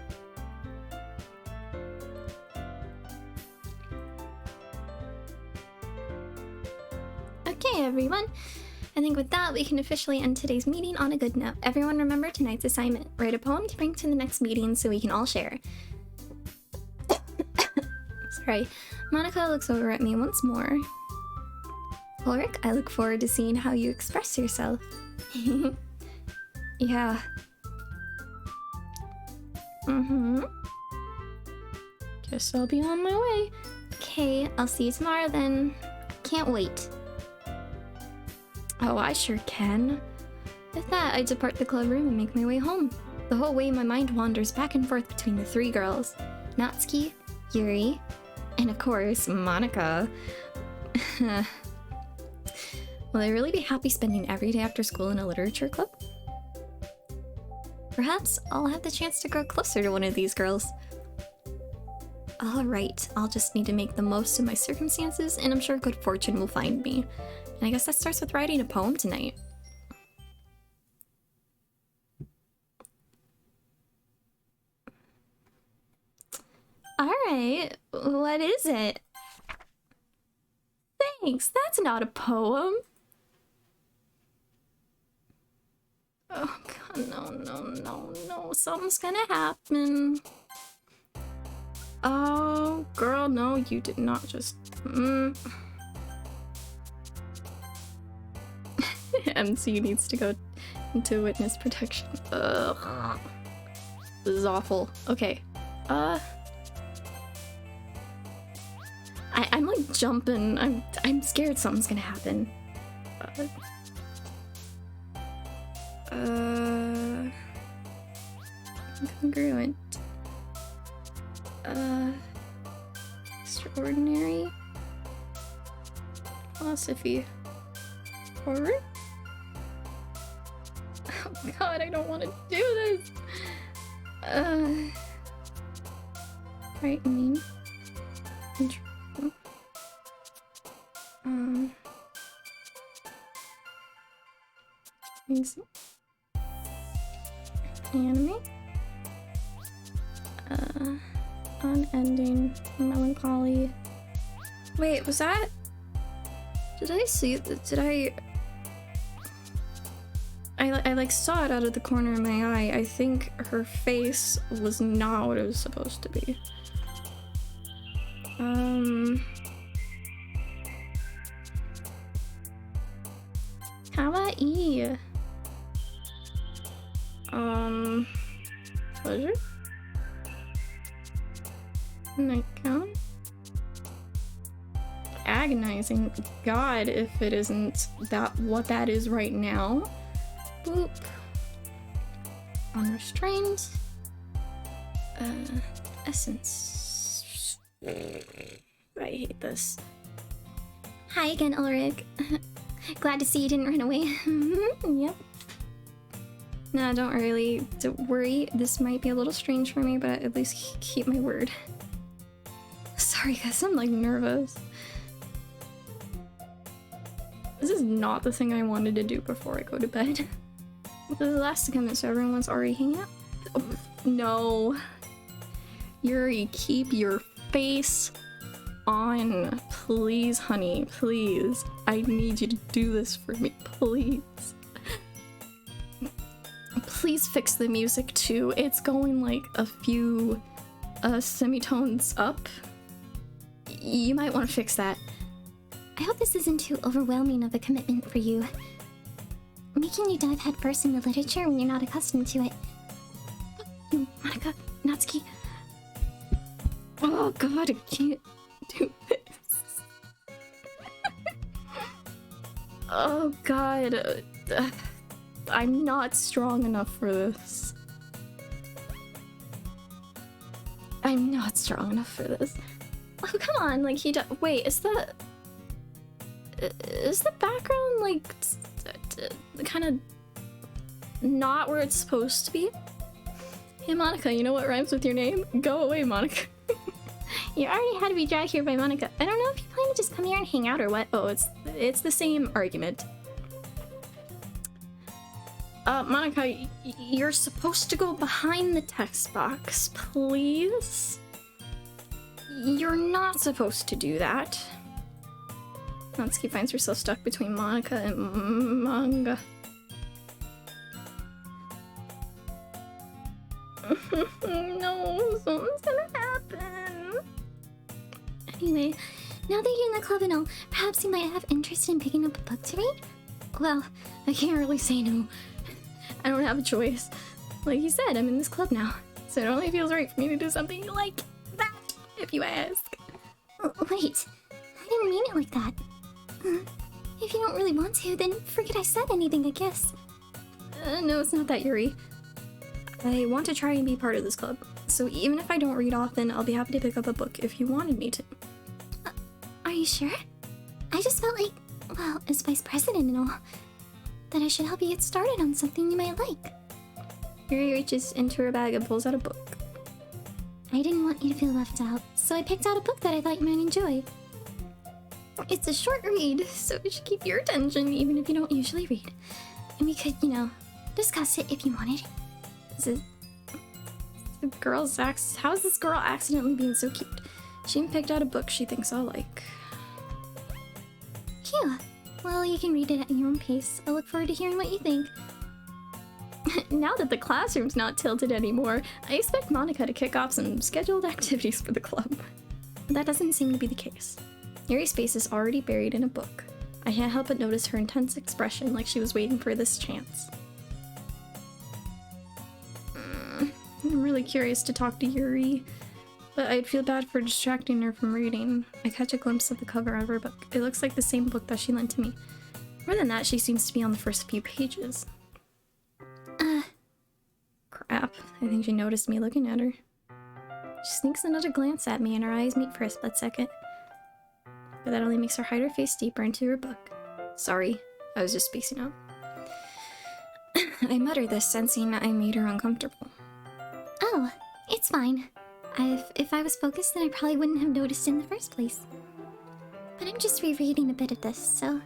Okay, everyone. I think with that, we can officially end today's meeting on a good note. Everyone remember tonight's assignment. Write a poem to bring to the next meeting so we can all share. Sorry. Monica looks over at me once more. Ulrich, I look forward to seeing how you express yourself. Yeah. Guess I'll be on my way. Okay, I'll see you tomorrow then. Can't wait. Oh, I sure can. With that, I depart the club room and make my way home. The whole way my mind wanders back and forth between the three girls. Natsuki, Yuri, and of course, Monica. Will I really be happy spending every day after school in a literature club? Perhaps I'll have the chance to grow closer to one of these girls. Alright, I'll just need to make the most of my circumstances, and I'm sure good fortune will find me. And I guess that starts with writing a poem tonight. Alright, what is it? Thanks, that's not a poem. Oh god, no, something's gonna happen. Oh, girl, no, you did not just... MC needs to go into witness protection. Ugh. This is awful. Okay. I'm like jumping. I'm scared something's gonna happen. Incongruent. Extraordinary. Philosophy. Horror? Oh god, I don't want to do this! Frightening. Interesting. Anime? Unending. Melancholy. Wait, was that... Did I see... Did I like saw it out of the corner of my eye. I think her face was not what it was supposed to be. Kawaii. Pleasure? Nightgown? Agonizing. God, if it isn't that what that is right now. Boop. Unrestrained. Essence. I hate this. Hi again, Ulrich. Glad to see you didn't run away. Yep. No, don't worry. This might be a little strange for me, but at least keep my word. Sorry guys, I'm like nervous. This is not the thing I wanted to do before I go to bed. This is the last to come in, so everyone's already hanging out. Oh, no. Yuri, keep your face on. Please, honey, please. I need you to do this for me, please. Please fix the music too. It's going like a few semitones up. You might want to fix that. I hope this isn't too overwhelming of a commitment for you. Making you dive headfirst into literature when you're not accustomed to it. Monica, Natsuki, Oh god, I can't do this. Oh god. I'm not strong enough for this. I'm not strong enough for this. Oh, come on, like he does. Wait, is the background like kind of not where it's supposed to be? Hey Monica, you know what rhymes with your name? Go away, Monica. You already had to be dragged here by Monica. I don't know if you plan to just come here and hang out or what. Oh, it's the same argument. Monica, you're supposed to go behind the text box, please? You're not supposed to do that. Natsuki finds herself stuck between Monica and manga. No, something's gonna happen. Anyway, now that you're in the club and all, perhaps you might have interest in picking up a book to read? Well, I can't really say no. I don't have a choice. Like you said, I'm in this club now, so it only feels right for me to do something like that, if you ask. Wait, I didn't mean it like that. If you don't really want to, then forget I said anything, I guess. No, it's not that, Yuri. I want to try and be part of this club, so even if I don't read often, I'll be happy to pick up a book if you wanted me to. Are you sure? I just felt like, well, as vice president and all, that I should help you get started on something you might like. Yuri reaches into her bag and pulls out a book. I didn't want you to feel left out, so I picked out a book that I thought you might enjoy. It's a short read, so it should keep your attention even if you don't usually read. And we could, discuss it if you wanted. Is it... How is this girl accidentally being so cute? She even picked out a book she thinks I'll like. Phew. Well, you can read it at your own pace. I look forward to hearing what you think. Now that the classroom's not tilted anymore, I expect Monica to kick off some scheduled activities for the club. That doesn't seem to be the case. Yuri's face is already buried in a book. I can't help but notice her intense expression like she was waiting for this chance. I'm really curious to talk to Yuri, but I'd feel bad for distracting her from reading. I catch a glimpse of the cover of her book. It looks like the same book that she lent to me. More than that, she seems to be on the first few pages. Crap, I think she noticed me looking at her. She sneaks another glance at me and our eyes meet for a split second. But that only makes her hide her face deeper into her book. Sorry, I was just spacing out. I mutter this, sensing I made her uncomfortable. Oh, it's fine. If I was focused, then I probably wouldn't have noticed in the first place. But I'm just rereading a bit of this, so...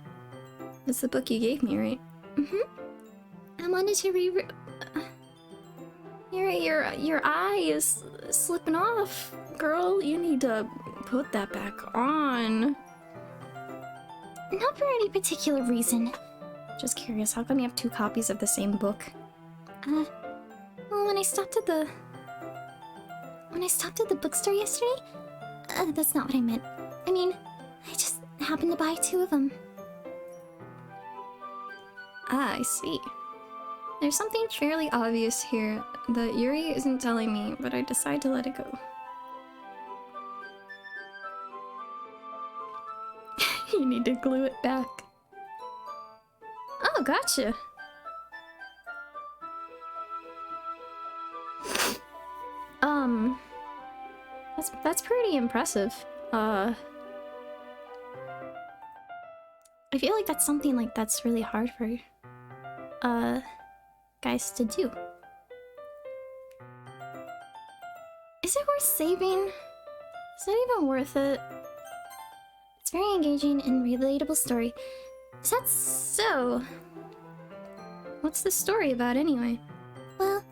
It's the book you gave me, right? I wanted to Yuri, your eye is slipping off. Girl, you need to put that back on. Not for any particular reason. Just curious, how come you have 2 copies of the same book? Well, when I stopped at the bookstore yesterday, that's not what I meant. I mean, I just happened to buy 2 of them. Ah, I see. There's something fairly obvious here that Yuri isn't telling me, but I decide to let it go. You need to glue it back. Oh, gotcha. That's pretty impressive. I feel like that's something that's really hard for guys to do. Is it worth saving? Is that even worth it? It's a very engaging and relatable story. Is that so? What's the story about anyway? Well,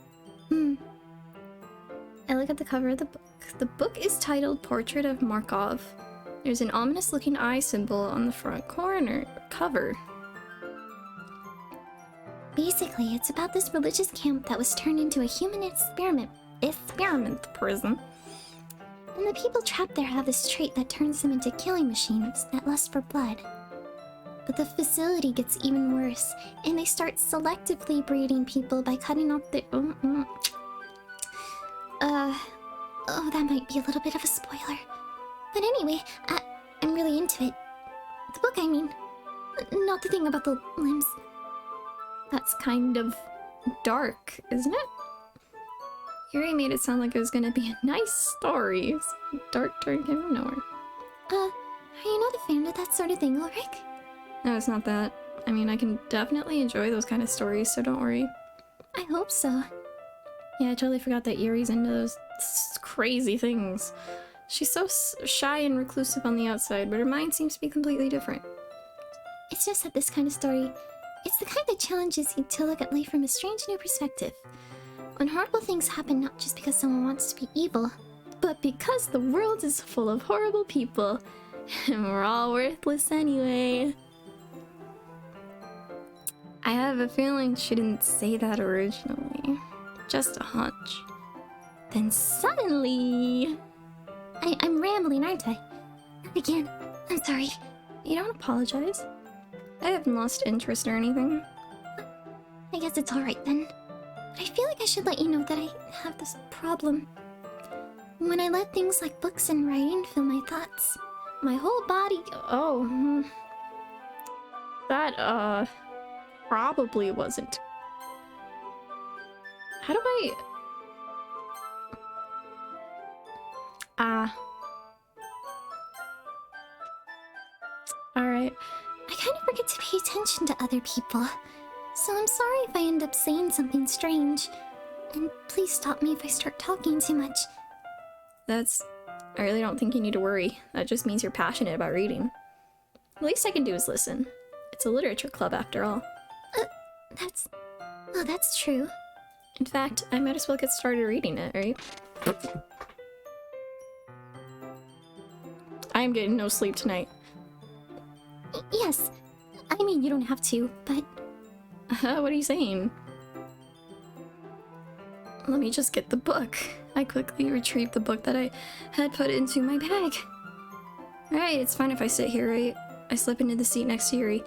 I look at the cover of the book. The book is titled Portrait of Markov. There's an ominous looking eye symbol on the front cover. basically, it's about this religious camp that was turned into a human experiment prison. And the people trapped there have this trait that turns them into killing machines that lust for blood. But the facility gets even worse, and they start selectively breeding people by cutting off their... Oh, that might be a little bit of a spoiler. But anyway, I'm really into it. The book, I mean. Not the thing about the limbs. That's kind of dark, isn't it? Yuri made it sound like it was gonna be a nice story. It's dark came from nowhere. Are you not a fan of that sort of thing, Ulrich? No, it's not that. I mean, I can definitely enjoy those kind of stories, so don't worry. I hope so. Yeah, I totally forgot that Yuri's into those crazy things. She's so shy and reclusive on the outside, but her mind seems to be completely different. It's just that this kind of story, it's the kind that challenges you to look at life from a strange new perspective. When horrible things happen not just because someone wants to be evil, but because the world is full of horrible people, and we're all worthless anyway. I have a feeling she didn't say that originally. Just a hunch. Then suddenly... I'm rambling, aren't I? Again, I'm sorry. You don't apologize. I haven't lost interest or anything. I guess it's alright then. But I feel like I should let you know that I have this problem. When I let things like books and writing fill my thoughts, my whole body... Oh, that, probably wasn't. How do I... Alright. I kind of forget to pay attention to other people. So I'm sorry if I end up saying something strange. And please stop me if I start talking too much. I really don't think you need to worry. That just means you're passionate about reading. The least I can do is listen. It's a literature club after all. That's true. In fact, I might as well get started reading it, right? I am getting no sleep tonight. Yes. I mean, you don't have to, but... What are you saying? Let me just get the book. I quickly retrieved the book that I had put into my bag. Alright, it's fine if I sit here, right? I slip into the seat next to Yuri.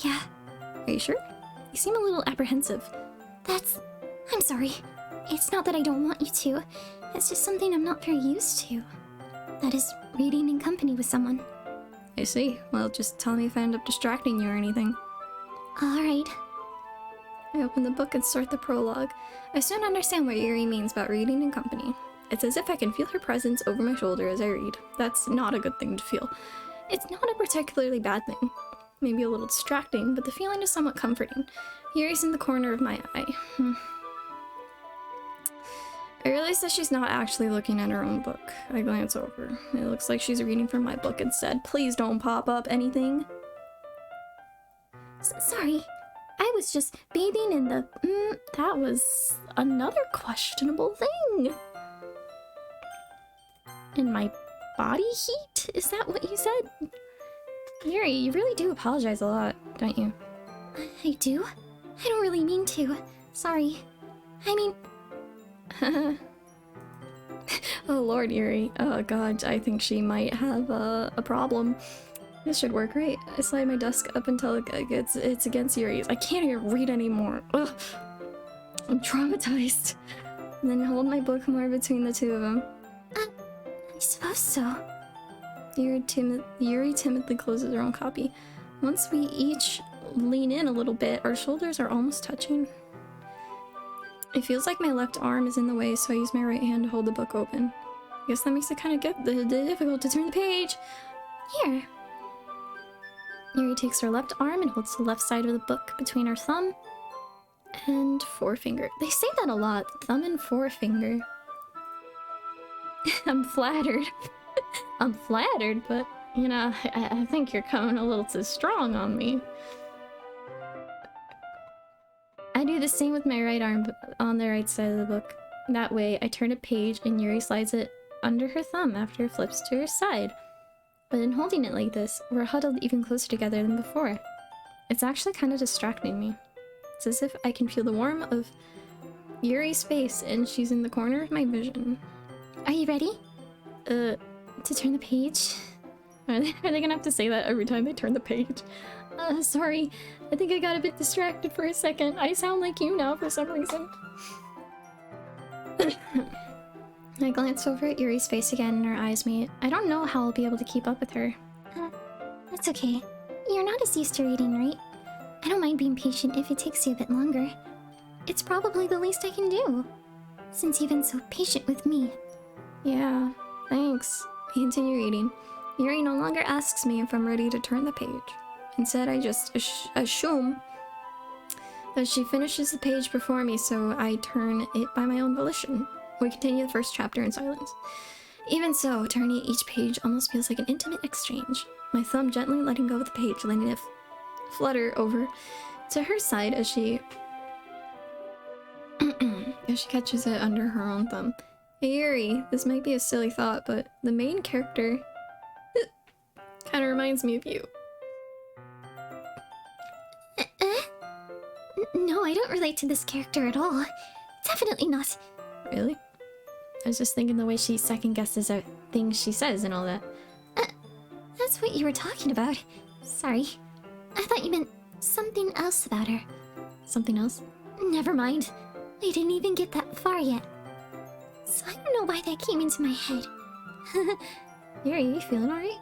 Yeah. Are you sure? You seem a little apprehensive. I'm sorry. It's not that I don't want you to. It's just something I'm not very used to. That is, reading in company with someone. I see. Well, just tell me if I end up distracting you or anything. Alright. I open the book and start the prologue. I soon understand what Yuri means about reading in company. It's as if I can feel her presence over my shoulder as I read. That's not a good thing to feel. It's not a particularly bad thing. Maybe a little distracting, but the feeling is somewhat comforting. Yuri's in the corner of my eye. I realize that she's not actually looking at her own book. I glance over. It looks like she's reading from my book instead. Please don't pop up anything. Sorry. I was just bathing in the... that was another questionable thing. In my body heat? Is that what you said? Yuri, you really do apologize a lot, don't you? I do? I don't really mean to. Sorry. I mean... Oh lord, Yuri. Oh god, I think she might have a problem. This should work, right? I slide my desk up until it's against Yuri's. I can't even read anymore. Ugh. I'm traumatized. And then hold my book more between the two of them. I suppose so. Yuri timidly closes her own copy. Once we each lean in a little bit, our shoulders are almost touching. It feels like my left arm is in the way, so I use my right hand to hold the book open. I guess that makes it kind of difficult to turn the page. Here. Yuri takes her left arm and holds the left side of the book between her thumb and forefinger. They say that a lot, thumb and forefinger. I'm flattered. I'm flattered, but, you know, I think you're coming a little too strong on me. I do the same with my right arm on the right side of the book. That way, I turn a page and Yuri slides it under her thumb after it flips to her side. But in holding it like this, we're huddled even closer together than before. It's actually kind of distracting me. It's as if I can feel the warmth of Yuri's face and she's in the corner of my vision. Are you ready? To turn the page? Are they gonna have to say that every time they turn the page? Sorry. I think I got a bit distracted for a second. I sound like you now for some reason. I glance over at Yuri's face again and our eyes meet. I don't know how I'll be able to keep up with her. That's okay. You're not as used to reading, right? I don't mind being patient if it takes you a bit longer. It's probably the least I can do, since you've been so patient with me. Yeah, thanks. I continue reading. Yuri no longer asks me if I'm ready to turn the page. Instead, I just assume that she finishes the page before me, so I turn it by my own volition. We continue the first chapter in silence. Even so, turning each page almost feels like an intimate exchange. My thumb gently letting go of the page, letting it flutter over to her side as she catches it under her own thumb. Hey Yuri, this might be a silly thought, but the main character kind of reminds me of you. No, I don't relate to this character at all. Definitely not. Really? I was just thinking the way she second guesses at things she says and all that. That's what you were talking about. Sorry. I thought you meant something else about her. Something else? Never mind. I didn't even get that far yet. So I don't know why that came into my head. Yuri, you feeling alright?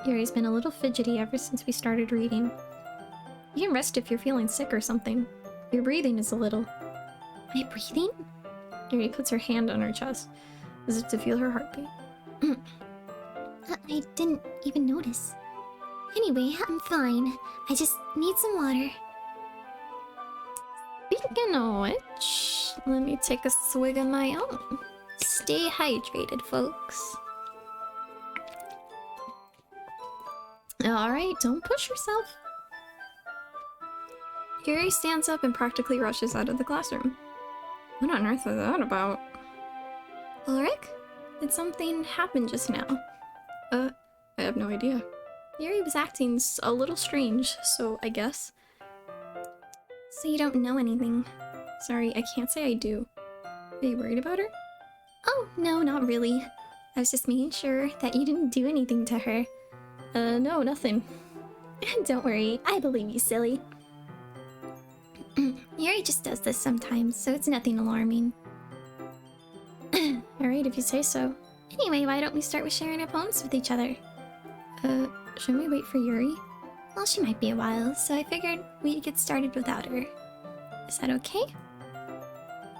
Yuri's been a little fidgety ever since we started reading. You can rest if you're feeling sick or something. Your breathing is a little... My breathing? Yuri puts her hand on her chest, as if to feel her heartbeat. I didn't even notice. Anyway, I'm fine. I just need some water. Speaking of which, let me take a swig of my own. Stay hydrated, folks. Alright, don't push yourself. Yuri stands up and practically rushes out of the classroom. What on earth was that about? Ulrich? Did something happen just now? I have no idea. Yuri was acting a little strange, so I guess. So you don't know anything. Sorry, I can't say I do. Are you worried about her? Oh, no, not really. I was just making sure that you didn't do anything to her. No, nothing. Don't worry, I believe you, silly. Yuri just does this sometimes, so it's nothing alarming. Alright, if you say so. Anyway, why don't we start with sharing our poems with each other? Shouldn't we wait for Yuri? Well, she might be a while, so I figured we'd get started without her. Is that okay?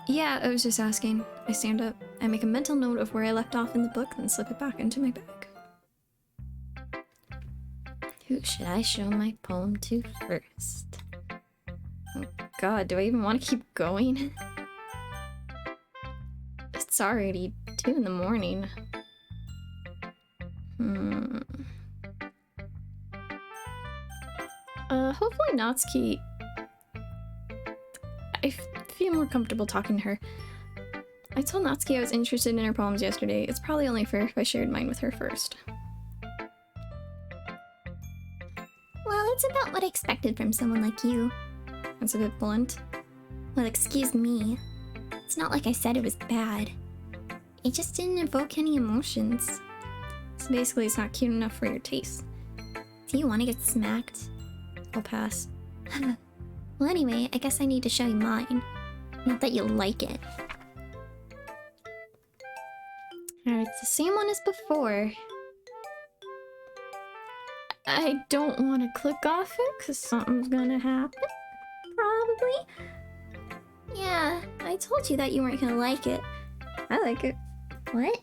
Yeah, I was just asking. I stand up. I make a mental note of where I left off in the book, then slip it back into my bag. Who should I show my poem to first? Oh god, do I even want to keep going? It's already 2 in the morning. Hopefully Natsuki... I feel more comfortable talking to her. I told Natsuki I was interested in her poems yesterday. It's probably only fair if I shared mine with her first. Well, it's about what I expected from someone like you. That's a bit blunt. Well, excuse me. It's not like I said it was bad. It just didn't evoke any emotions. So basically it's not cute enough for your taste. Do you want to get smacked? I'll pass. Well, anyway, I guess I need to show you mine. Not that you'll like it. Alright, it's the same one as before. I don't want to click off it because something's gonna happen. Probably. Yeah, I told you that you weren't gonna like it. I like it. What?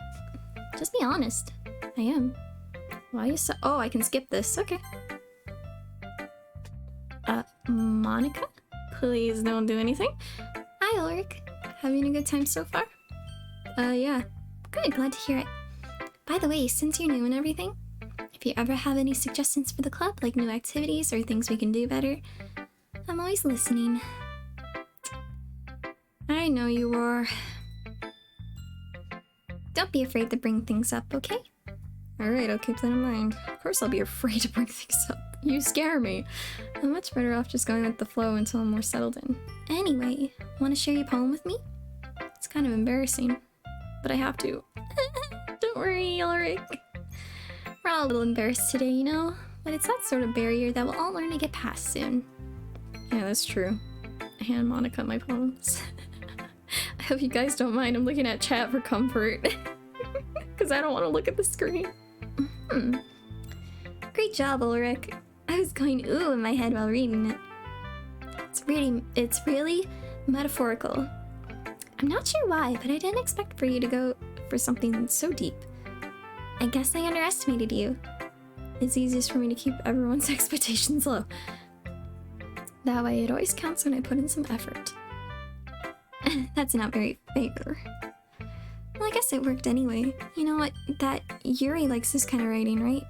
Just be honest. I am. Why you so— oh, I can skip this. Okay. Monica? Please don't do anything. Hi, Ulrich. Having a good time so far? Yeah. Good, glad to hear it. By the way, since you're new and everything, if you ever have any suggestions for the club, like new activities or things we can do better, I'm always listening. I know you are. Don't be afraid to bring things up, okay? Alright, I'll keep that in mind. Of course I'll be afraid to bring things up. You scare me. I'm much better off just going with the flow until I'm more settled in. Anyway, want to share your poem with me? It's kind of embarrassing, but I have to. Don't worry, Ulrich. We're all a little embarrassed today, you know? But it's that sort of barrier that we'll all learn to get past soon. Yeah, that's true. I hand Monica my poems. I hope you guys don't mind. I'm looking at chat for comfort. Because I don't want to look at the screen. Great job, Ulrich. I was going ooh in my head while reading it. It's really metaphorical. I'm not sure why, but I didn't expect for you to go for something so deep. I guess I underestimated you. It's easiest for me to keep everyone's expectations low. That way it always counts when I put in some effort. That's not very fair. Well, I guess it worked anyway. You know what? That Yuri likes this kind of writing, right?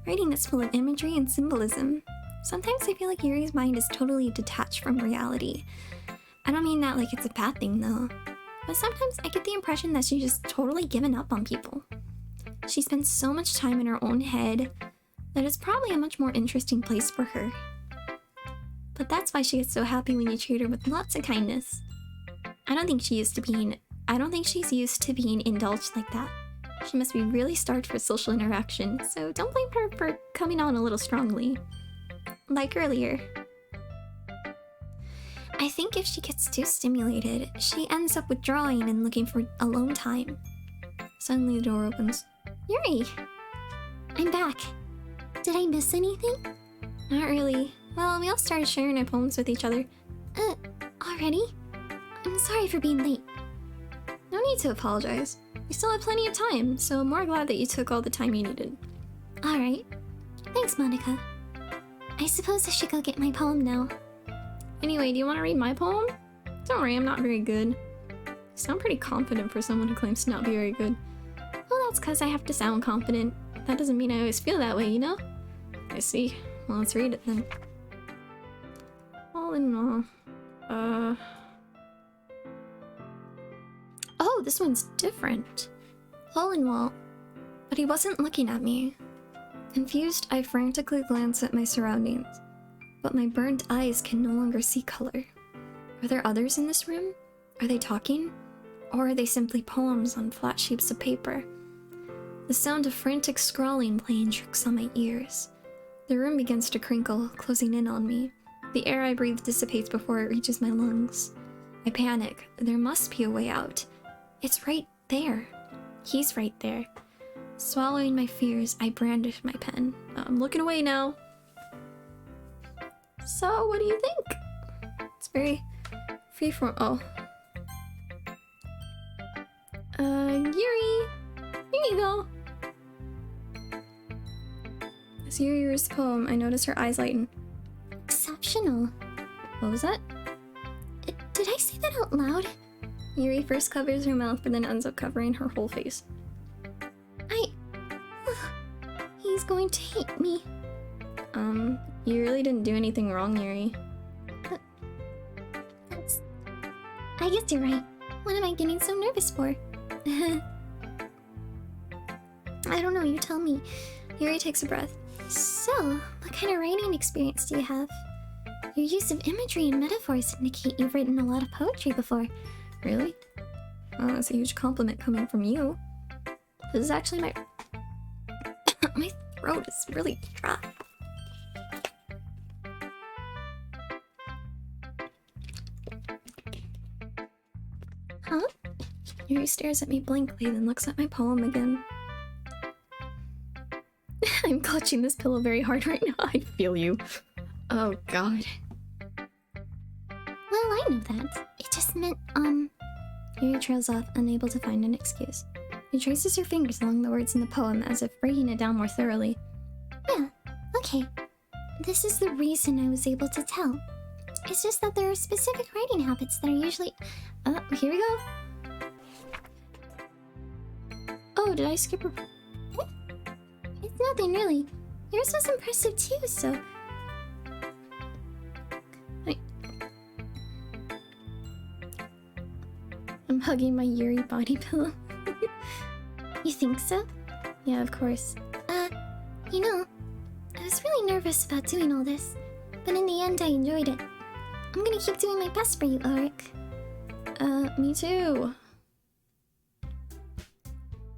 Writing that's full of imagery and symbolism. Sometimes I feel like Yuri's mind is totally detached from reality. I don't mean that like it's a bad thing, though. But sometimes I get the impression that she's just totally given up on people. She spends so much time in her own head that it's probably a much more interesting place for her. But that's why she gets so happy when you treat her with lots of kindness. I don't think she's used to being indulged like that. She must be really starved for social interaction, so don't blame her for coming on a little strongly. Like earlier. I think if she gets too stimulated, she ends up withdrawing and looking for alone time. Suddenly the door opens. Yuri! I'm back. Did I miss anything? Not really. Well, we all started sharing our poems with each other. Already? I'm sorry for being late. No need to apologize. We still have plenty of time, so I'm more glad that you took all the time you needed. Alright. Thanks, Monica. I suppose I should go get my poem now. Anyway, do you want to read my poem? Don't worry, I'm not very good. You sound pretty confident for someone who claims to not be very good. Well, that's because I have to sound confident. That doesn't mean I always feel that way, you know? I see. Well, let's read it then. All in all, Oh, this one's different. Hole in wall. But he wasn't looking at me. Confused, I frantically glance at my surroundings. But my burned eyes can no longer see color. Are there others in this room? Are they talking? Or are they simply poems on flat sheets of paper? The sound of frantic scrawling playing tricks on my ears. The room begins to crinkle, closing in on me. The air I breathe dissipates before it reaches my lungs. I panic. There must be a way out. It's right there. He's right there. Swallowing my fears, I brandish my pen. I'm looking away now. So, what do you think? It's very freeform. Oh. Yuri! Here you go! As Yuri reads the poem, I notice her eyes lighten. Exceptional. What was that? Did I say that out loud? Yuri first covers her mouth, but then ends up covering her whole face. He's going to hate me. You really didn't do anything wrong, Yuri. I guess you're right. What am I getting so nervous for? I don't know, you tell me. Yuri takes a breath. So, what kind of writing experience do you have? Your use of imagery and metaphors indicate you've written a lot of poetry before. Really? Oh, that's a huge compliment coming from you. This is actually my... my throat is really dry. Huh? Yuri stares at me blankly, then looks at my poem again. I'm clutching this pillow very hard right now. I feel you. Oh, God. Well, I know that. It just meant, Yuri trails off, unable to find an excuse. She traces her fingers along the words in the poem, as if breaking it down more thoroughly. Yeah, okay. This is the reason I was able to tell. It's just that there are specific writing habits that are usually... Here we go. Oh, did I skip her? It's nothing really. Yours was impressive too, so... I'm hugging my Yuri body pillow. You think so? Yeah, of course. You know, I was really nervous about doing all this, but in the end I enjoyed it. I'm gonna keep doing my best for you, Ulrich. Me too.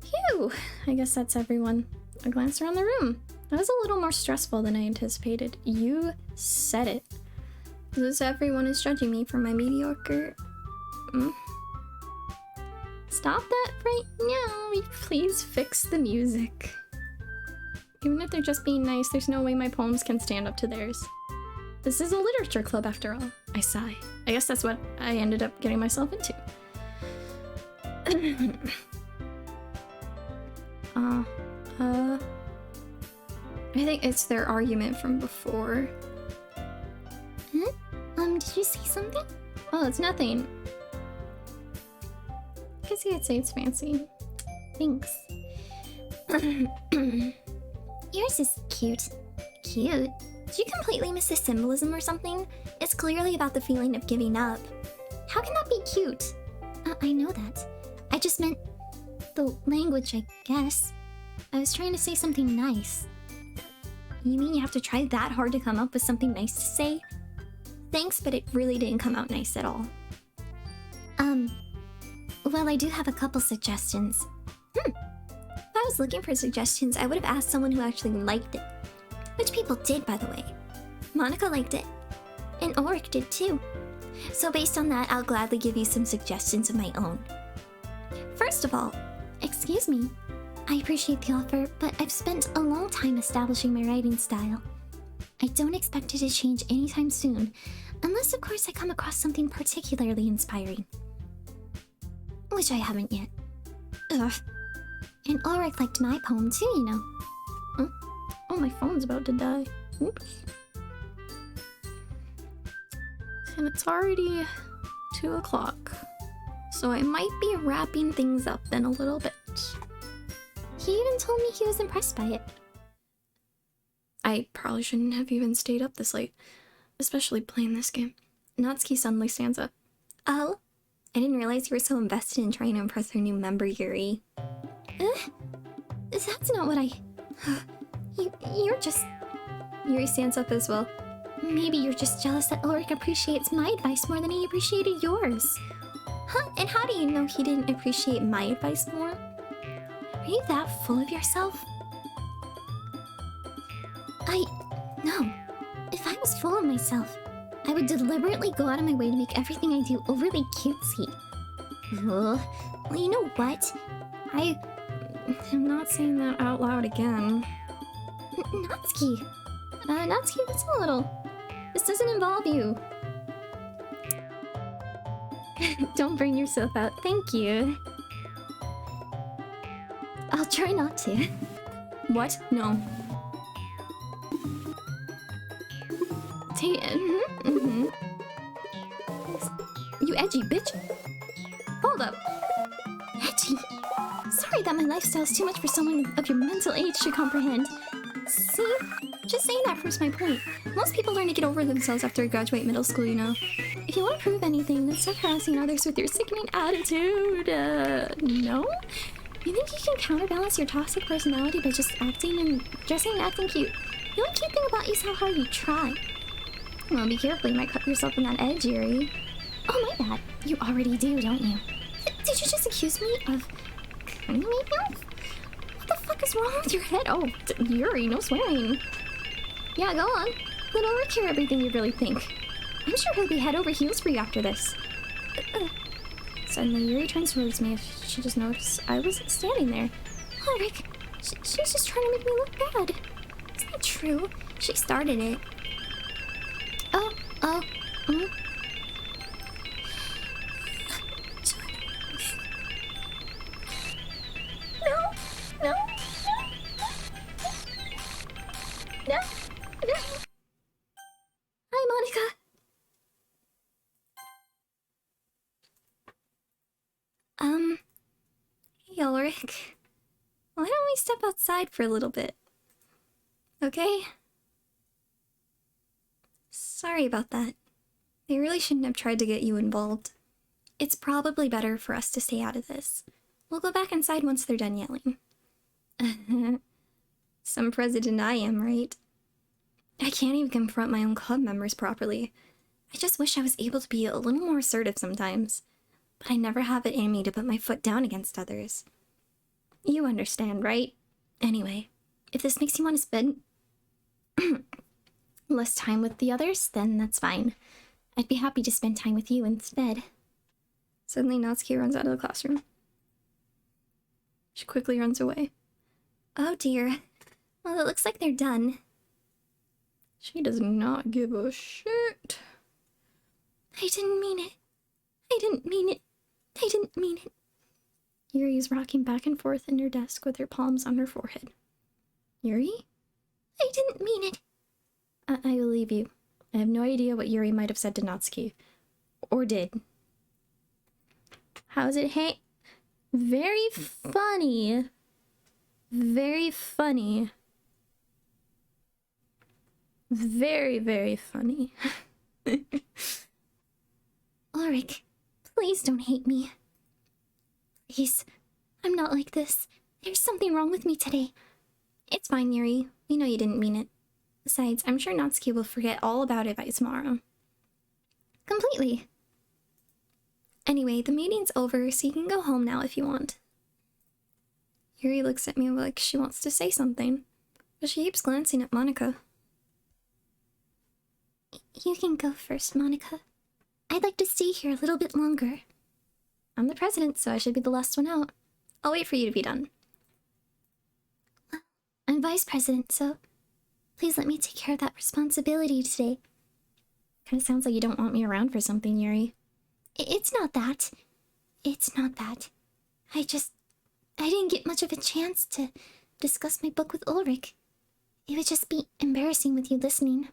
Phew! I guess that's everyone. I glanced around the room. That was a little more stressful than I anticipated. You said it. This everyone is judging me for my mediocre... stop that right now? Please fix the music. Even if they're just being nice, there's no way my poems can stand up to theirs. This is a literature club after all. I sigh. I guess that's what I ended up getting myself into. I think it's their argument from before. Did you see something? Oh, it's nothing. I guess you could say it's fancy. Thanks. Yours is cute. Cute? Did you completely miss the symbolism or something? It's clearly about the feeling of giving up. How can that be cute? I know that. I just meant the language, I guess. I was trying to say something nice. You mean you have to try that hard to come up with something nice to say? Thanks, but it really didn't come out nice at all. Well, I do have a couple suggestions. If I was looking for suggestions, I would have asked someone who actually liked it. Which people did, by the way. Monica liked it. And Ulrich did too. So based on that, I'll gladly give you some suggestions of my own. First of all, Excuse me. I appreciate the offer, but I've spent a long time establishing my writing style. I don't expect it to change anytime soon, unless of course I come across something particularly inspiring. Which I haven't yet. ugh. And Ulrich liked my poem too, you know. Oh, my phone's about to die. Oops. And it's already 2 o'clock. So I might be wrapping things up in a little bit. He even told me he was impressed by it. I probably shouldn't have even stayed up this late, especially playing this game. Natsuki suddenly stands up. Oh, I didn't realize you were so invested in trying to impress our new member, Yuri. That's not what I... You're just... Yuri stands up as well. Maybe you're just jealous that Ulrich appreciates my advice more than he appreciated yours. Huh? And how do you know he didn't appreciate my advice more? Are you that full of yourself? No. If I was full of myself, I would deliberately go out of my way to make everything I do overly cutesy. Well, you know what? I'm not saying that out loud again. Natsuki. Natsuki, listen a little. This doesn't involve you. Don't bring yourself out. Thank you. I'll try not to. What? No. Take it. You edgy bitch. Hold up. Edgy. Sorry that my lifestyle's too much for someone of your mental age to comprehend. See? Just saying that proves my point. Most people learn to get over themselves after they graduate middle school, you know. If you want to prove anything, then stop harassing others with your sickening attitude. No? You think you can counterbalance your toxic personality by just acting and dressing and acting cute? The only cute thing about you is how hard you try. Well, be careful, you might cut yourself in that edge, Yuri. Oh, my bad. You already do, don't you? Did you just accuse me of cutting me off? What the fuck is wrong with your head? Oh, Yuri, no swearing. Yeah, go on. Let Ulrich hear everything you really think. I'm sure he'll be head over heels for you after this. Suddenly, Yuri turns towards me if she just noticed I wasn't standing there. Ulrich, she's just trying to make me look bad. Is that true? She started it. No. Hi, Monica. Hey, Ulrich. Why don't we step outside for a little bit? Okay? Sorry about that. I really shouldn't have tried to get you involved. It's probably better for us to stay out of this. We'll go back inside once they're done yelling. Some president I am, right? I can't even confront my own club members properly. I just wish I was able to be a little more assertive sometimes. But I never have it in me to put my foot down against others. You understand, right? Anyway, if this makes you want to spend less time with the others, then that's fine. I'd be happy to spend time with you instead. Suddenly, Natsuki runs out of the classroom. She quickly runs away. Oh dear. Well, it looks like they're done. She does not give a shit. I didn't mean it. I didn't mean it. I didn't mean it. Yuri is rocking back and forth in her desk with her palms on her forehead. Yuri? I didn't mean it. I believe you. I have no idea what Yuri might have said to Natsuki. Or did. How's it Very funny. Very funny. Very, very funny. Ulrich, please don't hate me. Please, I'm not like this. There's something wrong with me today. It's fine, Yuri. We know you didn't mean it. Besides, I'm sure Natsuki will forget all about it by tomorrow. Completely. Anyway, the meeting's over, so you can go home now if you want. Yuri looks at me like she wants to say something, but she keeps glancing at Monika. You can go first, Monika. I'd like to stay here a little bit longer. I'm the president, so I should be the last one out. I'll wait for you to be done. I'm vice president, so please let me take care of that responsibility today. Kind of sounds like you don't want me around for something, Yuri. It's not that. It's not that. I didn't get much of a chance to discuss my book with Ulrich. It would just be embarrassing with you listening.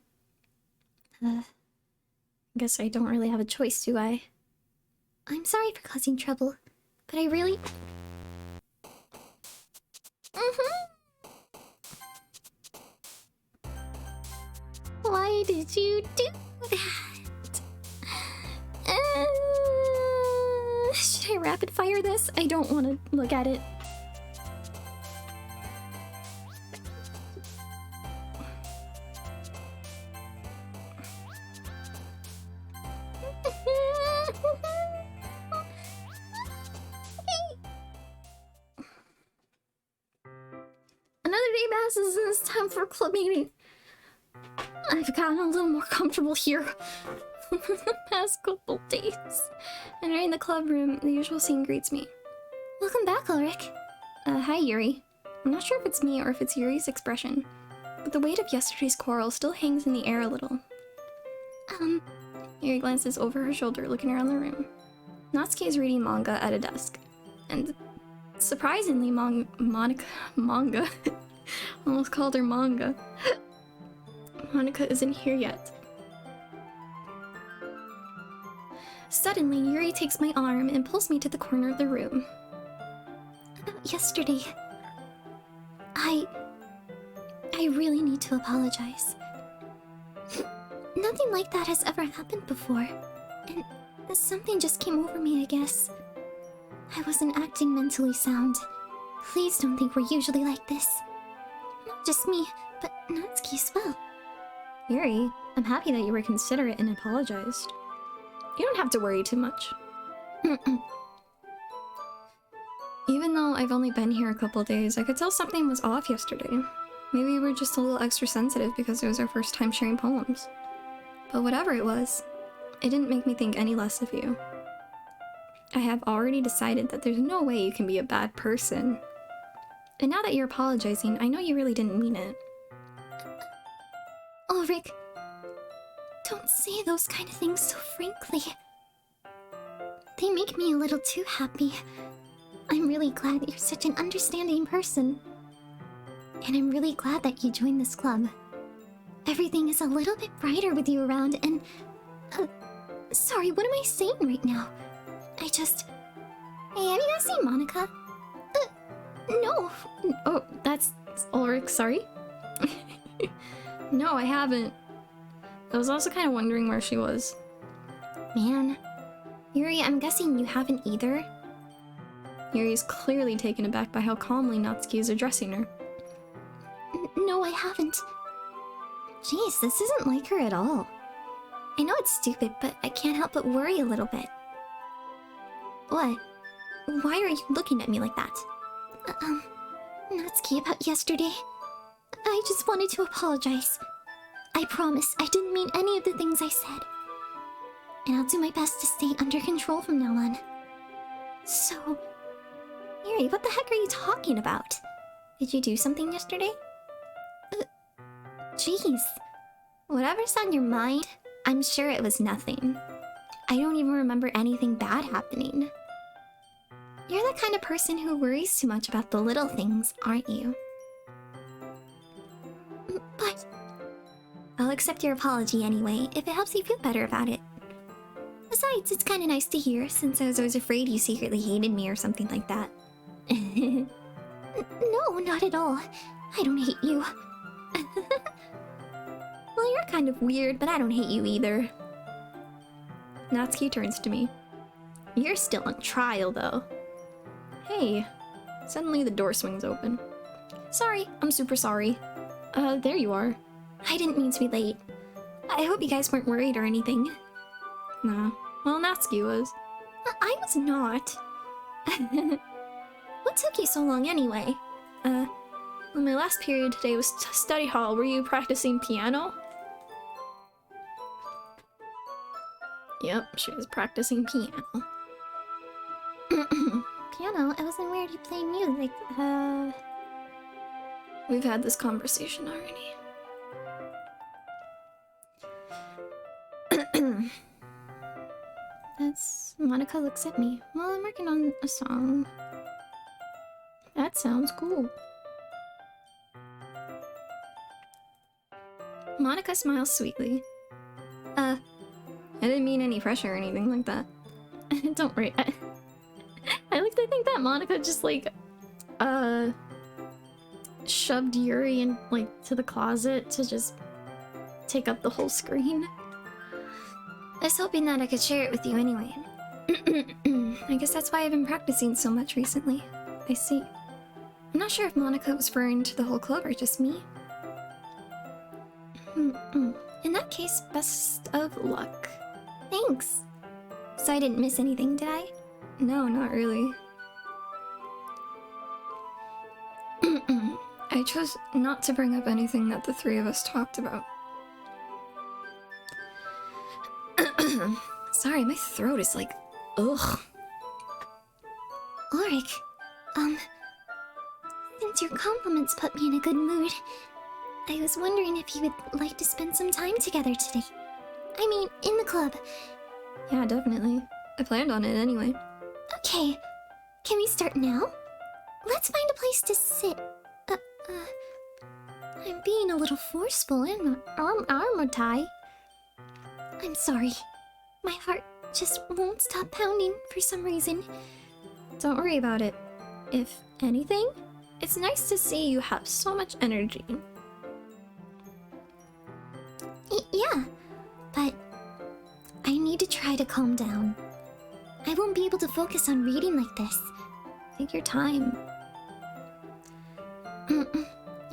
Guess I don't really have a choice, do I? I'm sorry for causing trouble, but I really... Why did you do that? Should I rapid fire this? I don't want to look at it. Another day passes and it's time for a club meeting. I've gotten a little more comfortable here the past couple days. Entering the club room, the usual scene greets me. Welcome back, Ulrich. Hi, Yuri. I'm not sure if it's me or if it's Yuri's expression, but the weight of yesterday's quarrel still hangs in the air a little. Yuri glances over her shoulder, looking around the room. Natsuki is reading manga at a desk, and surprisingly, manga. Almost called her manga. Monika isn't here yet. Suddenly, Yuri takes my arm and pulls me to the corner of the room. About yesterday, I really need to apologize. Nothing like that has ever happened before, and something just came over me, I guess. I wasn't acting mentally sound. Please don't think we're usually like this. Not just me, but Natsuki as well. Yuri, I'm happy that you were considerate and apologized. You don't have to worry too much. Even though I've only been here a couple days, I could tell something was off yesterday. Maybe we were just a little extra sensitive because it was our first time sharing poems. But whatever it was, it didn't make me think any less of you. I have already decided that there's no way you can be a bad person. And now that you're apologizing, I know you really didn't mean it. Ulrich, don't say those kind of things so frankly. They make me a little too happy. I'm really glad that you're such an understanding person. And I'm really glad that you joined this club. Everything is a little bit brighter with you around and... sorry, what am I saying right now? Hey, have you guys seen Monika? No. Oh, that's Ulrich, sorry? No, I haven't. I was also kind of wondering where she was. Man. Yuri, I'm guessing you haven't either? Yuri is clearly taken aback by how calmly Natsuki is addressing her. No, I haven't. Jeez, this isn't like her at all. I know it's stupid, but I can't help but worry a little bit. What? Why are you looking at me like that? Natsuki, about yesterday. I just wanted to apologize. I promise I didn't mean any of the things I said. And I'll do my best to stay under control from now on. So, Yuri, Yuri, what the heck are you talking about? Did you do something yesterday? Jeez. Whatever's on your mind, I'm sure it was nothing. I don't even remember anything bad happening. You're the kind of person who worries too much about the little things, aren't you? But I'll accept your apology anyway, if it helps you feel better about it. Besides, it's kinda nice to hear, since I was always afraid you secretly hated me or something like that. No, not at all. I don't hate you. Well, you're kind of weird, but I don't hate you either. Natsuki turns to me. You're still on trial, though. Hey. Suddenly the door swings open. Sorry, I'm super sorry. There you are. I didn't mean to be late. I hope you guys weren't worried or anything. Nah. Well, Natsuki was. I was not. What took you so long anyway? Well, my last period today was study hall. Were you practicing piano? Yep, she was practicing piano. Piano? I wasn't aware you play music. We've had this conversation already. That's... Monica looks at me. Well, I'm working on a song. That sounds cool. Monica smiles sweetly. I didn't mean any pressure or anything like that. Don't worry. I like to think that Monica just like, shoved Yuri in, like, to the closet to just take up the whole screen. I was hoping that I could share it with you anyway. I guess that's why I've been practicing so much recently. I see. I'm not sure if Monica was referring to the whole club or just me. In that case, best of luck. Thanks. So I didn't miss anything, did I? No, not really. I chose not to bring up anything that the three of us talked about. Sorry, my throat is like, ugh. Ulrich, since your compliments put me in a good mood, I was wondering if you would like to spend some time together today. I mean, in the club. Yeah, definitely. I planned on it anyway. Okay, can we start now? Let's find a place to sit. I'm being a little forceful, aren't I? I'm sorry. My heart just won't stop pounding for some reason. Don't worry about it. If anything, it's nice to see you have so much energy. Yeah, but I need to try to calm down. I won't be able to focus on reading like this. Take your time.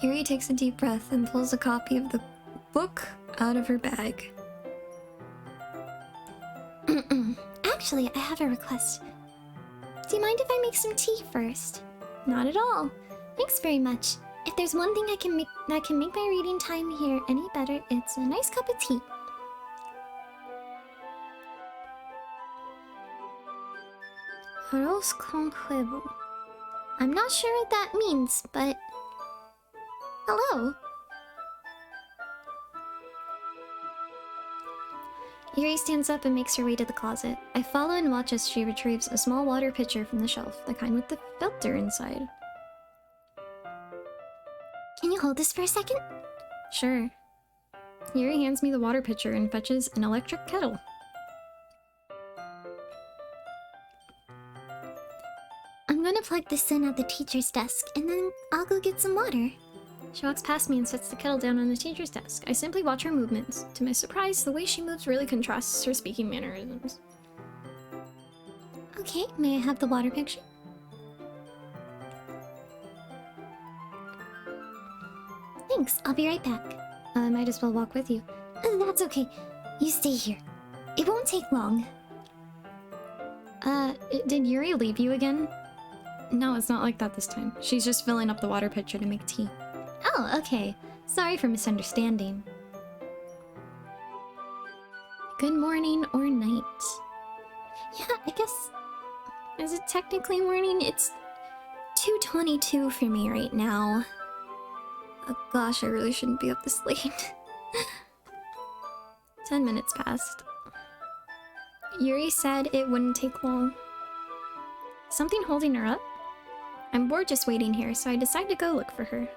Yuri takes a deep breath and pulls a copy of the book out of her bag. Actually, I have a request. Do you mind if I make some tea first? Not at all. Thanks very much. If there's one thing that can make my reading time here any better, it's a nice cup of tea. Arroz con huevo. I'm not sure what that means, but... Hello? Yuri stands up and makes her way to the closet. I follow and watch as she retrieves a small water pitcher from the shelf, the kind with the filter inside. Can you hold this for a second? Sure. Yuri hands me the water pitcher and fetches an electric kettle. I'm gonna plug this in at the teacher's desk, and then I'll go get some water. She walks past me and sets the kettle down on the teacher's desk. I simply watch her movements. To my surprise, the way she moves really contrasts her speaking mannerisms. Okay, may I have the water picture? Thanks, I'll be right back. I might as well walk with you. That's okay. You stay here. It won't take long. Did Yuri leave you again? No, it's not like that this time. She's just filling up the water pitcher to make tea. Oh, okay. Sorry for misunderstanding. Good morning or night. Yeah, I guess... Is it technically morning? 22 for me right now. Oh gosh, I really shouldn't be up this late. 10 minutes passed. Yuri said it wouldn't take long. Something holding her up? I'm bored just waiting here, so I decide to go look for her.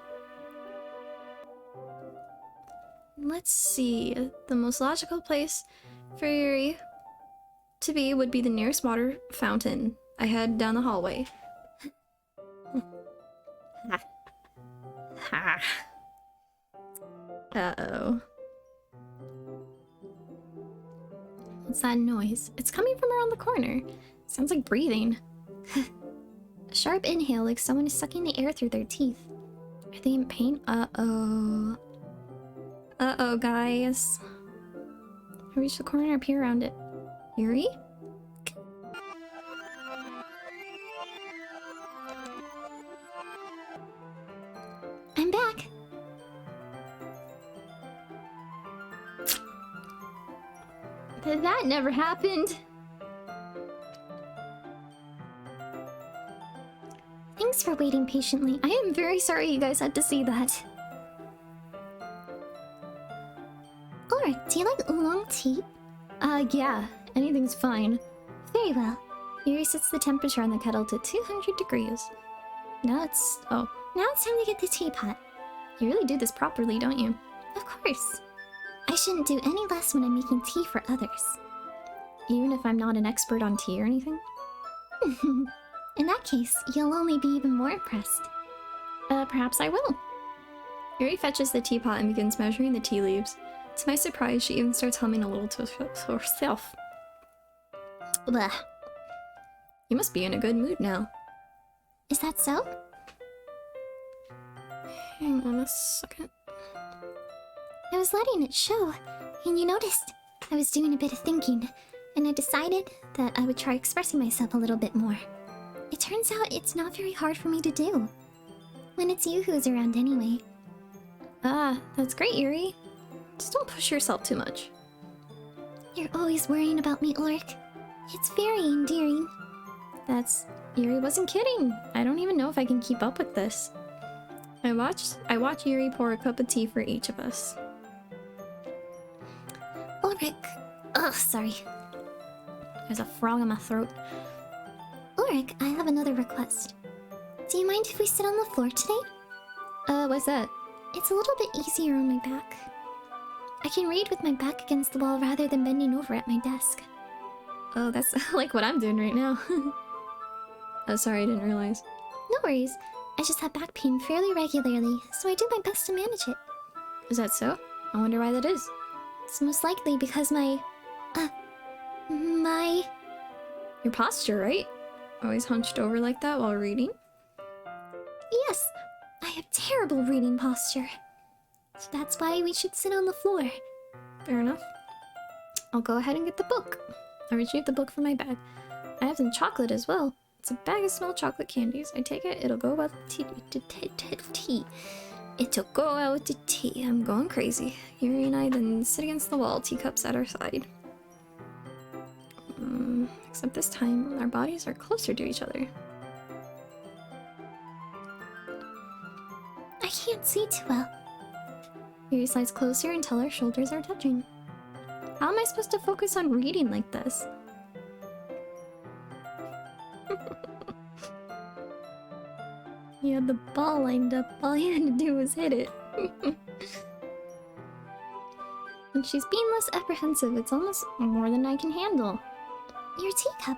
Let's see. The most logical place for Yuri to be would be the nearest water fountain. I head down the hallway. Uh-oh. What's that noise? It's coming from around the corner. Sounds like breathing. A sharp inhale, like someone is sucking the air through their teeth. Are they in pain? Uh-oh. Uh-oh, guys. I reach the corner and peer around it. Yuri? I'm back. That never happened. Thanks for waiting patiently. I am very sorry you guys had to see that. Ulrich, do you like oolong tea? Yeah. Anything's fine. Very well. Yuri sets the temperature on the kettle to 200 degrees. Now it's... oh. Now it's time to get the teapot. You really do this properly, don't you? Of course. I shouldn't do any less when I'm making tea for others. Even if I'm not an expert on tea or anything? In that case, you'll only be even more impressed. Perhaps I will. Yuri fetches the teapot and begins measuring the tea leaves. To my surprise, she even starts humming a little to herself. Blah. You must be in a good mood now. Is that so? Hang on a second. I was letting it show, and you noticed I was doing a bit of thinking, and I decided that I would try expressing myself a little bit more. It turns out it's not very hard for me to do. When it's you who's around anyway. Ah, that's great, Yuri. Just don't push yourself too much. You're always worrying about me, Ulrich. It's very endearing. Yuri wasn't kidding. I don't even know if I can keep up with this. I watch Yuri pour a cup of tea for each of us. Ulrich. Ugh, sorry. There's a frog in my throat. Ulrich, I have another request. Do you mind if we sit on the floor today? What's that? It's a little bit easier on my back. I can read with my back against the wall rather than bending over at my desk. Oh, that's like what I'm doing right now. Oh, sorry, I didn't realize. No worries. I just have back pain fairly regularly, so I do my best to manage it. Is that so? I wonder why that is. It's most likely because Your posture, right? Always hunched over like that while reading? Yes, I have terrible reading posture. So that's why we should sit on the floor. Fair enough. I'll go ahead and get the book. I retrieve the book from my bag. I have some chocolate as well. It's a bag of small chocolate candies. I take it, it'll go well with tea. It'll go well with the tea. I'm going crazy. Yuri and I then sit against the wall, teacups at our side. Except this time, our bodies are closer to each other. I can't see too well. Yuri slides closer until our shoulders are touching. How am I supposed to focus on reading like this? You had the ball lined up. All you had to do was hit it. And she's being less apprehensive. It's almost more than I can handle. Your teacup.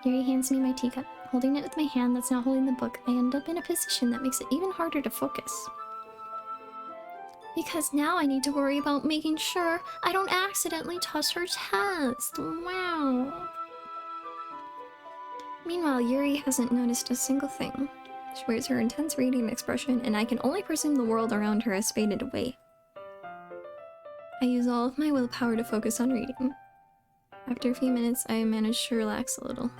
Yuri hands me my teacup. Holding it with my hand that's not holding the book, I end up in a position that makes it even harder to focus. Because now I need to worry about making sure I don't accidentally touch her chest. Wow. Meanwhile, Yuri hasn't noticed a single thing. She wears her intense reading expression, and I can only presume the world around her has faded away. I use all of my willpower to focus on reading. After a few minutes, I manage to relax a little.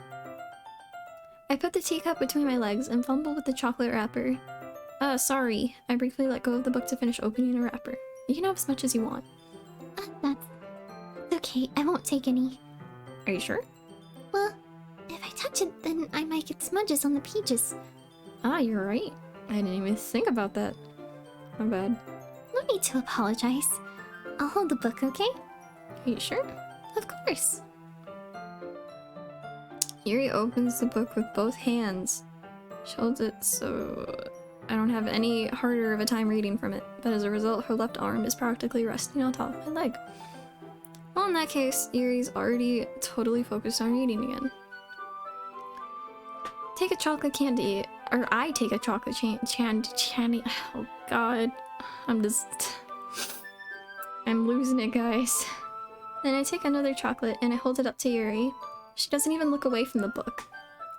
I put the teacup between my legs and fumble with the chocolate wrapper. Sorry. I briefly let go of the book to finish opening the wrapper. You can have as much as you want. That's okay. I won't take any. Are you sure? Well, if I touch it, then I might get smudges on the pages. Ah, you're right. I didn't even think about that. My bad. No need to apologize. I'll hold the book, okay? Are you sure? Of course. Yuri opens the book with both hands. She holds it so I don't have any harder of a time reading from it, but as a result, her left arm is practically resting on top of my leg. Well, in that case, Yuri's already totally focused on reading again. Take a chocolate candy, or I take a chocolate candy. Oh god, I'm losing it, guys. Then I take another chocolate and I hold it up to Yuri. She doesn't even look away from the book.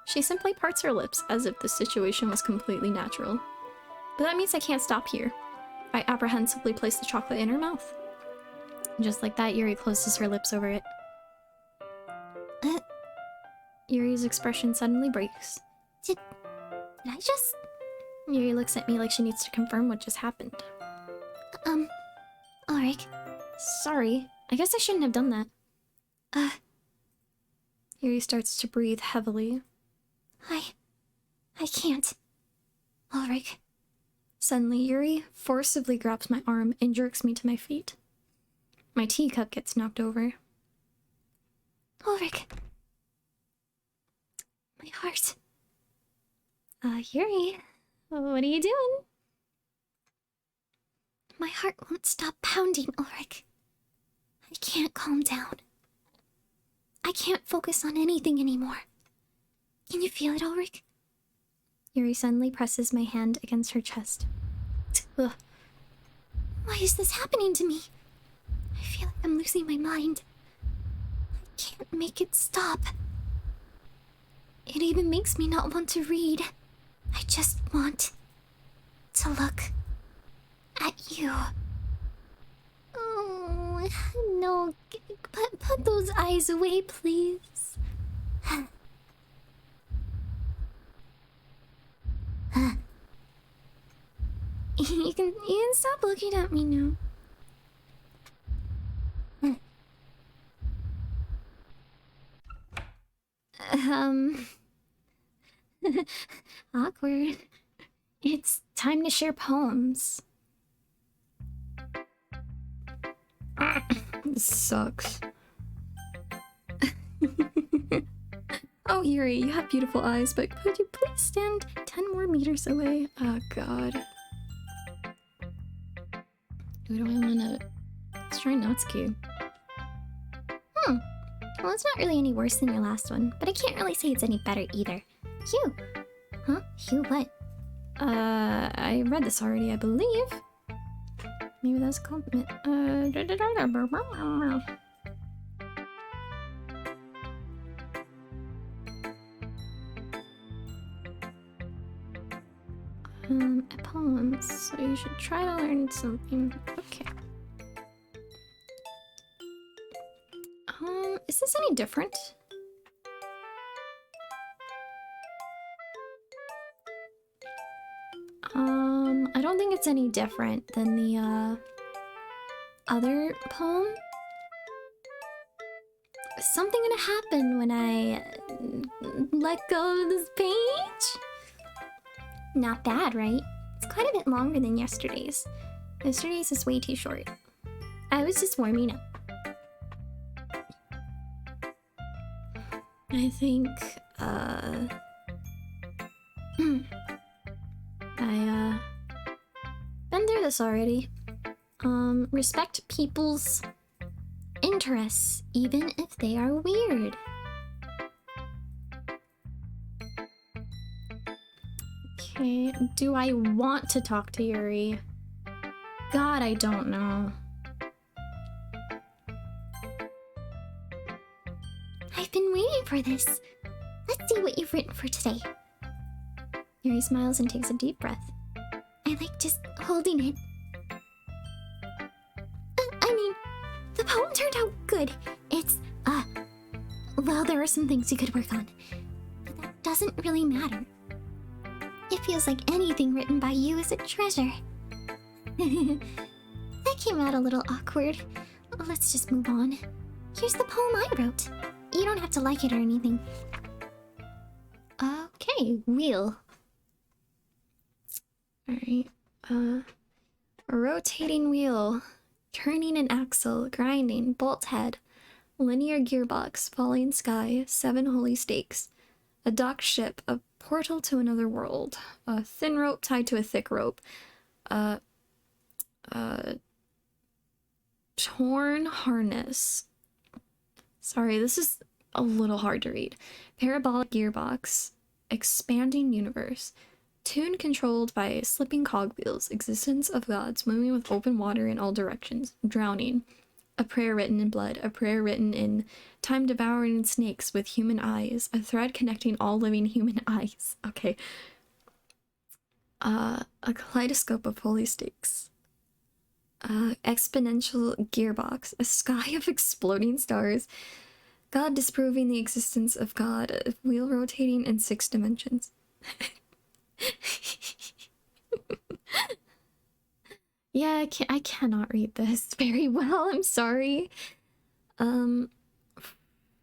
She simply parts her lips as if the situation was completely natural. But that means I can't stop here. I apprehensively place the chocolate in her mouth. Just like that, Yuri closes her lips over it. Yuri's expression suddenly breaks. Did I just... Yuri looks at me like she needs to confirm what just happened. Ulrich. Sorry, I guess I shouldn't have done that. Yuri starts to breathe heavily. I can't. Ulrich. Suddenly, Yuri forcibly grabs my arm and jerks me to my feet. My teacup gets knocked over. Ulrich. My heart. Yuri, what are you doing? My heart won't stop pounding, Ulrich. I can't calm down. I can't focus on anything anymore. Can you feel it, Ulrich? Yuri suddenly presses my hand against her chest. Ugh. Why is this happening to me? I feel like I'm losing my mind. I can't make it stop. It even makes me not want to read. I just want to look at you. Oh, no. Put those eyes away, please. You can stop looking at me now. Awkward. It's time to share poems. This sucks. Oh, Yuri, you have beautiful eyes, but could you please stand 10 more meters away? Oh, God. Who do I wanna... Let's try Natsuki. Well, it's not really any worse than your last one, but I can't really say it's any better either. Hugh! Huh? Hugh what? I read this already, I believe. Maybe that's a compliment. Poems, so you should try to learn something. Okay. Is this any different? I don't think it's any different than the, other poem. Is something gonna happen when I let go of this page? Not bad, right? It's quite a bit longer than yesterday's. Yesterday's is way too short. I was just warming up. I think, been through this already. Respect people's interests, even if they are weird. Okay, do I want to talk to Yuri? God, I don't know. I've been waiting for this. Let's see what you've written for today. Yuri smiles and takes a deep breath. I like just holding it. I mean, the poem turned out good. It's, well, there are some things you could work on. But that doesn't really matter. It feels like anything written by you is a treasure. That came out a little awkward. Let's just move on. Here's the poem I wrote. You don't have to like it or anything. Okay, wheel. Alright. A rotating wheel, turning an axle, grinding, bolt head, linear gearbox, falling sky, 7 holy stakes, a docked ship, a portal to another world, a thin rope tied to a thick rope, a torn harness. Sorry, this is a little hard to read. Parabolic gearbox, expanding universe, tune controlled by slipping cogwheels, existence of gods, moving with open water in all directions, drowning, a prayer written in blood, a prayer written in time devouring snakes with human eyes, a thread connecting all living human eyes. Okay. A kaleidoscope of holy stakes. Exponential gearbox, a sky of exploding stars, God disproving the existence of God, a wheel rotating in 6 dimensions. Yeah, I cannot read this very well, I'm sorry.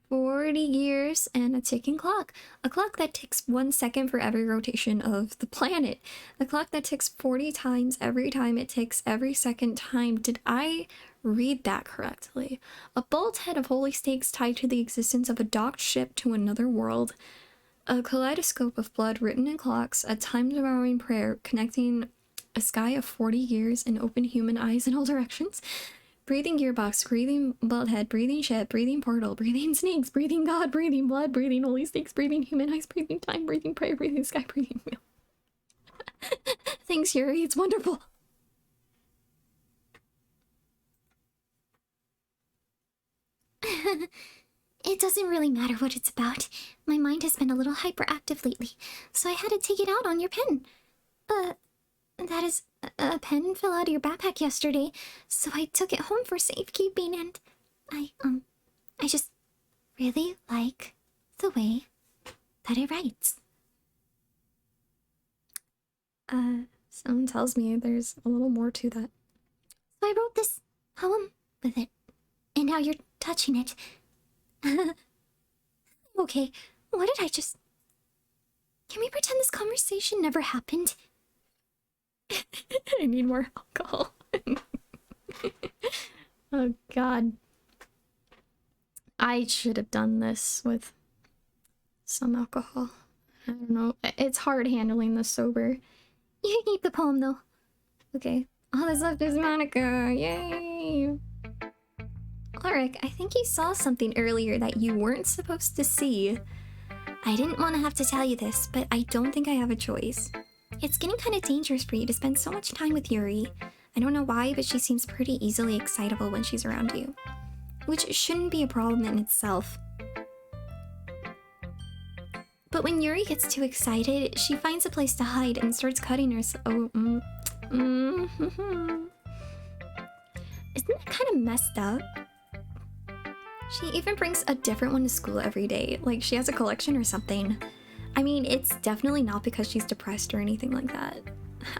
40 years and a ticking clock. A clock that ticks 1 second for every rotation of the planet. A clock that ticks 40 times every time it ticks every second time. Did I read that correctly? A bolt head of holy stakes tied to the existence of a docked ship to another world. A kaleidoscope of blood written in clocks. A time-devouring prayer connecting a sky of 40 years and open human eyes in all directions. Breathing gearbox, breathing bulkhead, breathing ship, breathing portal, breathing snakes, breathing God, breathing blood, breathing holy stakes, breathing human eyes, breathing time, breathing prayer, breathing sky, breathing wheel. Thanks, Yuri. It's wonderful. It doesn't really matter what it's about. My mind has been a little hyperactive lately, so I had to take it out on your pen. That is, a pen fell out of your backpack yesterday, so I took it home for safekeeping, and I just really like the way that it writes. Someone tells me there's a little more to that. So I wrote this poem with it, and now you're touching it. Okay, what did I just... Can we pretend this conversation never happened? I need more alcohol. Oh god. I should have done this with some alcohol. I don't know. It's hard handling this sober. You can keep the poem, though. Okay. All that's left is Monica. Yay! Ulrich, I think you saw something earlier that you weren't supposed to see. I didn't want to have to tell you this, but I don't think I have a choice. It's getting kind of dangerous for you to spend so much time with Yuri. I don't know why, but she seems pretty easily excitable when she's around you. Which shouldn't be a problem in itself. But when Yuri gets too excited, she finds a place to hide and starts cutting herself. Isn't that kind of messed up? She even brings a different one to school every day, like she has a collection or something. I mean, it's definitely not because she's depressed or anything like that.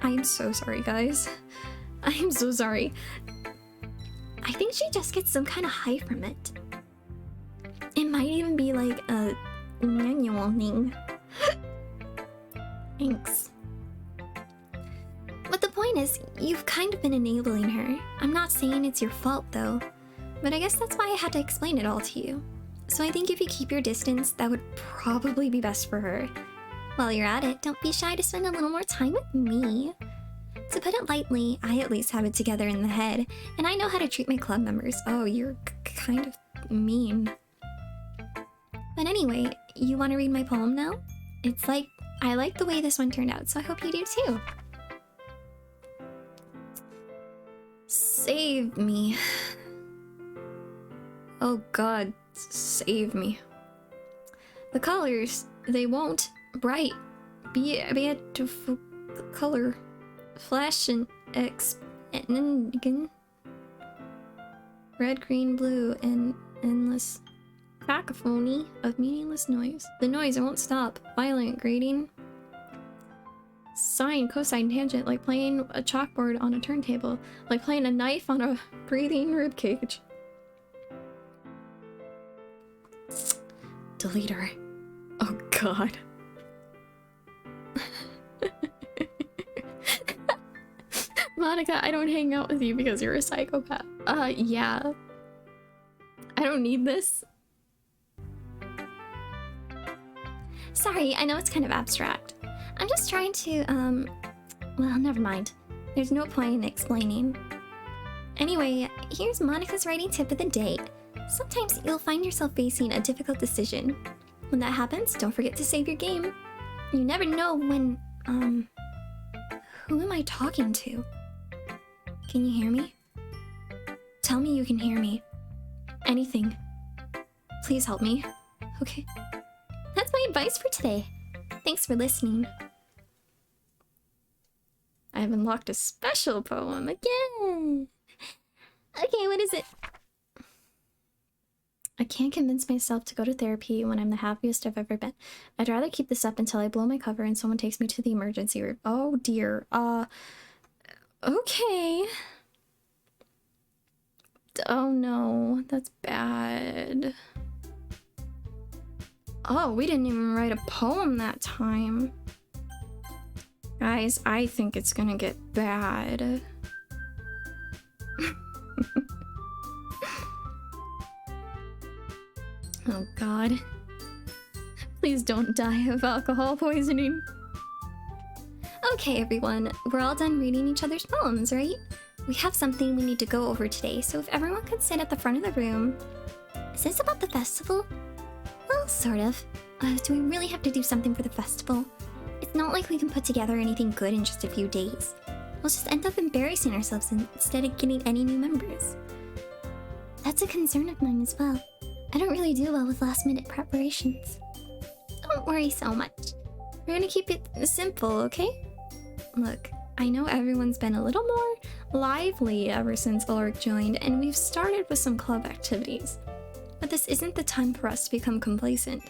I'm so sorry, guys. I'm so sorry. I think she just gets some kind of high from it. It might even be like a manual thing. Thanks. But the point is, you've kind of been enabling her. I'm not saying it's your fault though, but I guess that's why I had to explain it all to you. So I think if you keep your distance, that would probably be best for her. While you're at it, don't be shy to spend a little more time with me. To put it lightly, I at least have it together in the head, and I know how to treat my club members. Oh, you're kind of mean. But anyway, you want to read my poem now? It's like, I like the way this one turned out, so I hope you do too. Save me. Oh god, save me. The colors, they won't bright, beautiful color, flash and again. Red, green, blue, and endless cacophony of meaningless noise. The noise, it won't stop. Violent, grating. Sine, cosine, tangent, like playing a chalkboard on a turntable. Like playing a knife on a breathing ribcage. Delete her. Oh god. Monica, I don't hang out with you because you're a psychopath. Yeah. I don't need this. Sorry, I know it's kind of abstract. I'm just trying to, well, never mind. There's no point in explaining. Anyway, here's Monica's writing tip of the day. Sometimes you'll find yourself facing a difficult decision. When that happens, don't forget to save your game. You never know when, who am I talking to? Can you hear me? Tell me you can hear me. Anything. Please help me. Okay. That's my advice for today. Thanks for listening. I have unlocked a special poem again. Okay, what is it? I can't convince myself to go to therapy when I'm the happiest I've ever been. I'd rather keep this up until I blow my cover and someone takes me to the emergency room. Oh dear. Okay. Oh no, that's bad. Oh, we didn't even write a poem that time. Guys, I think it's gonna get bad. Oh god. Please don't die of alcohol poisoning. Okay, everyone, we're all done reading each other's poems, right? We have something we need to go over today, so if everyone could sit at the front of the room. Is this about the festival? Well, sort of. Do we really have to do something for the festival? It's not like we can put together anything good in just a few days. We'll just end up embarrassing ourselves instead of getting any new members. That's a concern of mine as well. I don't really do well with last-minute preparations. Don't worry so much. We're gonna keep it simple, okay? Look, I know everyone's been a little more lively ever since Ulrich joined, and we've started with some club activities. But this isn't the time for us to become complacent.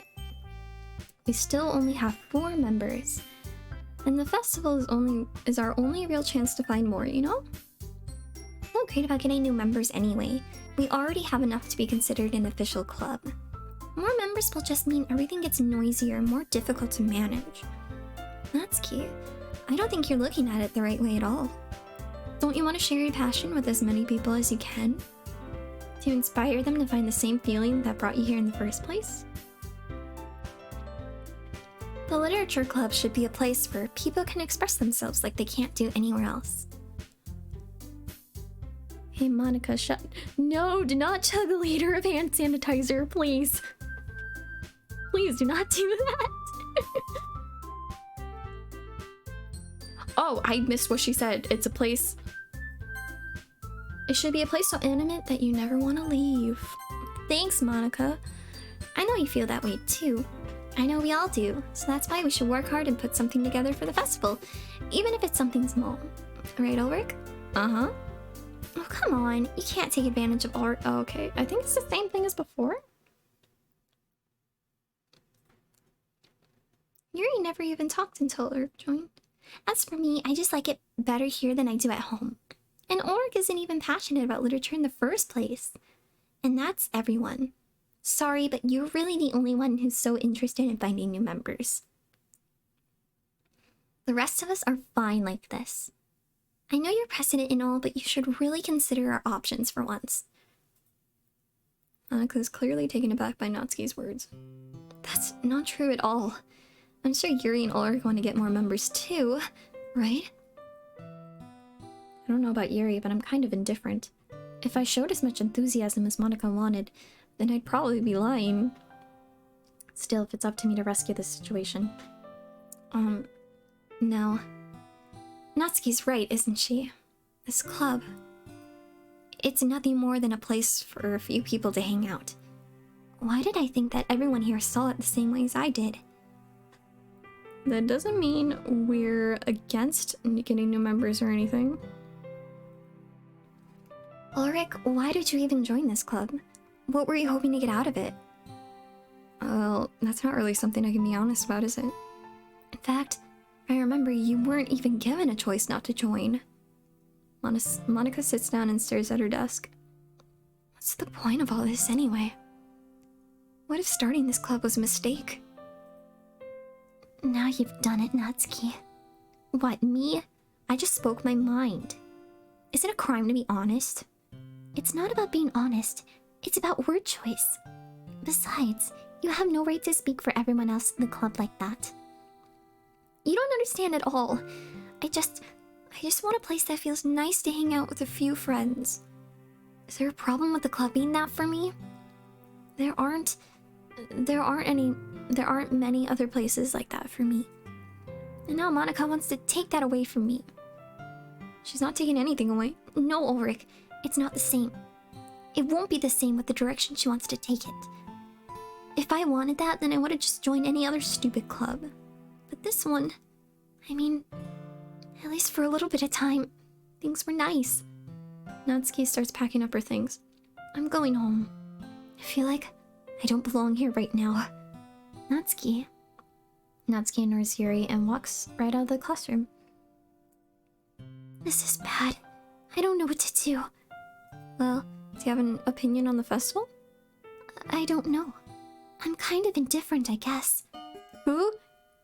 We still only have 4 members, and the festival is our only real chance to find more, you know? I'm not great about getting new members anyway. We already have enough to be considered an official club. More members will just mean everything gets noisier and more difficult to manage. That's cute. I don't think you're looking at it the right way at all. Don't you want to share your passion with as many people as you can? To inspire them to find the same feeling that brought you here in the first place? The literature club should be a place where people can express themselves like they can't do anywhere else. Hey Monica, shut. No, do not chug a liter of hand sanitizer, please. Please do not do that. Oh, I missed what she said. It's a place. It should be a place so intimate that you never want to leave. Thanks, Monica. I know you feel that way too. I know we all do, so that's why we should work hard and put something together for the festival, even if it's something small. Right, Ulrich? Uh-huh. Oh, come on. You can't take advantage of art. Oh, okay, I think it's the same thing as before. Yuri never even talked until Ulrich joined. As for me, I just like it better here than I do at home. And Ulrich isn't even passionate about literature in the first place. And that's everyone. Sorry, but you're really the only one who's so interested in finding new members. The rest of us are fine like this. I know you're president and all, but you should really consider our options for once. Annika is clearly taken aback by Natsuki's words. That's not true at all. I'm sure Yuri and Ulrich want to get more members too, right? I don't know about Yuri, but I'm kind of indifferent. If I showed as much enthusiasm as Monica wanted, then I'd probably be lying. Still, if it's up to me to rescue this situation. No. Natsuki's right, isn't she? This club. It's nothing more than a place for a few people to hang out. Why did I think that everyone here saw it the same way as I did? That doesn't mean we're against getting new members or anything. Ulrich, why did you even join this club? What were you hoping to get out of it? Well, that's not really something I can be honest about, is it? In fact, I remember you weren't even given a choice not to join. Monica sits down and stares at her desk. What's the point of all this anyway? What if starting this club was a mistake? Now you've done it, Natsuki. What, me? I just spoke my mind. Is it a crime to be honest? It's not about being honest. It's about word choice. Besides, you have no right to speak for everyone else in the club like that. You don't understand at all. I just want a place that feels nice to hang out with a few friends. Is there a problem with the club being that for me? There aren't many other places like that for me. And now Monica wants to take that away from me. She's not taking anything away. No, Ulrich, it's not the same. It won't be the same with the direction she wants to take it. If I wanted that, then I would have just joined any other stupid club. But this one, I mean, at least for a little bit of time, things were nice. Natsuki starts packing up her things. I'm going home. I feel like I don't belong here right now. Natsuki. Natsuki ignores Yuri and walks right out of the classroom. This is bad. I don't know what to do. Well, do you have an opinion on the festival? I don't know. I'm kind of indifferent, I guess. Who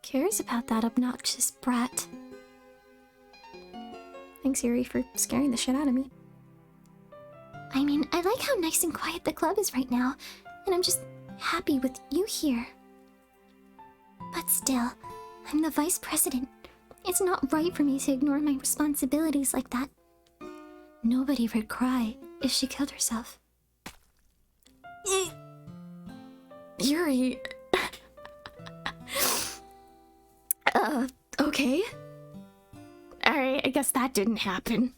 cares about that obnoxious brat? Thanks, Yuri, for scaring the shit out of me. I mean, I like how nice and quiet the club is right now, and I'm just happy with you here. But still, I'm the vice president. It's not right for me to ignore my responsibilities like that. Nobody would cry if she killed herself. Yuri... okay. Alright, I guess that didn't happen.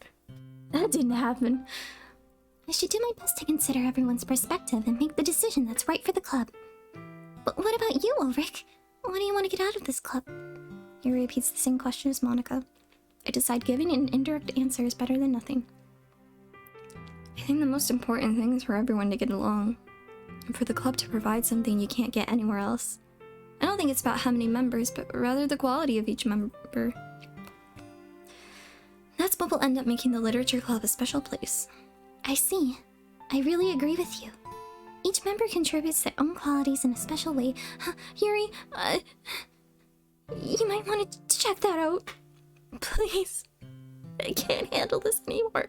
That didn't happen. I should do my best to consider everyone's perspective and make the decision that's right for the club. But what about you, Ulrich? Why do you want to get out of this club? Yuri repeats the same question as Monica. I decide giving an indirect answer is better than nothing. I think the most important thing is for everyone to get along, and for the club to provide something you can't get anywhere else. I don't think it's about how many members, but rather the quality of each member. That's what will end up making the literature club a special place. I see. I really agree with you. Each member contributes their own qualities in a special way. Yuri, you might want to check that out. Please. I can't handle this anymore.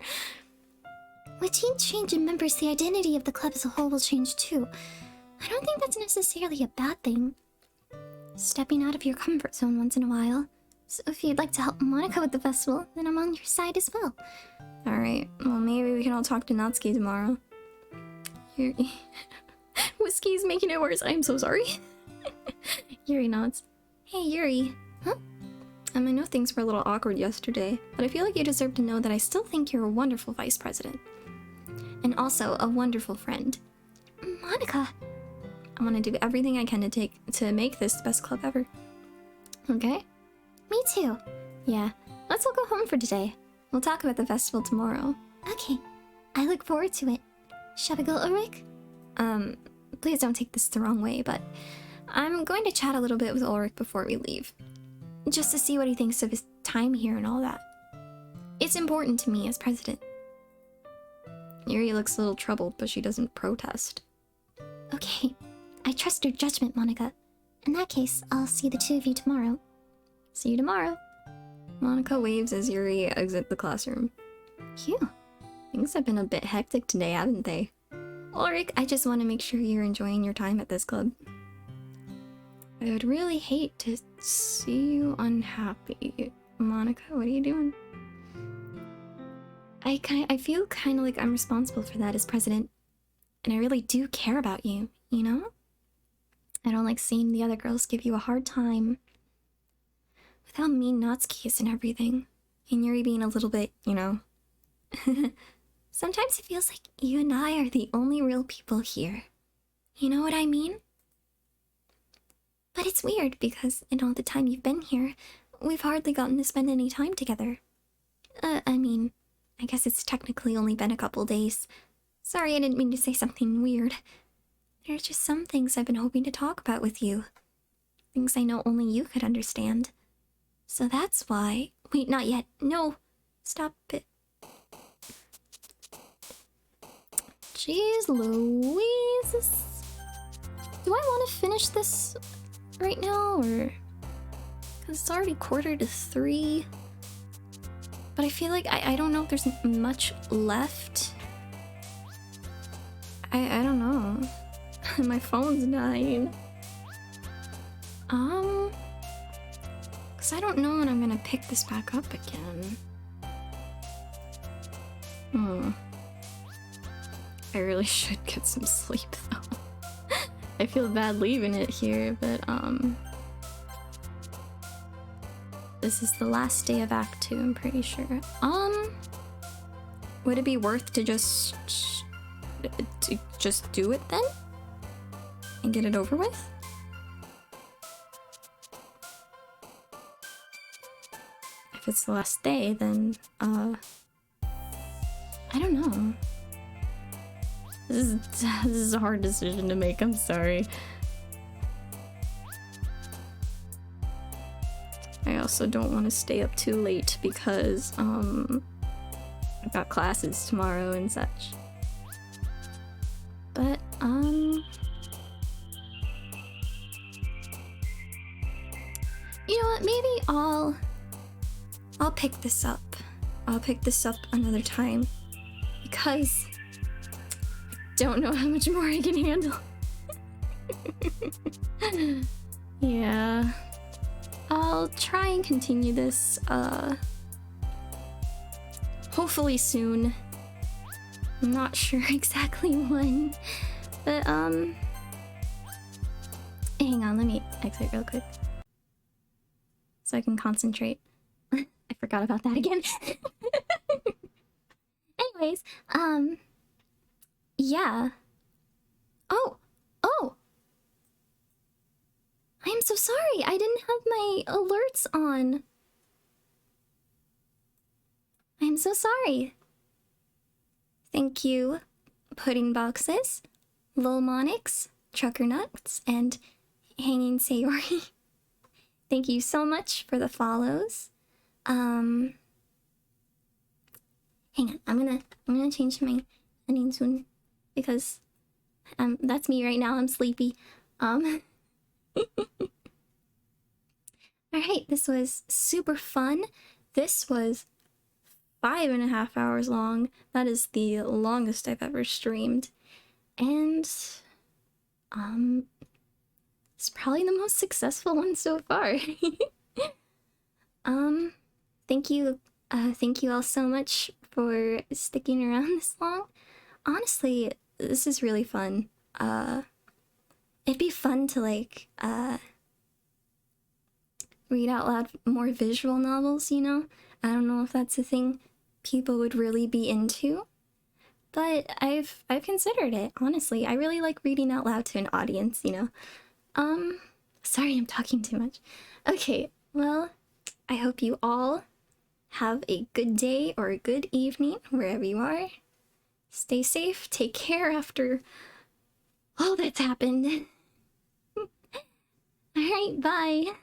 With each change in members, the identity of the club as a whole will change too. I don't think that's necessarily a bad thing. Stepping out of your comfort zone once in a while. So if you'd like to help Monica with the festival, then I'm on your side as well. Alright, well maybe we can all talk to Natsuki tomorrow. Yuri... Whiskey's making it worse, I'm so sorry. Yuri nods. Hey Yuri. Huh? I know things were a little awkward yesterday, but I feel like you deserve to know that I still think you're a wonderful vice president. And also a wonderful friend. Monica! I want to do everything I can to make this the best club ever. Okay? Me too. Yeah, let's all go home for today. We'll talk about the festival tomorrow. Okay. I look forward to it. Shall we go, Ulrich? Please don't take this the wrong way, but I'm going to chat a little bit with Ulrich before we leave. Just to see what he thinks of his time here and all that. It's important to me as president. Yuri looks a little troubled, but she doesn't protest. Okay. I trust your judgment, Monica. In that case, I'll see the two of you tomorrow. See you tomorrow. Monica waves as Yuri exits the classroom. Phew. Things have been a bit hectic today, haven't they? Ulrich, I just want to make sure you're enjoying your time at this club. I would really hate to see you unhappy. Monica, what are you doing? I feel kind of like I'm responsible for that as president. And I really do care about you, you know? I don't like seeing the other girls give you a hard time. With how mean Natsuki is and everything. And Yuri being a little bit, you know. Sometimes it feels like you and I are the only real people here. You know what I mean? But it's weird because in all the time you've been here, we've hardly gotten to spend any time together. I mean, I guess it's technically only been a couple days. Sorry, I didn't mean to say something weird. There's just some things I've been hoping to talk about with you. Things I know only you could understand. So that's why... Wait, not yet. No. Stop it. Jeez Louise. Do I want to finish this right now, or... Because it's already 2:45. But I feel like I don't know if there's much left. I don't know. My phone's dying. Because I don't know when I'm gonna pick this back up again. I really should get some sleep though. I feel bad leaving it here, but this is the last day of Act 2, I'm pretty sure. Would it be worth to just do it then? And get it over with? If it's the last day, then I don't know. This is a hard decision to make, I'm sorry. I also don't want to stay up too late because I've got classes tomorrow and such. But you know what, maybe I'll pick this up. I'll pick this up another time because I don't know how much more I can handle. Yeah. I'll try and continue this hopefully soon. I'm not sure exactly when, but hang on, let me exit real quick so I can concentrate. I forgot about that again. Anyways, yeah. Oh! I'm so sorry, I didn't have my alerts on. I'm so sorry. Thank you, Pudding Boxes, Lolmonix, Trucker Nuts, and Hanging Sayori. Thank you so much for the follows. Hang on, I'm gonna change my ending soon because that's me right now. I'm sleepy. Alright, this was super fun. This was 5.5 hours long. That is the longest I've ever streamed. And it's probably the most successful one so far. Thank you all so much for sticking around this long. Honestly, this is really fun. It'd be fun to like read out loud more visual novels, you know? I don't know if that's a thing people would really be into, but I've considered it, honestly. I really like reading out loud to an audience, you know? Sorry, I'm talking too much. Okay, well, I hope you all have a good day or a good evening wherever you are. Stay safe, take care after all that's happened. Alright, bye!